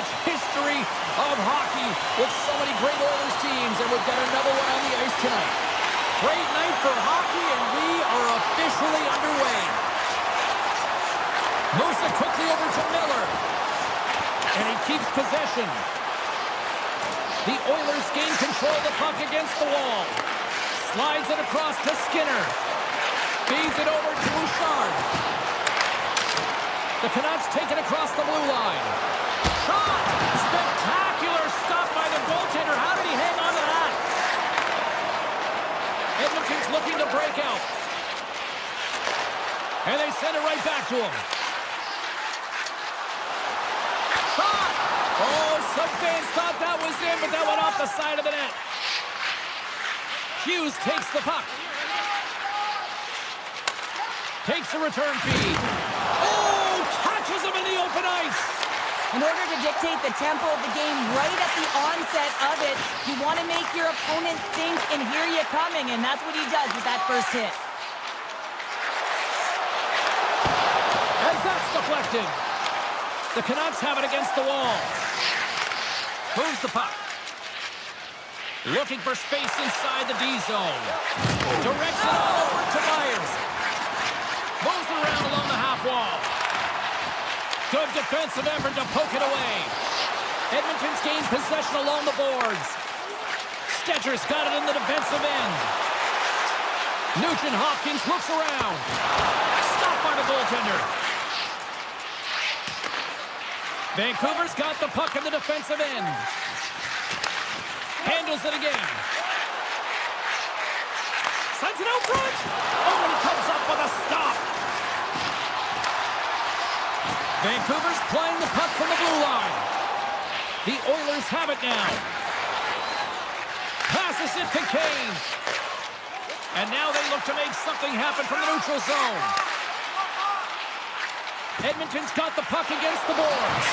rich history of hockey with so many great Oilers teams, and we've got another one on the ice tonight. Great night for hockey, and we are officially underway. Moves it quickly over to Miller, and he keeps possession. The Oilers gain control of the puck against the wall. Slides it across to Skinner. Feeds it over to Bouchard. The Canucks take it across the blue line. Shot! Spectacular stop by the goaltender. How did he hang on to that? Edmonton's looking to break out. And they send it right back to him. Shot! Oh, some fans thought that was in, but that went off the side of the net. Hughes takes the puck. Takes the return feed. Oh, catches him in the open ice. In order to dictate the tempo of the game right at the onset of it, you want to make your opponent think and hear you coming, and that's what he does with that first hit. And that's deflected. The Canucks have it against the wall. Moves the puck. Looking for space inside the D zone. Directs it all over to Myers. Moves it around along the half wall. Good defensive effort to poke it away. Edmonton's gained possession along the boards. Stetcher's got it in the defensive end. Nugent-Hopkins looks around. Stopped by the goaltender. Vancouver's got the puck in the defensive end. Handles it again. Sends it out front. Oh, and he comes up with a stop. Vancouver's playing the puck from the blue line. The Oilers have it now. Passes it to Kane. And now they look to make something happen from the neutral zone. Edmonton's got the puck against the boards.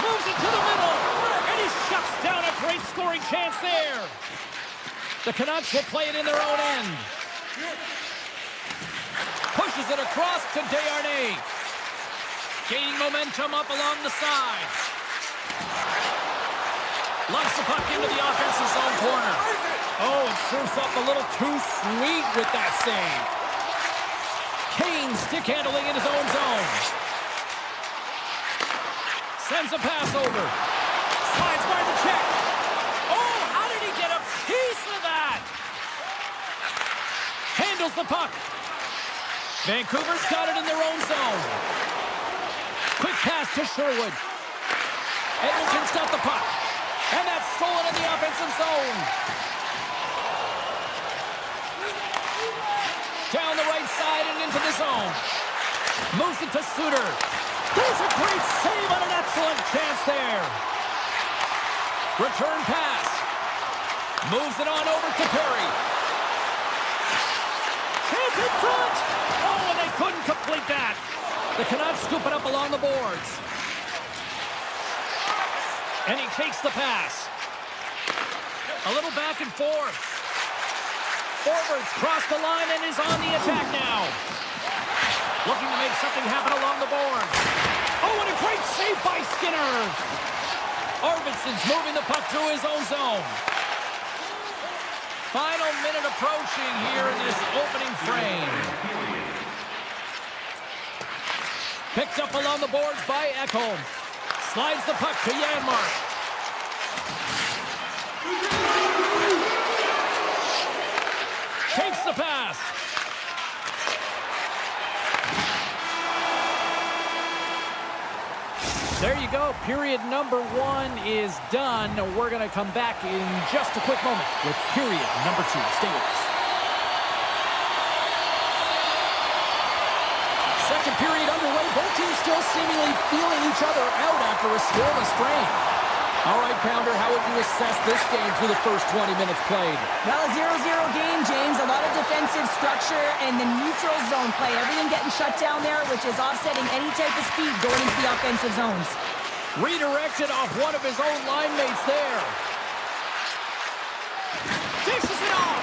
Moves it to the middle. And he shuts down a great scoring chance there. The Canucks will play it in their own end. Pushes it across to Desharnais. Gaining momentum up along the side. Lumps the puck into the offensive zone corner. Oh, it serves up a little too sweet with that save. Kane stick handling in his own zone. Sends a pass over. Slides by the check. Oh, how did he get a piece of that? Handles the puck. Vancouver's got it in their own zone. Quick pass to Sherwood. Edmonton's got the puck. And that's stolen in the offensive zone. Down the right side and into the zone. Moves it to Suter. There's a great save on an excellent chance there. Return pass. Moves it on over to Perry. Chance in front. Oh, and they couldn't complete that. The Canucks scoop it up along the boards. And he takes the pass. A little back and forth. Forwards crossed the line and is on the attack now. Looking to make something happen along the board. Oh, and a great save by Skinner. Arvidsson's moving the puck through his own zone. Final minute approaching here in this opening frame. Picked up along the boards by Ekholm. Slides the puck to Janmark. Takes the pass. There you go. Period number 1 is done. We're going to come back in just a quick moment with period number 2. Stay with us. Second period underway. Both teams still seemingly feeling each other out after a scoreless frame. All right, Pounder, how would you assess this game through the first 20 minutes played? Well, a 0-0 game, James. A lot of defensive structure and the neutral zone play. Everything getting shut down there, which is offsetting any type of speed going into the offensive zones. Redirected off one of his own line mates there. Dishes it off.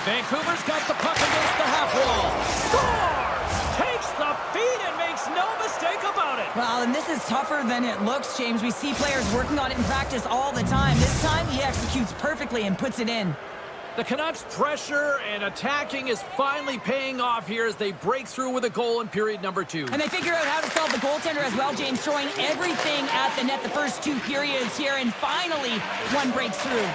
Vancouver's got the puck against the half wall. Scores! Takes the feed and makes no mistake about it. Well, and this is is tougher than it looks, James. We see players working on it in practice all the time. This time, he executes perfectly and puts it in. The Canucks' pressure and attacking is finally paying off here as they break through with a goal in period number 2. And they figure out how to solve the goaltender as well, James, throwing everything at the net the first 2 periods here, and finally, one breaks through.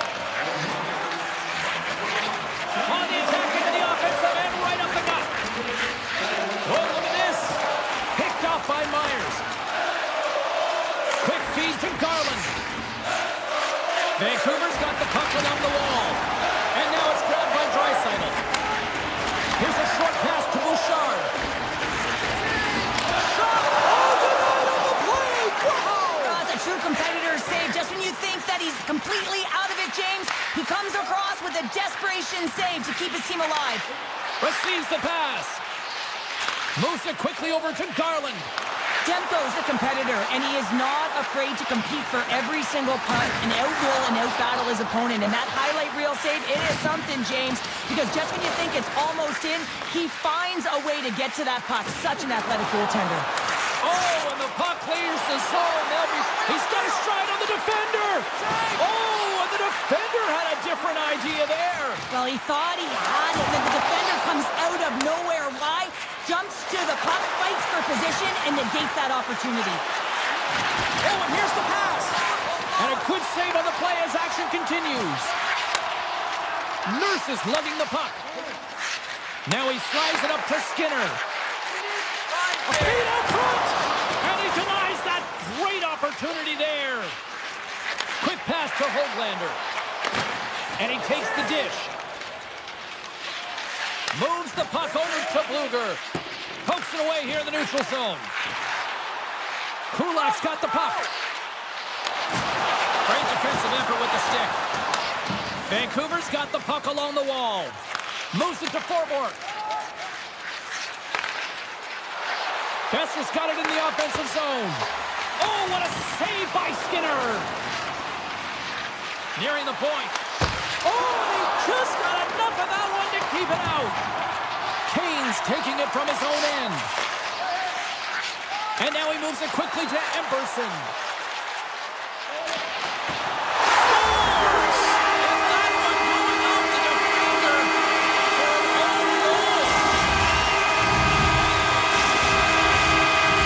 On the attack into the offensive end, right up the gut. Oh, look at this. Picked off by Myers. Quick feed to Garland. Vancouver's got the puck along the wall. And now it's grabbed by Draisaitl. Here's a short pass to Bouchard. Shot! Oh, denied on the play! Wow! Oh, it's a true competitor's save. Just when you think that he's completely out of it, James, he comes across with a desperation save to keep his team alive. Receives the pass. Moves it quickly over to Garland. Demko's a competitor, and he is not afraid to compete for every single punt and out-goal and out-battle his opponent. And that highlight reel save, it is something, James, because just when you think it's almost in, he finds a way to get to that puck. Such an athletic goaltender. Oh, and the puck clears the zone. He's got a stride on the defender. Oh, and the defender had a different idea there. Well, he thought he had it, and then the defender comes out of nowhere. Why? Jumps to the puck, fights for position, and negates that opportunity. Oh, and here's the pass. And a good save on the play as action continues. Nurse is lugging the puck. Now he slides it up to Skinner. A feed out front. And he denies that great opportunity there. Quick pass to Höglander. And he takes the dish. Moves the puck over to Bluger. Pokes it away here in the neutral zone. Kulak's got the puck. Great defensive effort with the stick. Vancouver's got the puck along the wall. Moves it to Forborg. Besser's got it in the offensive zone. Oh, what a save by Skinner. Nearing the point. Oh, and he just got enough of that one to keep it out. Kane's taking it from his own end. And now he moves it quickly to Emberson. Scores! And that one going off the defender for an own goal.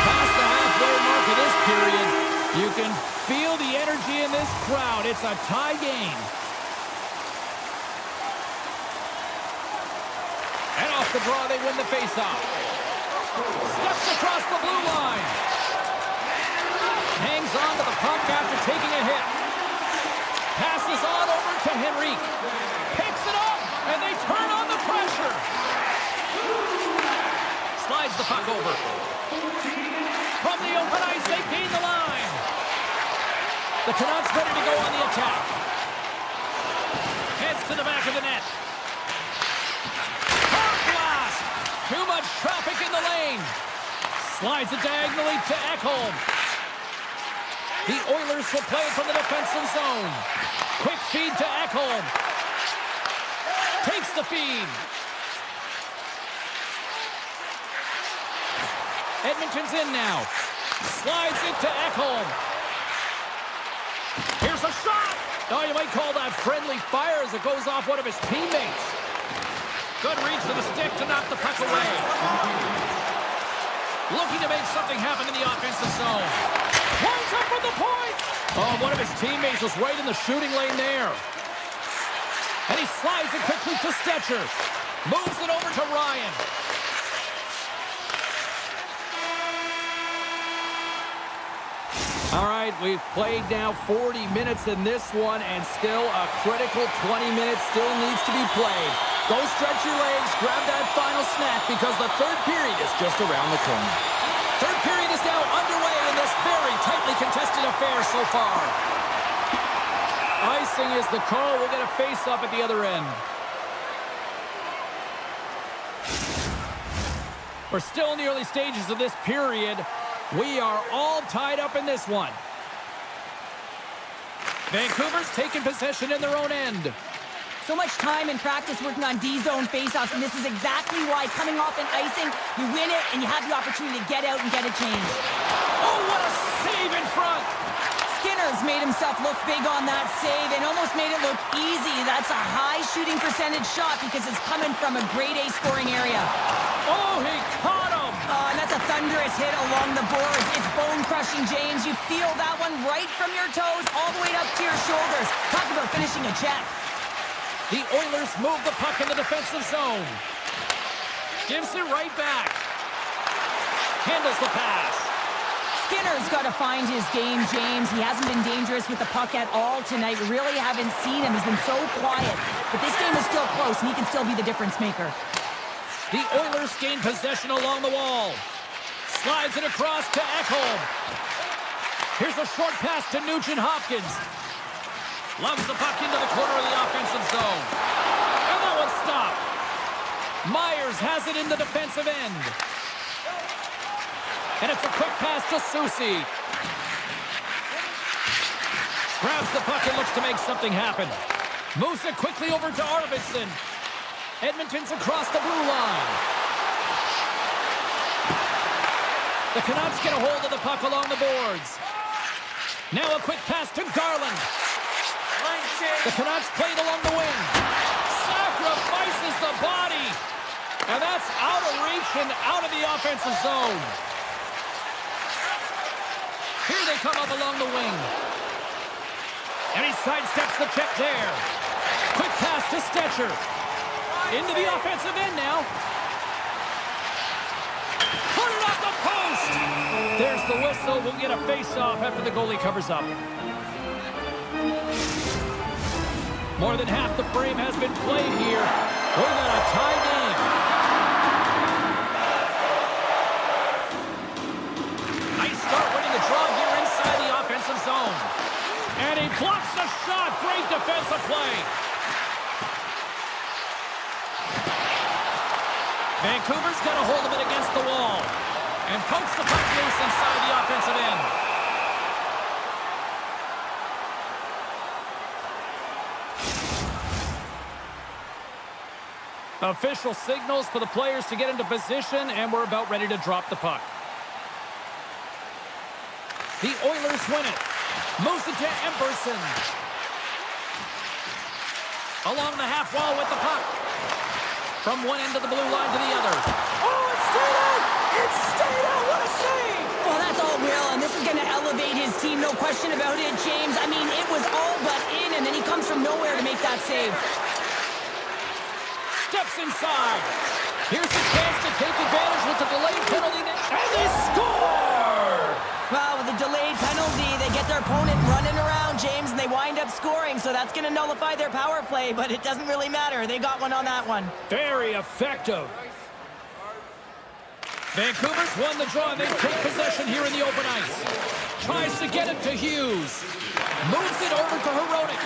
Past the halfway mark of this period, you can feel the energy in this crowd. It's a tie game. And off the draw, they win the faceoff. Steps across the blue line. Hangs on to the puck after taking a hit. Passes on over to Henrique. Picks it up, and they turn on the pressure. Slides the puck over. From the open ice, they gain the line. The Canucks ready to go on the attack. Heads to the back of the net. Too much traffic in the lane. Slides it diagonally to Ekholm. The Oilers will play it from the defensive zone. Quick feed to Ekholm. Takes the feed. Edmonton's in now. Slides it to Ekholm. Here's a shot. Oh, you might call that friendly fire as it goes off one of his teammates. Good reach for the stick to knock the puck away. Looking to make something happen in the offensive zone. Winds up for the point. Oh, one of his teammates was right in the shooting lane there. And he slides it quickly to Stetcher. Moves it over to Ryan. All right, we've played now 40 minutes in this one, and still a critical 20 minutes still needs to be played. Go stretch your legs, grab that final snack, because the third period is just around the corner. Third period is now underway in this very tightly contested affair so far. Icing is the call. We'll get a face-up at the other end. We're still in the early stages of this period. We are all tied up in this one. Vancouver's taking possession in their own end. So much time and practice working on D-zone faceoffs, and this is exactly why coming off an icing, you win it, and you have the opportunity to get out and get a change. Oh, what a save in front! Skinner's made himself look big on that save and almost made it look easy. That's a high shooting percentage shot because it's coming from a grade A scoring area. Oh, he caught him! And that's a thunderous hit along the boards. It's bone-crushing, James. You feel that one right from your toes all the way up to your shoulders. Talk about finishing a check. The Oilers move the puck in the defensive zone. Gives it right back. Handles the pass. Skinner's got to find his game, James. He hasn't been dangerous with the puck at all tonight. We really haven't seen him. He's been so quiet. But this game is still close, and he can still be the difference maker. The Oilers gain possession along the wall. Slides it across to Ekholm. Here's a short pass to Nugent-Hopkins. Loves the puck into the corner of the offensive zone. And that one's stopped. Myers has it in the defensive end. And it's a quick pass to Susie. Grabs the puck and looks to make something happen. Moves it quickly over to Arvidsson. Edmonton's across the blue line. The Canucks get a hold of the puck along the boards. Now a quick pass to Garland. The Canucks played along the wing. Sacrifices the body. And that's out of reach and out of the offensive zone. Here they come up along the wing. And he sidesteps the check there. Quick pass to Stetcher. Into the offensive end now. Put it off the post. There's the whistle. We'll get a face-off after the goalie covers up. More than half the frame has been played here. We're in a tie game. Nice start winning the draw here inside the offensive zone. And he blocks the shot. Great defensive play. Vancouver's got a hold of it against the wall. And pokes the puck loose inside the offensive end. Official signals for the players to get into position, and we're about ready to drop the puck. The Oilers win it. Moves it to Emberson. Along the half wall with the puck. From one end of the blue line to the other. Oh, it's stayed out! It's stayed out! What a save! Well, that's all Will, and this is going to elevate his team, no question about it, James. I mean, it was all but in, and then he comes from nowhere to make that save. Steps inside. Here's the chance to take advantage with the delayed penalty, and they score! Well, with a delayed penalty, they get their opponent running around, James, and they wind up scoring, so that's going to nullify their power play, but it doesn't really matter. They got one on that one. Very effective. Vancouver's won the draw, and they take possession here in the open ice. Tries to get it to Hughes. Moves it over to Hronek.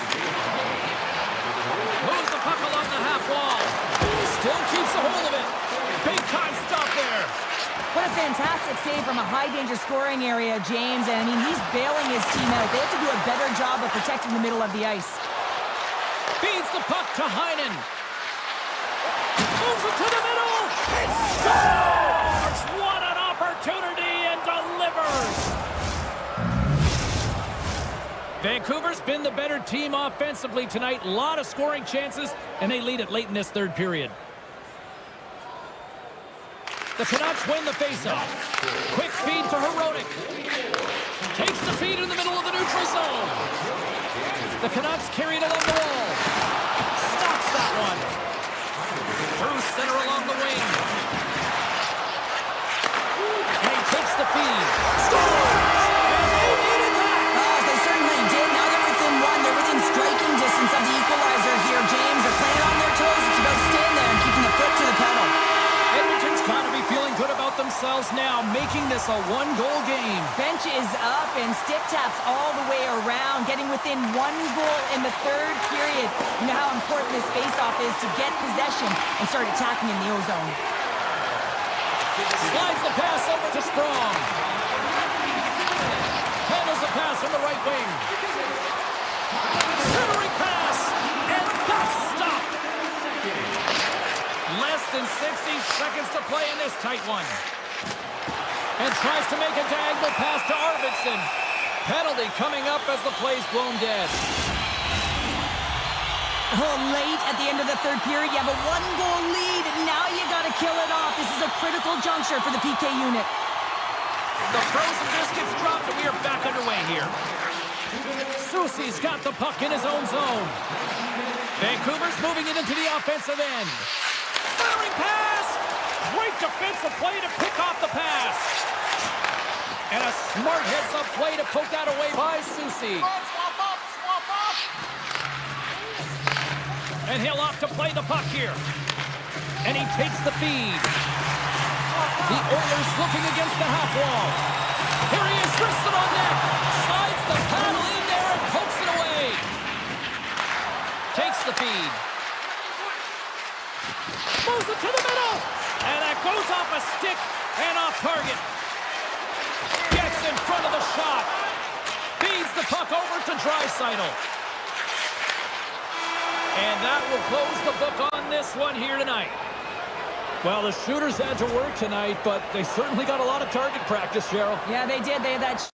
Moves the puck along the half wall. Still keeps a hold of it. Big time stop there. What a fantastic save from a high-danger scoring area, James. And, I mean, he's bailing his team out. They have to do a better job of protecting the middle of the ice. Feeds the puck to Heinen. Moves it to the middle. And scores! What an opportunity, and delivers! Vancouver's been the better team offensively tonight. A lot of scoring chances, and they lead it late in this third period. The Canucks win the faceoff. Quick feed to Hronek. Takes the feed in the middle of the neutral zone. The Canucks carry it along the wall. Stops that one. Through center along the wing. And he takes the feed. Scores! And they needed that! They certainly did. Now they're within one. They're within striking distance of the equalizer here, James. They're playing on their toes. It's about staying there and keeping the foot to the pedal. Edmonton's got to be feeling good about themselves now, making this a one-goal game. Bench is up and stick taps all the way around, getting within one goal in the third period. You know how important this face-off is to get possession and start attacking in the O-zone. Slides the pass over to Strong. Handles the pass from the right wing. Centering pass, and that's stopped. Less than 60 seconds to play in this tight one. And tries to make a diagonal pass to Arvidsson. Penalty coming up as the play's blown dead. Oh, late at the end of the third period, you have a one-goal lead, and now you got to kill it off. This is a critical juncture for the PK unit. The frozen biscuits dropped, and we are back underway here. Soucy's got the puck in his own zone. Vancouver's moving it into the offensive end. Firing pass! Great defensive play to pick off the pass. And a smart heads-up play to poke that away by Soucy. And he'll opt to play the puck here. And he takes the feed. The Oilers looking against the half wall. Here he is, wristed on net. Slides the paddle in there and pokes it away. Takes the feed. Moves it to the middle. And that goes off a stick and off target. Gets in front of the shot. Feeds the puck over to Draisaitl. And that will close the book on this one here tonight. Well, the shooters had to work tonight, but they certainly got a lot of target practice, Cheryl. Yeah, they did. They had that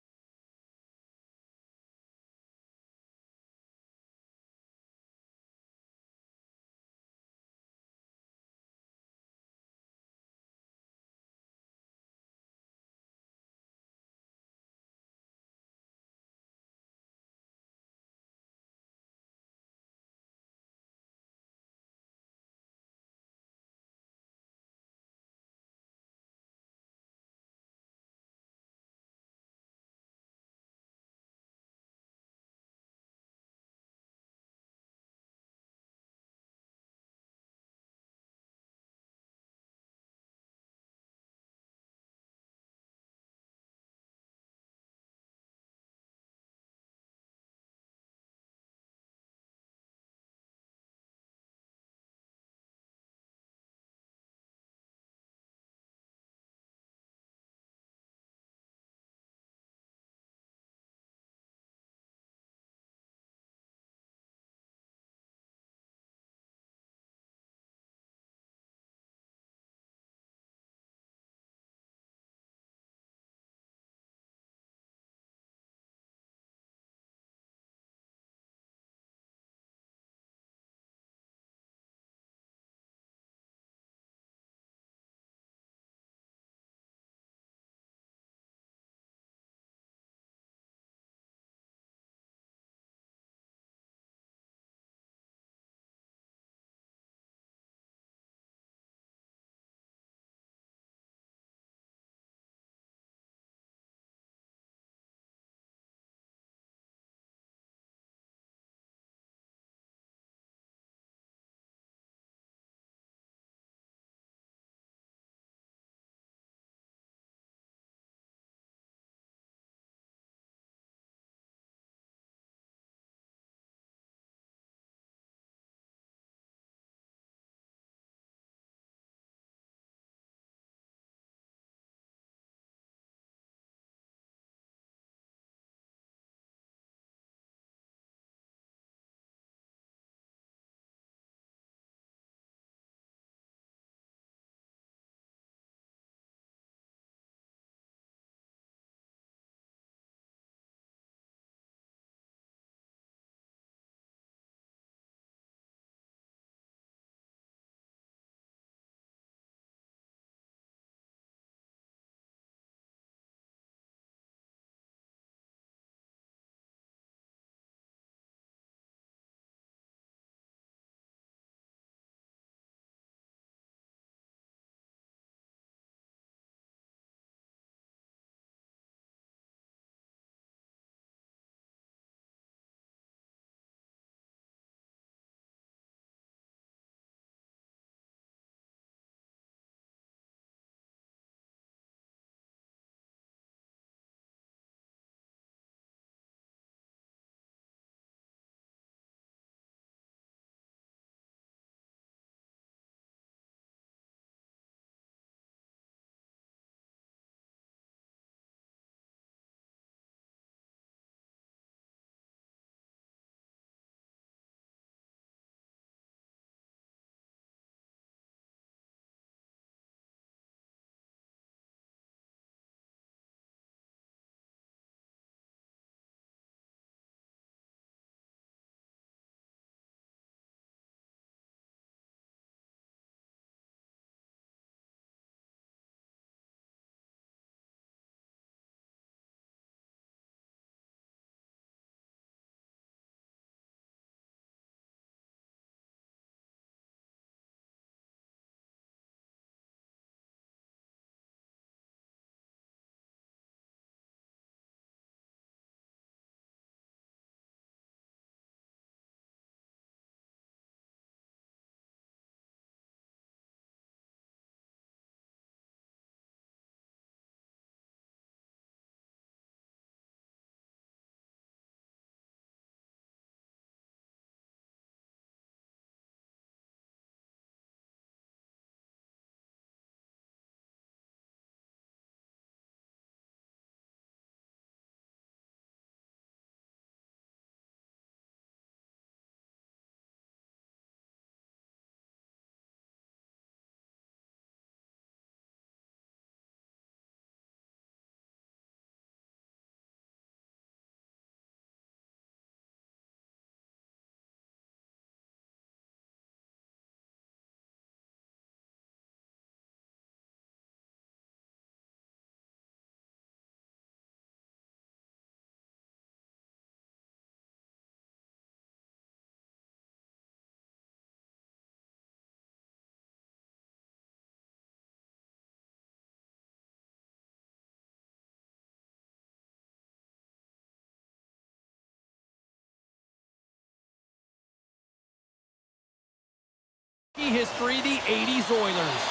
history, the 80s Oilers.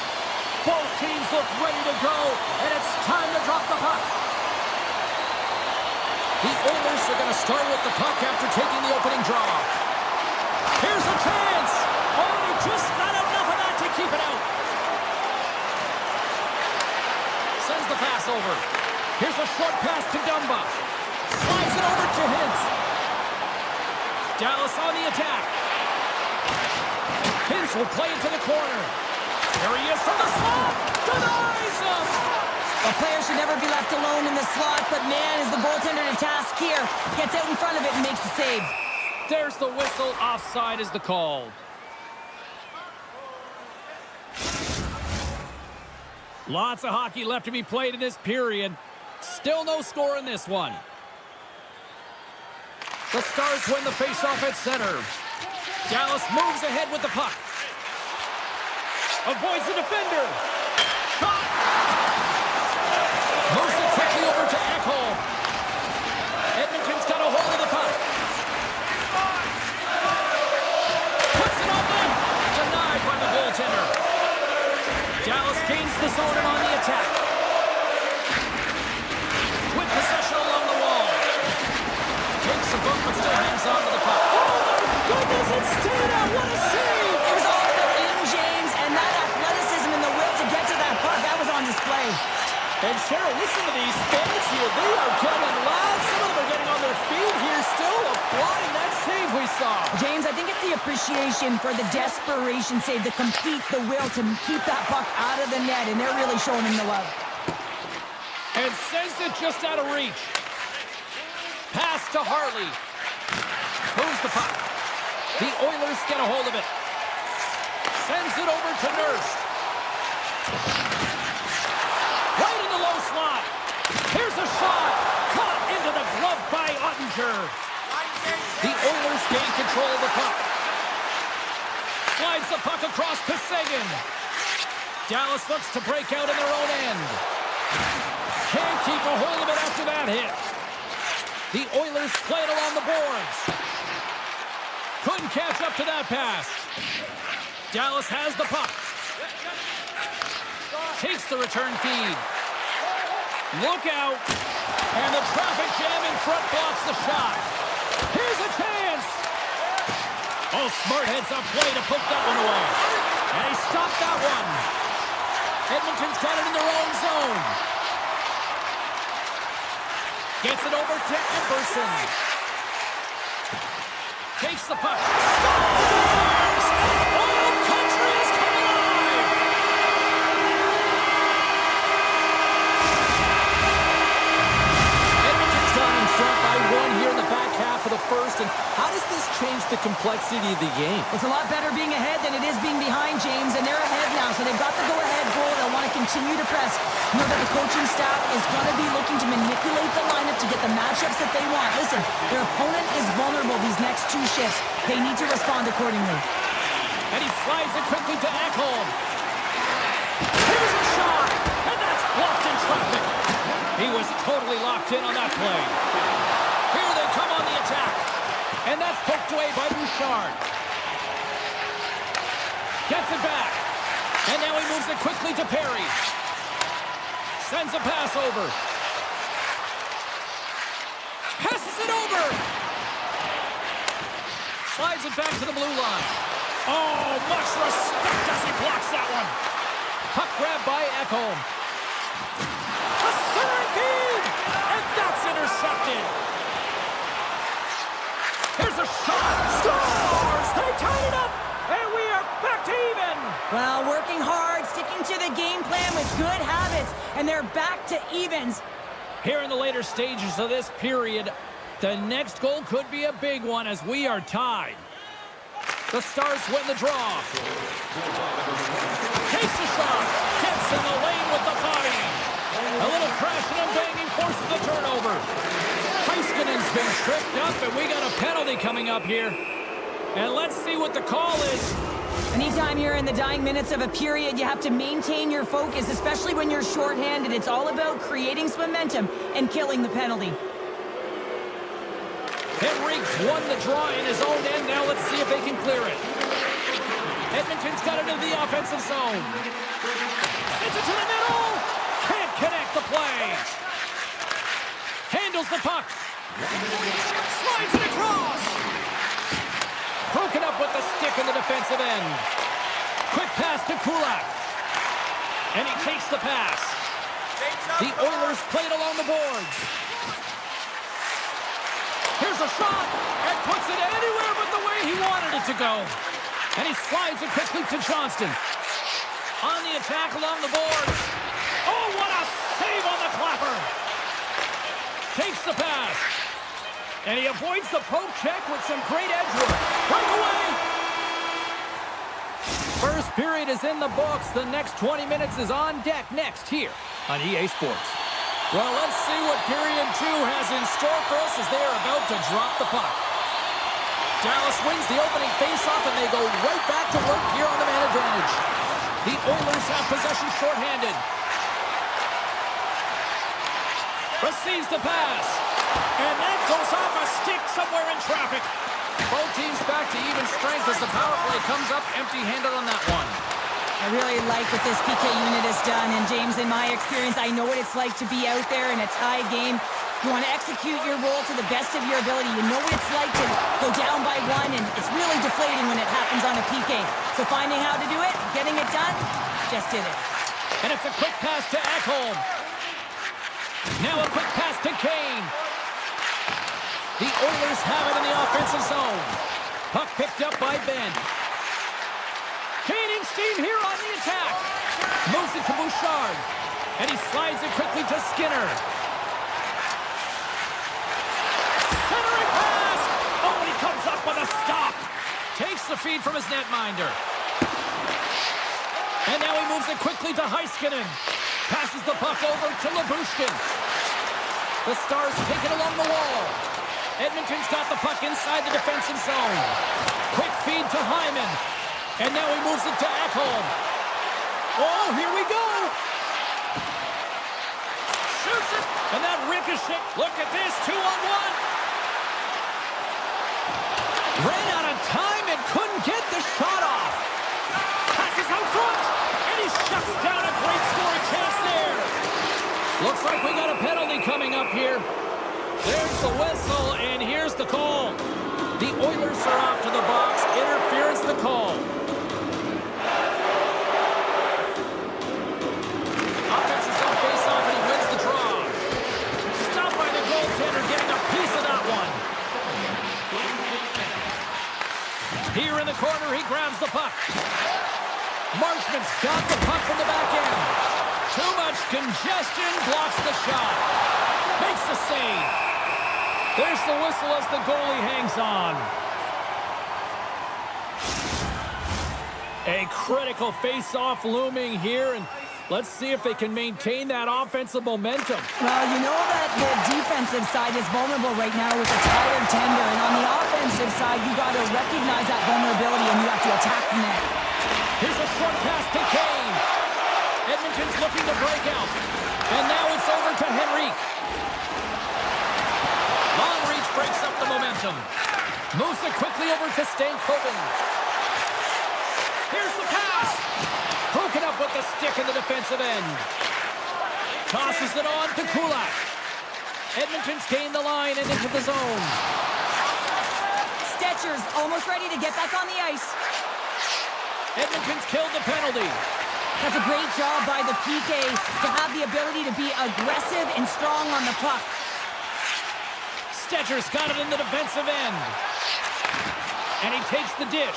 Both teams look ready to go, and it's time to drop the puck. The Oilers are going to start with the puck after taking the opening draw. Here's a chance. Oh, he just got enough of that to keep it out. Sends the pass over. Here's a short pass to Dumba. Slides it over to Hintz. Dallas on the attack. Hintz will play it to the corner. There he is from the slot. Denies him. A player should never be left alone in the slot, but man, is the goaltender to task here. Gets out in front of it and makes the save. There's the whistle. Offside is the call. Lots of hockey left to be played in this period. Still no score in this one. The Stars win the faceoff at center. Dallas moves ahead with the puck. Avoids the defender. Shot. Moves it quickly over to Ekholm. Edmonton's got a hold of the puck. Puts it on net. Denied by the goaltender. Dallas gains the zone and on the attack. With possession along the wall. Takes the bump but still hangs on to the puck. Oh my goodness, it's Stana. What a save. It was all about in, James, and that athleticism and the will to get to that puck, that was on display. And Cheryl, listen to these fans here. They are getting loud. Some of them are getting on their feet here, still applauding that save we saw. James, I think it's the appreciation for the desperation save, the complete, the will to keep that puck out of the net, and they're really showing him the love. And sends it just out of reach. Pass to Harley. Moves the puck. The Oilers get a hold of it. Sends it over to Nurse. Right in the low slot. Here's a shot. Caught into the glove by Ottinger. The Oilers gain control of the puck. Slides the puck across to Seguin. Dallas looks to break out in their own end. Can't keep a hold of it after that hit. The Oilers play it along the boards. Couldn't catch up to that pass. Dallas has the puck. Takes the return feed. Look out. And the traffic jam in front blocks the shot. Here's a chance. Oh, smart heads-up play to put that one away. And he stopped that one. Edmonton's got it in their own zone. Gets it over to Emerson. Takes the puck. Scores! Oil Country is coming alive! Edmonton's gone in front by one here in the back half of the first. And how does this change the complexity of the game? It's a lot better being ahead than it is being behind, James, and they're ahead now, so they've got the go-ahead goal. They'll want to continue to press. Know that the coaching staff is going to be looking to manipulate the lineup to get the matchups that they want. Listen, their opponent is vulnerable these next two shifts. They need to respond accordingly. And he slides it quickly to Ekholm. Here's a shot, and that's blocked in traffic. He was totally locked in on that play. Here they come on the attack. And that's poked away by Bouchard. Gets it back. And now he moves it quickly to Perry. Sends a pass over. Passes it over. Slides it back to the blue line. Oh, much respect as he blocks that one. Puck grab by Ekholm. A center feed. And that's intercepted. Here's a shot. Scores! They tie it up. And we are back to even. Well, working hard, sticking to the game plan with good habits, and they're back to evens. Here in the later stages of this period, the next goal could be a big one as we are tied. The Stars win the draw. Takes a shot. Gets in the lane with the body. A little crashing and banging forces the turnover. Heiskanen's been tripped up, and we got a penalty coming up here. And let's see what the call is. Anytime you're in the dying minutes of a period, you have to maintain your focus, especially when you're shorthanded. It's all about creating some momentum and killing the penalty. Henrique's won the draw in his own end. Now let's see if they can clear it. Edmonton's got it in the offensive zone. Sends it to the middle. Can't connect the play. Handles the puck. Slides it across. Broken up with the stick in the defensive end. Quick pass to Kulak. And he takes the pass. The Oilers play it along the boards. Here's a shot. And puts it anywhere but the way he wanted it to go. And he slides it quickly to Johnston. On the attack along the boards. Oh, what a save on the clapper. Takes the pass. And he avoids the poke check with some great edge work. Breakaway. First period is in the books. The next 20 minutes is on deck next here on EA Sports. Well, let's see what period 2 has in store for us as they are about to drop the puck. Dallas wins the opening faceoff, and they go right back to work here on the man advantage. The Oilers have possession shorthanded. Receives the pass. And that goes off a stick somewhere in traffic. Both teams back to even strength as the power play comes up empty-handed on that one. I really like what this PK unit has done. And James, in my experience, I know what it's like to be out there in a tie game. You want to execute your role to the best of your ability. You know what it's like to go down by 1, and it's really deflating when it happens on a PK. So finding how to do it, getting it done, just did it. And it's a quick pass to Ekholm. Now a quick pass to Kane. The Oilers have it in the offensive zone. Puck picked up by Ben. Kane in steam here on the attack. Moves it to Bouchard. And he slides it quickly to Skinner. Centering pass. Oh, and he comes up with a stop. Takes the feed from his netminder. And now he moves it quickly to Heiskanen. Passes the puck over to Lyubushkin. The Stars take it along the wall. Edmonton's got the puck inside the defensive zone. Quick feed to Hyman. And now he moves it to Ekholm. Oh, here we go. Shoots it. And that ricochet. Look at this, 2-on-1. Ran out of time and couldn't get the shot off. Passes out front. And he shuts down a great scoring chance there. Looks like we got a penalty coming up here. There's the whistle, and here's the call. The Oilers are off to the box. Interference the call. Offensive zone face-off, and he wins the draw. Stopped by the goaltender, getting a piece of that one. Here in the corner, he grabs the puck. Marchman's got the puck from the back end. Too much congestion, blocks the shot. Makes the save. There's the whistle as the goalie hangs on. A critical face-off looming here, and let's see if they can maintain that offensive momentum. Well, you know that the defensive side is vulnerable right now with a tired tender, and on the offensive side, you got to recognize that vulnerability and you have to attack the net. Here's a short pass to Kane. Edmonton's looking to break out, and now it's over to Henrique. Long reach breaks up the momentum. Moves it quickly over to Stankoven. Here's the pass. Broken up with the stick in the defensive end. Tosses it on to Kulak. Edmonton's gained the line and into the zone. Stetcher's almost ready to get back on the ice. Edmonton's killed the penalty. That's a great job by the PK to have the ability to be aggressive and strong on the puck. Stetcher's got it in the defensive end. And he takes the dish.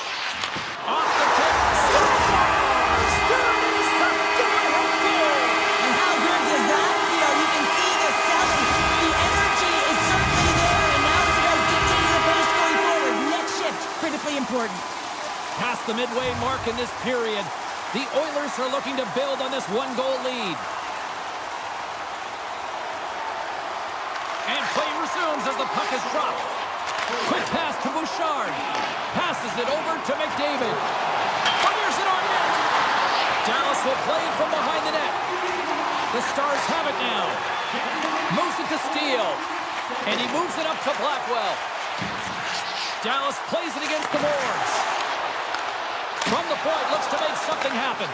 Off the tip. And how good does that feel? You can see the selling. The energy is certainly there, and now it's about dictating the pace going forward. Next shift, critically important. Past the midway mark in this period, the Oilers are looking to build on this one-goal lead. And play resumes as the puck is dropped. Quick pass to Bouchard. Passes it over to McDavid. Fires it on net. Dallas will play it from behind the net. The Stars have it now. Moves it to Steele. And he moves it up to Blackwell. Dallas plays it against the boards. From the point, looks to make something happen.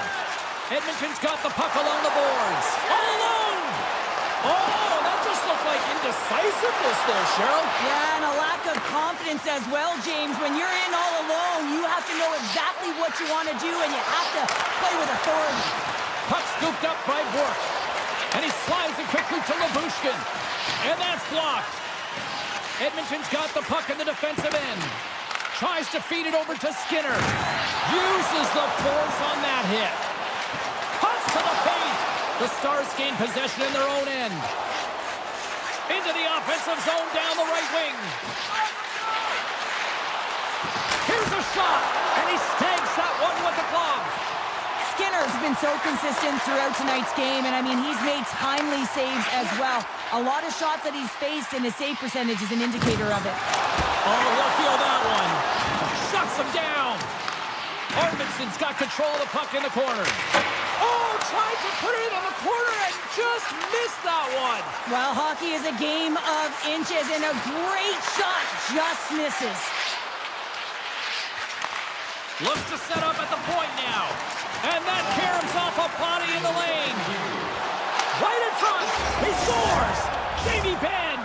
Edmonton's got the puck along the boards. All alone! Oh, that just looked like indecisiveness there, Cheryl. Yeah, and a lack of confidence as well, James. When you're in all alone, you have to know exactly what you want to do, and you have to play with authority. Puck scooped up by Bork. And he slides it quickly to Labushkin. And that's blocked. Edmonton's got the puck in the defensive end. Tries to feed it over to Skinner. Uses the force on that hit. Cuts to the paint. The Stars gain possession in their own end. Into the offensive zone down the right wing. Here's a shot. And he snags that one with the glove. Skinner's been so consistent throughout tonight's game, and I mean, he's made timely saves as well. A lot of shots that he's faced, and his save percentage is an indicator of it. Oh, he'll feel that one. Shuts him down. Arvidsson's got control of the puck in the corner. Oh, tried to put it in the corner and just missed that one. Well, hockey is a game of inches, and a great shot just misses. Looks to set up at the point now. And that caroms off a body in the lane. Right in front. He scores. Jamie Benn.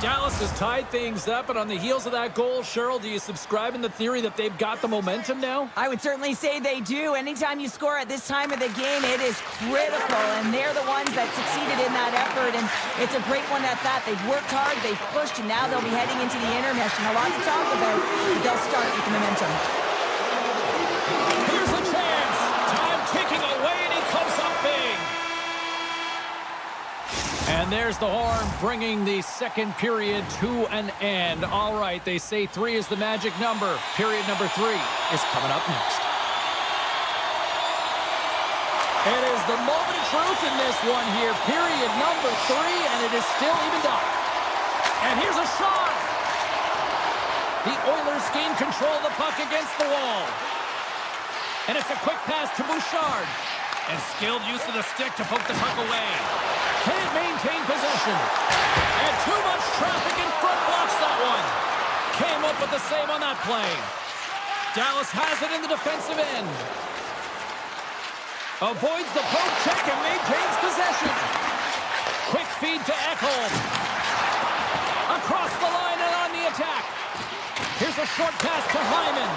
Dallas has tied things up, and on the heels of that goal, Cheryl, do you subscribe in the theory that they've got the momentum now? I would certainly say they do. Anytime you score at this time of the game, it is critical, and they're the ones that succeeded in that effort, and it's a great one at that. They've worked hard, they've pushed, and now they'll be heading into the intermission. A lot to talk about, but they'll start with the momentum. Here's a chance. Time ticking away, and he comes up big. And there's the horn, bringing the second period to an end. All right, they say 3 is the magic number. Period number 3 is coming up next. It is the moment of truth in this one here. Period number 3, and it is still evened up. And here's a shot. The Oilers gain control of the puck against the wall. And it's a quick pass to Bouchard. And skilled use of the stick to poke the puck away. Can't maintain possession. And too much traffic in front blocks that one. Came up with the save on that play. Dallas has it in the defensive end. Avoids the poke check and maintains possession. Quick feed to Ekholm. Across the line and on the attack. Here's a short pass to Hyman.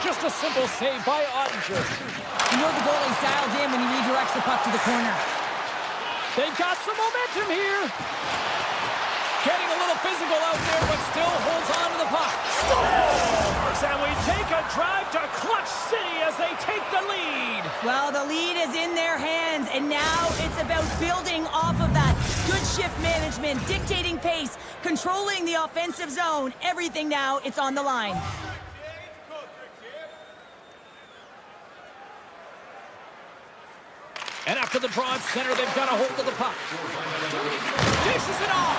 Just a simple save by Ottinger. You know the goalie's dialed in when he redirects the puck to the corner. They've got some momentum here. Getting a little physical out there, but still holds on to the puck. Scores! And we take a drive to Clutch City as they take the lead. Well, the lead is in their hands, and now it's about building off of that. Good shift management, dictating pace, controlling the offensive zone. Everything now, it's on the line. And after the draw at center, they've got a hold of the puck. Dishes it off.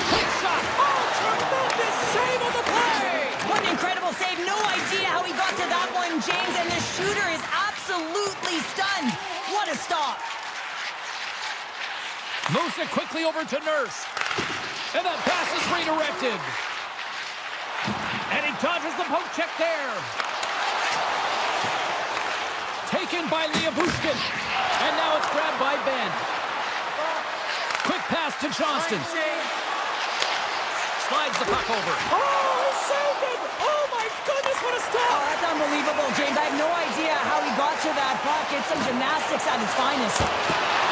Quick shot. Oh, tremendous save on the play. What an incredible save. No idea how he got to that one, James, and the shooter is absolutely stunned. What a stop. Moves it quickly over to Nurse. And that pass is redirected. And he dodges the poke check there. Taken by Bushkin. And now it's grabbed by Ben. Quick pass to Johnston. Slides the puck over. Oh, he saved it! Oh my goodness, what a stop! Oh, that's unbelievable, James. I have no idea how he got to that puck. It's some gymnastics at its finest.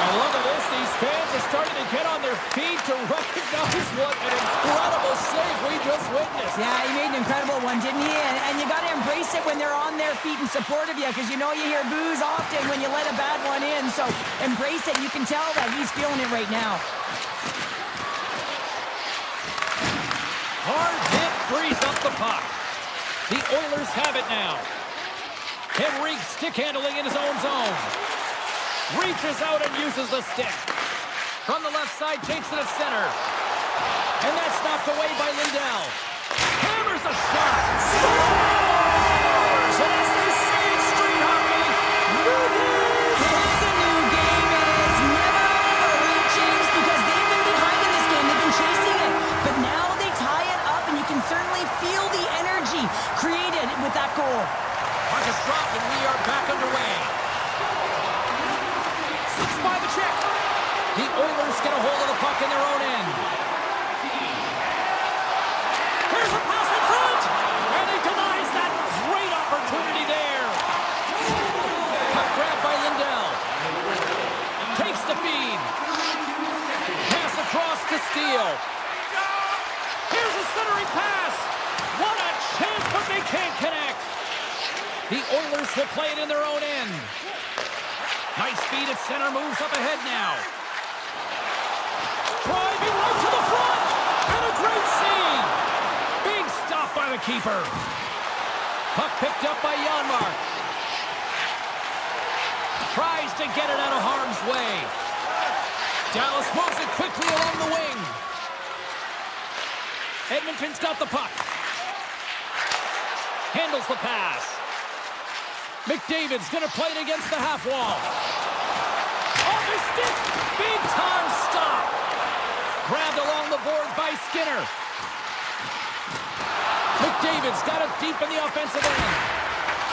And look at this. These fans are starting to get on their feet to recognize what an incredible save we just witnessed. Yeah, he made an incredible one, didn't he? And you got to embrace it when they're on their feet in support of you, because you know you hear boos often when you let a bad one in. So embrace it. You can tell that he's feeling it right now. Hard hit frees up the puck. The Oilers have it now. Henrique stick handling in his own zone. Reaches out and uses the stick. From the left side, takes it to center. And that's knocked away by Lindell. Hammers a shot. Scores! And as they say in street hockey, new game. It's a new game, and it's never dropped, and we are back underway. 6 by the check. The Oilers get a hold of the puck in their own end. Here's a pass in front, and he denies that great opportunity there. Puck grabbed by Lindell. Takes the feed. Pass across to Steele. Here's a centering pass. What a chance, but they can't connect. The Oilers will play it in their own end. Nice feed at center, moves up ahead now. Driving right to the front, and a great save. Big stop by the keeper. Puck picked up by Janmark. Tries to get it out of harm's way. Dallas moves it quickly along the wing. Edmonton's got the puck. Handles the pass. McDavid's going to play it against the half wall. Off his stick. Big time stop. Grabbed along the boards by Skinner. McDavid's got it deep in the offensive end.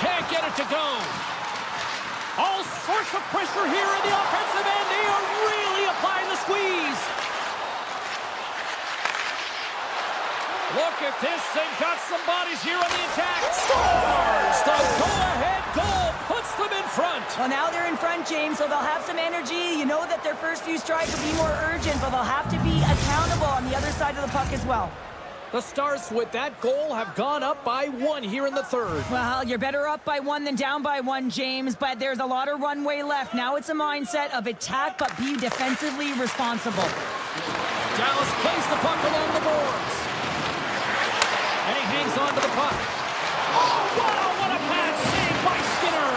Can't get it to go. All sorts of pressure here in the offensive end. They are really applying the squeeze. Look at this. They've got some bodies here on the attack. Scores! The go-ahead goal puts them in front. Well, now they're in front, James, so they'll have some energy. You know that their first few strikes will be more urgent, but they'll have to be accountable on the other side of the puck as well. The Stars, with that goal, have gone up by 1 here in the third. Well, you're better up by 1 than down by 1, James, but there's a lot of runway left. Now it's a mindset of attack, but be defensively responsible. Dallas plays the puck along the boards. And he hangs on to the puck. Oh, wow, what a bad save by Skinner.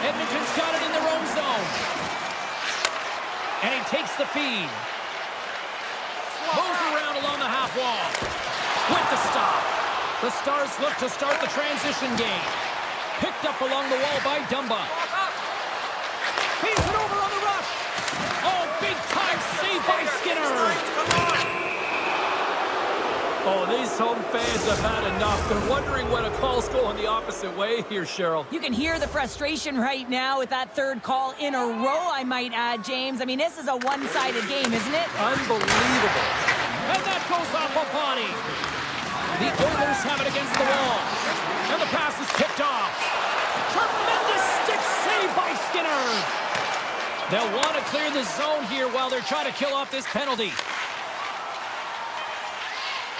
Edmonton's got it in their own zone. And he takes the feed. Moves around along the half wall. With the stop. The Stars look to start the transition game. Picked up along the wall by Dumba. Feeds it over on the rush. Oh, big time save by Skinner. Oh, these home fans have had enough. They're wondering when a call's going the opposite way here, Cheryl. You can hear the frustration right now with that third call in a row, I might add, James. I mean, this is a one-sided game, isn't it? Unbelievable. And that goes off a body. The Oilers have it against the wall. And the pass is picked off. Tremendous stick save by Skinner. They'll want to clear the zone here while they're trying to kill off this penalty.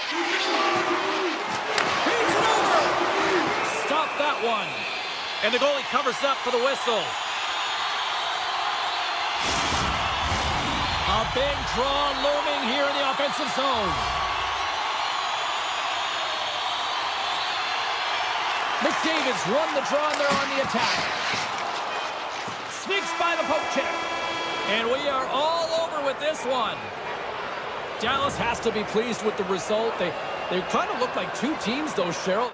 Feeds it over. Stop that one. And the goalie covers up for the whistle. A big draw looming here in the offensive zone. McDavid's won the draw and they're on the attack. Sneaks by the poke check. And we are all over with this one. Dallas has to be pleased with the result. They kind of look like two teams, though, Cheryl.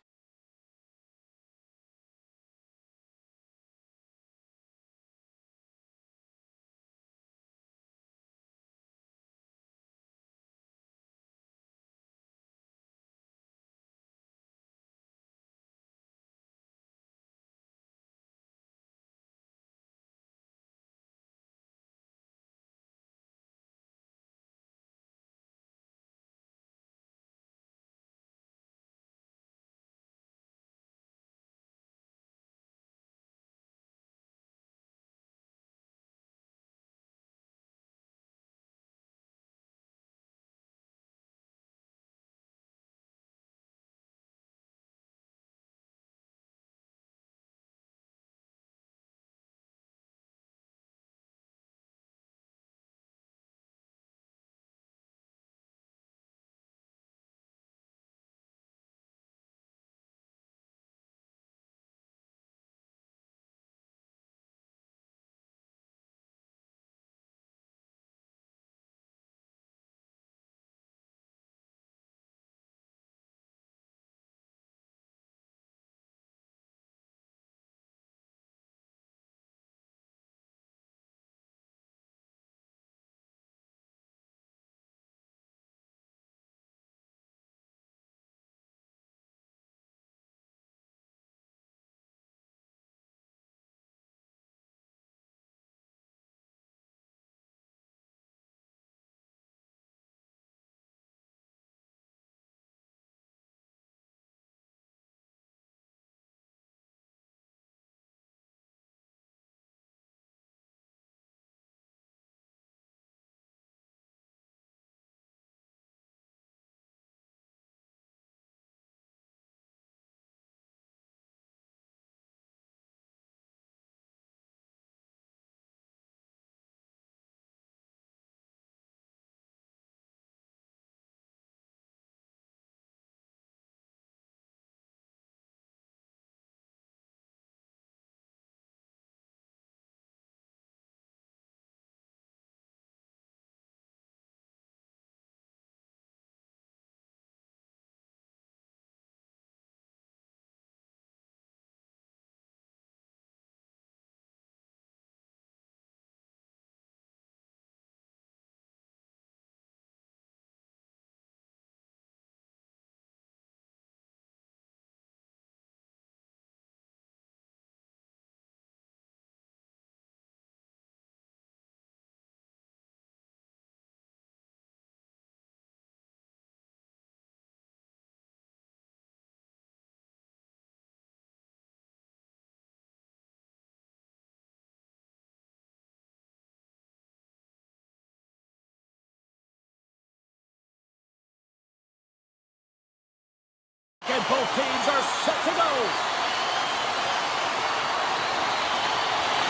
And both teams are set to go.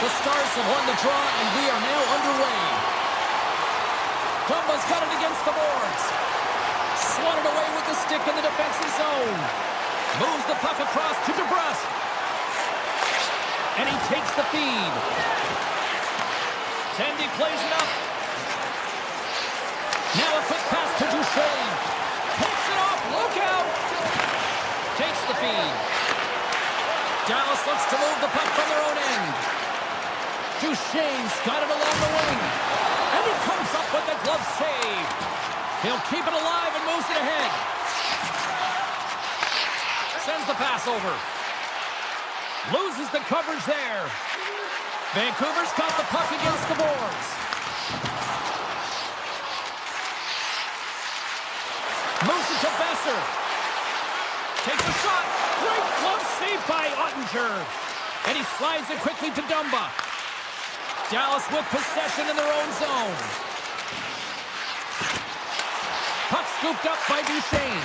The Stars have won the draw, and we are now underway. Dumba's got it against the boards. Swatted away with the stick in the defensive zone. Moves the puck across to DeBrusque. And he takes the feed. Tandy plays it up. Now a quick pass to Duchesne. Picks it off. Look out. Takes the feed. Dallas looks to move the puck from their own end. Duchesne's got it along the wing. And he comes up with the glove save. He'll keep it alive and moves it ahead. Sends the pass over. Loses the coverage there. Vancouver's got the puck against the boards. Moves it to Besser. Takes a shot. Great glove save by Ottinger. And he slides it quickly to Dumba. Dallas with possession in their own zone. Puck scooped up by Duchesne.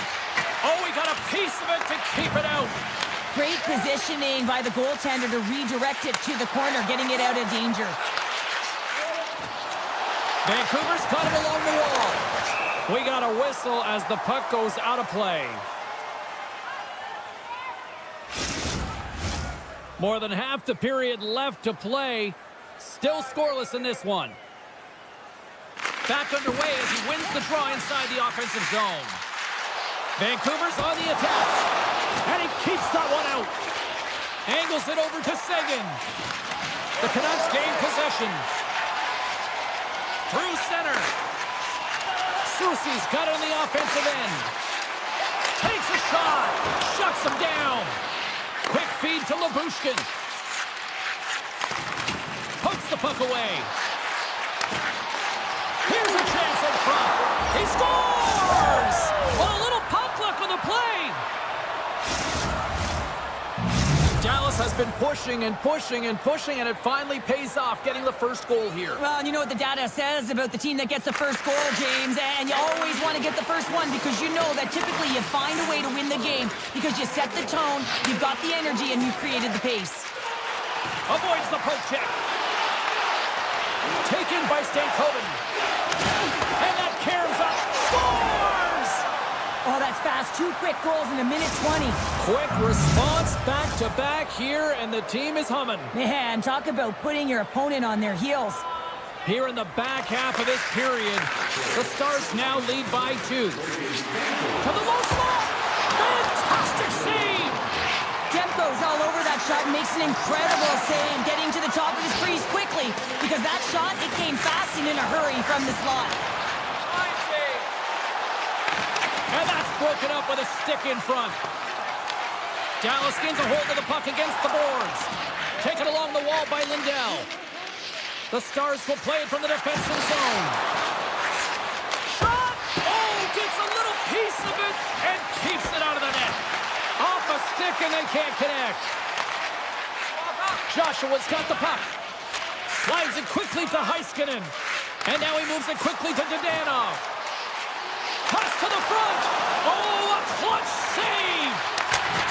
Oh, he got a piece of it to keep it out. Great positioning by the goaltender to redirect it to the corner, getting it out of danger. Vancouver's got it along the wall. We got a whistle as the puck goes out of play. More than half the period left to play. Still scoreless in this one. Back underway as he wins the draw inside the offensive zone. Vancouver's on the attack. And he keeps that one out. Angles it over to Seguin. The Canucks gain possession. Through center. Soucy's got it on the offensive end. Takes a shot. Shuts him down. Quick feed to Lyubushkin. Pokes the puck away. Here's a chance in front. He scores! Well, a little puck luck on the play. Dallas has been pushing and pushing and pushing, and it finally pays off, getting the first goal here. Well, and you know what the data says about the team that gets the first goal, James, and you always want to get the first one because you know that typically you find a way to win the game because you set the tone, you've got the energy, and you created the pace. Avoids the poke check. Taken by Stankoven. And that carries up. Scores! Oh, that's fast. 2 quick goals in a minute 20. Quick response back-to-back here, and the team is humming. Man, talk about putting your opponent on their heels. Here in the back half of this period, the Stars now lead by 2. To the low slot. Fantastic save! Demko's all over that shot and makes an incredible save, getting to the top of his crease quickly because that shot, it came fast and in a hurry from the slot. And that's broken up with a stick in front. Dallas gains a hold of the puck against the boards. Taken along the wall by Lindell. The Stars will play it from the defensive zone. Shot! Oh, gets a little piece of it and keeps it out of the net. Off a stick and they can't connect. Joshua's got the puck. Slides it quickly to Heiskanen. And now he moves it quickly to Dadonov. Toss to the front. Oh, a clutch save.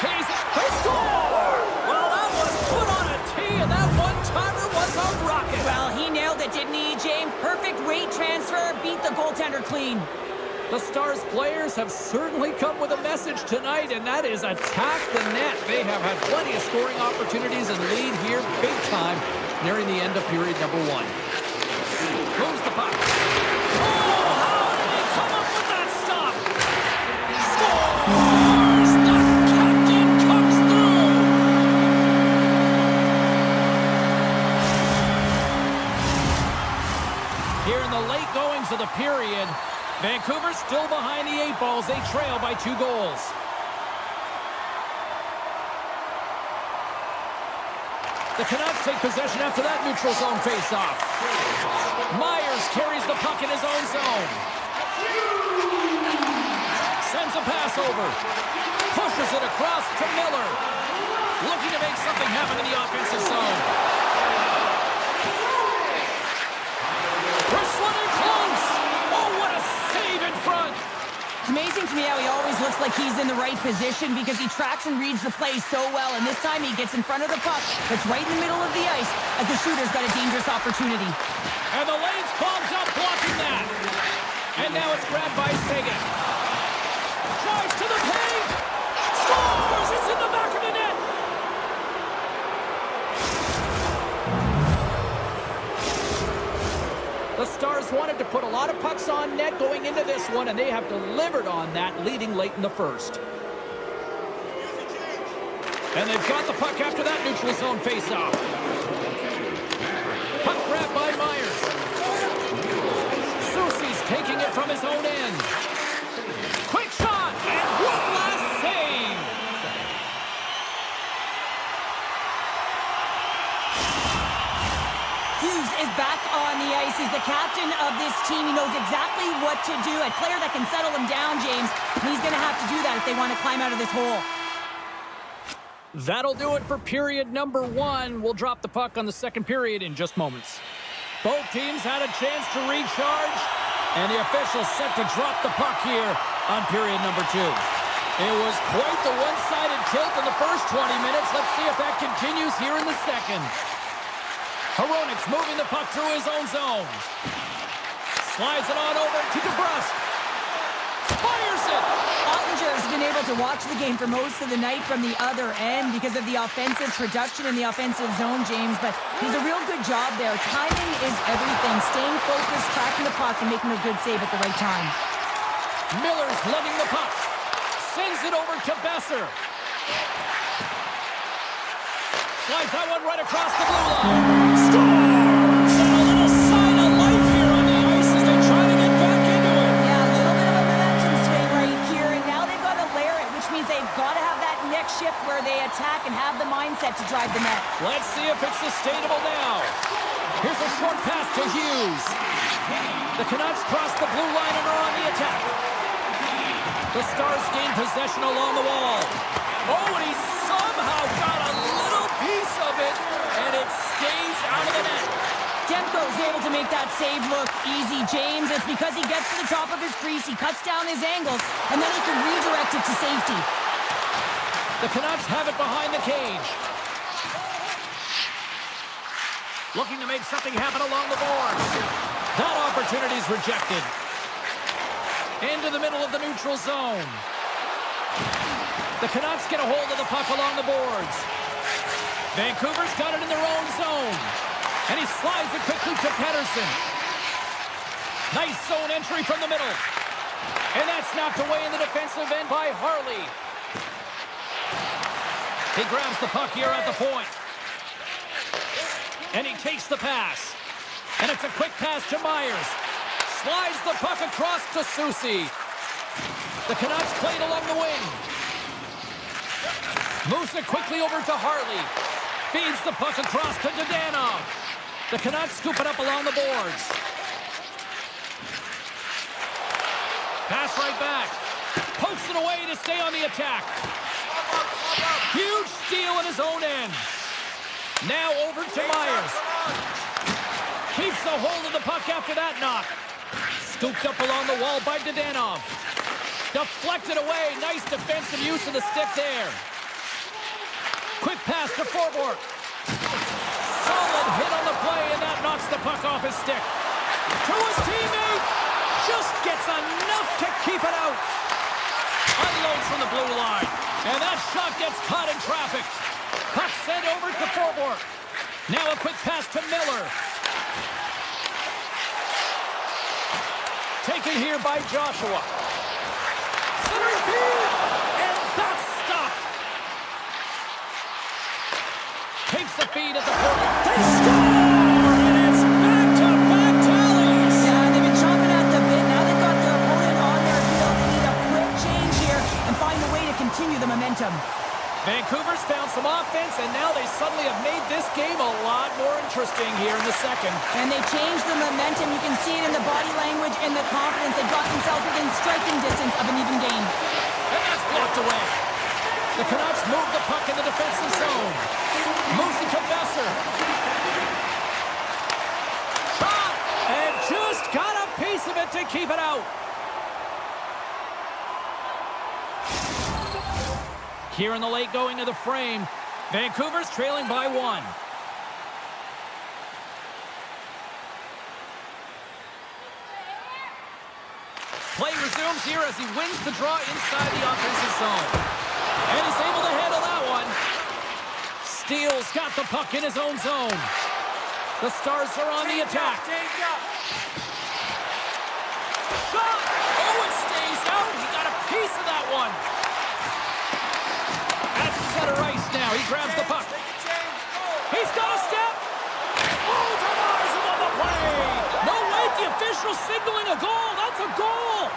Tays it. They score! Well, that was put on a tee, and that one-timer was a rocket. Well, he nailed it, didn't he, James? Perfect weight transfer, beat the goaltender clean. The Stars players have certainly come with a message tonight, and that is attack the net. They have had plenty of scoring opportunities and lead here big time, nearing the end of period number 1. Moves the puck. Oh, how did he come up with that stop? Scores! The captain comes through! Here in the late goings of the period, Vancouver still behind the 8 balls. They trail by 2 goals. The Canucks take possession after that neutral zone face-off. Myers carries the puck in his own zone. Sends a pass over. Pushes it across to Miller. Looking to make something happen in the offensive zone. Bristling and close. Oh, what a save in front. amazing to me how he always looks like he's in the right position because he tracks and reads the play so well. And this time he gets in front of the puck that's right in the middle of the ice as the shooter's got a dangerous opportunity. And the lane's clogged up, blocking that. And now it's grabbed by Sagan. Drives to the paint. Scores! It's in the back of the net. The Stars wanted to put a lot of pucks on net going into this one, and they have delivered on that, leading late in the first. And they've got the puck after that neutral zone faceoff. Puck grabbed by Myers. Soucy's taking it from his own end. Quick shot, and one last save. Hughes is back on the ice. He's the captain of this team. He knows exactly what to do. A player that can settle him down, James. And he's going to have to do that if they want to climb out of this hole. That'll do it for period number 1. We'll drop the puck on the second period in just moments. Both teams had a chance to recharge, and the officials set to drop the puck here on period number 2. It was quite the one-sided tilt in the first 20 minutes. Let's see if that continues here in the second. Hronik's moving the puck through his own zone. Slides it on over to DeBrusque. Fires it! Ottinger has been able to watch the game for most of the night from the other end because of the offensive production in the offensive zone, James, but he's a real good job there. Timing is everything. Staying focused, tracking the puck, and making a good save at the right time. Miller's lugging the puck. Sends it over to Besser. Slides that one right across the blue line. Scores! And a little sign of life here on the ice as they try to get back into it. Yeah, a little bit of a momentum swing right here, and now they've got to layer it, which means they've got to have that next shift where they attack and have the mindset to drive the net. Let's see if it's sustainable now. Here's a short pass to Hughes. The Canucks cross the blue line and are on the attack. The Stars gain possession along the wall. Oh, and he somehow got a little piece of it, and it stays out of the net. Demko's able to make that save look easy, James. It's because he gets to the top of his crease, he cuts down his angles, and then he can redirect it to safety. The Canucks have it behind the cage. Looking to make something happen along the boards. That opportunity's rejected. Into the middle of the neutral zone. The Canucks get a hold of the puck along the boards. Vancouver's got it in their own zone. And he slides it quickly to Pettersson. Nice zone entry from the middle. And that's knocked away in the defensive end by Harley. He grabs the puck here at the point. And he takes the pass. And it's a quick pass to Myers. Slides the puck across to Soucy. The Canucks played along the wing. Moves it quickly over to Harley. Feeds the puck across to Dadonov. The Canucks scoop it up along the boards. Pass right back. Pokes it away to stay on the attack. Huge steal in his own end. Now over to Myers. Keeps the hold of the puck after that knock. Scooped up along the wall by Dadonov. Deflected away. Nice defensive use of the stick there. Quick pass to Forbort. Solid hit on the play, and that knocks the puck off his stick. To his teammate. Just gets enough to keep it out. Unloads from the blue line. And that shot gets caught in traffic. Puck sent over to Forbort. Now a quick pass to Miller. Taken here by Joshua. Center field. And that's stopped. Takes the feed at the point. They score! And it's back-to-back tallies. Yeah, they've been chomping at the bit. Now they've got their opponent on their heel. They need a quick change here and find a way to continue the momentum. Vancouver's found some offense, and now they suddenly have made this game a lot more interesting here in the second. And they changed the momentum. You can see it in the body language and the confidence. They got themselves within striking distance of an even game. And that's blocked away. The Canucks move the puck in the defensive zone. Moves it to Besser. Shot! And just got a piece of it to keep it out. Here in the late going to the frame. Vancouver's trailing by 1. Play resumes here as he wins the draw inside the offensive zone. And he's able to handle that one. Steele's got the puck in his own zone. The Stars are on the attack. Shot! Oh, it stays out. He got a piece of that one. At center ice now. He grabs the puck. He's got a step. Oh, denies him on the play. No, wait, the official signaling a goal. That's a goal.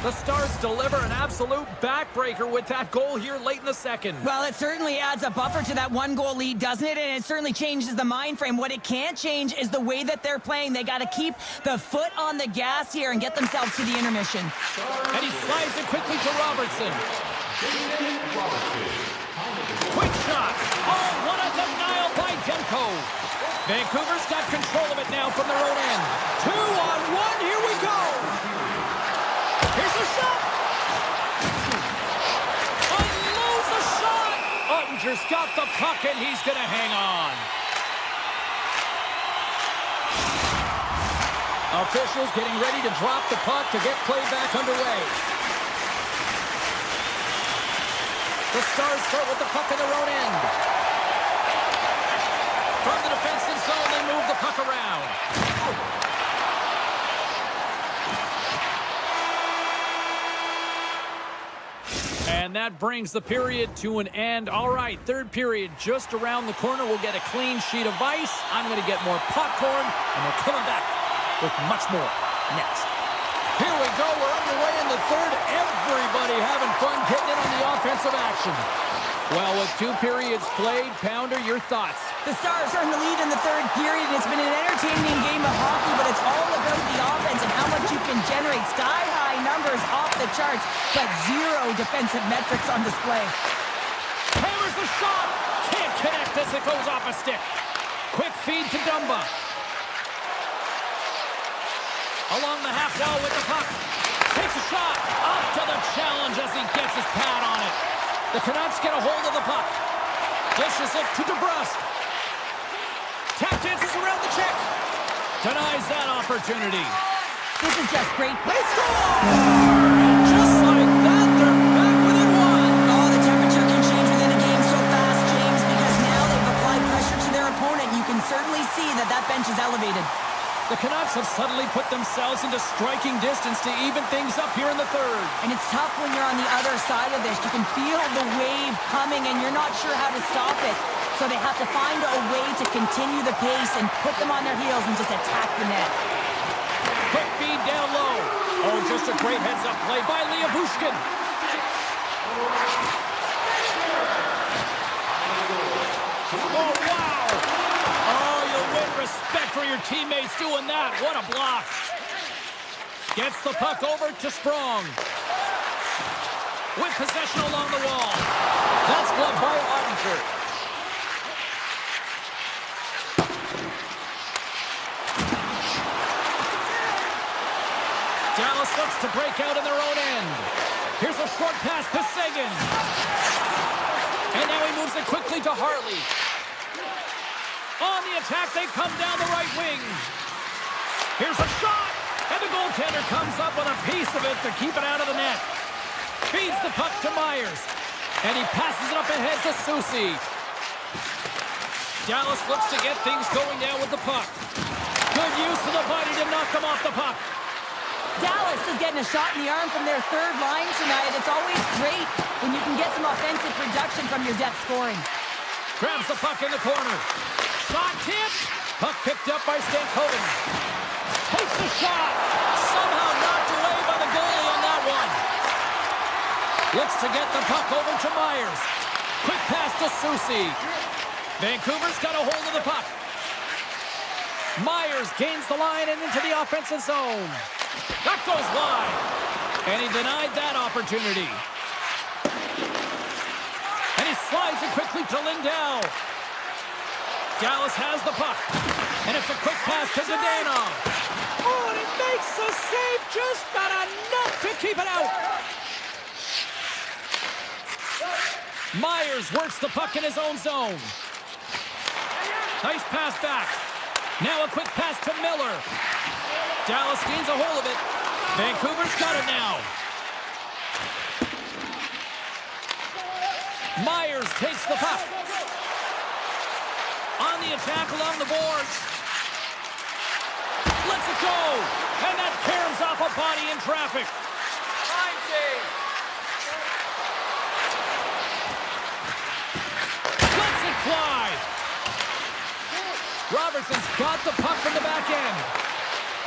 The Stars deliver an absolute backbreaker with that goal here late in the second. Well, it certainly adds a buffer to that one-goal lead, doesn't it? And it certainly changes the mind frame. What it can't change is the way that they're playing. They got to keep the foot on the gas here and get themselves to the intermission. And he slides it quickly to Robertson. Quick shot. Oh, what a denial by Demko. Vancouver's got control of it now from their own end. 2-on-1. Here we go. Here's a shot! Unloads the shot! Ottinger's got the puck and he's gonna hang on. Officials getting ready to drop the puck to get play back underway. The Stars start with the puck in their own end. From the defensive zone, they move the puck around. And that brings the period to an end. All right, third period just around the corner. We'll get a clean sheet of ice. I'm going to get more popcorn, and we're coming back with much more next. Here we go. We're underway in the third. Everybody having fun getting in on the offensive action. Well, with 2 periods played, Pounder, your thoughts? The Stars are in the lead in the third period. It's been an entertaining game of hockey, but it's all about the offense and how much you can generate. Sky-high numbers off the charts, but 0 defensive metrics on display. Hammers the shot. Can't connect as it goes off a stick. Quick feed to Dumba. Along the half wall with the puck. Takes a shot. Up to the challenge as he gets his pad on it. The Canucks get a hold of the puck. Dishes it to DeBrusque. Tap dances around the check. Denies that opportunity. This is just great play. Score! And just like that, they're back within 1. Oh, the temperature can change within a game so fast, James, because now they've applied pressure to their opponent. You can certainly see that that bench is elevated. The Canucks have suddenly put themselves into striking distance to even things up here in the third. And it's tough when you're on the other side of this. You can feel the wave coming, and you're not sure how to stop it. So they have to find a way to continue the pace and put them on their heels and just attack the net. Quick feed down low. Oh, just a great heads-up play by Leah Bushkin. Oh, wow! Oh, you win respect for your teammates doing that. What a block. Gets the puck over to Sprong. With possession along the wall. That's gloved by Ottinger. Dallas looks to break out in their own end. Here's a short pass to Sagan. And now he moves it quickly to Hartley. On the attack, they come down the right wing. Here's a shot. And the goaltender comes up with a piece of it to keep it out of the net. Feeds the puck to Myers. And he passes it up ahead to Soucy. Dallas looks to get things going now with the puck. Good use of the body to knock them off the puck. Dallas is getting a shot in the arm from their third line tonight. It's always great when you can get some offensive production from your depth scoring. Grabs the puck in the corner. Shot tipped. Puck picked up by Stankoven. Takes the shot. Somehow knocked away by the goalie on that one. Looks to get the puck over to Myers. Quick pass to Soucy. Vancouver's got a hold of the puck. Myers gains the line and into the offensive zone. That goes wide. And he denied that opportunity. And he slides it quickly to Lindell. Dallas has the puck. And it's a quick pass to Zdeno. Oh, and he Makes a save, just not enough to keep it out. Myers works the puck in his own zone. Nice pass back. Now a quick pass to Miller. Dallas gains a hold of it. Vancouver's got it now. Myers takes the puck. On the attack along the boards. Lets it go. And that caroms off a body in traffic. Lets it fly. Robertson's got the puck from the back end.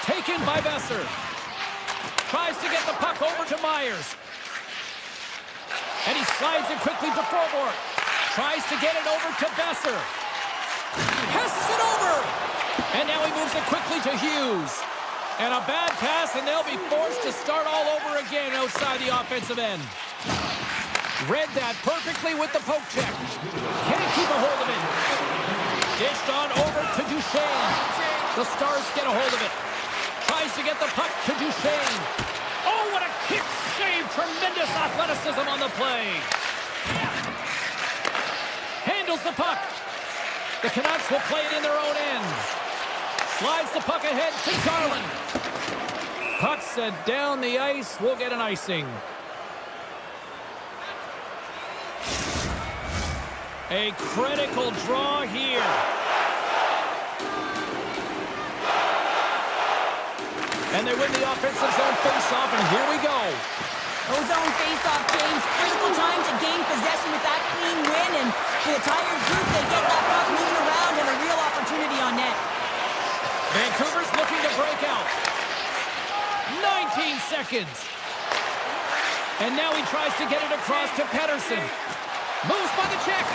Taken by Besser. Tries to get the puck over to Myers. And he slides it quickly to Froborg. Tries to get it over to Besser. Passes it over. And now he moves it quickly to Hughes. And a bad pass, and they'll be forced to start all over again outside the offensive end. Read that perfectly with the poke check. Can't keep a hold of it. Dished on over to Duchesne. The Stars get a hold of it. Tries to get the puck to Duchesne. Oh, what a kick save. Tremendous athleticism on the play. Handles the puck. The Canucks will play it in their own end. Slides the puck ahead to Garland. Puck set down the ice. We'll get an icing. A critical draw here. And they win the offensive zone face-off, and here we go. Zone face-off, James. Critical time to gain possession with that clean win, and for the tired group, they get that puck moving around and a real opportunity on net. Vancouver's looking to break out. 19 seconds. And now he tries to get it across to Pettersson. Moves by the check.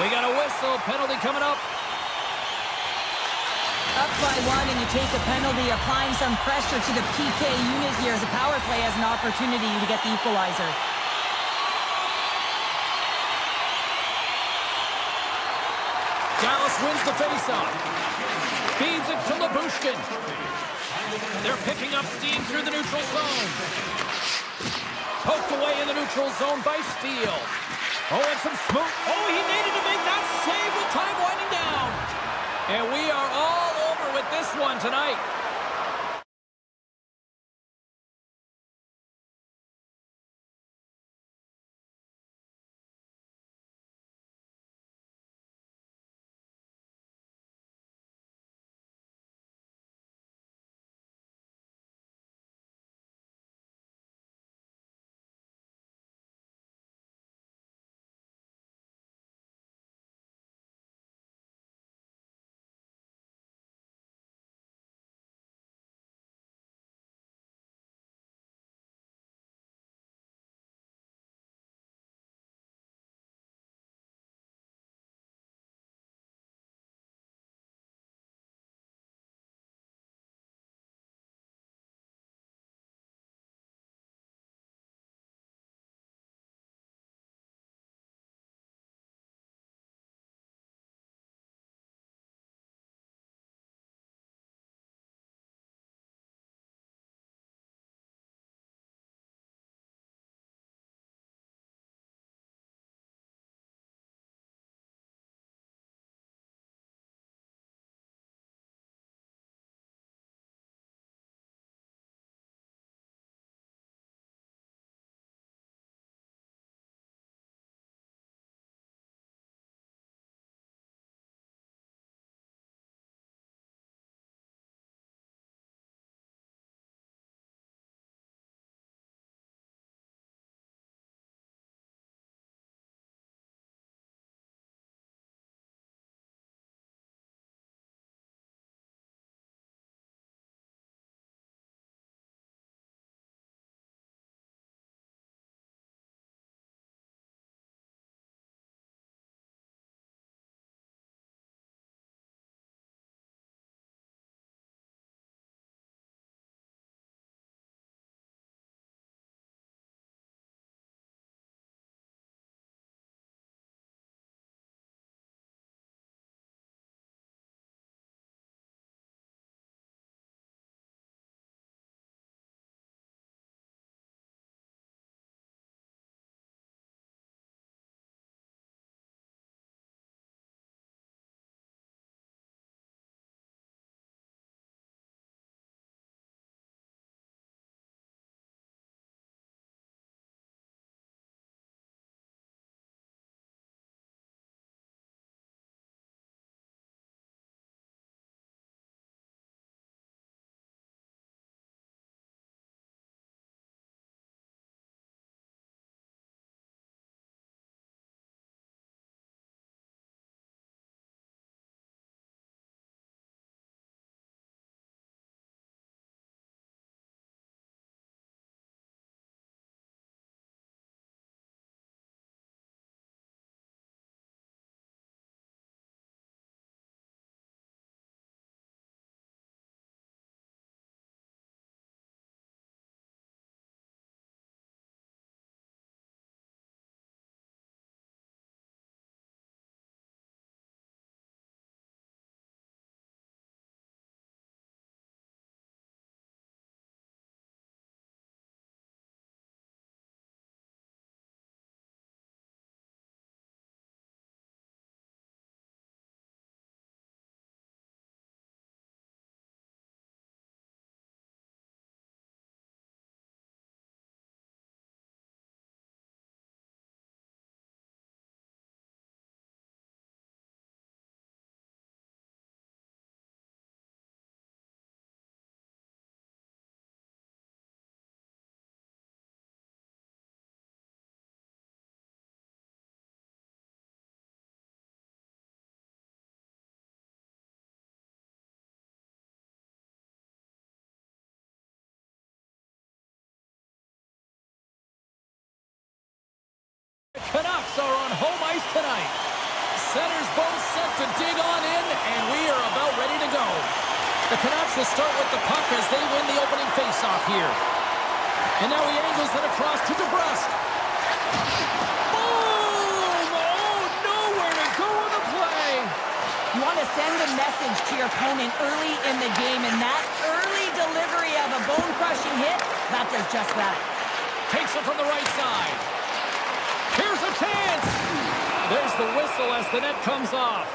We got a whistle. Penalty coming up. Up by one, and you take a penalty, applying some pressure to the PK unit here as a power play has an opportunity to get the equalizer. Dallas wins the faceoff. Feeds it to Labushkin. They're picking up steam through the neutral zone. Poked away in the neutral zone by Steele. Oh, and some smooth. Oh, he needed to make that save with time winding down. And we are all over with this one tonight. Canucks are on home ice tonight. Centers both set to dig on in, and we are about ready to go. The Canucks will start with the puck as they win the opening faceoff here. And now he angles it across to DeBrusque. Boom! Oh, nowhere to go on the play. You want to send a message to your opponent early in the game, and that early delivery of a bone-crushing hit, that does just that. Takes it from the right side. Here's a chance. There's the whistle as the net comes off.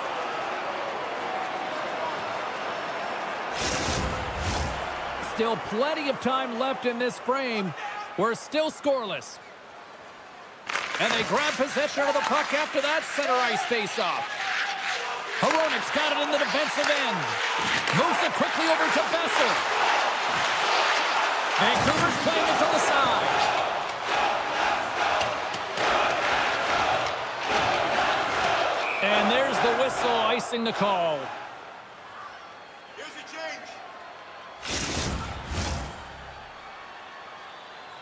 Still plenty of time left in this frame. We're still scoreless. And they grab possession of the puck after that center ice face-off. Hronik's got it in the defensive end. Moves it quickly over to Besser. Vancouver's playing it from the side. And there's the whistle icing the call. Here's a change.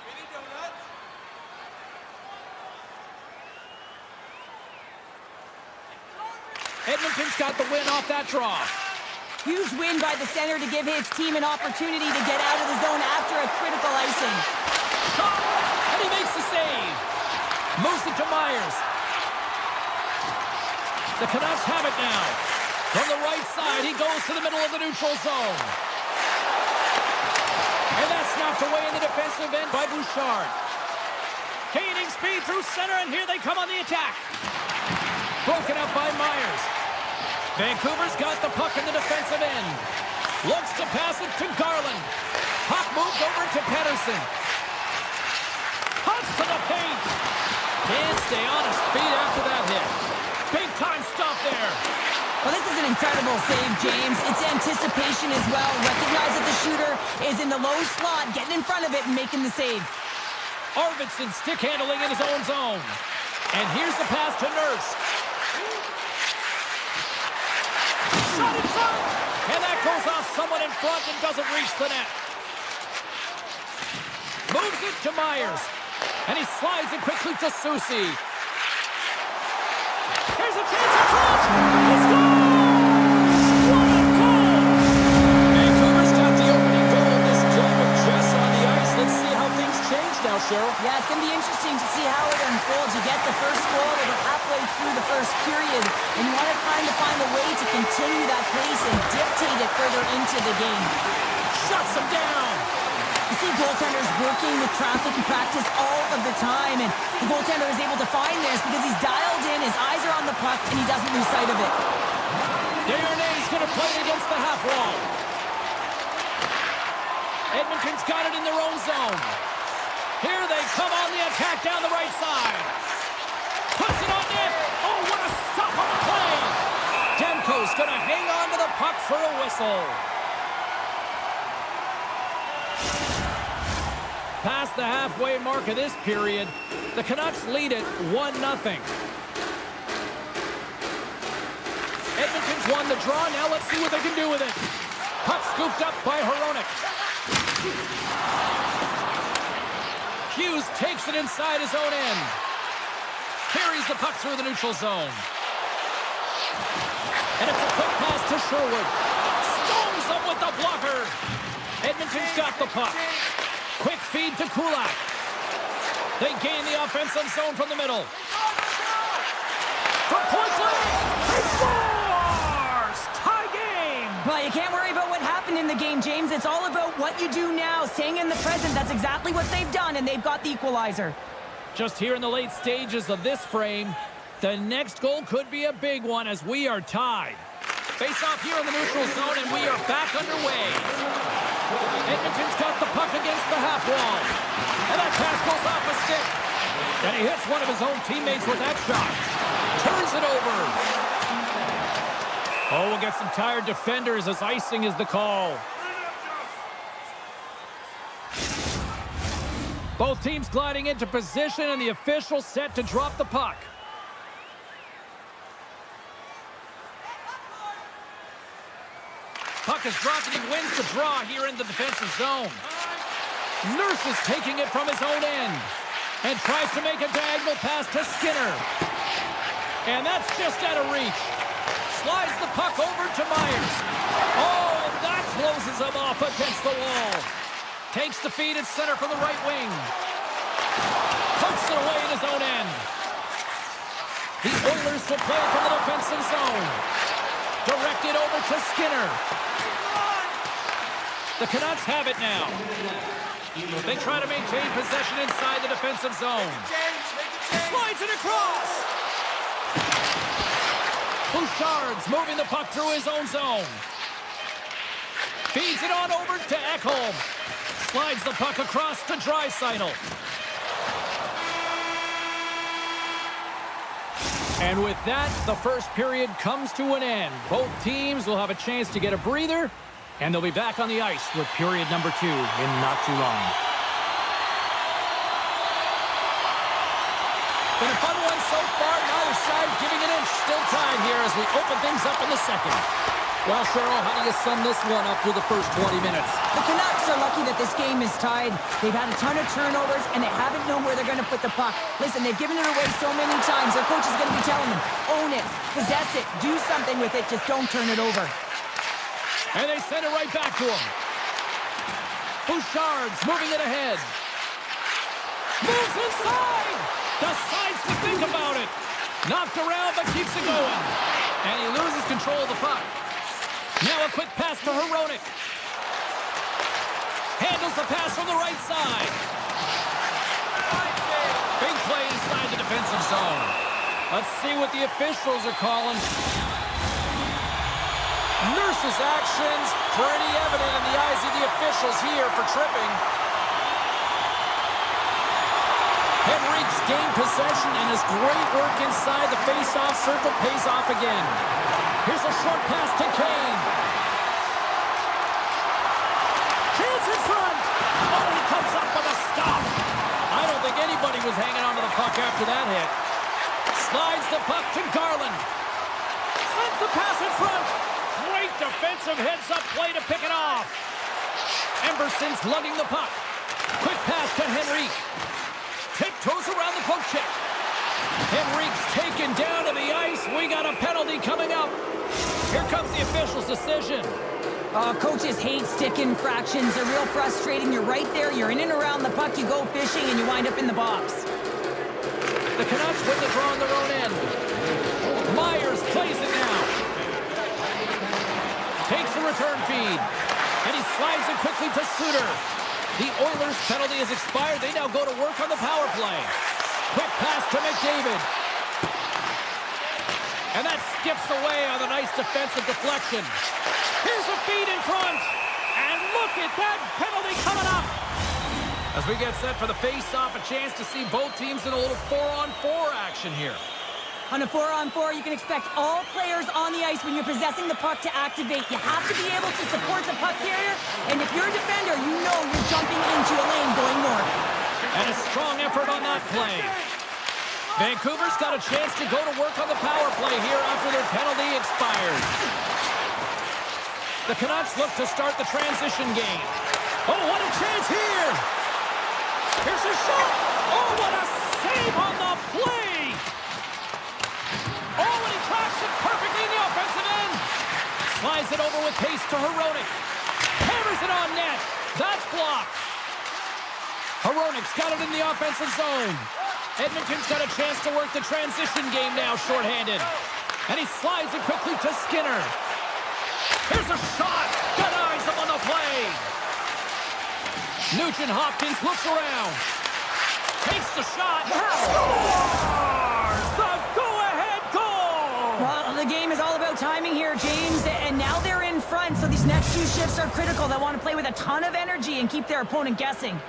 Mini donuts. Edmonton's got the win off that draw. Huge win by the center to give his team an opportunity to get out of the zone after a critical icing. Shot, and he makes the save. Moves it to Myers. The Canucks have it now. From the right side, he goes to the middle of the neutral zone. And that's knocked away in the defensive end by Bouchard. Gaining speed through center, and here they come on the attack. Broken up by Myers. Vancouver's got the puck in the defensive end. Looks to pass it to Garland. Puck moved over to Pettersson. Cuts to the paint. Can't stay on his feet after that hit. Big time stop there. Well, this is an incredible save, James. It's anticipation as well. Recognize that the shooter is in the low slot, getting in front of it and making the save. Arvidsson stick handling in his own zone. And here's the pass to Nurse. Shot in front! And that goes off someone in front and doesn't reach the net. Moves it to Myers. And he slides it quickly to Soucy. Here's a chance in front! He scores! What a goal! Vancouver's got the opening goal in this game with Jess on the ice. Let's see how things change now, Cheryl. Yeah, it's going to be interesting to see how it unfolds. You get the first goal over halfway through the first period, and you want to kind of find a way to continue that pace and dictate it further into the game. Shuts him down! You see goaltenders working with traffic and practice all of the time, and the goaltender is able to find this because he's dialed in, his eyes are on the puck, and he doesn't lose sight of it. Desharnais going to play it against the half wall. Edmonton's got it in their own zone. Here they come on the attack down the right side. Puts it on net. Oh, what a stop on the play. Demko's going to hang on to the puck for a whistle. Past the halfway mark of this period, the Canucks lead it 1-0. Edmonton's won the draw. Now let's see what they can do with it. Puck scooped up by Hronik. Hughes takes it inside his own end. Carries the puck through the neutral zone. And it's a quick pass to Sherwood. Stones up with the blocker. Edmonton's got the puck. Quick feed to Kulak. They gain the offensive zone from the middle. From point blank, he scores! Tie game! Well, you can't worry about what happened in the game, James. It's all about what you do now, staying in the present. That's exactly what they've done, and they've got the equalizer. Just here in the late stages of this frame, the next goal could be a big one as we are tied. Face off here in the neutral zone, and we are back underway. Edmonton's got the puck against the half wall. And that pass goes off a stick. And he hits one of his own teammates with that shot. Turns it over. Oh, we'll get some tired defenders as icing is the call. Both teams gliding into position and the official set to drop the puck. Puck is dropped and he wins the draw here in the defensive zone. Nurse is taking it from his own end. And tries to make a diagonal pass to Skinner. And that's just out of reach. Slides the puck over to Myers. Oh, and that closes him off against the wall. Takes the feed at center from the right wing. Pokes it away in his own end. The Oilers will play from the defensive zone. Directed over to Skinner. The Canucks have it now. They try to maintain possession inside the defensive zone. Slides it across. Bouchard's moving the puck through his own zone. Feeds it on over to Ekholm. Slides the puck across to Draisaitl. And with that, the first period comes to an end. Both teams will have a chance to get a breather, and they'll be back on the ice with period number 2 in not too long. Been a fun one so far. Neither side giving an inch. Still tied here as we open things up in the second. Well, Cheryl, how do you sum this one up through the first 20 minutes? The Canucks are lucky that this game is tied. They've had a ton of turnovers, and they haven't known where they're going to put the puck. Listen, they've given it away so many times. Their coach is going to be telling them, own it, possess it, do something with it, just don't turn it over. And they send it right back to him. Bouchard's moving it ahead. Moves inside! Decides to think about it. Knocked around, but keeps it going. And he loses control of the puck. Now a quick pass to Hronek. Handles the pass from the right side. Big play inside the defensive zone. Let's see what the officials are calling. Nurse's actions pretty evident in the eyes of the officials here for tripping. Henrique's gained possession and his great work inside the face-off circle pays off again. Here's a short pass to Kane. Chance in front. Oh, he comes up with a stop. I don't think anybody was hanging on to the puck after that hit. Slides the puck to Garland. Sends the pass in front. Great defensive heads-up play to pick it off. Emberson's lugging the puck. Quick pass to Henrique. Tiptoes around the poke check. Henrique's taken down to the ice. We got a penalty coming up. Here comes the official's decision. Coaches hate stick infractions. They're real frustrating. You're right there. You're in and around the puck. You go fishing, and you wind up in the box. The Canucks win the draw on their own end. Myers plays it now. Takes the return feed. And he slides it quickly to Suter. The Oilers' penalty has expired. They now go to work on the power play. Quick pass to McDavid. And that skips away on a nice defensive deflection. Here's a feed in front. And look at that penalty coming up. As we get set for the face-off, a chance to see both teams in a little 4-on-4 action here. On a 4-on-4, you can expect all players on the ice when you're possessing the puck to activate. You have to be able to support the puck carrier, and if you're a defender, you know you're jumping into a lane going north. And a strong effort on that play. Vancouver's got a chance to go to work on the power play here after their penalty expired. The Canucks look to start the transition game. Oh, what a chance here! Here's a shot! Oh, what a save on the play! Oh, and he tracks it perfectly in the offensive end. Slides it over with pace to Hronek. Hammers it on net. That's blocked. Hronek's got it in the offensive zone. Edmonton's got a chance to work the transition game now, shorthanded. And he slides it quickly to Skinner. Here's a shot. Denies him on the play. Nugent-Hopkins looks around. Takes the shot. Scores! The go-ahead goal! Well, the game is all about timing here, James, and now they're in front, so these next two shifts are critical. They want to play with a ton of energy and keep their opponent guessing.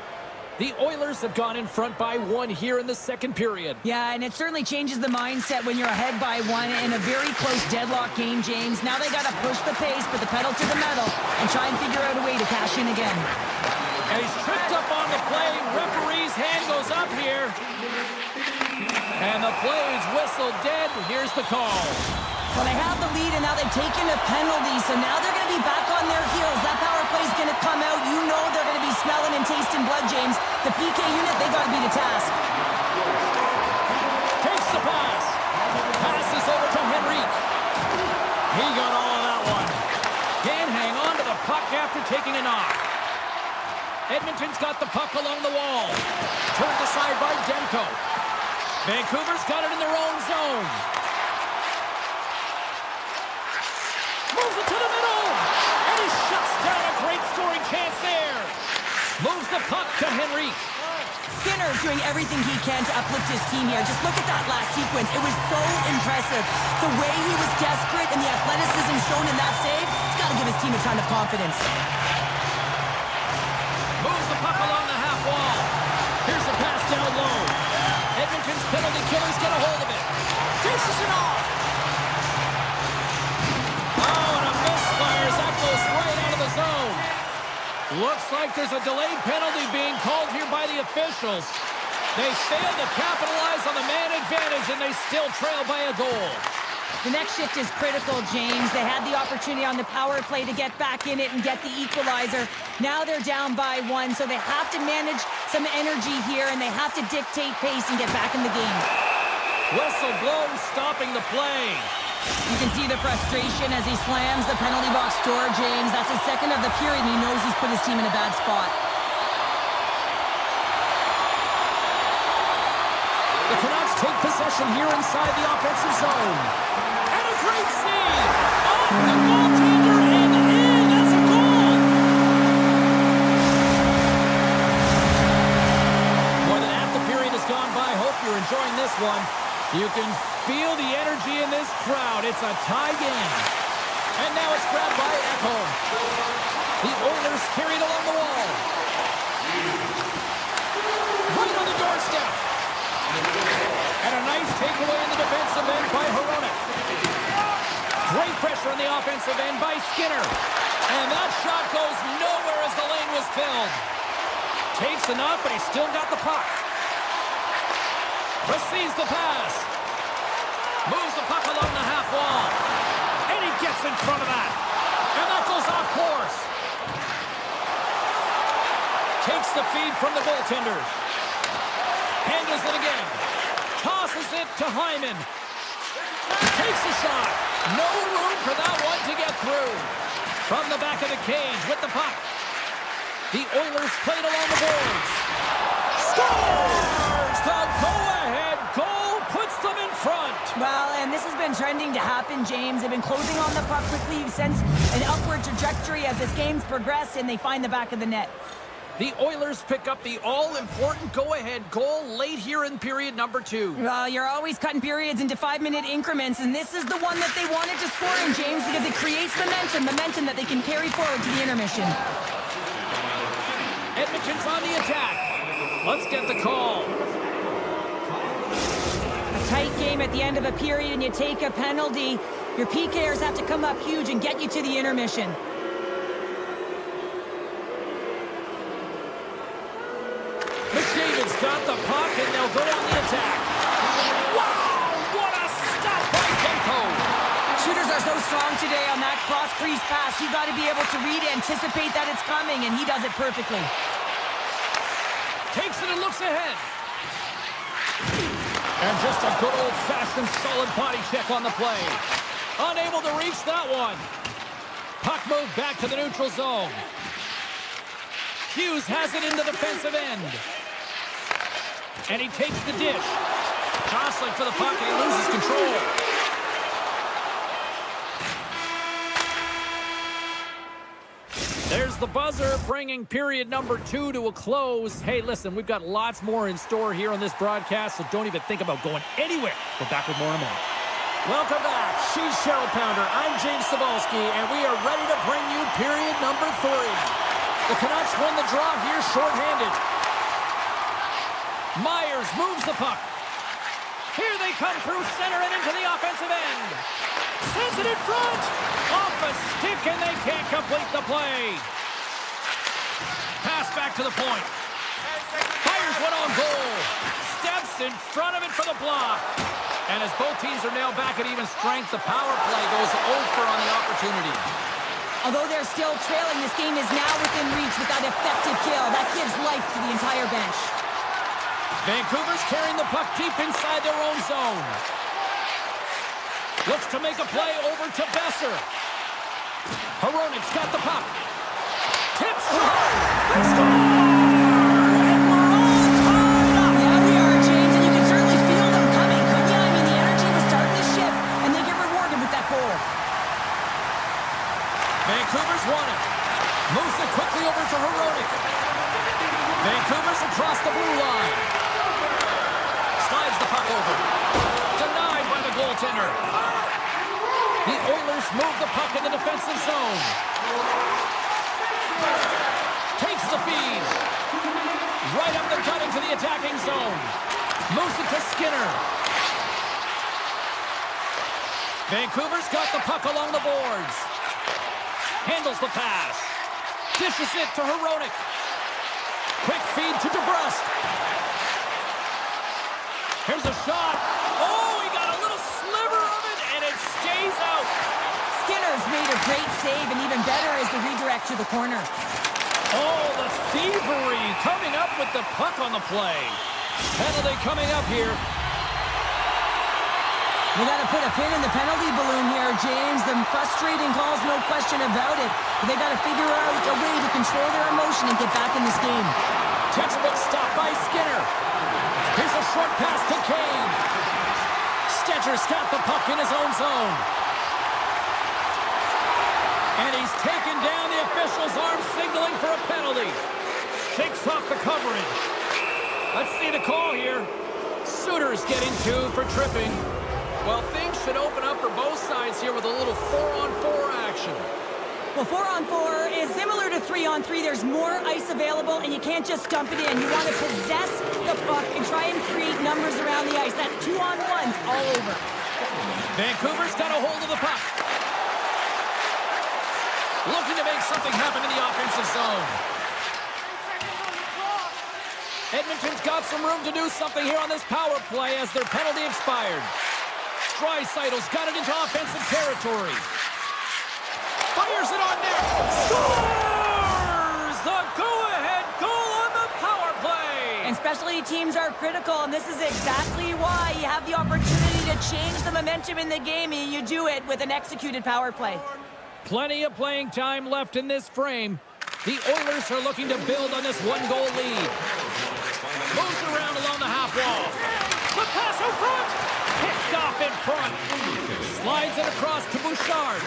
The Oilers have gone in front by 1 here in the second period. Yeah, and it certainly changes the mindset when you're ahead by 1 in a very close deadlock game, James. Now they got to push the pace, put the pedal to the metal, and try and figure out a way to cash in again. And he's tripped up on the play. Referee's hand goes up here. And the play's whistled dead. Here's the call. Well, they have the lead, and now they've taken a penalty, so now they're going to be back on their heels. That power play is going to come out. You know they're going to be smelling and taste in blood, James. The PK unit, they got to be the task. Takes the pass. Passes over to Henrique. He got all of that one. Can't hang on to the puck after taking a knock. Edmonton's got the puck along the wall. Turned aside by Demko. Vancouver's got it in their own zone. Moves it to the middle. And he shuts down a great scoring chance there. Moves the puck to Henrique. Skinner's doing everything he can to uplift his team here. Just look at that last sequence. It was so impressive. The way he was desperate and the athleticism shown in that save, it's got to give his team a ton of confidence. Moves the puck along the half wall. Here's a pass down low. Edmonton's penalty killers get a hold of it. Dishes it off. Oh, and a misfires. That goes right out of the zone. Looks like there's a delayed penalty being called here by the officials. They failed to capitalize on the man advantage, and they still trail by a goal. The next shift is critical, James. They had the opportunity on the power play to get back in it and get the equalizer. Now they're down by 1, so they have to manage some energy here, and they have to dictate pace and get back in the game. Whistle blows, stopping the play. You can see the frustration as he slams the penalty box door, James. That's his second of the period, and he knows he's put his team in a bad spot. The Canucks take possession here inside the offensive zone. And a great save! Off the goaltender and in! That's a goal! More than half the period has gone by. Hope you're enjoying this one. You can feel the energy in this crowd. It's a tie game. And now it's grabbed by Ekholm. The Oilers carry it along the wall. Right on the doorstep. And a nice takeaway in the defensive end by Hronek. Great pressure on the offensive end by Skinner. And that shot goes nowhere as the lane was filled. Takes a knock, but he's still got the puck. Receives the pass. Moves the puck along the half wall. And he gets in front of that. And that goes off course. Takes the feed from the goaltender. Handles it again. Tosses it to Hyman. Takes a shot. No room for that one to get through. From the back of the cage with the puck. The Oilers played along the boards. Scores! The go-ahead goal puts them in front. Well, and this has been trending to happen, James. They've been closing on the puck quickly. You sense an upward trajectory as this game's progressed, and they find the back of the net. The Oilers pick up the all-important go-ahead goal late here in period number 2. Well, you're always cutting periods into 5-minute increments, and this is the one that they wanted to score in, James, because it creates momentum that they can carry forward to the intermission. Edmonton's on the attack. Let's get the call. A tight game at the end of a period, and you take a penalty. Your PKers have to come up huge and get you to the intermission. McDavid's got the puck, and they'll go down the attack. Wow! What a stop by Demko! Shooters are so strong today on that cross-crease pass. You got to be able to read, anticipate that it's coming, and he does it perfectly. Takes it and looks ahead. And just a good old-fashioned solid body check on the play. Unable to reach that one. Puck moved back to the neutral zone. Hughes has it into the defensive end. And he takes the dish. Jostling for the puck, and he loses control. There's the buzzer, bringing period number 2 to a close. Hey, listen, we've got lots more in store here on this broadcast, so don't even think about going anywhere. We're back with more in a moment. Welcome back. She's Cheryl Pounder. I'm James Cybulski, and we are ready to bring you period number 3. The Canucks win the draw here shorthanded. Myers moves the puck. Here they come through center and into the offensive end. Sends it in front. Off a stick, and they can't complete the play. Pass back to the point. Fires one on goal. Steps in front of it for the block. And as both teams are now back at even strength, the power play goes over on the opportunity. Although they're still trailing, this game is now within reach with that effective kill. That gives entire bench. Vancouver's carrying the puck deep inside their own zone. Looks to make a play over to Besser. Hronik's got the puck. Tips shot. They score! And we're all caught up. Yeah, we are, James, and you can certainly feel them coming, couldn't you? I mean, the energy was starting to shift, and they get rewarded with that goal. Vancouver's won it. Moves it quickly over to Hronik. Vancouver's across the blue line. Slides the puck over. Denied by the goaltender. The Oilers move the puck in the defensive zone. Takes the feed. Right up the gut into the attacking zone. Moves it to Skinner. Vancouver's got the puck along the boards. Handles the pass. Dishes it to Hronik. Quick feed to DeBrusque. Here's a shot. Oh, he got a little sliver of it, and it stays out. Skinner's made a great save, and even better is the redirect to the corner. Oh, the thievery coming up with the puck on the play. Penalty coming up here. We got to put a pin in the penalty balloon here, James. The frustrating calls, no question about it. But they got to figure out a way to control their emotion and get back in this game. Textbook stop by Skinner. Here's a short pass to Kane. Stetcher's got the puck in his own zone. And he's taken down the official's arm, signaling for a penalty. Shakes off the coverage. Let's see the call here. Suter's getting 2 for tripping. Well, things should open up for both sides here with a little 4-on-4 action. Well, 4-on-4 is similar to 3-on-3. There's more ice available, and you can't just dump it in. You want to possess the puck and try and create numbers around the ice. That's 2-on-1s all over. Vancouver's got a hold of the puck. Looking to make something happen in the offensive zone. Edmonton's got some room to do something here on this power play as their penalty expired. Draisaitl's got it into offensive territory. Fires it on net. Scores! The go-ahead goal on the power play. And specialty teams are critical, and this is exactly why you have the opportunity to change the momentum in the game, and you do it with an executed power play. Plenty of playing time left in this frame. The Oilers are looking to build on this one-goal lead. Moves around along the half wall. The pass out front. Picked off in front. Slides it across to Bouchard.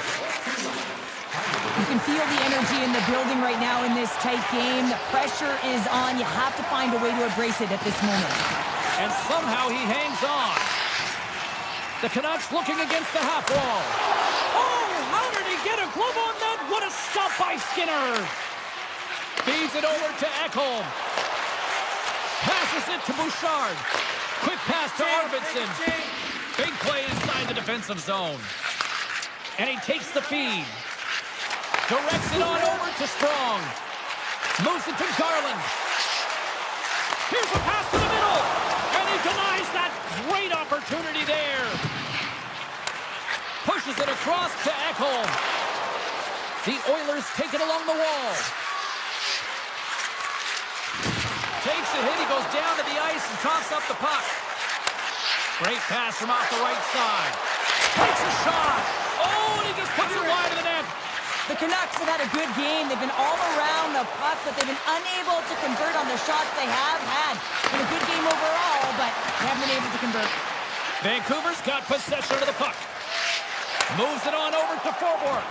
You can feel the energy in the building right now in this tight game. The pressure is on. You have to find a way to embrace it at this moment. And somehow he hangs on. The Canucks looking against the half wall. Oh, how did he get a glove on that? What a stop by Skinner. Feeds it over to Ekholm. Passes it to Bouchard. Quick pass to Arvidsson. Big play inside the defensive zone. And he takes the feed. Directs it on over to Strong. Moves it to Garland. Here's a pass to the middle. And he denies that great opportunity there. Pushes it across to Ekholm. The Oilers take it along the wall. Takes a hit, he goes down to the ice and coughs up the puck. Great pass from off the right side. Takes a shot. Oh, and he just puts it wide of the net. The Canucks have had a good game. They've been all around the puck, but they've been unable to convert on the shots they have had. Been a good game overall, but they haven't been able to convert. Vancouver's got possession of the puck. Moves it on over to Forborg.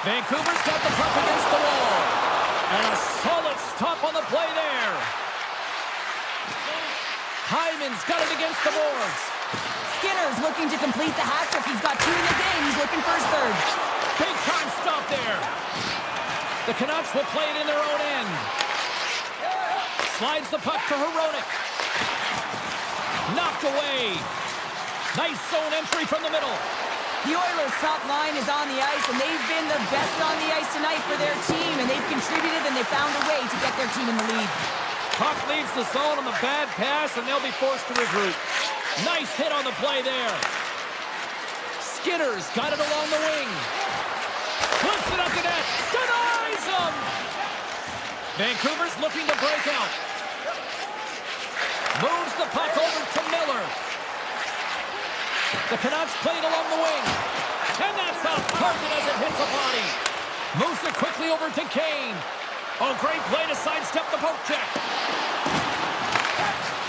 Vancouver's got the puck against the wall. And a solid stop on the play there. Hyman's got it against the boards. Skinner's looking to complete the hat trick. He's got 2 in the game. He's looking for his 3rd. Big time stop there. The Canucks will play it in their own end. Slides the puck to Hronik. Knocked away. Nice zone entry from the middle. The Oilers' top line is on the ice, and they've been the best on the ice tonight for their team, and they've contributed, and they've found a way to get their team in the lead. Puck leaves the zone on the bad pass, and they'll be forced to regroup. Nice hit on the play there. Skinner's got it along the wing. Flips it up the net. Denies him. Vancouver's looking to break out. Moves the puck over to Miller. The Canucks played along the wing. And that's off target as it hits a body. Moves it quickly over to Kane. Oh, great play to sidestep the poke check.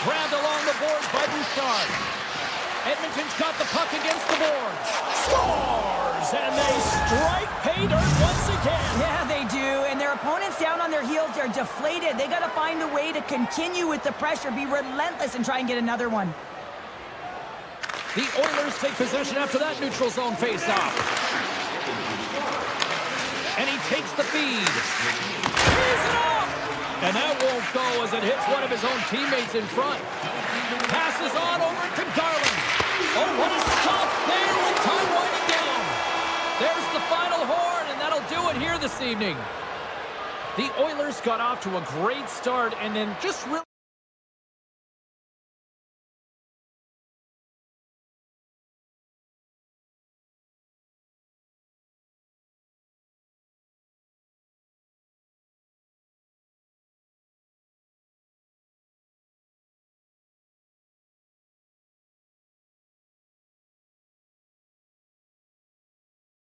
Grabbed along the boards by Bouchard. Edmonton's got the puck against the boards. Scores! And they strike pay dirt once again. Yeah, they do. And their opponents down on their heels, they're deflated. They got to find a way to continue with the pressure, be relentless, and try and get another one. The Oilers take possession after that neutral zone faceoff. And he takes the feed. He's it off! And that won't go as it hits one of his own teammates in front. Passes on over to Garland. Oh, what a stop there with time winding down. There's the final horn, and that'll do it here this evening. The Oilers got off to a great start and then just really...